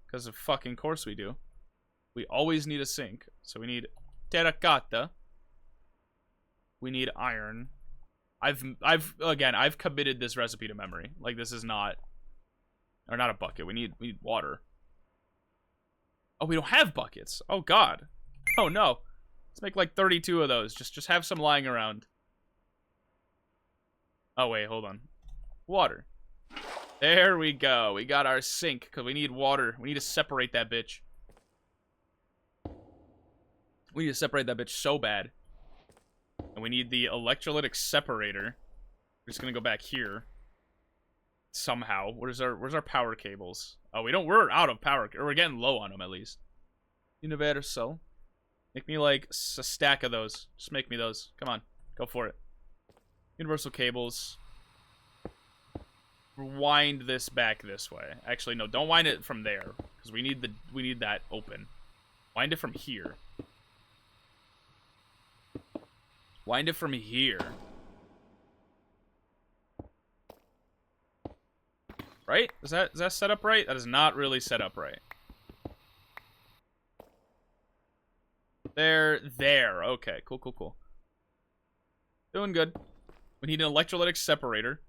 because of fucking course we do. We always need a sink. So we need terracotta. We need iron. I've committed this recipe to memory. Like, this is not, or not a bucket. We need water. Oh, we don't have buckets. Oh God. Oh no. Let's make like 32 of those. Just have some lying around. Oh wait, hold on. Water. There we go. We got our sink because we need water. We need to separate that bitch. We need to separate that bitch so bad. And we need the electrolytic separator. We're just gonna go back here. Somehow. Where's our power cables? Oh, we're out of power, or we're getting low on them at least. Universal. Make me like a stack of those. Just make me those. Come on. Go for it. Universal cables. Wind this back this way. Actually, no, don't wind it from there. Because we need that open. Wind it from here. Wind it from here. Right? Is that set up right? That is not really set up right. There. Okay, cool. Doing good. We need an electrolytic separator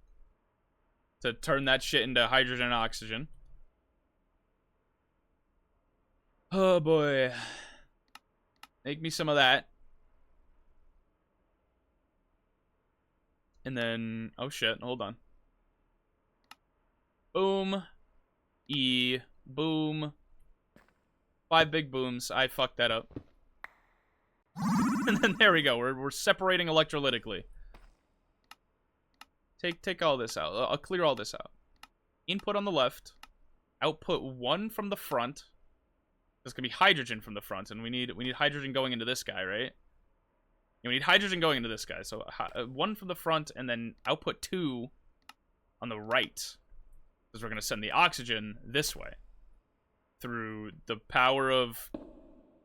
to turn that shit into hydrogen and oxygen. Oh boy. Make me some of that. And then, oh shit, hold on. Boom. E. Boom. 5 big booms. I fucked that up. And then there we go. We're separating electrolytically. Take all this out. I'll clear all this out. Input on the left. Output 1 from the front. There's gonna be hydrogen from the front, and we need hydrogen going into this guy, right? We need hydrogen going into this guy. So 1 from the front, and then output 2 on the right, because we're gonna send the oxygen this way through the power of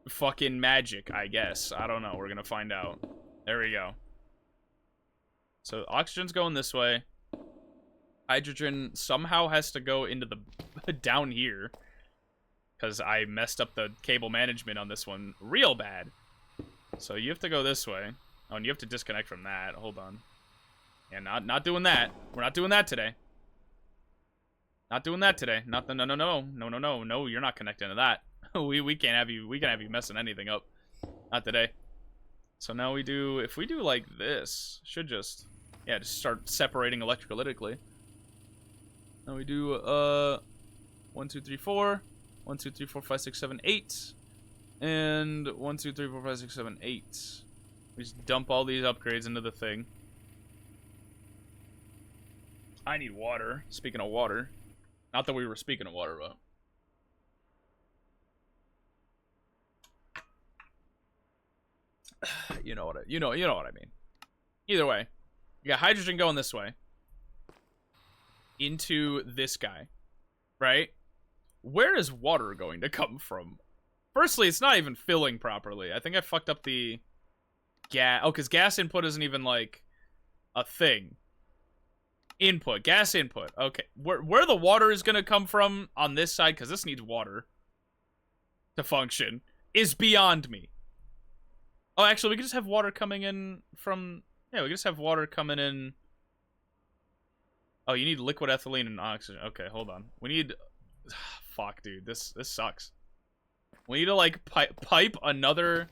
fucking magic, I guess. I don't know. We're gonna find out. There we go. So oxygen's going this way. Hydrogen somehow has to go into the down here, because I messed up the cable management on this one real bad. So you have to go this way. Oh, and you have to disconnect from that. Hold on. Yeah, not doing that. We're not doing that today. Not doing that today. Not the no. You're not connecting to that. we can't have you. We can't have you messing anything up. Not today. So now we do. If we do like this, should just start separating electrolytically. Now we do 1, 2, 3, 4. 1, 2, 3, 4, 5, 6, 7, 8. And 1, 2, 3, 4, 5, 6, 7, 8. We just dump all these upgrades into the thing. I need water. Speaking of water. Not that we were speaking of water, but... you know what I mean. Either way. You got hydrogen going this way. Into this guy. Right? Where is water going to come from? Firstly, it's not even filling properly. I think I fucked up the gas. Oh, because gas input isn't even, like, a thing. Input. Gas input. Okay. Where the water is going to come from on this side, because this needs water to function, is beyond me. Oh, actually, we could just have water coming in from... Yeah, we could just have water coming in... Oh, you need liquid ethylene and oxygen. Okay, hold on. We need... Fuck, dude. This sucks. We need to, like, pipe another...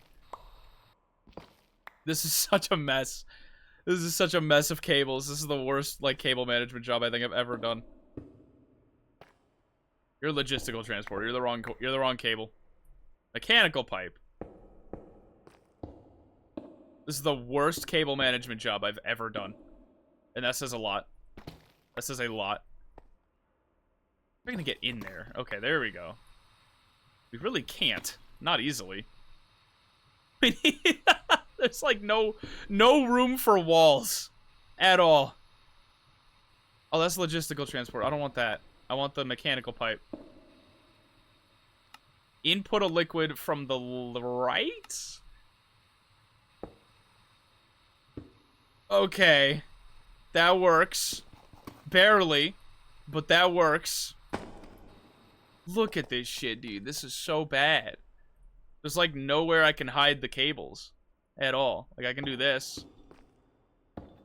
This is such a mess. This is such a mess of cables. This is the worst, like, cable management job I think I've ever done. You're a logistical transporter. You're the wrong cable. Mechanical pipe. This is the worst cable management job I've ever done. And that says a lot. That says a lot. We're gonna get in there. Okay, there we go. We really can't. Not easily. There's like no room for walls at all. Oh, that's logistical transport. I don't want that. I want the mechanical pipe. Input a liquid from the right? Okay. That works. Barely. But that works. Look at this shit, dude. This is so bad. There's like nowhere I can hide the cables at all. Like I can do this.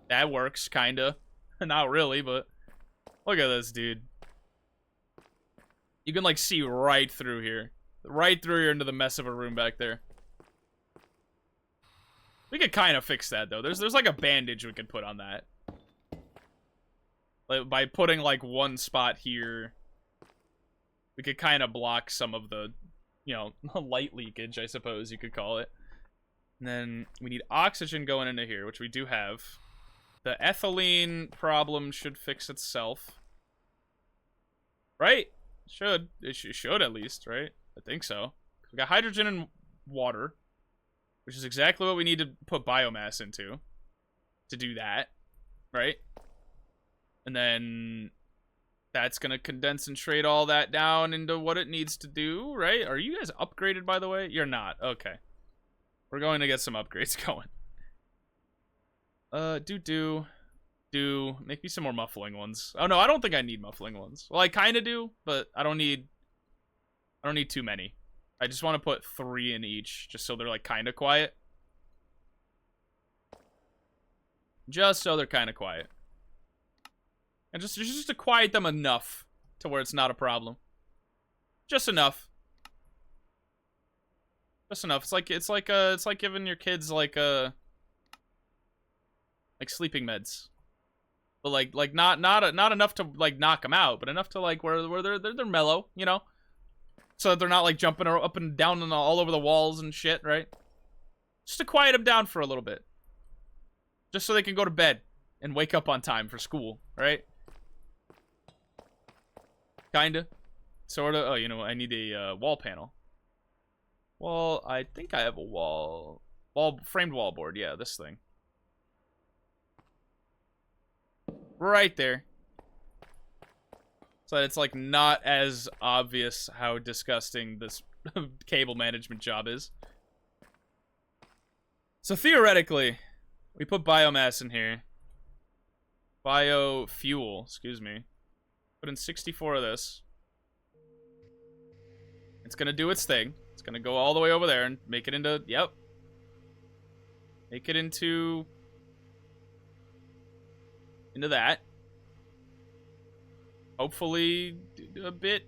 That works, kinda. Not really, but look at this, dude. You can like see right through here. Right through here into the mess of a room back there. We could kind of fix that though. There's like a bandage we could put on that. Like, by putting like one spot here, we could kind of block some of the, you know, light leakage, I suppose you could call it. And then we need oxygen going into here, which we do have. The ethylene problem should fix itself. Right? Should. It should at least, right? I think so. We got hydrogen and water, which is exactly what we need to put biomass into to do that, right? And then that's going to condense and trade all that down into what it needs to do, right? Are you guys upgraded, by the way? You're not. Okay. We're going to get some upgrades going. Do. Make me some more muffling ones. Oh, no, I don't think I need muffling ones. Well, I kind of do, but I don't need too many. I just want to put 3 in each, just so they're, like, kind of quiet. Just so they're kind of quiet. And just to quiet them enough to where it's not a problem. Just enough. Just enough. It's like giving your kids like sleeping meds. But like not enough to like knock them out, but enough to like where they're mellow, you know? So that they're not like jumping up and down and all over the walls and shit, right? Just to quiet them down for a little bit. Just so they can go to bed and wake up on time for school, right? Kinda. Sorta. Oh, you know, I need a wall panel. Well, I think I have a framed wall board. Yeah, this thing. Right there. So that it's like not as obvious how disgusting this cable management job is. So theoretically, we put biomass in here. Biofuel, excuse me. Put in 64 of this. It's gonna do its thing. It's gonna go all the way over there and make it into, yep. Make it into that. Hopefully a bit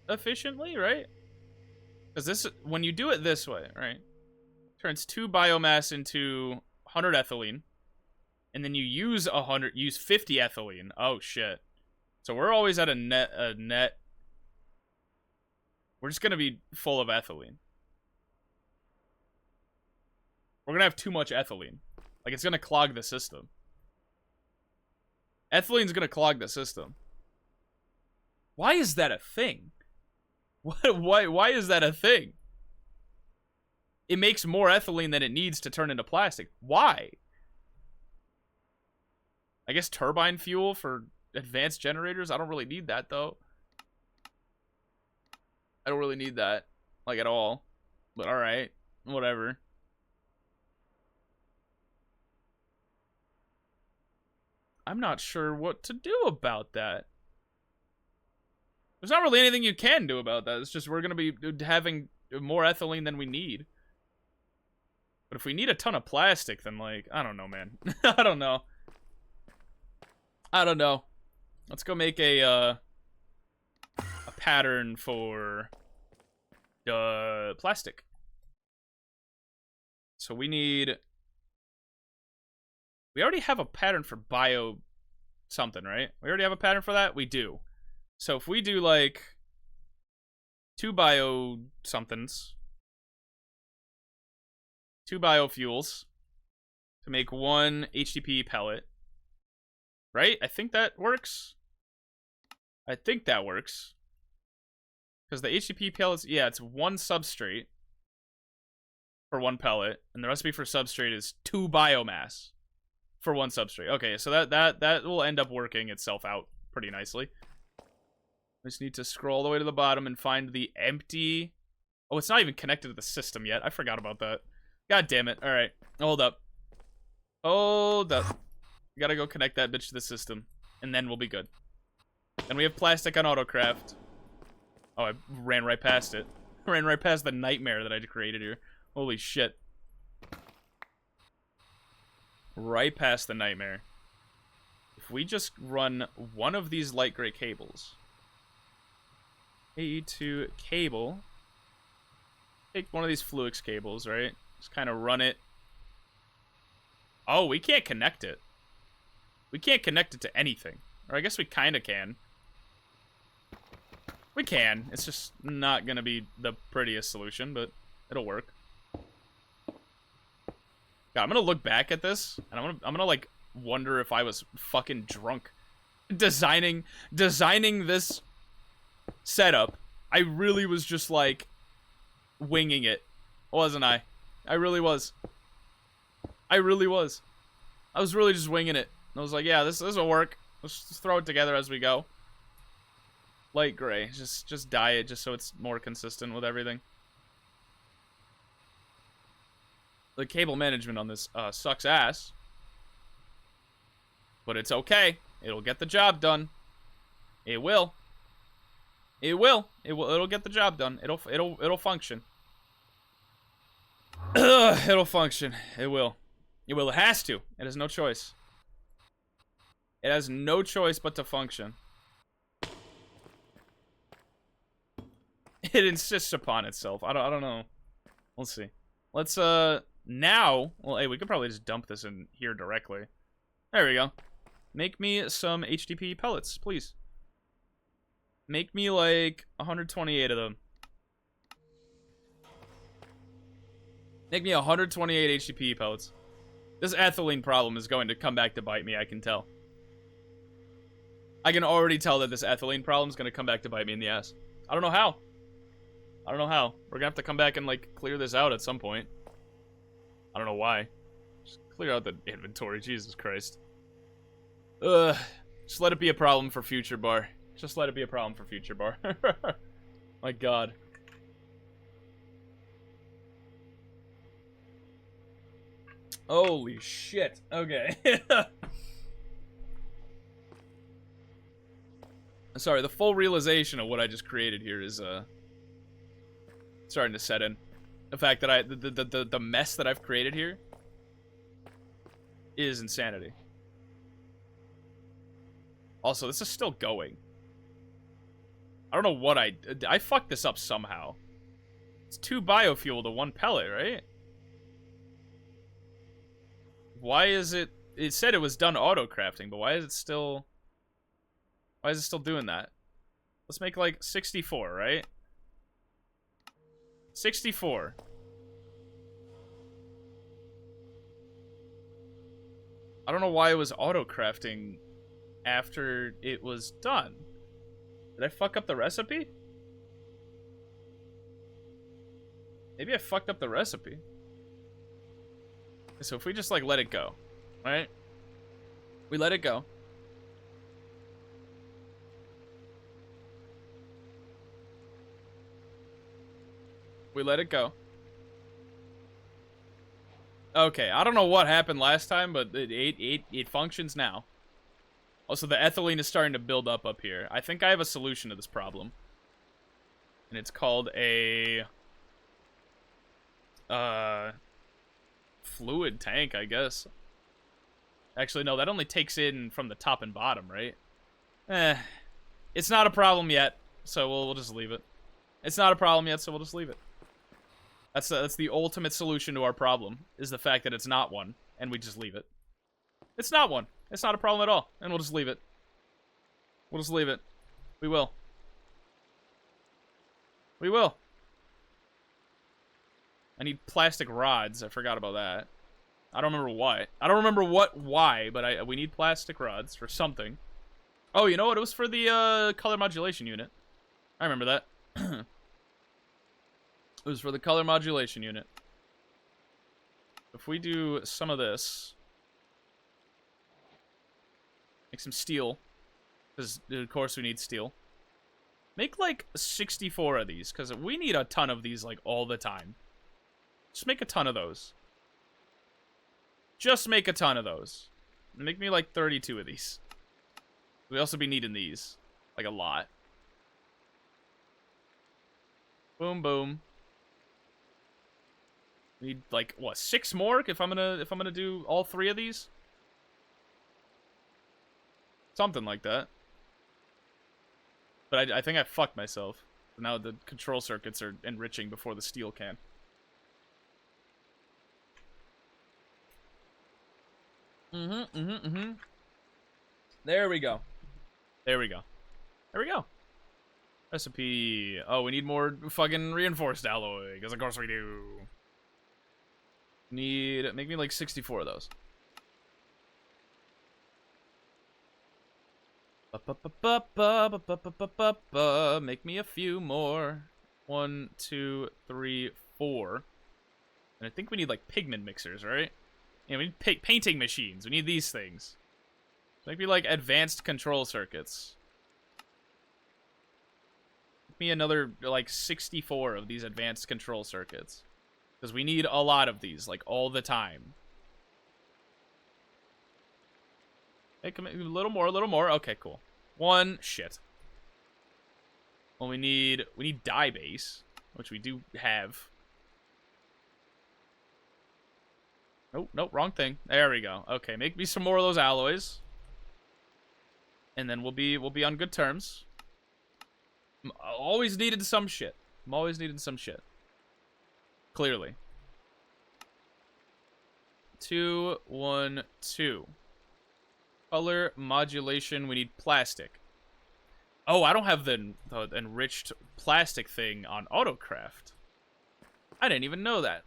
efficiently, right? Because this, when you do it this way, right? Turns 2 biomass into 100 ethylene. And then you use 50 ethylene. Oh shit. So we're always at a net. We're just gonna be full of ethylene. We're gonna have too much ethylene. Like, it's gonna clog the system. Ethylene's gonna clog the system. Why is that a thing? Why is that a thing? It makes more ethylene than it needs to turn into plastic. Why? I guess turbine fuel for advanced generators? I don't really need that, though. I don't really need that. Like, at all. But alright. Whatever. I'm not sure what to do about that. There's not really anything you can do about that. It's just we're going to be having more ethylene than we need. But if we need a ton of plastic, then, like, I don't know, man. I don't know. I don't know. Let's go make a pattern for plastic. So we need... We already have a pattern for bio something, right? We already have a pattern for that? We do. So if we do, like, 2 bio somethings, 2 biofuels to make 1 HDP pellet, right? I think that works. I think that works. Because the HDP pellets, yeah, it's 1 substrate for 1 pellet, and the recipe for substrate is 2 biomass for 1 substrate. Okay, so that will end up working itself out pretty nicely. I just need to scroll all the way to the bottom and find the empty... Oh, it's not even connected to the system yet. I forgot about that. God damn it. Alright, hold up. Hold up. We gotta go connect that bitch to the system, and then we'll be good. And we have plastic on autocraft. Oh, I ran right past it. Ran right past the nightmare that I created here. Holy shit. Right past the nightmare. If we just run one of these light gray cables... A2 cable. Take one of these Fluix cables, right? Just kind of run it. Oh, we can't connect it. We can't connect it to anything. Or I guess we kind of can. We can. It's just not going to be the prettiest solution, but it'll work. God, I'm going to look back at this, and I'm going to like, wonder if I was fucking drunk. Designing this... setup. I really was just like winging it, wasn't I? I really was. I was really just winging it. I was like, yeah, this will work. Let's just throw it together as we go. Light gray, just dye it just so it's more consistent with everything. The cable management on this sucks ass, but it's okay. It'll get the job done. It will. It'll get the job done. It'll function. It'll function. It will. It has to. It has no choice. It has no choice but to function. It insists upon itself. I don't know. Let's see. Let's, now... Well, hey, we could probably just dump this in here directly. There we go. Make me some HDP pellets, please. Make me, like, 128 of them. Make me 128 HDP pellets. This ethylene problem is going to come back to bite me, I can tell. I can already tell that this ethylene problem is going to come back to bite me in the ass. I don't know how. I don't know how. We're going to have to come back and, like, clear this out at some point. I don't know why. Just clear out the inventory, Jesus Christ. Ugh. Just let it be a problem for future bar. Just let it be a problem for future bar. My God. Holy shit. Okay. Sorry, the full realization of what I just created here is starting to set in. The fact that the mess that I've created here is insanity. Also, this is still going. I don't know what I fucked this up somehow. It's 2 biofuel to 1 pellet, right? Why is it... It said it was done auto-crafting, but why is it still... Why is it still doing that? Let's make, like, 64, right? 64. I don't know why it was auto-crafting after it was done. Did I fuck up the recipe? Maybe I fucked up the recipe. So if we just, like, let it go, right? We let it go. We let it go. Okay, I don't know what happened last time, but it functions now. Also, the ethylene is starting to build up here. I think I have a solution to this problem. And it's called a... fluid tank, I guess. Actually, no, that only takes in from the top and bottom, right? It's not a problem yet, so we'll just leave it. It's not a problem yet, so we'll just leave it. That's the ultimate solution to our problem, is the fact that it's not one, and we just leave it. It's not one. It's not a problem at all, and we'll just leave it. We'll just leave it. We will. We will. I need plastic rods. I forgot about that. I don't remember why. I don't remember why, but we need plastic rods for something. Oh, you know what? It was for the color modulation unit. I remember that. It was for the color modulation unit. If we do some of this, make some steel, because of course we need steel. Make like 64 of these, because we need a ton of these like all the time. Just make a ton of those. Just make a ton of those. Make me like 32 of these. We'll also be needing these. Like a lot. Boom, boom. Need like what, 6 more if I'm gonna do all 3 of these? Something like that. But I think I fucked myself. Now the control circuits are enriching before the steel can. There we go. There we go. There we go. Recipe. Oh, we need more fucking reinforced alloy, because of course we do. Make me like 64 of those. Make me a few more. 1, 2, 3, 4. And I think we need like pigment mixers, right? Yeah, we need painting machines. We need these things. Maybe like advanced control circuits. Give me another like 64 of these advanced control circuits. Because we need a lot of these, like all the time. Hey, come in, a little more, a little more. Okay, cool. 1, shit. Well, we need dye base, which we do have. Nope, nope, wrong thing. There we go. Okay, make me some more of those alloys. And then we'll be on good terms. I'm always needed some shit. I'm always needing some shit. Clearly. 2, 1, 2. Color modulation. We need plastic. Oh, I don't have the enriched plastic thing on autocraft. I didn't even know that.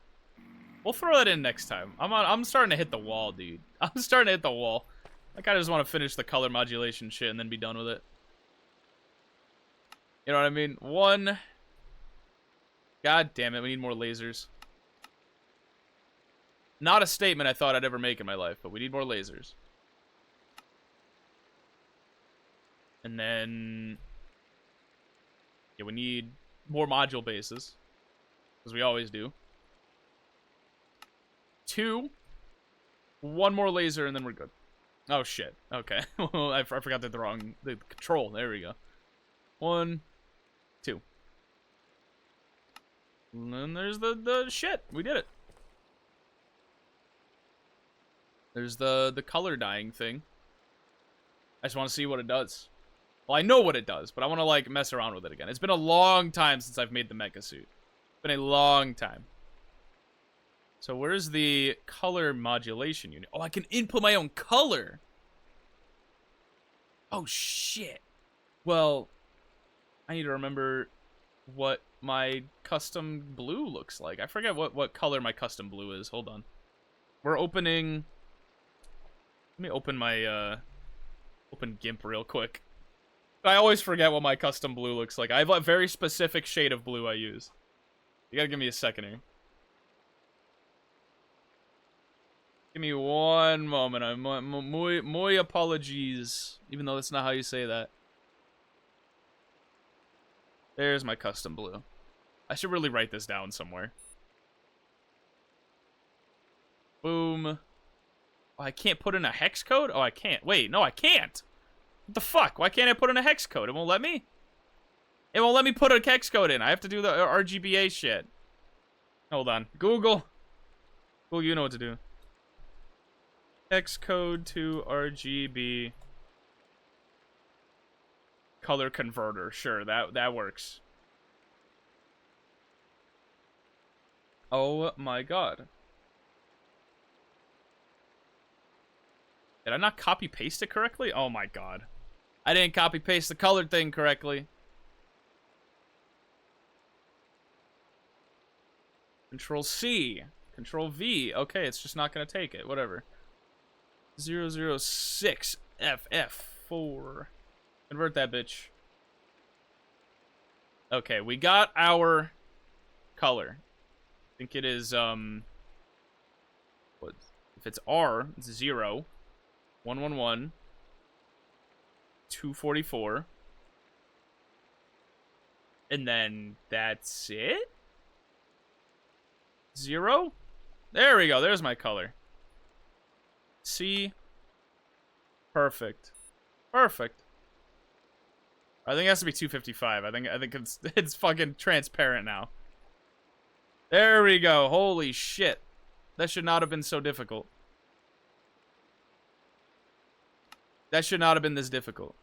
We'll throw that in next time. I'm starting to hit the wall, dude. I'm starting to hit the wall. I kind of just want to finish the color modulation shit and then be done with it. You know what I mean? 1. God damn it, we need more lasers. Not a statement I thought I'd ever make in my life, but we need more lasers. And then... yeah, we need more module bases. As we always do. 2. 1 more laser and then we're good. Oh shit. Okay. I forgot the control. There we go. 1, 2. And then there's the shit. We did it. There's the color dyeing thing. I just want to see what it does. Well, I know what it does, but I want to, like, mess around with it again. It's been a long time since I've made the mecha suit. It's been a long time. So where's the color modulation unit? Oh, I can input my own color. Oh, shit. Well, I need to remember what my custom blue looks like. I forget what color my custom blue is. Hold on. We're opening... let me open my, open GIMP real quick. I always forget what my custom blue looks like. I have a very specific shade of blue I use. You gotta give me a second here. Give me one moment. I'm muy apologies. Even though that's not how you say that. There's my custom blue. I should really write this down somewhere. Boom. Oh, I can't put in a hex code? Oh, I can't. Wait, no, I can't. What the fuck? Why can't I put in a hex code? It won't let me? It won't let me put a hex code in. I have to do the RGBA shit. Hold on. Google. Google, you know what to do. Hex code to RGB. Color converter. Sure, that works. Oh my god. Did I not copy paste it correctly? Oh my god. I didn't copy paste the color thing correctly. Control C. Control V. Okay, it's just not gonna take it. Whatever. 006 FF4. Convert that bitch. Okay, we got our color. I think it is, what? If it's R, it's 0. 111. 244. And then that's it? 0? There we go. There's my color. C. Perfect. Perfect. I think it has to be 255. I think it's fucking transparent now. There we go. Holy shit. That should not have been so difficult. That should not have been this difficult.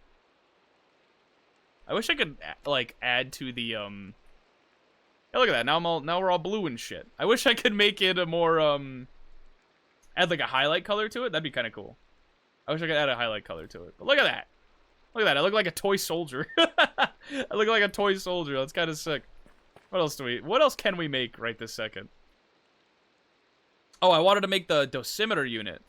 I wish I could, like, add to the, Hey, look at that. Now we're all blue and shit. I wish I could make it a more, add, like, a highlight color to it. That'd be kind of cool. I wish I could add a highlight color to it. But look at that. Look at that. I look like a toy soldier. I look like a toy soldier. That's kind of sick. What else can we make right this second? Oh, I wanted to make the dosimeter unit.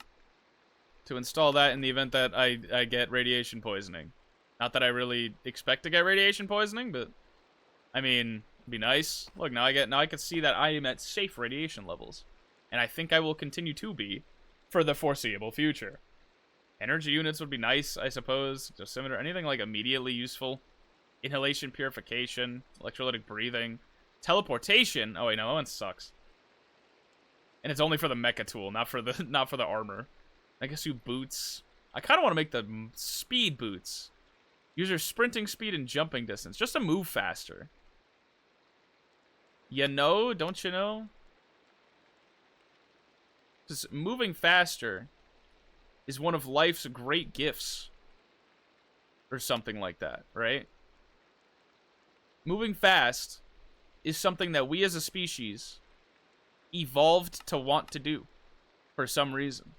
To install that in the event that I get radiation poisoning. Not that I really expect to get radiation poisoning, but I mean, it'd be nice. Look, now I can see that I am at safe radiation levels. And I think I will continue to be for the foreseeable future. Energy units would be nice, I suppose. Dosimeter, anything like immediately useful. Inhalation purification, electrolytic breathing, teleportation. Oh wait, no, that one sucks. And it's only for the mecha tool, not for the armor. I guess boots. I kind of want to make the speed boots. User sprinting speed and jumping distance, just to move faster. You know, don't you know? Because moving faster is one of life's great gifts. Or something like that, right? Moving fast is something that we as a species evolved to want to do for some reason.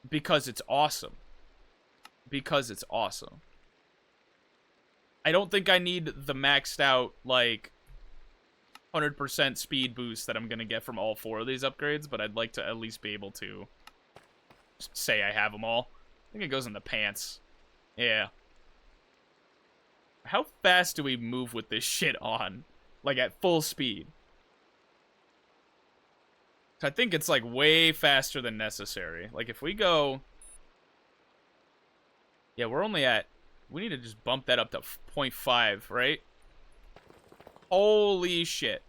Because it's awesome. Because it's awesome. I don't think I need the maxed out, like, 100% speed boost that I'm gonna get from all 4 of these upgrades, but I'd like to at least be able to say I have them all. I think it goes in the pants. Yeah. How fast do we move with this shit on? Like, at full speed. I think it's, like, way faster than necessary. Like, if we go... Yeah, we're only at... We need to just bump that up to 0.5, right? Holy shit.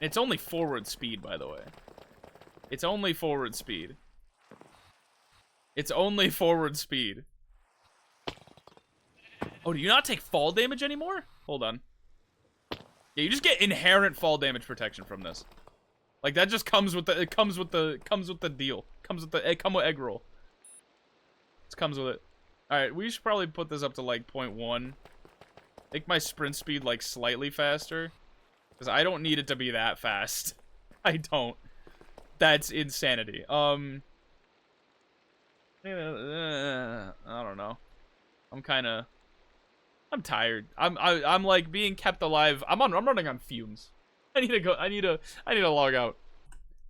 It's only forward speed, by the way. It's only forward speed. It's only forward speed. Oh, do you not take fall damage anymore? Hold on. Yeah, you just get inherent fall damage protection from this. Like, that just comes with the... It comes with the deal. Comes with the... It come with egg roll. It comes with it. Alright, we should probably put this up to, like, 0.1. Make my sprint speed, like, slightly faster. Because I don't need it to be that fast. I don't. That's insanity. I don't know. I'm tired. I'm like being kept alive. I'm running on fumes. I need to go. I need to log out.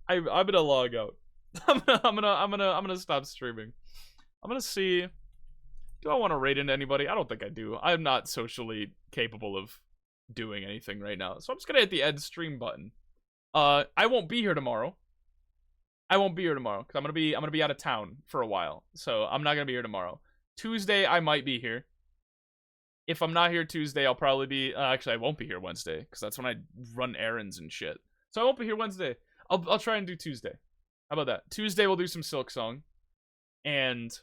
I'm gonna log out. I'm gonna stop streaming. I'm gonna see. Do I want to raid into anybody? I don't think I do. I'm not socially capable of doing anything right now. So I'm just gonna hit the end stream button. I won't be here tomorrow. Because I'm gonna be out of town for a while. So I'm not gonna be here tomorrow. Tuesday I might be here. If I'm not here Tuesday, I'll probably be actually I won't be here Wednesday, because that's when I run errands and shit. So I won't be here Wednesday. I'll try and do Tuesday. How about that? Tuesday we'll do some Silk Song. And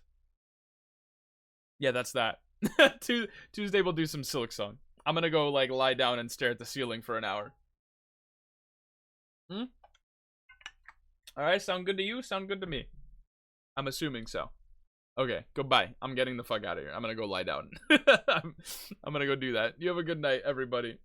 yeah, that's that. Tuesday we'll do some Silk Song. I'm gonna go, like, lie down and stare at the ceiling for an hour. Alright, sound good to you? Sound good to me. I'm assuming so. Okay, goodbye. I'm getting the fuck out of here. I'm gonna go lie down. I'm gonna go do that. You have a good night, everybody.